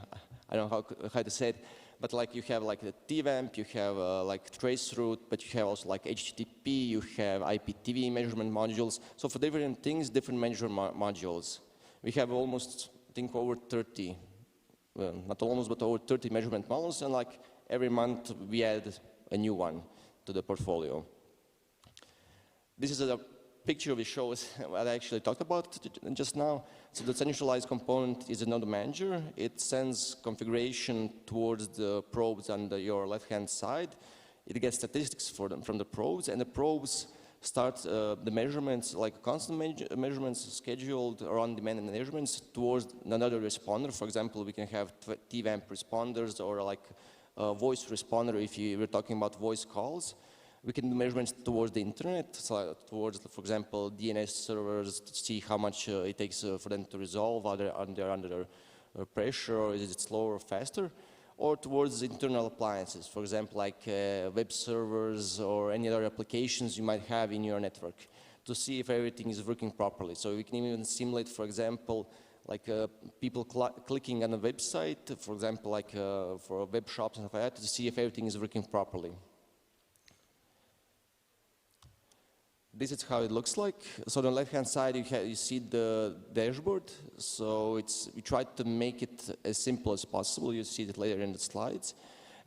I don't know how to say it, but like you have like the TVAMP, you have like traceroute, but you have also like HTTP, you have IPTV measurement modules. So for different things, different measurement modules. We have almost, I think, over 30, well, not almost, but over 30 measurement modules, and like every month we add a new one to the portfolio. This is a picture which shows what I actually talked about just now. So the centralized component is a node manager. It sends configuration towards the probes on your left-hand side. It gets statistics for them from the probes, and the probes start the measurements, like constant measurements scheduled or on-demand measurements towards another responder. For example, we can have TVAMP responders or like a voice responder if we're talking about voice calls. We can do measurements towards the internet, so towards, for example, DNS servers to see how much it takes for them to resolve, are they under pressure, or is it slower or faster, or towards internal appliances, for example, like web servers or any other applications you might have in your network to see if everything is working properly. So we can even simulate, for example, like people clicking on a website, for example, like for web shops and stuff like that, to see if everything is working properly. This is how it looks like. So on the left-hand side, you see the dashboard. So we tried to make it as simple as possible. You see it later in the slides.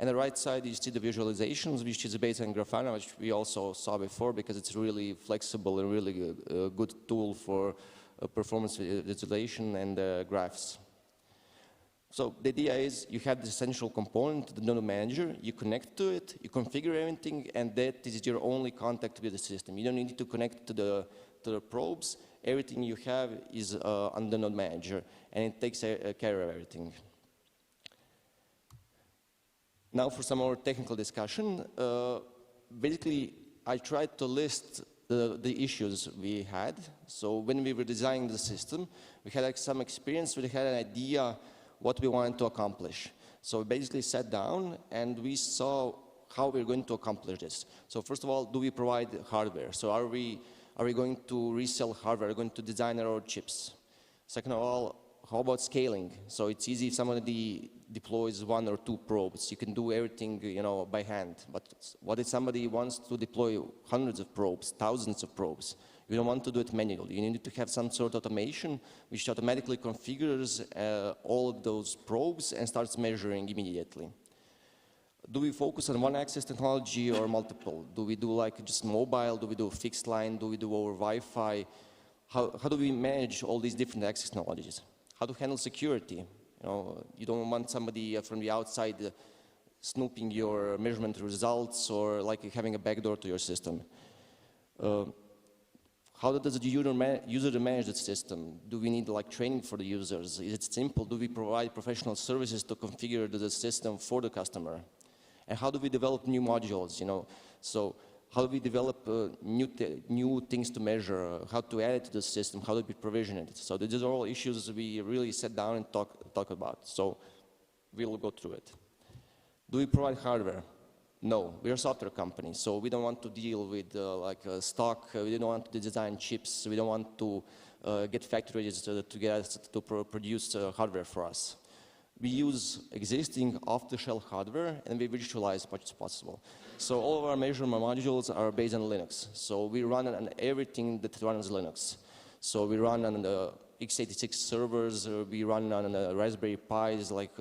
And the right side, you see the visualizations, which is based on Grafana, which we also saw before because it's really flexible and really a good tool for performance visualization and graphs. So the idea is you have the central component, the node manager, you connect to it, you configure everything, and that is your only contact with the system. You don't need to connect to the probes. Everything you have is on the node manager, and it takes care of everything. Now for some more technical discussion. Basically, I tried to list the issues we had. So when we were designing the system, we had like some experience, we had an idea what we wanted to accomplish. So we basically sat down and we saw how we're going to accomplish this. So first of all, do we provide hardware? So are we going to resell hardware? Are we going to design our own chips? Second of all, how about scaling? So it's easy if somebody deploys 1 or 2 probes. You can do everything, by hand. But what if somebody wants to deploy hundreds of probes, thousands of probes? You don't want to do it manually. You need to have some sort of automation which automatically configures all of those probes and starts measuring immediately. Do we focus on one access technology or multiple? Do we do like just mobile? Do we do fixed line? Do we do over Wi-Fi? How do we manage all these different access technologies? How to handle security? You don't want somebody from the outside snooping your measurement results or like having a backdoor to your system. How does the user manage the system? Do we need like training for the users? Is it simple? Do we provide professional services to configure the system for the customer? And how do we develop new modules? So how do we develop new things to measure? How to add it to the system? How do we provision it? So these are all issues we really sat down and talk about. So we'll go through it. Do we provide hardware? No, we're a software company, so we don't want to deal with stock. We don't want to design chips. We don't want to get factories to get us to produce hardware for us. We use existing off-the-shelf hardware and we virtualize as much as possible. So all of our measurement modules are based on Linux. So we run on everything that runs Linux. So we run on the x86 servers, we run on Raspberry Pis, like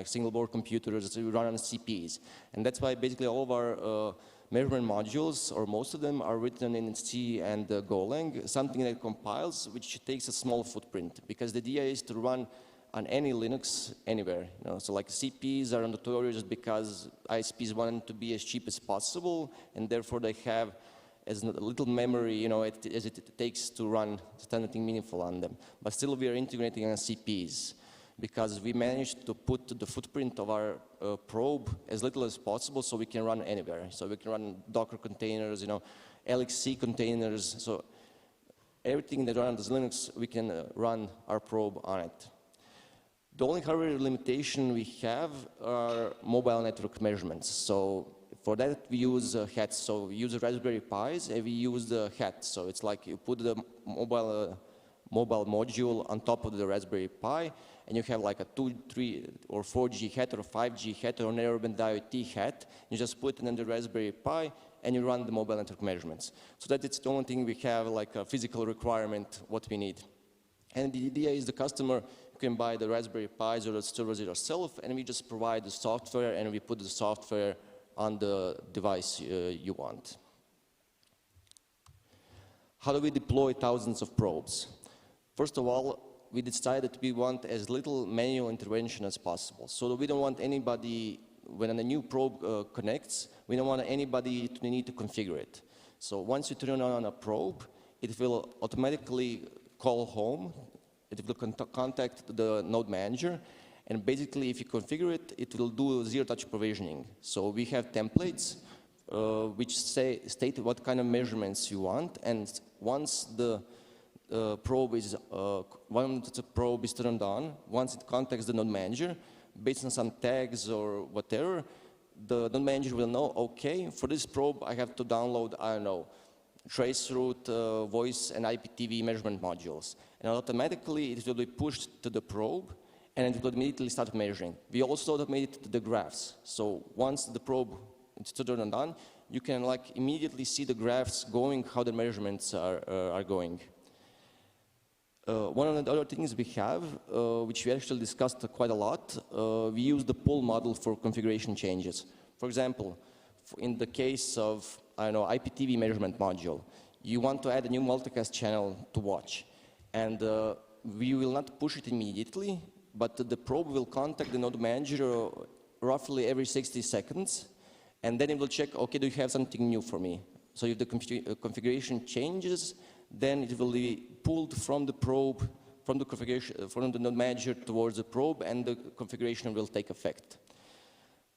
single board computers, we run on CPs. And that's why basically all of our measurement modules, or most of them, are written in C and Golang, something that compiles, which takes a small footprint, because the idea is to run on any Linux anywhere. So like CPs are notorious because ISPs want to be as cheap as possible, and therefore they have as little memory, as it takes to run anything meaningful on them. But still we are integrating on CPs because we managed to put the footprint of our probe as little as possible so we can run anywhere. So we can run Docker containers, LXC containers. So everything that runs Linux, we can run our probe on it. The only hardware limitation we have are mobile network measurements. So for that, we use hats. So we use Raspberry Pis, and we use the hat. So it's like you put the mobile module on top of the Raspberry Pi, and you have like a 2, 3, or 4G hat, or 5G hat, or narrowband IoT hat. You just put it in the Raspberry Pi, and you run the mobile network measurements. So that it's the only thing we have, like a physical requirement, what we need. And the idea is the customer can buy the Raspberry Pis or the servers yourself, and we just provide the software, and we put the software on the device you want. How do we deploy thousands of probes? First of all, we decided we want as little manual intervention as possible. So we don't want anybody, when a new probe connects, we don't want anybody to need to configure it. So once you turn on a probe, it will automatically call home, it will contact the node manager, and basically if you configure it, it will do zero-touch provisioning. So we have templates which state what kind of measurements you want, and once the probe is turned on, once it contacts the node manager, based on some tags or whatever, the node manager will know, okay, for this probe I have to download, I don't know, traceroute, voice and IPTV measurement modules. And automatically it will be pushed to the probe and it will immediately start measuring. We also automated the graphs. So once the probe is turned on, you can like immediately see the graphs going, how the measurements are going. One of the other things we have, which we actually discussed quite a lot, we use the pull model for configuration changes. For example, in the case of, I don't know, IPTV measurement module, you want to add a new multicast channel to watch. And we will not push it immediately, but the probe will contact the node manager roughly every 60 seconds, and then it will check, okay, do you have something new for me? So if the configuration changes, then it will be pulled from the probe, from the configuration, from the node manager towards the probe, and the configuration will take effect.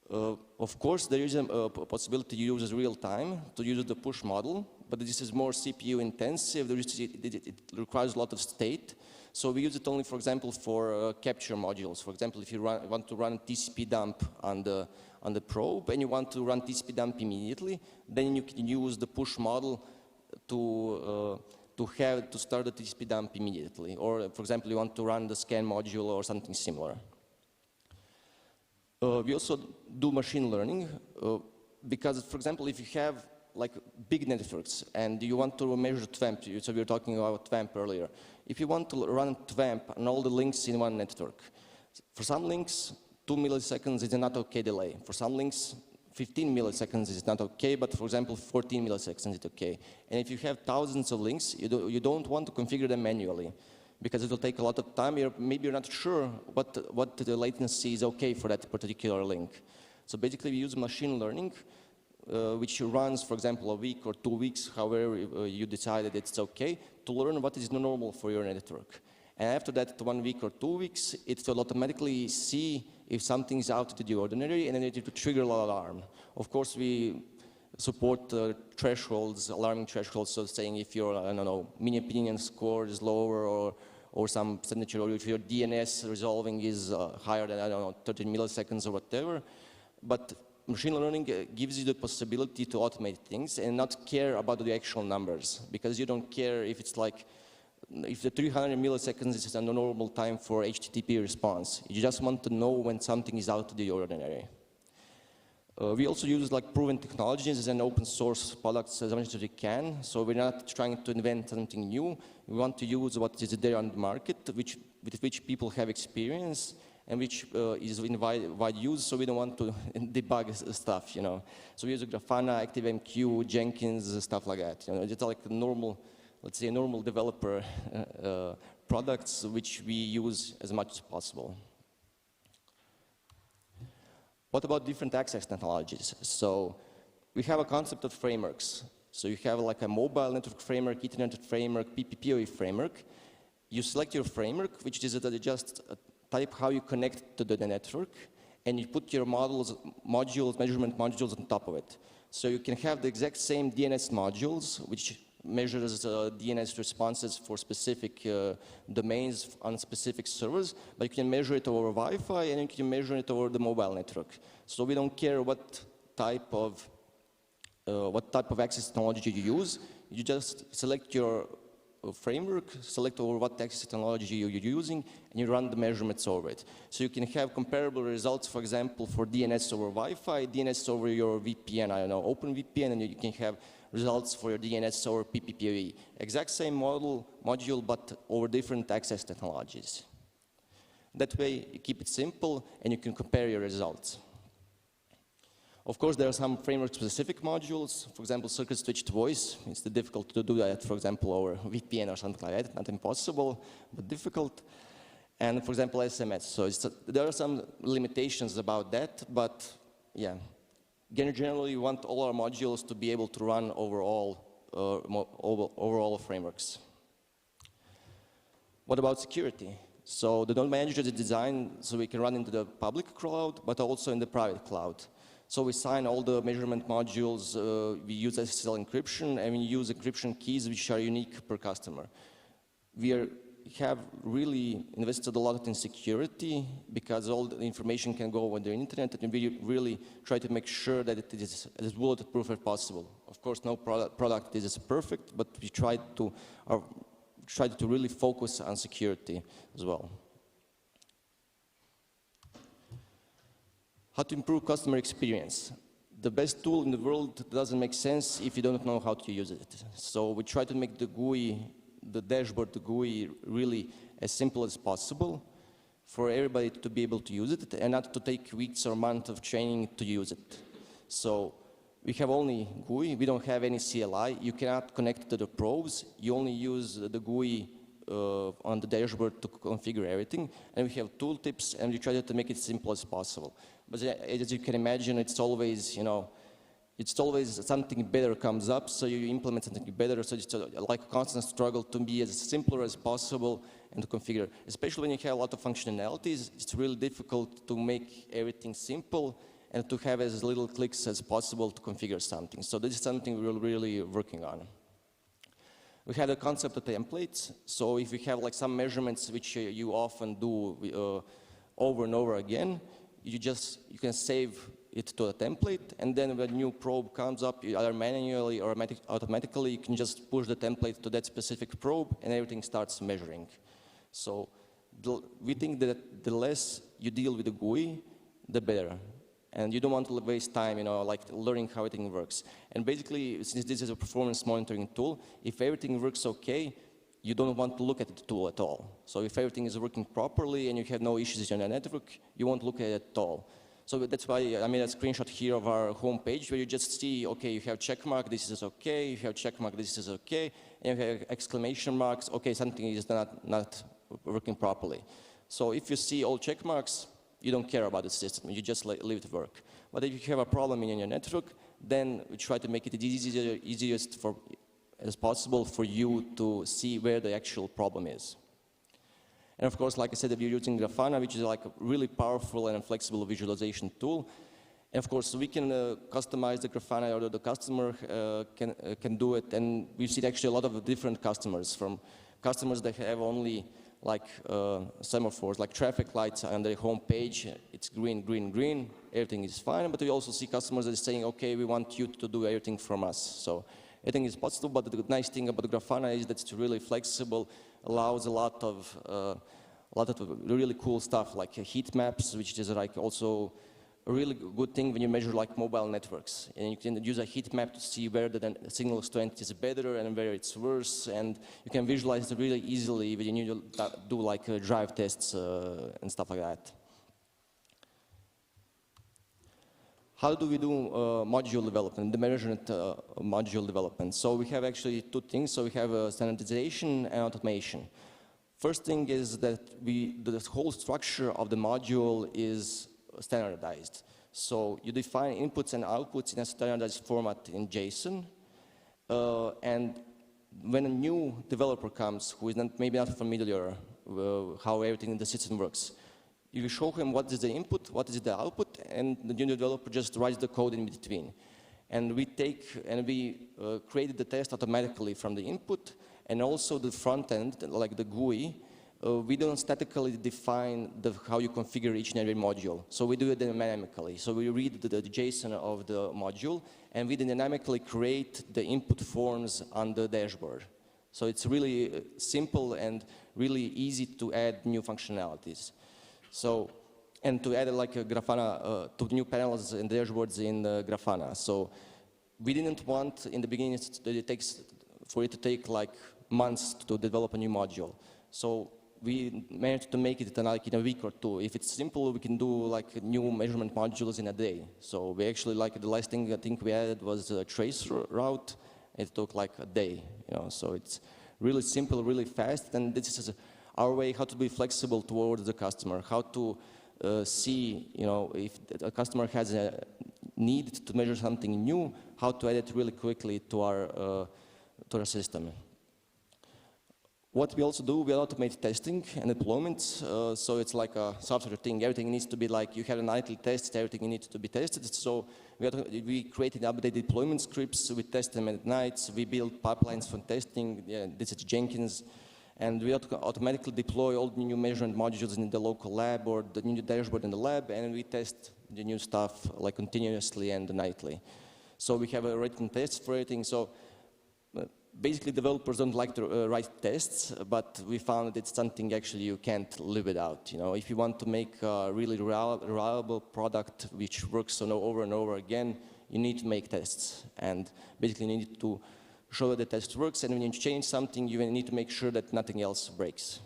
Of course, there is a possibility to use real time, to use the push model, but this is more CPU intensive. It requires a lot of state. So we use it only, for example, for capture modules. For example, if you want to run TCP dump on the probe and you want to run TCP dump immediately, then you can use the push model to start the TCP dump immediately. Or, for example, you want to run the scan module or something similar. We also do machine learning because, for example, if you have like big networks and you want to measure TWAMP, so we were talking about TWAMP earlier. If you want to run TWAMP on all the links in one network, for some links, 2 milliseconds is not okay delay. For some links, 15 milliseconds is not okay, but for example, 14 milliseconds is okay. And if you have thousands of links, you don't want to configure them manually, because it will take a lot of time. Maybe you're not sure what the latency is okay for that particular link. So basically, we use machine learning, which runs, for example, a week or 2 weeks, however you decided it's okay, to learn what is normal for your network. And after that 1 week or 2 weeks, it will automatically see if something is out of the ordinary, and then it will trigger an alarm. Of course, we support thresholds, alarming thresholds, so saying if your, I don't know, mean opinion score is lower or some signature, or if your DNS resolving is higher than, I don't know, 13 milliseconds or whatever. But machine learning gives you the possibility to automate things and not care about the actual numbers, because you don't care if it's like, if the 300 milliseconds is a normal time for HTTP response. You just want to know when something is out of the ordinary. We also use like proven technologies and open source products as much as we can. So we're not trying to invent something new. We want to use what is there on the market, with which people have experience and which is in wide use. So we don't want to debug stuff, you know. So we use Grafana, ActiveMQ, Jenkins, stuff like that. You know, it's like normal, let's say, normal developer products which we use as much as possible. What about different access technologies? So we have a concept of frameworks. So you have like a mobile network framework, Ethernet framework, PPPoE framework. You select your framework, which is just a type how you connect to the network, and you put your modules, measurement modules on top of it. So you can have the exact same DNS modules, which measures DNS responses for specific domains on specific servers, but you can measure it over Wi-Fi and you can measure it over the mobile network. So we don't care what type of access technology you use. You just select your framework, select over what access technology you're using, and you run the measurements over it. So you can have comparable results, for example, for DNS over Wi-Fi, DNS over your VPN, I don't know, OpenVPN, and you can have results for your DNS over PPPoE. Exact same module, but over different access technologies. That way, you keep it simple, and you can compare your results. Of course, there are some framework-specific modules. For example, circuit-switched voice. It's difficult to do that, for example, over VPN or something like that. Not impossible, but difficult. And, for example, SMS. So there are some limitations about that, but yeah. Generally, we want all our modules to be able to run over all frameworks. What about security? So the node manager is designed so we can run into the public cloud, but also in the private cloud. So we sign all the measurement modules, we use SSL encryption, and we use encryption keys which are unique per customer. We have really invested a lot in security because all the information can go on the internet, and we really try to make sure that it is as bulletproof as possible. Of course, no product is perfect, but we try to really focus on security as well. How to improve customer experience. The best tool in the world doesn't make sense if you don't know how to use it. So we try to make the GUI, the dashboard, the GUI, really as simple as possible for everybody to be able to use it and not to take weeks or months of training to use it. So we have only GUI, we don't have any CLI, you cannot connect to the probes, you only use the GUI on the dashboard to configure everything, and we have tooltips, and we try to make it simple as possible. But as you can imagine, it's always, it's always something better comes up, so you implement something better, so it's like a constant struggle to be as simpler as possible and to configure. Especially when you have a lot of functionalities, it's really difficult to make everything simple and to have as little clicks as possible to configure something. So this is something we're really working on. We had a concept of templates, so if you have like some measurements which you often do over and over again, you can save it to a template, and then when a new probe comes up, either manually or automatically, you can just push the template to that specific probe, and everything starts measuring. So we think that the less you deal with the GUI, the better. And you don't want to waste time, like learning how everything works. And basically, since this is a performance monitoring tool, if everything works okay, you don't want to look at the tool at all. So if everything is working properly and you have no issues on the network, you won't look at it at all. So that's why I made a screenshot here of our homepage where you just see, okay, you have check mark, this is okay, you have check mark, this is okay, and you have exclamation marks, okay, something is not working properly. So if you see all check marks, you don't care about the system, you just leave it work. But if you have a problem in your network, then we try to make it the easiest as possible for you to see where the actual problem is. And of course, like I said, we're using Grafana, which is like a really powerful and flexible visualization tool. And of course, we can customize the Grafana, or the customer can do it. And we've seen actually a lot of different customers, from customers that have only like semaphores, like traffic lights on their home page. It's green, green, green, everything is fine. But we also see customers that are saying, okay, we want you to do everything from us. So everything is possible, but the nice thing about Grafana is that it's really flexible, allows a lot of really cool stuff like heat maps, which is like also a really good thing when you measure like mobile networks. And you can use a heat map to see where the signal strength is better and where it's worse, and you can visualize it really easily when you do like drive tests and stuff like that. How do we do module development, the measurement module development? So we have actually two things. So we have standardization and automation. First thing is that the whole structure of the module is standardized. So you define inputs and outputs in a standardized format in JSON. And when a new developer comes who is maybe not familiar with how everything in the system works, you show him what is the input, what is the output, and the new developer just writes the code in between. And we created the test automatically from the input, and also the front end, like the GUI. We don't statically define how you configure each and every module. So we do it dynamically. So we read the JSON of the module, and we dynamically create the input forms on the dashboard. So it's really simple and really easy to add new functionalities. So, and to add like a Grafana, to new panels and dashboards in Grafana. So we didn't want in the beginning for it to take like months to develop a new module. So we managed to make it like in a week or two. If it's simple, we can do like new measurement modules in a day. So we actually, like the last thing I think we added was a trace route. It took like a day, you know. So it's really simple, really fast, and this is our way how to be flexible towards the customer, how to see, you know, if a customer has a need to measure something new, how to add it really quickly to our system. What we also do, we automate testing and deployments. So it's like a software thing. Everything needs to be like, you have a nightly test, everything needs to be tested. So we created updated deployment scripts, we test them at nights, we build pipelines for testing, this is Jenkins, and we automatically deploy all the new measurement modules in the local lab or the new dashboard in the lab, and we test the new stuff like continuously and nightly. So we have a written tests for everything. So basically, developers don't like to write tests, but we found that it's something actually you can't live without. You know, if you want to make a really reliable product which works over and over again, you need to make tests, and basically you need to show that the test works. And when you change something, you need to make sure that nothing else breaks.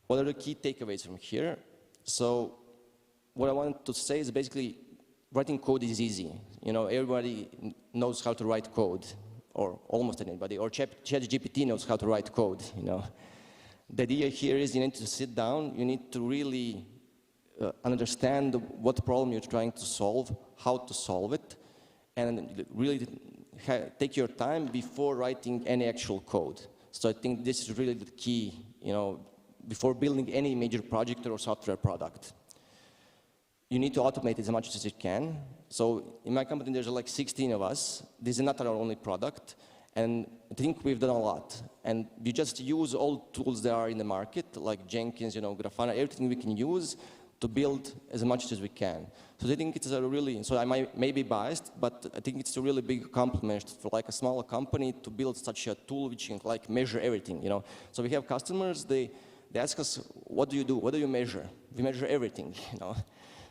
What are the key takeaways from here? So, what I wanted to say is basically, writing code is easy. You know, everybody knows how to write code, or almost anybody, or ChatGPT knows how to write code, you know. The idea here is you need to sit down, you need to really understand what problem you're trying to solve, how to solve it, and really take your time before writing any actual code. So I think this is really the key, you know, before building any major project or software product. You need to automate it as much as you can. So in my company, there's like 16 of us. This is not our only product. And I think we've done a lot. And we just use all tools that are in the market, like Jenkins, you know, Grafana, everything we can use to build as much as we can. So I think it's a really, so I may be biased, but I think it's a really big compliment for like a smaller company to build such a tool which can like measure everything, you know. So we have customers, they ask us, what do you do? What do you measure? We measure everything, you know.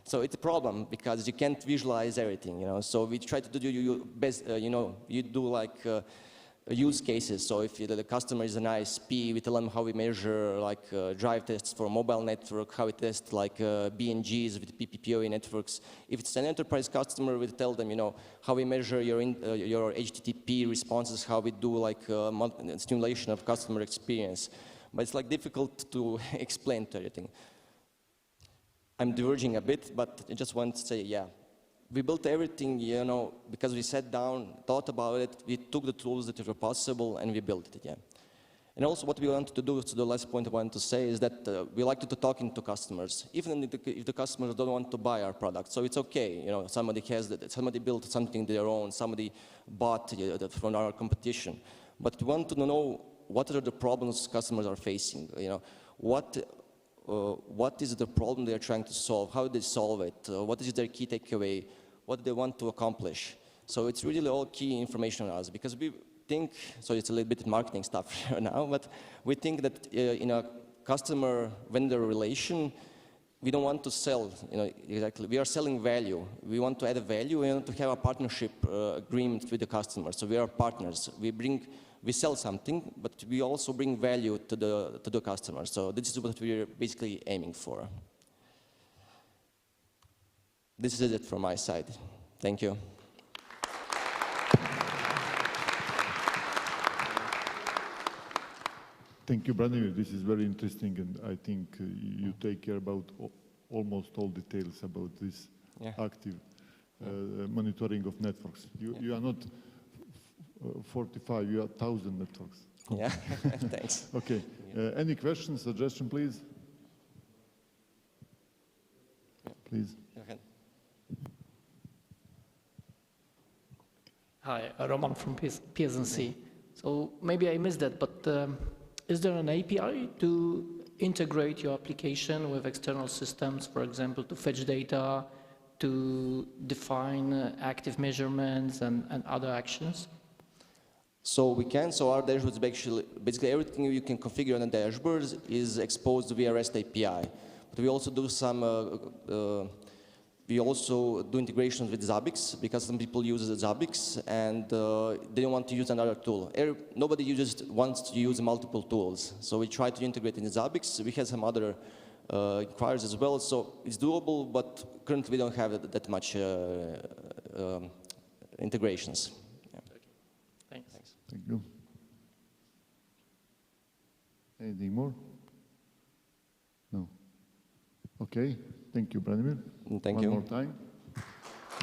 So it's a problem because you can't visualize everything, you know. So we try to do your best, you know, you do like use cases. So if the customer is an ISP, we tell them how we measure like drive tests for a mobile network, how we test like BNGs with PPPoE networks. If it's an enterprise customer, we tell them, you know, how we measure your HTTP responses, how we do like stimulation of customer experience. But it's like difficult to explain to everything. I'm diverging a bit, but I just want to say, yeah, we built everything, you know, because we sat down, thought about it, we took the tools that were possible, and we built it, yeah. And also what we wanted to do, so the last point I wanted to say, is that we like to talk to customers, even if the customers don't want to buy our product. So it's okay, you know, somebody built something their own, somebody bought from our competition. But we want to know what are the problems customers are facing, you know, what is the problem they are trying to solve, how do they solve it, what is their key takeaway, what do they want to accomplish. So it's really all key information on us, because we think, so it's a little bit marketing stuff now, but we think that in a customer-vendor relation, we don't want to sell, you know, exactly. We are selling value. We want to add a value, we want to have a partnership agreement with the customer. So we are partners. We sell something, but we also bring value to the customer. So this is what we're basically aiming for. This is it from my side. Thank you. Thank you, Branimir. This is very interesting, and I think you take care about almost all details about this active monitoring of networks. You are not 45, you are 1,000 networks. Yeah, thanks. Okay. Any questions, suggestion, please? Please. Go ahead. Hi, Roman from PSNC. So maybe I missed that, but is there an API to integrate your application with external systems, for example, to fetch data, to define active measurements and other actions? So we can, so our dashboards, basically everything you can configure on the dashboards is exposed via REST API. But we also do some, we also do integrations with Zabbix, because some people use Zabbix and they don't want to use another tool. Nobody wants to use multiple tools. So we try to integrate in Zabbix. We have some other inquiries as well, so it's doable, but currently we don't have that much integrations. Yeah. Thanks. Thank you. Anything more? No. Okay. Thank you, Branimir. Thank you. One more time.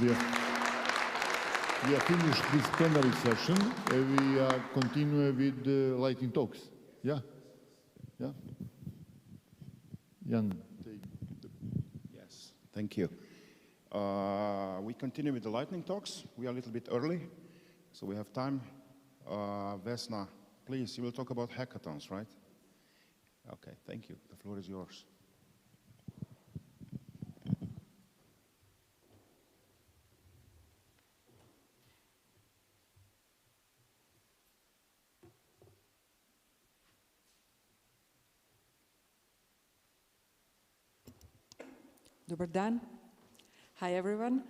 We have finished this plenary session. We continue with the lightning talks. Yeah? Yeah? Jan. Yes, thank you. We continue with the lightning talks. We are a little bit early, so we have time. Vesna, please, you will talk about hackathons, right? Okay, thank you. The floor is yours. Dobar dan. Hi, everyone.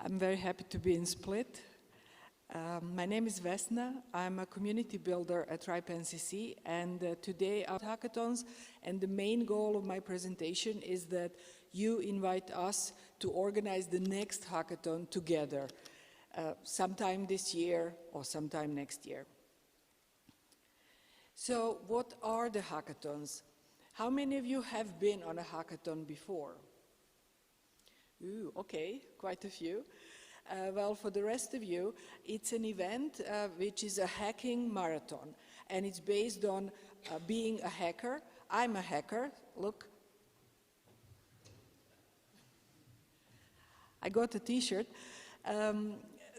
I'm very happy to be in Split. My name is Vesna. I'm a community builder at RIPE-NCC, and today our hackathons, and the main goal of my presentation is that you invite us to organize the next hackathon together, sometime this year or sometime next year. So what are the hackathons? How many of you have been on a hackathon before? Ooh, okay, quite a few. Well, for the rest of you, it's an event which is a hacking marathon, and it's based on being a hacker. I'm a hacker, look. I got a t-shirt.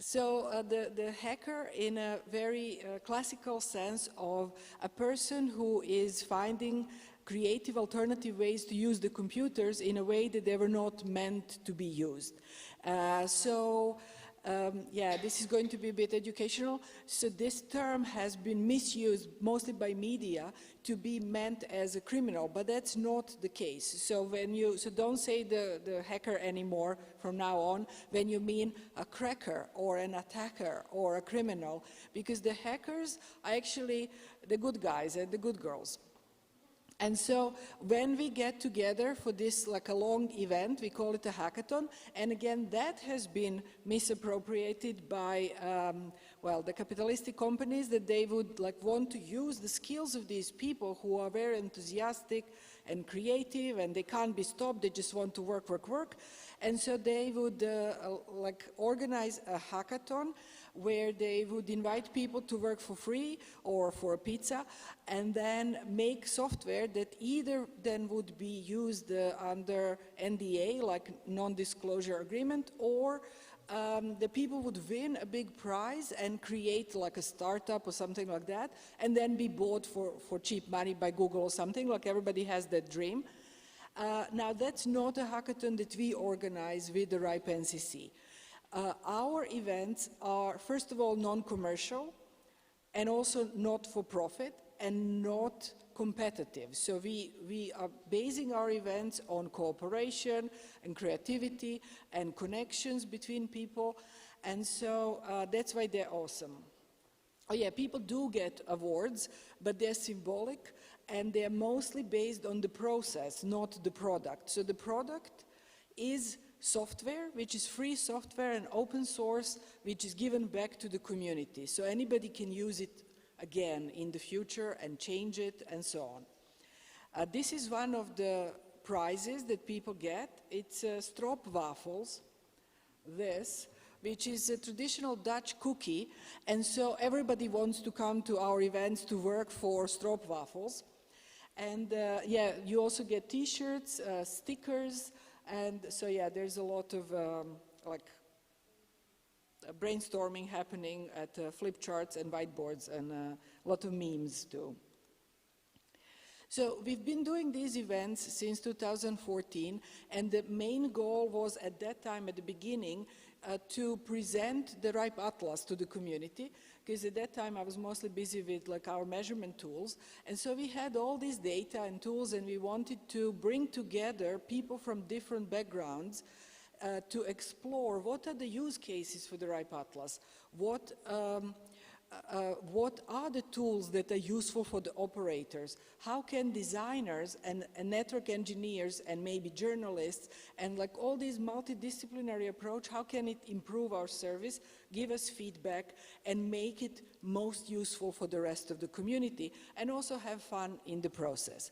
So the hacker, in a very classical sense of a person who is finding creative alternative ways to use the computers in a way that they were not meant to be used. Yeah, this is going to be a bit educational. So this term has been misused mostly by media to be meant as a criminal, but that's not the case. So don't say the hacker anymore from now on when you mean a cracker or an attacker or a criminal, because the hackers are actually the good guys and the good girls. And so when we get together for this like a long event, we call it a hackathon. And again, that has been misappropriated by, well, the capitalistic companies, that they would like want to use the skills of these people who are very enthusiastic and creative, and they can't be stopped. They just want to work, work, work. And so they would like organize a hackathon where they would invite people to work for free or for a pizza, and then make software that either then would be used under NDA, like non-disclosure agreement, or the people would win a big prize and create like a startup or something like that, and then be bought for cheap money by Google or something, like everybody has that dream. Now, that's not a hackathon that we organize with the RIPE-NCC. Our events are, first of all, non-commercial and also not for profit and not competitive. So we are basing our events on cooperation and creativity and connections between people, and so that's why they're awesome. Oh yeah, people do get awards, but they're symbolic, and they're mostly based on the process, not the product. So the product is software, which is free software and open source, which is given back to the community. So anybody can use it again in the future and change it and so on. This is one of the prizes that people get. It's stroopwafels, this, which is a traditional Dutch cookie, and so everybody wants to come to our events to work for stroopwafels. And yeah, you also get t-shirts, stickers, and so yeah, there's a lot of like brainstorming happening at flip charts and whiteboards, and a lot of memes too. So we've been doing these events since 2014, and the main goal was at that time, at the beginning, to present the RIPE Atlas to the community, because at that time I was mostly busy with like our measurement tools, and so we had all this data and tools, and we wanted to bring together people from different backgrounds to explore what are the use cases for the RIPE Atlas, what are the tools that are useful for the operators, how can designers and network engineers and maybe journalists and like all these multidisciplinary approach, how can it improve our service, give us feedback and make it most useful for the rest of the community and also have fun in the process.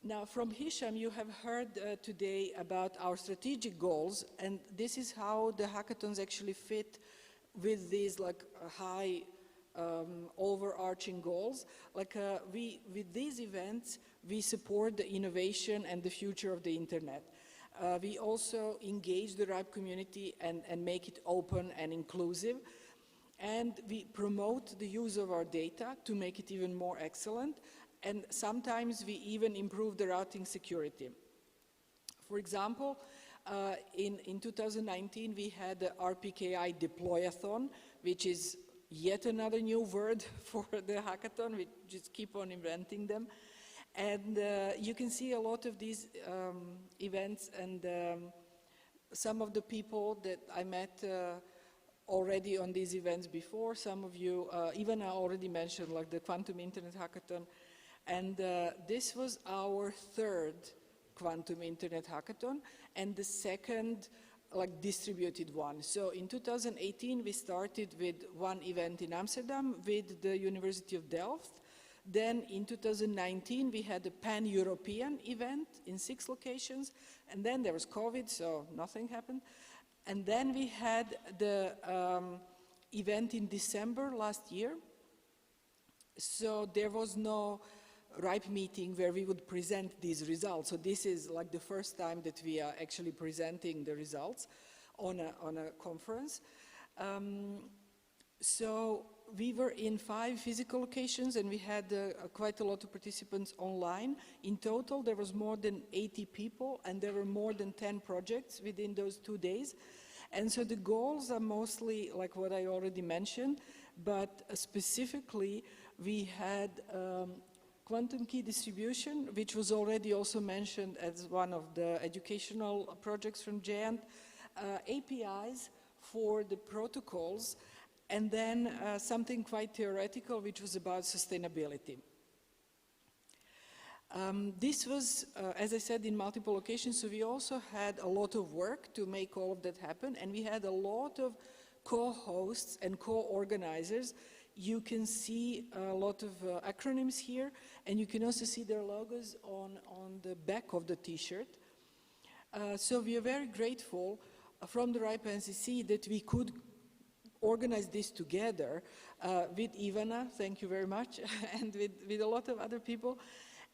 Now, from Hisham, you have heard today about our strategic goals, and this is how the hackathons actually fit with these like high overarching goals. Like with these events, we support the innovation and the future of the internet. We also engage the RIPE community and make it open and inclusive. And we promote the use of our data to make it even more excellent. And sometimes we even improve the routing security. For example, in 2019, we had the RPKI Deployathon, which is yet another new word for the hackathon. We just keep on inventing them. And you can see a lot of these events and some of the people that I met already on these events before. Some of you, even I already mentioned, like the Quantum Internet Hackathon. And this was our third Quantum Internet Hackathon and the second like distributed one. So in 2018 we started with one event in Amsterdam with the University of Delft. Then in 2019 we had a pan-European event in 6 locations, and then there was COVID, so nothing happened. And then we had the event in December last year. So there was no RIPE meeting where we would present these results. So this is like the first time that we are actually presenting the results on a conference. So we were in 5 physical locations and we had quite a lot of participants online. In total, there was more than 80 people and there were more than 10 projects within those 2 days. And so the goals are mostly like what I already mentioned, but specifically we had quantum key distribution, which was already also mentioned as one of the educational projects from GEANT, APIs for the protocols, and then something quite theoretical, which was about sustainability. This was, as I said, in multiple locations, so we also had a lot of work to make all of that happen, and we had a lot of co-hosts and co-organizers. You can see a lot of acronyms here, and you can also see their logos on the back of the t-shirt. So we are very grateful from the RIPE NCC that we could organize this together with Ivana, thank you very much, and with a lot of other people.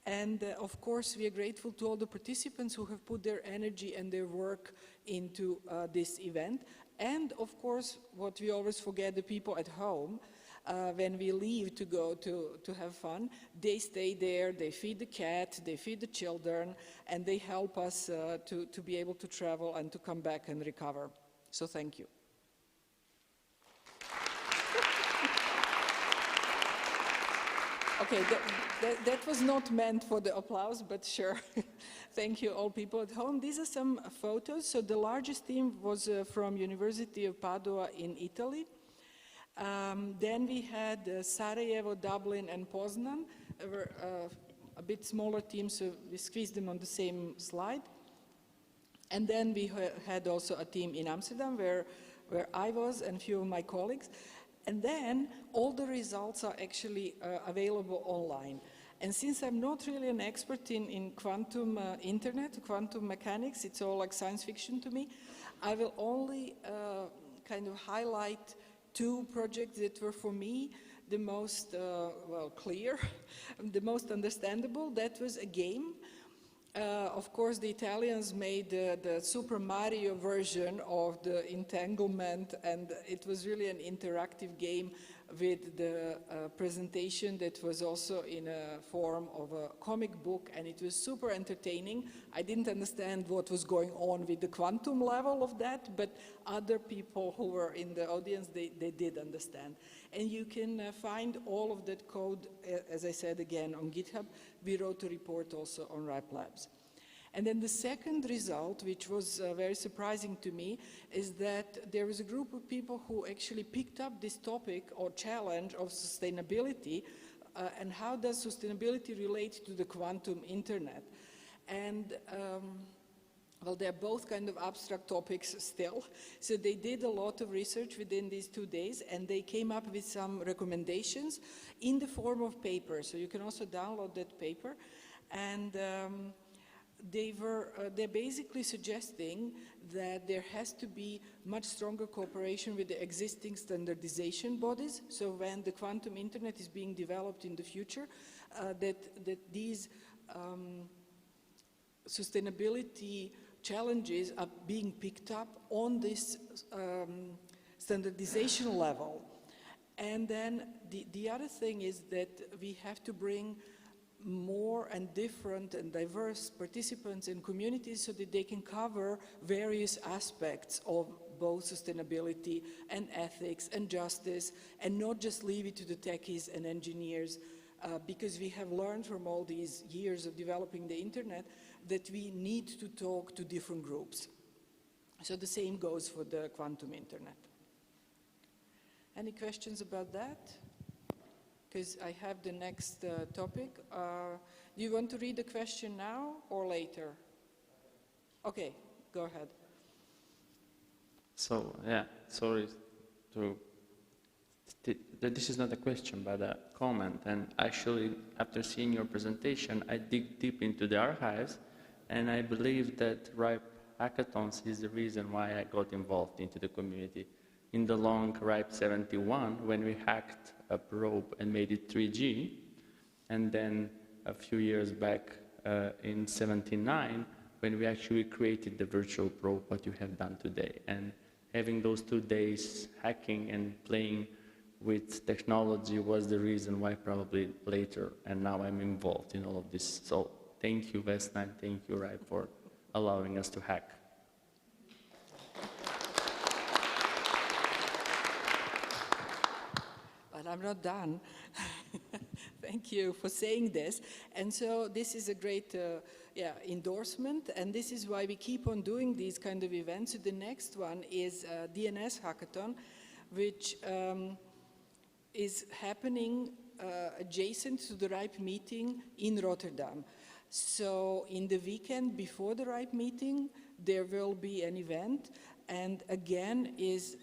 And of course, we are grateful to all the participants who have put their energy and their work into this event. And of course, what we always forget, the people at home, when we leave to go to have fun, they stay there, they feed the cat, they feed the children, and they help us to be able to travel and to come back and recover. So thank you. Okay, that was not meant for the applause, but sure. Thank you all people at home. These are some photos. So the largest team was from University of Padua in Italy. Then we had Sarajevo, Dublin, and Poznan. They were a bit smaller teams, so we squeezed them on the same slide. And then we had also a team in Amsterdam where I was and a few of my colleagues. And then all the results are actually available online. And since I'm not really an expert in quantum internet, quantum mechanics, it's all like science fiction to me, I will only kind of highlight 2 projects that were for me the most, well, clear, the most understandable. That was a game. Of course, the Italians made the Super Mario version of the entanglement, and it was really an interactive game with the presentation that was also in a form of a comic book, and it was super entertaining. I didn't understand what was going on with the quantum level of that, but other people who were in the audience, they did understand. And you can find all of that code, as I said again, on GitHub. We wrote a report also on RIPE Labs. And then the second result, which was very surprising to me, is that there was a group of people who actually picked up this topic or challenge of sustainability and how does sustainability relate to the quantum internet. And well, they're both kind of abstract topics still. So they did a lot of research within these 2 days, and they came up with some recommendations in the form of paper. So you can also download that paper. And they're basically suggesting that there has to be much stronger cooperation with the existing standardization bodies. So when the quantum internet is being developed in the future, that these sustainability challenges are being picked up on this standardization level. And then the other thing is that we have to bring more and different and diverse participants and communities so that they can cover various aspects of both sustainability and ethics and justice, and not just leave it to the techies and engineers, because we have learned from all these years of developing the internet that we need to talk to different groups. So the same goes for the quantum internet. Any questions about that? Because I have the next topic. Do you want to read the question now or later? Okay, go ahead. So, yeah, sorry to... This is not a question, but a comment. And actually, after seeing your presentation, I dig deep into the archives, and I believe that RIPE hackathons is the reason why I got involved into the community. In the long RIPE 71, when we hacked a probe and made it 3G, and then a few years back in 79, when we actually created the virtual probe, what you have done today. And having those 2 days hacking and playing with technology was the reason why probably later, and now I'm involved in all of this. So thank you, Vesna, and thank you, RIPE, for allowing us to hack. But I'm not done. Thank you for saying this. And so this is a great endorsement, and this is why we keep on doing these kind of events. So the next one is DNS Hackathon, which is happening adjacent to the RIPE meeting in Rotterdam. So in the weekend before the RIPE meeting, there will be an event, and again is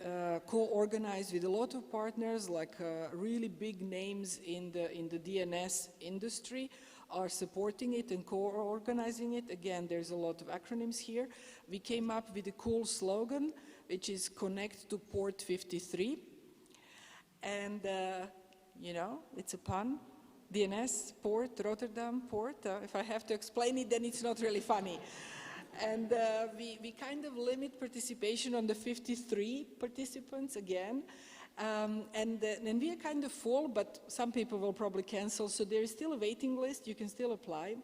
co-organized with a lot of partners, like really big names in the DNS industry are supporting it and co-organizing it. Again, there's a lot of acronyms here. We came up with a cool slogan, which is connect to port 53. And, you know, it's a pun. DNS, port, Rotterdam, port. If I have to explain it, then it's not really funny. And we kind of limit participation on the 53 participants again. And we are kind of full, but some people will probably cancel. So there is still a waiting list. You can still apply.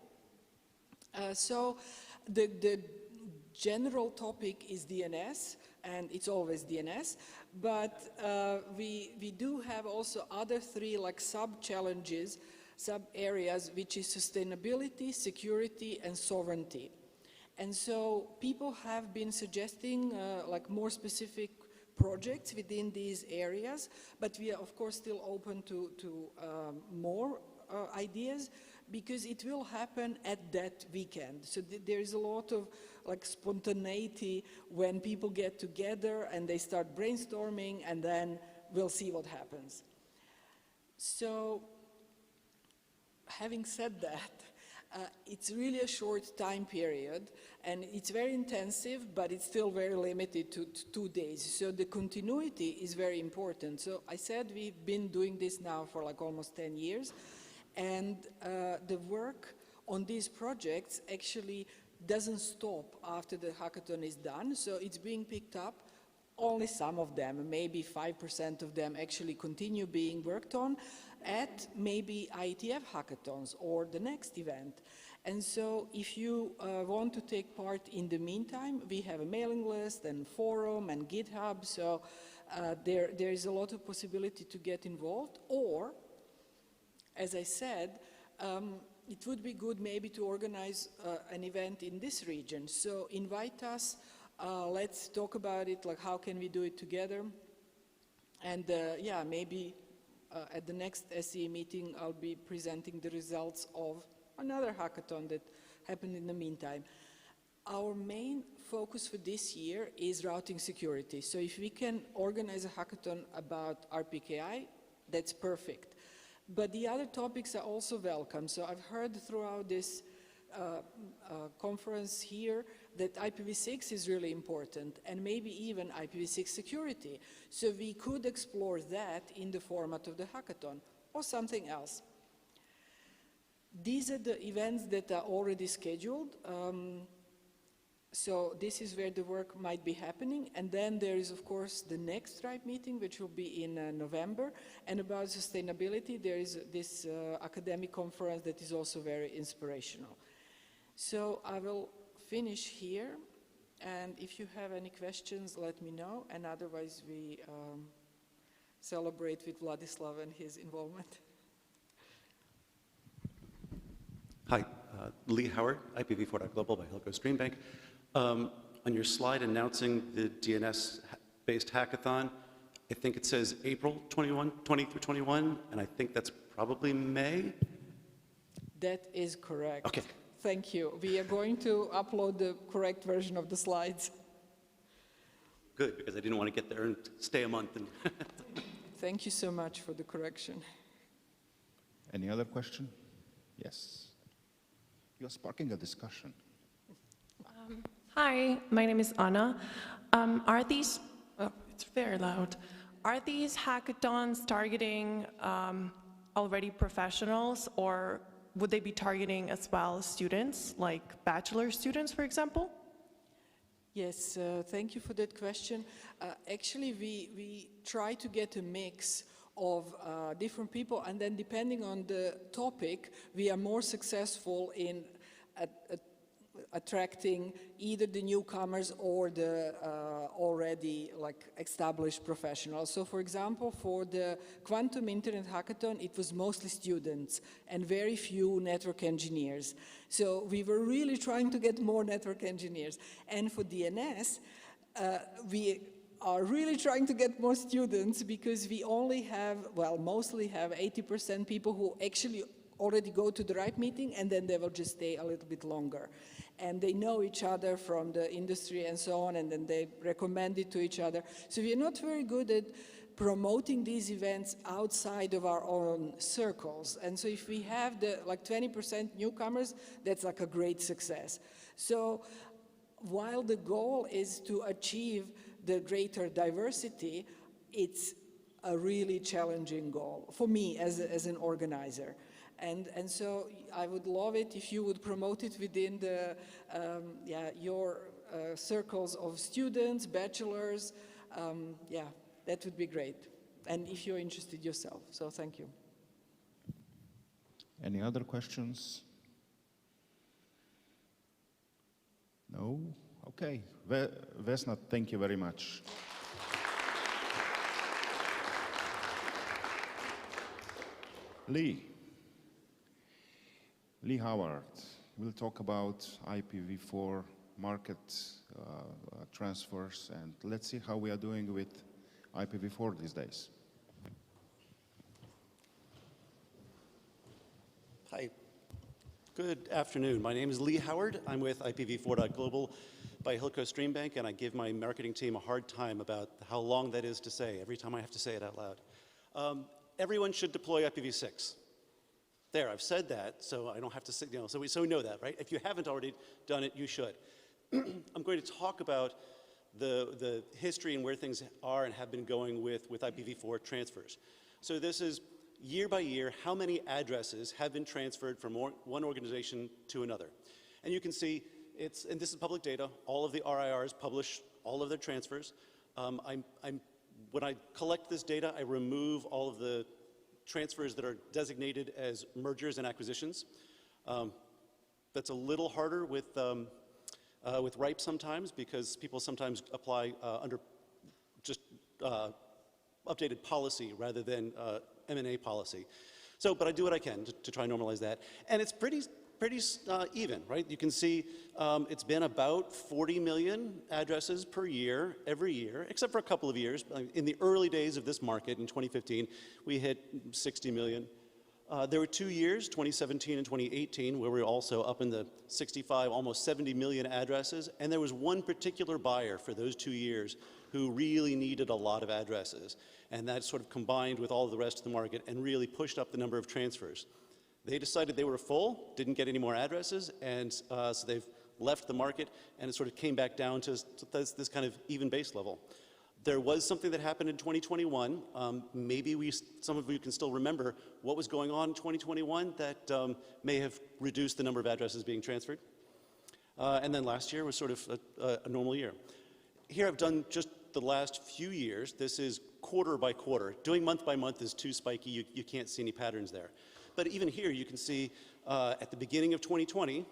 So the general topic is DNS, and it's always DNS. But we do have also other three like sub-challenges, sub-areas, which is sustainability, security, and sovereignty. And so people have been suggesting like more specific projects within these areas, but we are of course still open to more ideas, because it will happen at that weekend. So there is a lot of like spontaneity when people get together and they start brainstorming, and then we'll see what happens. So having said that, it's really a short time period, and it's very intensive, but it's still very limited to 2 days. So the continuity is very important. So I said we've been doing this now for like almost 10 years, and the work on these projects actually doesn't stop after the hackathon is done. So it's being picked up. Only some of them, maybe 5% of them, actually continue being worked on at maybe IETF hackathons or the next event. And so if you want to take part in the meantime, we have a mailing list and forum and GitHub, so there is a lot of possibility to get involved. Or, as I said, it would be good maybe to organize an event in this region. So invite us, let's talk about it, like how can we do it together. And yeah, maybe at the next SE meeting, I'll be presenting the results of another hackathon that happened in the meantime. Our main focus for this year is routing security. So if we can organize a hackathon about RPKI, that's perfect. But the other topics are also welcome. So I've heard throughout this conference here that IPv6 is really important, and maybe even IPv6 security. So we could explore that in the format of the hackathon or something else. These are the events that are already scheduled. So this is where the work might be happening. And then there is, of course, the next RIPE meeting, which will be in November. And about sustainability, there is this academic conference that is also very inspirational. So I will finish here. And if you have any questions, let me know. And otherwise, we celebrate with Vladislav and his involvement. Hi, Lee Howard, IPv4.global by Hilco Streambank. On your slide announcing the DNS-based hackathon, I think it says April 20 through 21, and I think that's probably May? That is correct. Okay. Thank you. We are going to upload the correct version of the slides. Good, because I didn't want to get there and stay a month. And Thank you so much for the correction. Any other question? Yes. You're sparking a discussion. Hi, my name is Anna. Are these, oh, it's very loud. Are these hackathons targeting already professionals, or would they be targeting as well students, like bachelor students, for example? Yes, thank you for that question. Actually, we try to get a mix of different people, and then depending on the topic, we are more successful in attracting either the newcomers or the already like established professionals. So for example, for the Quantum Internet Hackathon, it was mostly students and very few network engineers. So we were really trying to get more network engineers. And for DNS, we are really trying to get more students because we only have, well, mostly have 80% people who actually already go to the RIPE meeting, and then they will just stay a little bit longer. And they know each other from the industry and so on, and then they recommend it to each other. So we are not very good at promoting these events outside of our own circles. And so if we have the like 20% newcomers, that's like a great success. So while the goal is to achieve the greater diversity, it's a really challenging goal for me as an organizer. And so I would love it if you would promote it within the, your circles of students, bachelors. Yeah, that would be great. And if you're interested yourself. So thank you. Any other questions? No? Okay. Vesna, thank you very much. Lee Howard will talk about IPv4 market transfers, and let's see how we are doing with IPv4 these days. Hi. Good afternoon. My name is Lee Howard. I'm with IPv4.global by Hilco Streambank, and I give my marketing team a hard time about how long that is to say every time I have to say it out loud. Everyone should deploy IPv6. There, I've said that, so I don't have to say, you know, so we know that, right? If you haven't already done it, you should. I'm going to talk about the history and where things are and have been going with IPv4 transfers. So this is year by year, how many addresses have been transferred from one organization to another. And you can see, and this is public data, all of the RIRs publish all of their transfers. When I collect this data, I remove all of the transfers that are designated as mergers and acquisitions. That's a little harder with RIPE sometimes because people sometimes apply under just updated policy rather than M&A policy. So, but I do what I can to try and normalize that. And it's pretty even, right? You can see it's been about 40 million addresses per year, every year, except for a couple of years. In the early days of this market in 2015, we hit 60 million. There were 2 years, 2017 and 2018, where we were also up in the 65, almost 70 million addresses. And there was one particular buyer for those 2 years who really needed a lot of addresses. And that sort of combined with all of the rest of the market and really pushed up the number of transfers. They decided they were full, didn't get any more addresses, and so they've left the market, and it sort of came back down to this kind of even base level. There was something that happened in 2021. Maybe some of you can still remember what was going on in 2021 that may have reduced the number of addresses being transferred. And then last year was sort of a normal year. Here I've done just the last few years. This is quarter by quarter. Doing month by month is too spiky. You can't see any patterns there. But even here you can see at the beginning of 2020,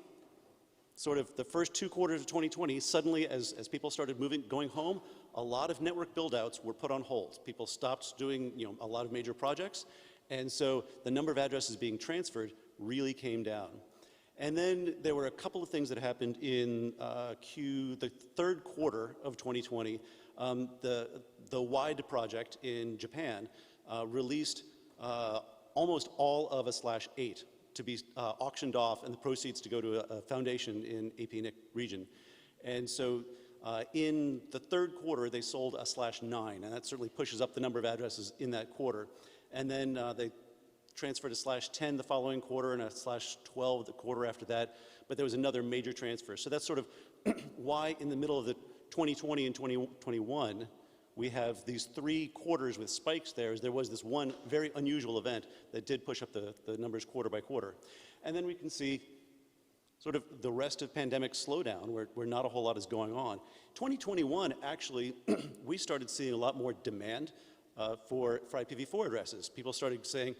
sort of the first 2 quarters of 2020, suddenly as people started going home, a lot of network build-outs were put on hold. People stopped doing a lot of major projects, and so the number of addresses being transferred really came down. And then there were a couple of things that happened in the third quarter of 2020. The WIDE project in Japan released almost all of a /8 to be auctioned off and the proceeds to go to a foundation in APNIC region. And so in the third quarter, they sold a /9, and that certainly pushes up the number of addresses in that quarter. And then they transferred a /10 the following quarter and a /12 the quarter after that, but there was another major transfer. So that's sort of why in the middle of the 2020 and 2021, we have these 3 quarters with spikes there. There was this one very unusual event that did push up the numbers quarter by quarter. And then we can see sort of the rest of pandemic slowdown where not a whole lot is going on. 2021, actually, we started seeing a lot more demand for IPv4 addresses. People started saying,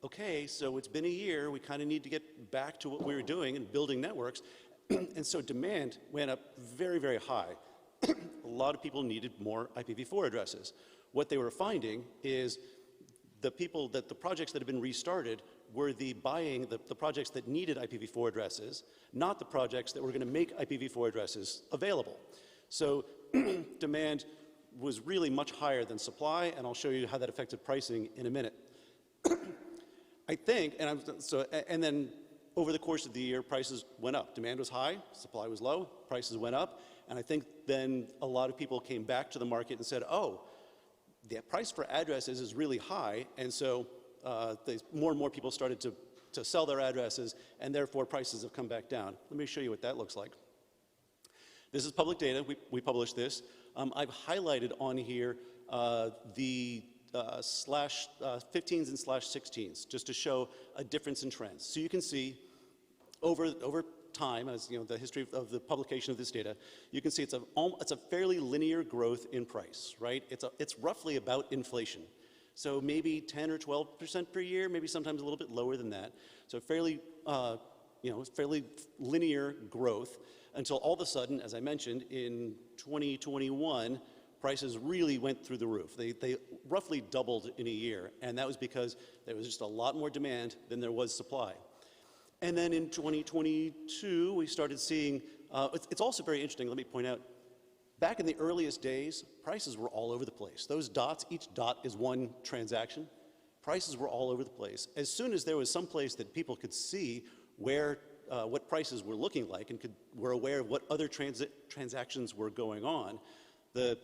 okay, so it's been a year, we kind of need to get back to what we were doing and building networks. And so demand went up very, very high. A lot of people needed more IPv4 addresses. What they were finding is the projects that had been restarted were the projects that needed IPv4 addresses, not the projects that were going to make IPv4 addresses available. So demand was really much higher than supply, and I'll show you how that affected pricing in a minute. I think, and then over the course of the year, prices went up. Demand was high, supply was low, prices went up, and I think then a lot of people came back to the market and said, oh, the price for addresses is really high, and so more and more people started to sell their addresses, and therefore prices have come back down. Let me show you what that looks like. This is public data. We published this. I've highlighted on here the /15s and /16s, just to show a difference in trends. So you can see over time, as the history of the publication of this data, you can see it's a fairly linear growth in price, right? It's roughly about inflation. So maybe 10 or 12% per year, maybe sometimes a little bit lower than that. So fairly, fairly linear growth until all of a sudden, as I mentioned, in 2021, prices really went through the roof. They roughly doubled in a year, and that was because there was just a lot more demand than there was supply. And then in 2022, we started seeing, it's also very interesting, let me point out, back in the earliest days, prices were all over the place. Those dots, each dot is one transaction. Prices were all over the place. As soon as there was some place that people could see where what prices were looking like and were aware of what other transactions were going on, the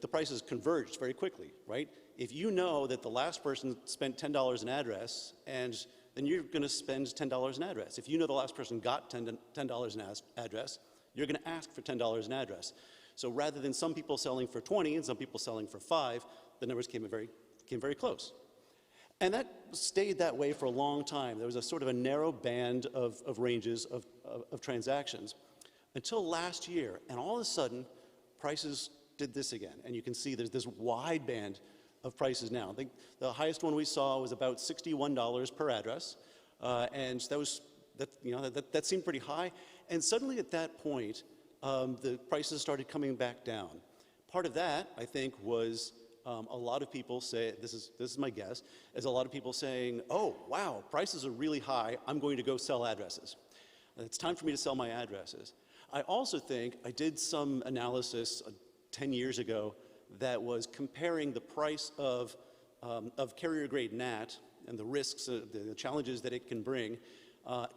prices converged very quickly, right? If you know that the last person spent $10 an address, and then you're going to spend $10 an address. If you know the last person got $10 an address, you're going to ask for $10 an address. So rather than some people selling for 20 and some people selling for 5, the numbers came very close. And that stayed that way for a long time. There was a sort of a narrow band of ranges of transactions until last year. And all of a sudden, prices did this again. And you can see there's this wide band of prices now. I think the highest one we saw was about $61 per address. And that seemed pretty high. And suddenly at that point, the prices started coming back down. Part of that, I think, was a lot of people say, this is my guess, is a lot of people saying, oh, wow, prices are really high, I'm going to go sell addresses. It's time for me to sell my addresses. I also think I did some analysis 10 years ago that was comparing the price of carrier-grade NAT and the risks, the challenges that it can bring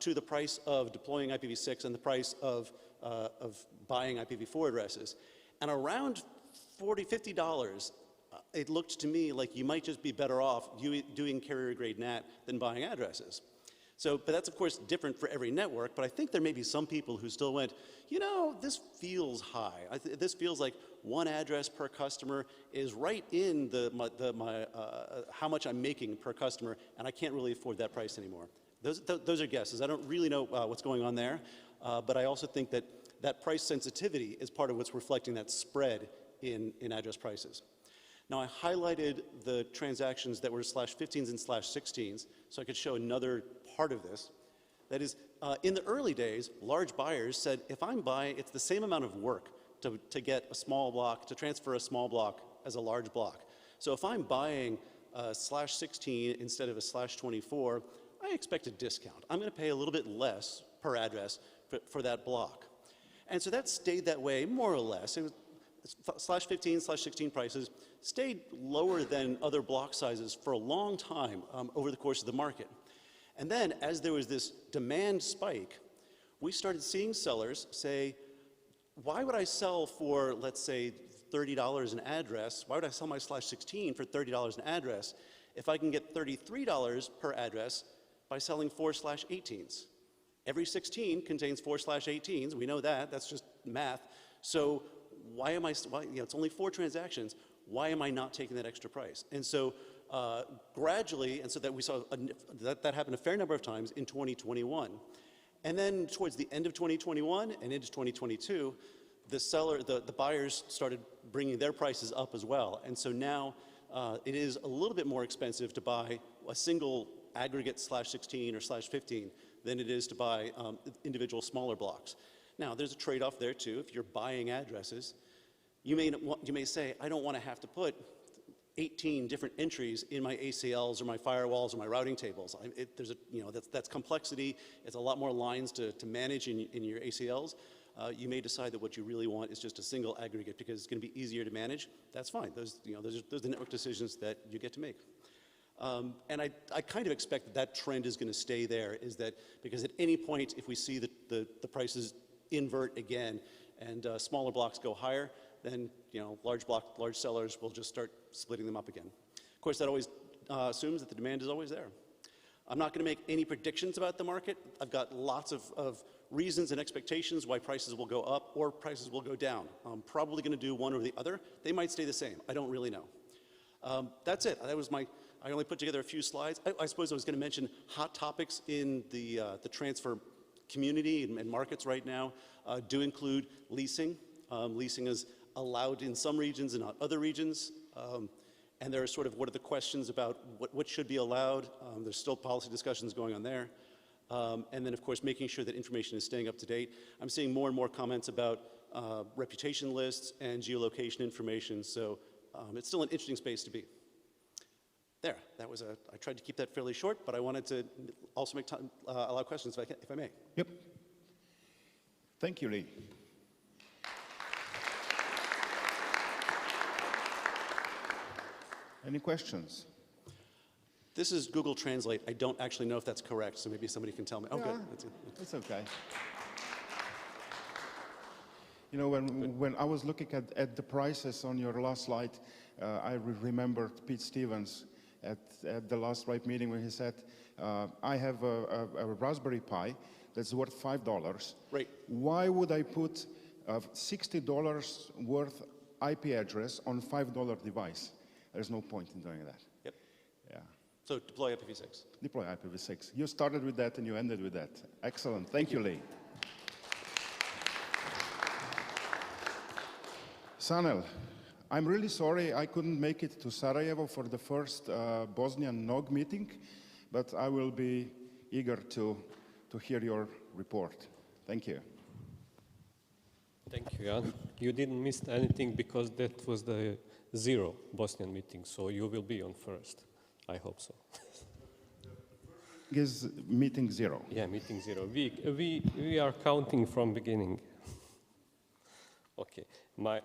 to the price of deploying IPv6 and the price of buying IPv4 addresses. And around $40, $50, it looked to me like you might just be better off doing carrier-grade NAT than buying addresses. So, but that's of course different for every network, but I think there may be some people who still went, you know, this feels high. This feels like one address per customer is right in how much I'm making per customer, and I can't really afford that price anymore. Those are guesses. I don't really know what's going on there, but I also think that that price sensitivity is part of what's reflecting that spread in address prices. Now, I highlighted the transactions that were /15s and /16s, so I could show another part of this. That is, in the early days, large buyers said, if I'm buying, it's the same amount of work to get a small block, to transfer a small block as a large block. So if I'm buying a /16 instead of a /24, I expect a discount. I'm going to pay a little bit less per address for that block. And so that stayed that way more or less. It was, /15, /16 prices stayed lower than other block sizes for a long time over the course of the market. And then as there was this demand spike, we started seeing sellers say, why would I sell for, let's say, $30 an address? Why would I sell my /16 for $30 an address if I can get $33 per address by selling 4 /18s? Every 16 contains 4 /18s. We know that. That's just math. So why am I, it's only 4 transactions. Why am I not taking that extra price? And so gradually, and so that we saw that happened a fair number of times in 2021. And then towards the end of 2021 and into 2022, the buyers started bringing their prices up as well. And so now it is a little bit more expensive to buy a single aggregate /16 or /15 than it is to buy individual smaller blocks. Now, there's a trade-off there too. If you're buying addresses, you may say, I don't want to have to put 18 different entries in my ACLs or my firewalls or my routing tables. That's complexity. It's a lot more lines to manage in your ACLs. You may decide that what you really want is just a single aggregate because it's going to be easier to manage. That's fine. Those are the network decisions that you get to make. And I kind of expect that trend is going to stay there, is that because at any point, if we see the prices invert again and smaller blocks go higher, then large sellers will just start splitting them up again. Of course, that always assumes that the demand is always there. I'm not going to make any predictions about the market. I've got lots of reasons and expectations why prices will go up or prices will go down. I'm probably going to do one or the other. They might stay the same. I don't really know. That's it. That was I only put together a few slides. I suppose I was going to mention hot topics in the transfer community and markets right now do include leasing. Leasing is allowed in some regions and not other regions. And there are sort of what are the questions about what should be allowed. There's still policy discussions going on there. And then, of course, making sure that information is staying up to date. I'm seeing more and more comments about reputation lists and geolocation information. So it's still an interesting space to be. There, that was I tried to keep that fairly short, but I wanted to also make time, allow questions if I may. Yep. Thank you, Lee. Any questions? This is Google Translate. I don't actually know if that's correct, so maybe somebody can tell me. Oh, good. It's okay. You know, when I was looking at the prices on your last slide, I remembered Pete Stevens at the last RIPE meeting when he said, I have a Raspberry Pi that's worth $5. Right. Why would I put a $60 worth IP address on a $5 device? There's no point in doing that. Yep. Yeah. So deploy IPv6. Deploy IPv6. You started with that and you ended with that. Excellent. Thank you, Lee. Sanel, I'm really sorry I couldn't make it to Sarajevo for the first Bosnian NOG meeting, but I will be eager to hear your report. Thank you. Thank you, Jan. you didn't miss anything because that was the 0 Bosnian meeting, so you will be on first. I hope so. Is meeting 0? Yeah, meeting 0. We are counting from beginning. Okay, my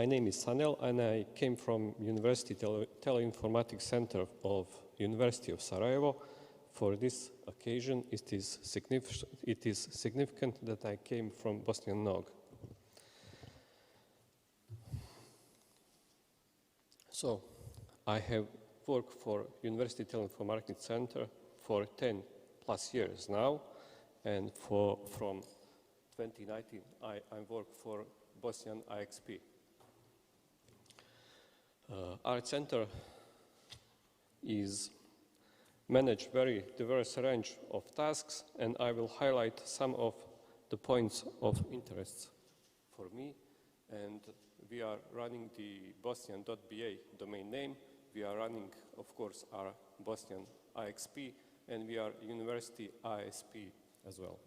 name is Sanel, and I came from University Teleinformatics Center of University of Sarajevo. For this occasion, it is significant that I came from Bosnian Nog. So, I have worked for University Teleinformatics Center for 10+ years now, and from 2019 I work for Bosnian IXP. Our center is manage very diverse range of tasks, and I will highlight some of the points of interest for me. And we are running the Bosnian.ba domain name. We are running, of course, our Bosnian IXP, and we are University ISP as well.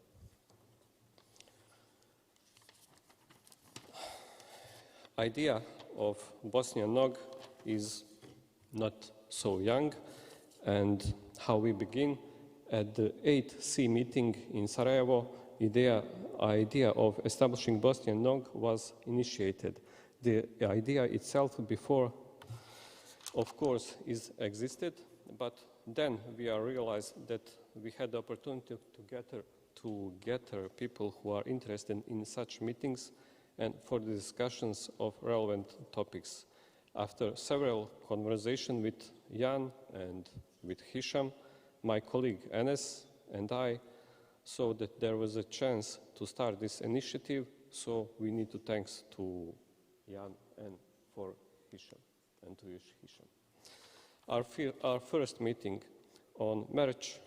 Idea of Bosnian Nog is not so young, and how we begin at the 8C meeting in Sarajevo, idea of establishing Bosnian Nog was initiated. The idea itself before, of course, existed, but then we realized that we had the opportunity to gather people who are interested in such meetings and for the discussions of relevant topics. After several conversations with Jan and with Hisham, my colleague Enes and I saw that there was a chance to start this initiative, so we need to thanks to Jan and for Hisham and to Hisham. Our first meeting on March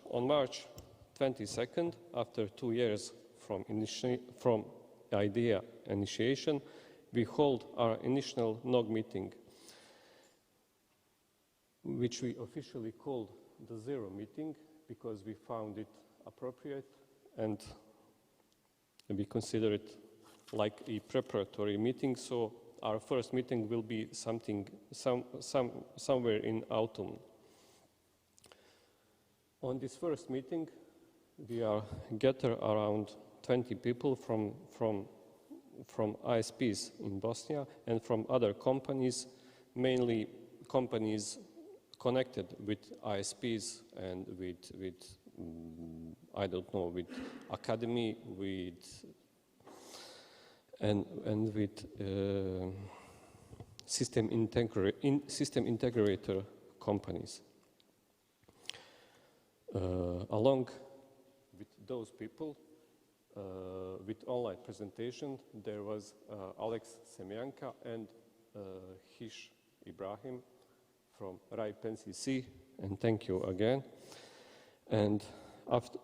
22nd, after 2 years from idea initiation, we hold our initial NOG meeting, which we officially called the 0 meeting because we found it appropriate and we consider it like a preparatory meeting. So our first meeting will be somewhere in autumn. On this first meeting, we are gather around 20 people from ISPs in Bosnia and from other companies, mainly companies connected with ISPs and with I don't know, with academy, and with system integrator companies. Along with those people, with online presentation, there was Alexandros and Ibrahim from RACI, and thank you again. And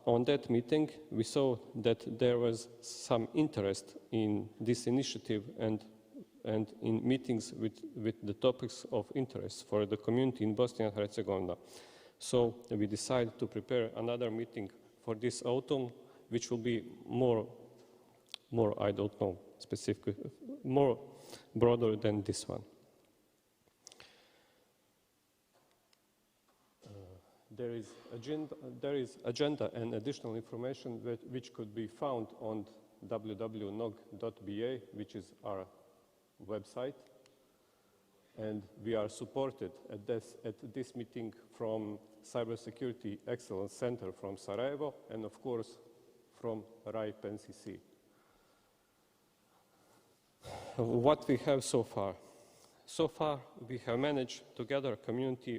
on that meeting, we saw that there was some interest in this initiative and in meetings with the topics of interest for the community in Bosnia and Herzegovina. So we decided to prepare another meeting for this autumn, which will be more I don't know, specific, more broader than this one. There is agenda and additional information which could be found on www.nog.ba, which is our website. And we are supported at this meeting from Cybersecurity Excellence Center from Sarajevo and, of course, from RACI. What we have so far? So far, we have managed to gather a community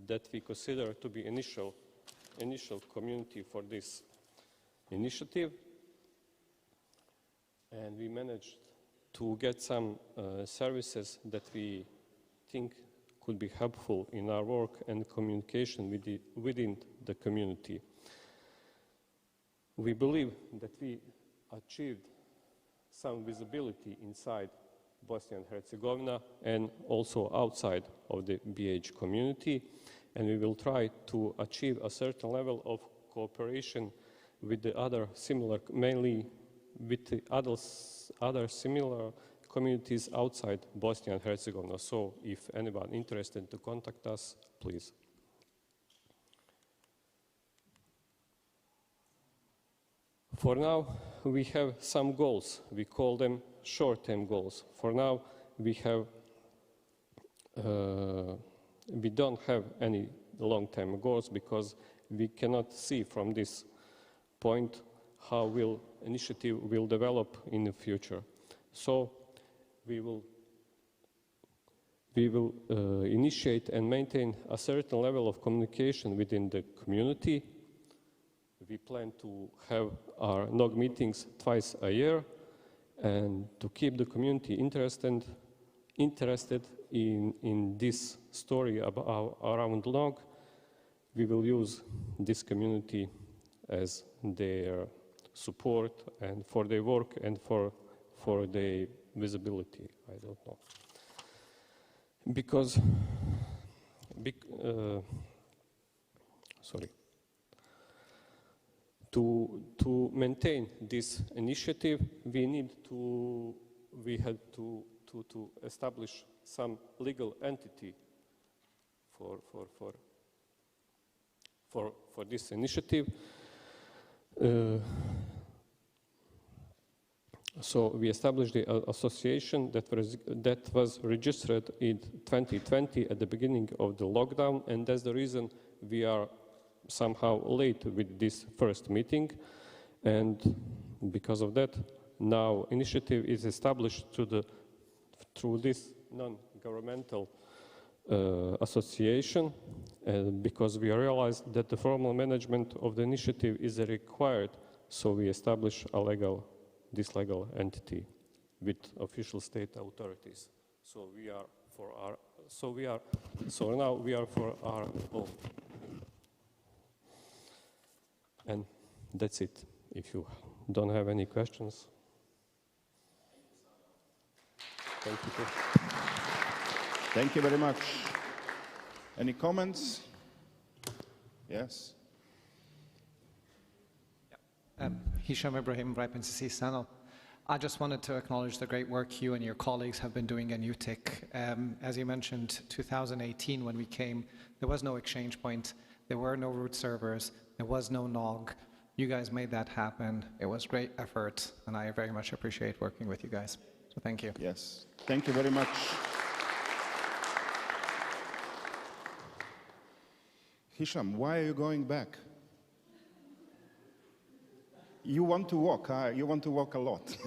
that we consider to be initial community for this initiative. And we managed to get some services that we think could be helpful in our work and communication within the community. We believe that we achieved some visibility inside Bosnia and Herzegovina and also outside of the BH community, and we will try to achieve a certain level of cooperation with the other similar, mainly with the other similar communities outside Bosnia and Herzegovina. So if anyone interested to contact us, please. For now, we have some goals. We call them short-term goals. For now, we don't have any long-term goals because we cannot see from this point how initiative will develop in the future. So we will initiate and maintain a certain level of communication within the community. We plan to have our NOG meetings twice a year, and to keep the community interested in this story around NOG, we will use this community as their support and for their work and for their visibility. I don't know. Because, to maintain this initiative, we had to establish some legal entity for this initiative. So we established the association that was registered in 2020 at the beginning of the lockdown, and that's the reason we are somehow late with this first meeting. And because of that, now initiative is established through this non-governmental association, because we realized that the formal management of the initiative is required, so we establish this legal entity with official state authorities. So now we are for our own. And that's it. If you don't have any questions. Thank you. Thank you very much. Any comments? Yes. Hisham, Ibrahim, RACI Channel. I just wanted to acknowledge the great work you and your colleagues have been doing in UTIC. As you mentioned, 2018 when we came, there was no exchange point, there were no root servers, there was no NOG. You guys made that happen. It was great effort, and I very much appreciate working with you guys. So thank you. Yes, thank you very much. Hisham, why are you going back? You want to walk, huh? You want to walk a lot.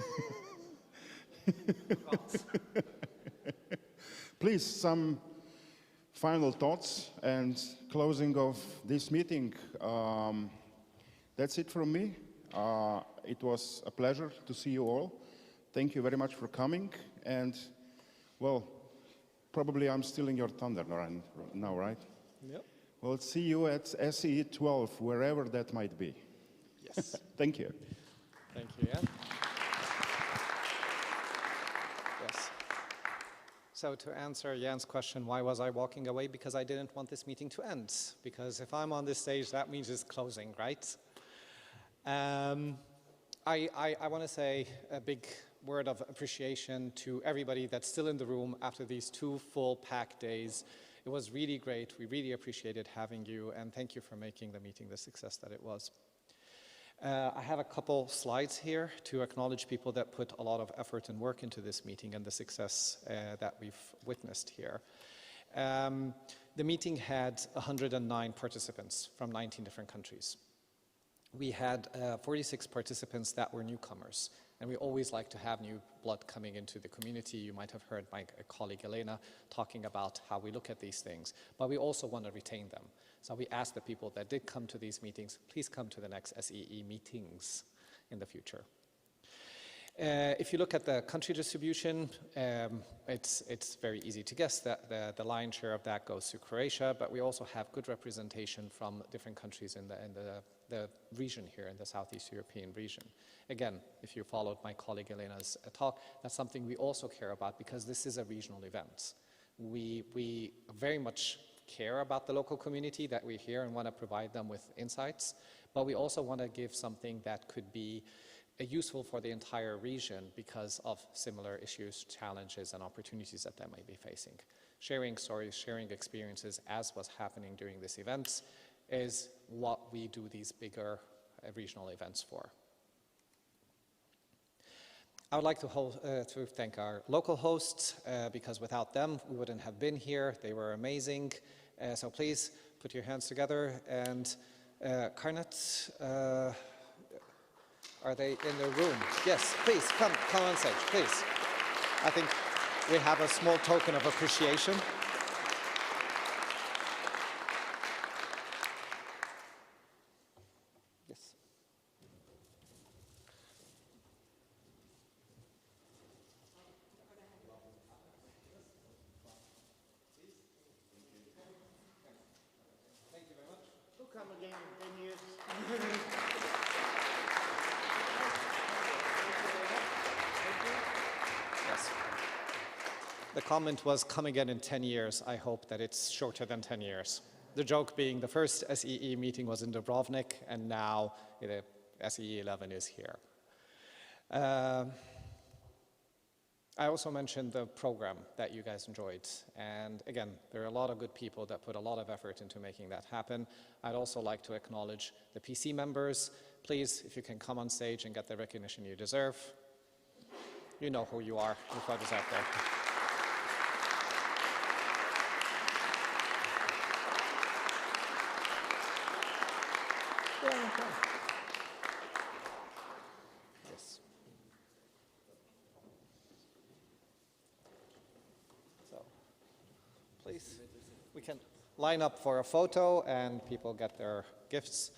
Please, some final thoughts and closing of this meeting. That's it from me. It was a pleasure to see you all. Thank you very much for coming. And, well, probably I'm stealing your thunder now, right? Yep. Well, see you at SE 12, wherever that might be. Yes. Thank you. Thank you, Jan. Yes. So to answer Jan's question, why was I walking away? Because I didn't want this meeting to end. Because if I'm on this stage, that means it's closing, right? I want to say a big word of appreciation to everybody that's still in the room after these 2 full packed days. It was really great. We really appreciated having you, and thank you for making the meeting the success that it was. I have a couple slides here to acknowledge people that put a lot of effort and work into this meeting and the success that we've witnessed here. The meeting had 109 participants from 19 different countries. We had 46 participants that were newcomers, and we always like to have new blood coming into the community. You might have heard my colleague Alena talking about how we look at these things, but we also want to retain them. So we ask the people that did come to these meetings, please come to the next SEE meetings in the future. If you look at the country distribution, it's very easy to guess that the lion's share of that goes to Croatia, but we also have good representation from different countries in the region here, in the Southeast European region. Again, if you followed my colleague Alena's talk, that's something we also care about because this is a regional event. We very much care about the local community that we're here and want to provide them with insights, but we also want to give something that could be useful for the entire region because of similar issues, challenges, and opportunities that they might be facing. Sharing stories, sharing experiences, as was happening during this event, is what we do these bigger regional events for. I would like to thank our local hosts, because without them, we wouldn't have been here. They were amazing. So please put your hands together. And Karnat, are they in the room? Yes, please, come on stage, please. I think we have a small token of appreciation. Yes. Thank you very much. We'll come again in 10 years. Yes. The comment was, come again in 10 years. I hope that it's shorter than 10 years. The joke being the first SEE meeting was in Dubrovnik, and now the SEE 11 is here. I also mentioned the program that you guys enjoyed. And again, there are a lot of good people that put a lot of effort into making that happen. I'd also like to acknowledge the PC members. Please, if you can come on stage and get the recognition you deserve. You know who you are, your crowd is out there. Yes. So, please, we can line up for a photo and people get their gifts.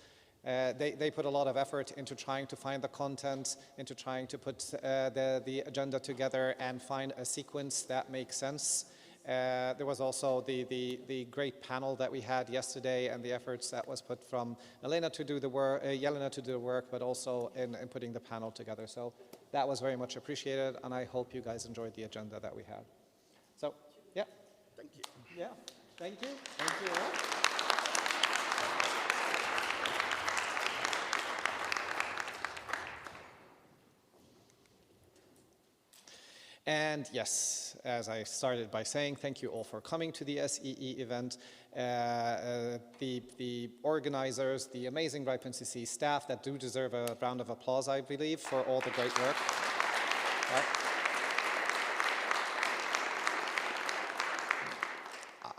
They put a lot of effort into trying to find the content, into trying to put the agenda together and find a sequence that makes sense. There was also the great panel that we had yesterday and the efforts that was put from Alena to do the work, Jelena to do the work, but also in putting the panel together. So that was very much appreciated, and I hope you guys enjoyed the agenda that we had. So, yeah. Thank you. Yeah, thank you. Thank you all. And yes, as I started by saying, thank you all for coming to the SEE event. The organizers, the amazing RIPE-NCC staff that do deserve a round of applause, I believe, for all the great work. Right.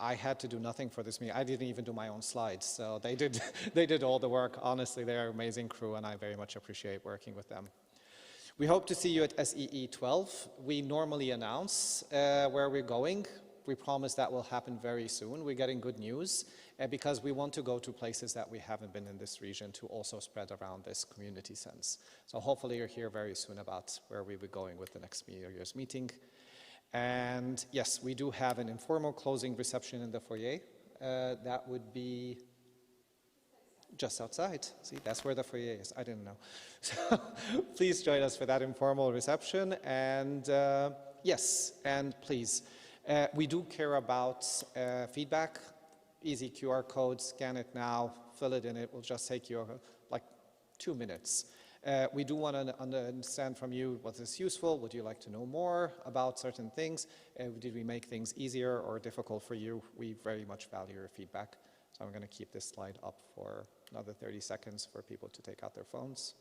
I had to do nothing for this meeting. I didn't even do my own slides, so they did all the work. Honestly, they're an amazing crew, and I very much appreciate working with them. We hope to see you at SEE 12. We normally announce where we're going. We promise that will happen very soon. We're getting good news because we want to go to places that we haven't been in this region to also spread around this community sense. So hopefully you'll hear very soon about where we'll be going with the next year's meeting. And yes, we do have an informal closing reception in the foyer. That would be just outside. See, that's where the foyer is. I didn't know. So please join us for that informal reception. And yes, and please, we do care about feedback. Easy QR code, scan it now, fill it in. It will just take you like 2 minutes. We do want to understand from you what is useful. Would you like to know more about certain things? Did we make things easier or difficult for you? We very much value your feedback. So I'm going to keep this slide up for another 30 seconds for people to take out their phones.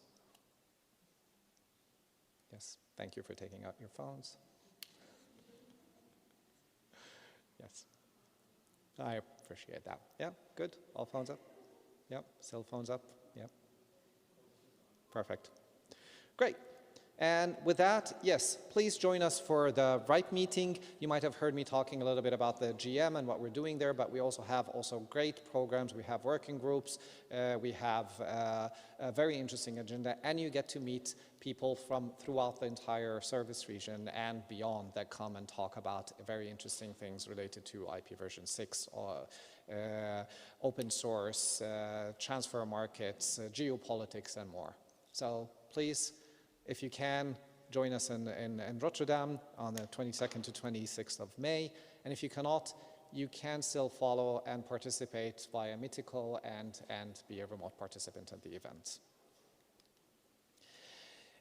Yes, thank you for taking out your phones. Yes, I appreciate that. Yeah, good. All phones up? Yep, still phones up? Yep. Perfect. Great. And with that, yes, please join us for the RIPE meeting. You might have heard me talking a little bit about the GM and what we're doing there, but we also have great programs. We have working groups. We have a very interesting agenda, and you get to meet people from throughout the entire service region and beyond that come and talk about very interesting things related to IP version 6, or open source, transfer markets, geopolitics, and more. So please, if you can, join us in Rotterdam on the 22nd to 26th of May. And if you cannot, you can still follow and participate via Mythical and be a remote participant at the event.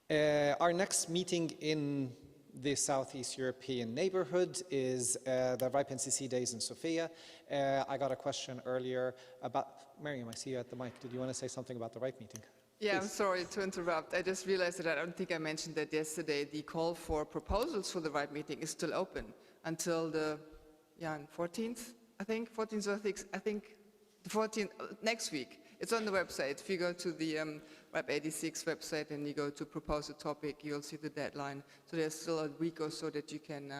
Our next meeting in the Southeast European neighborhood is the RIPE NCC Days in Sofia. I got a question earlier about, Miriam, I see you at the mic. Did you want to say something about the RIPE meeting? Yeah, Please. I'm sorry to interrupt. I just realized that I don't think I mentioned that yesterday. The call for proposals for the RIPE meeting is still open until the 14th, I think, 14th or I think the 14th, next week. It's on the website. If you go to the RIPE 86 website and you go to propose a topic, you'll see the deadline. So there's still a week or so that you can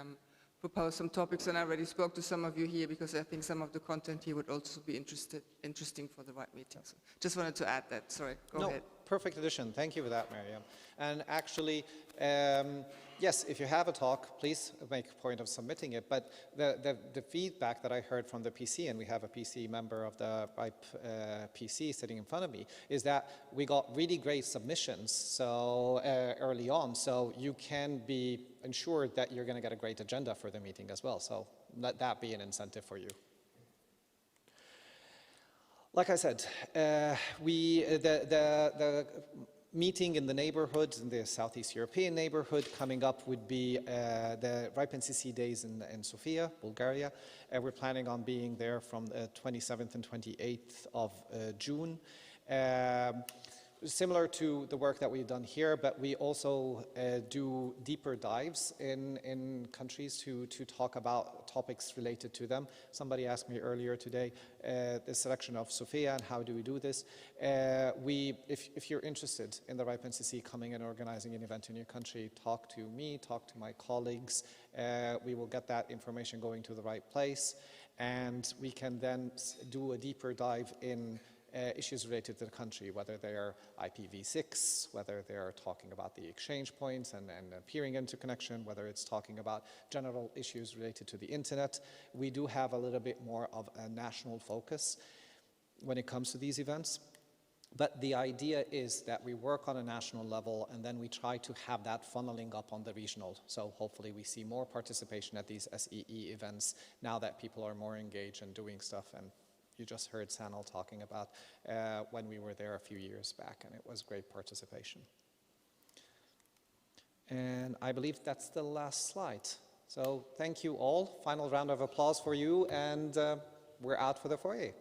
propose some topics. And I already spoke to some of you here because I think some of the content here would also be interesting for the RIPE meeting. So just wanted to add that. Sorry, go ahead. Perfect addition. Thank you for that, Miriam. And actually, yes, if you have a talk, please make a point of submitting it. But the feedback that I heard from the PC, and we have a PC member of the RIPE PC sitting in front of me, is that we got really great submissions so early on. So you can be ensured that you're going to get a great agenda for the meeting as well. So let that be an incentive for you. Like I said, the meeting in the neighborhood, in the Southeast European neighborhood, coming up would be the RIPE NCC Days in Sofia, Bulgaria. We're planning on being there from the 27th and 28th of June. Similar to the work that we've done here, but we also do deeper dives in countries to talk about topics related to them. Somebody asked me earlier today the selection of Sofia and how do we do this. If you're interested in the RIPE NCC coming and organizing an event in your country, talk to me, talk to my colleagues. We will get that information going to the right place, and we can then do a deeper dive in issues related to the country, whether they are IPv6, whether they are talking about the exchange points and peering interconnection, whether it's talking about general issues related to the internet. We do have a little bit more of a national focus when it comes to these events. But the idea is that we work on a national level and then we try to have that funneling up on the regional. So hopefully we see more participation at these SEE events now that people are more engaged and doing stuff. And you just heard Sanal talking about when we were there a few years back, and it was great participation. And I believe that's the last slide. So thank you all. Final round of applause for you, and we're out for the foyer.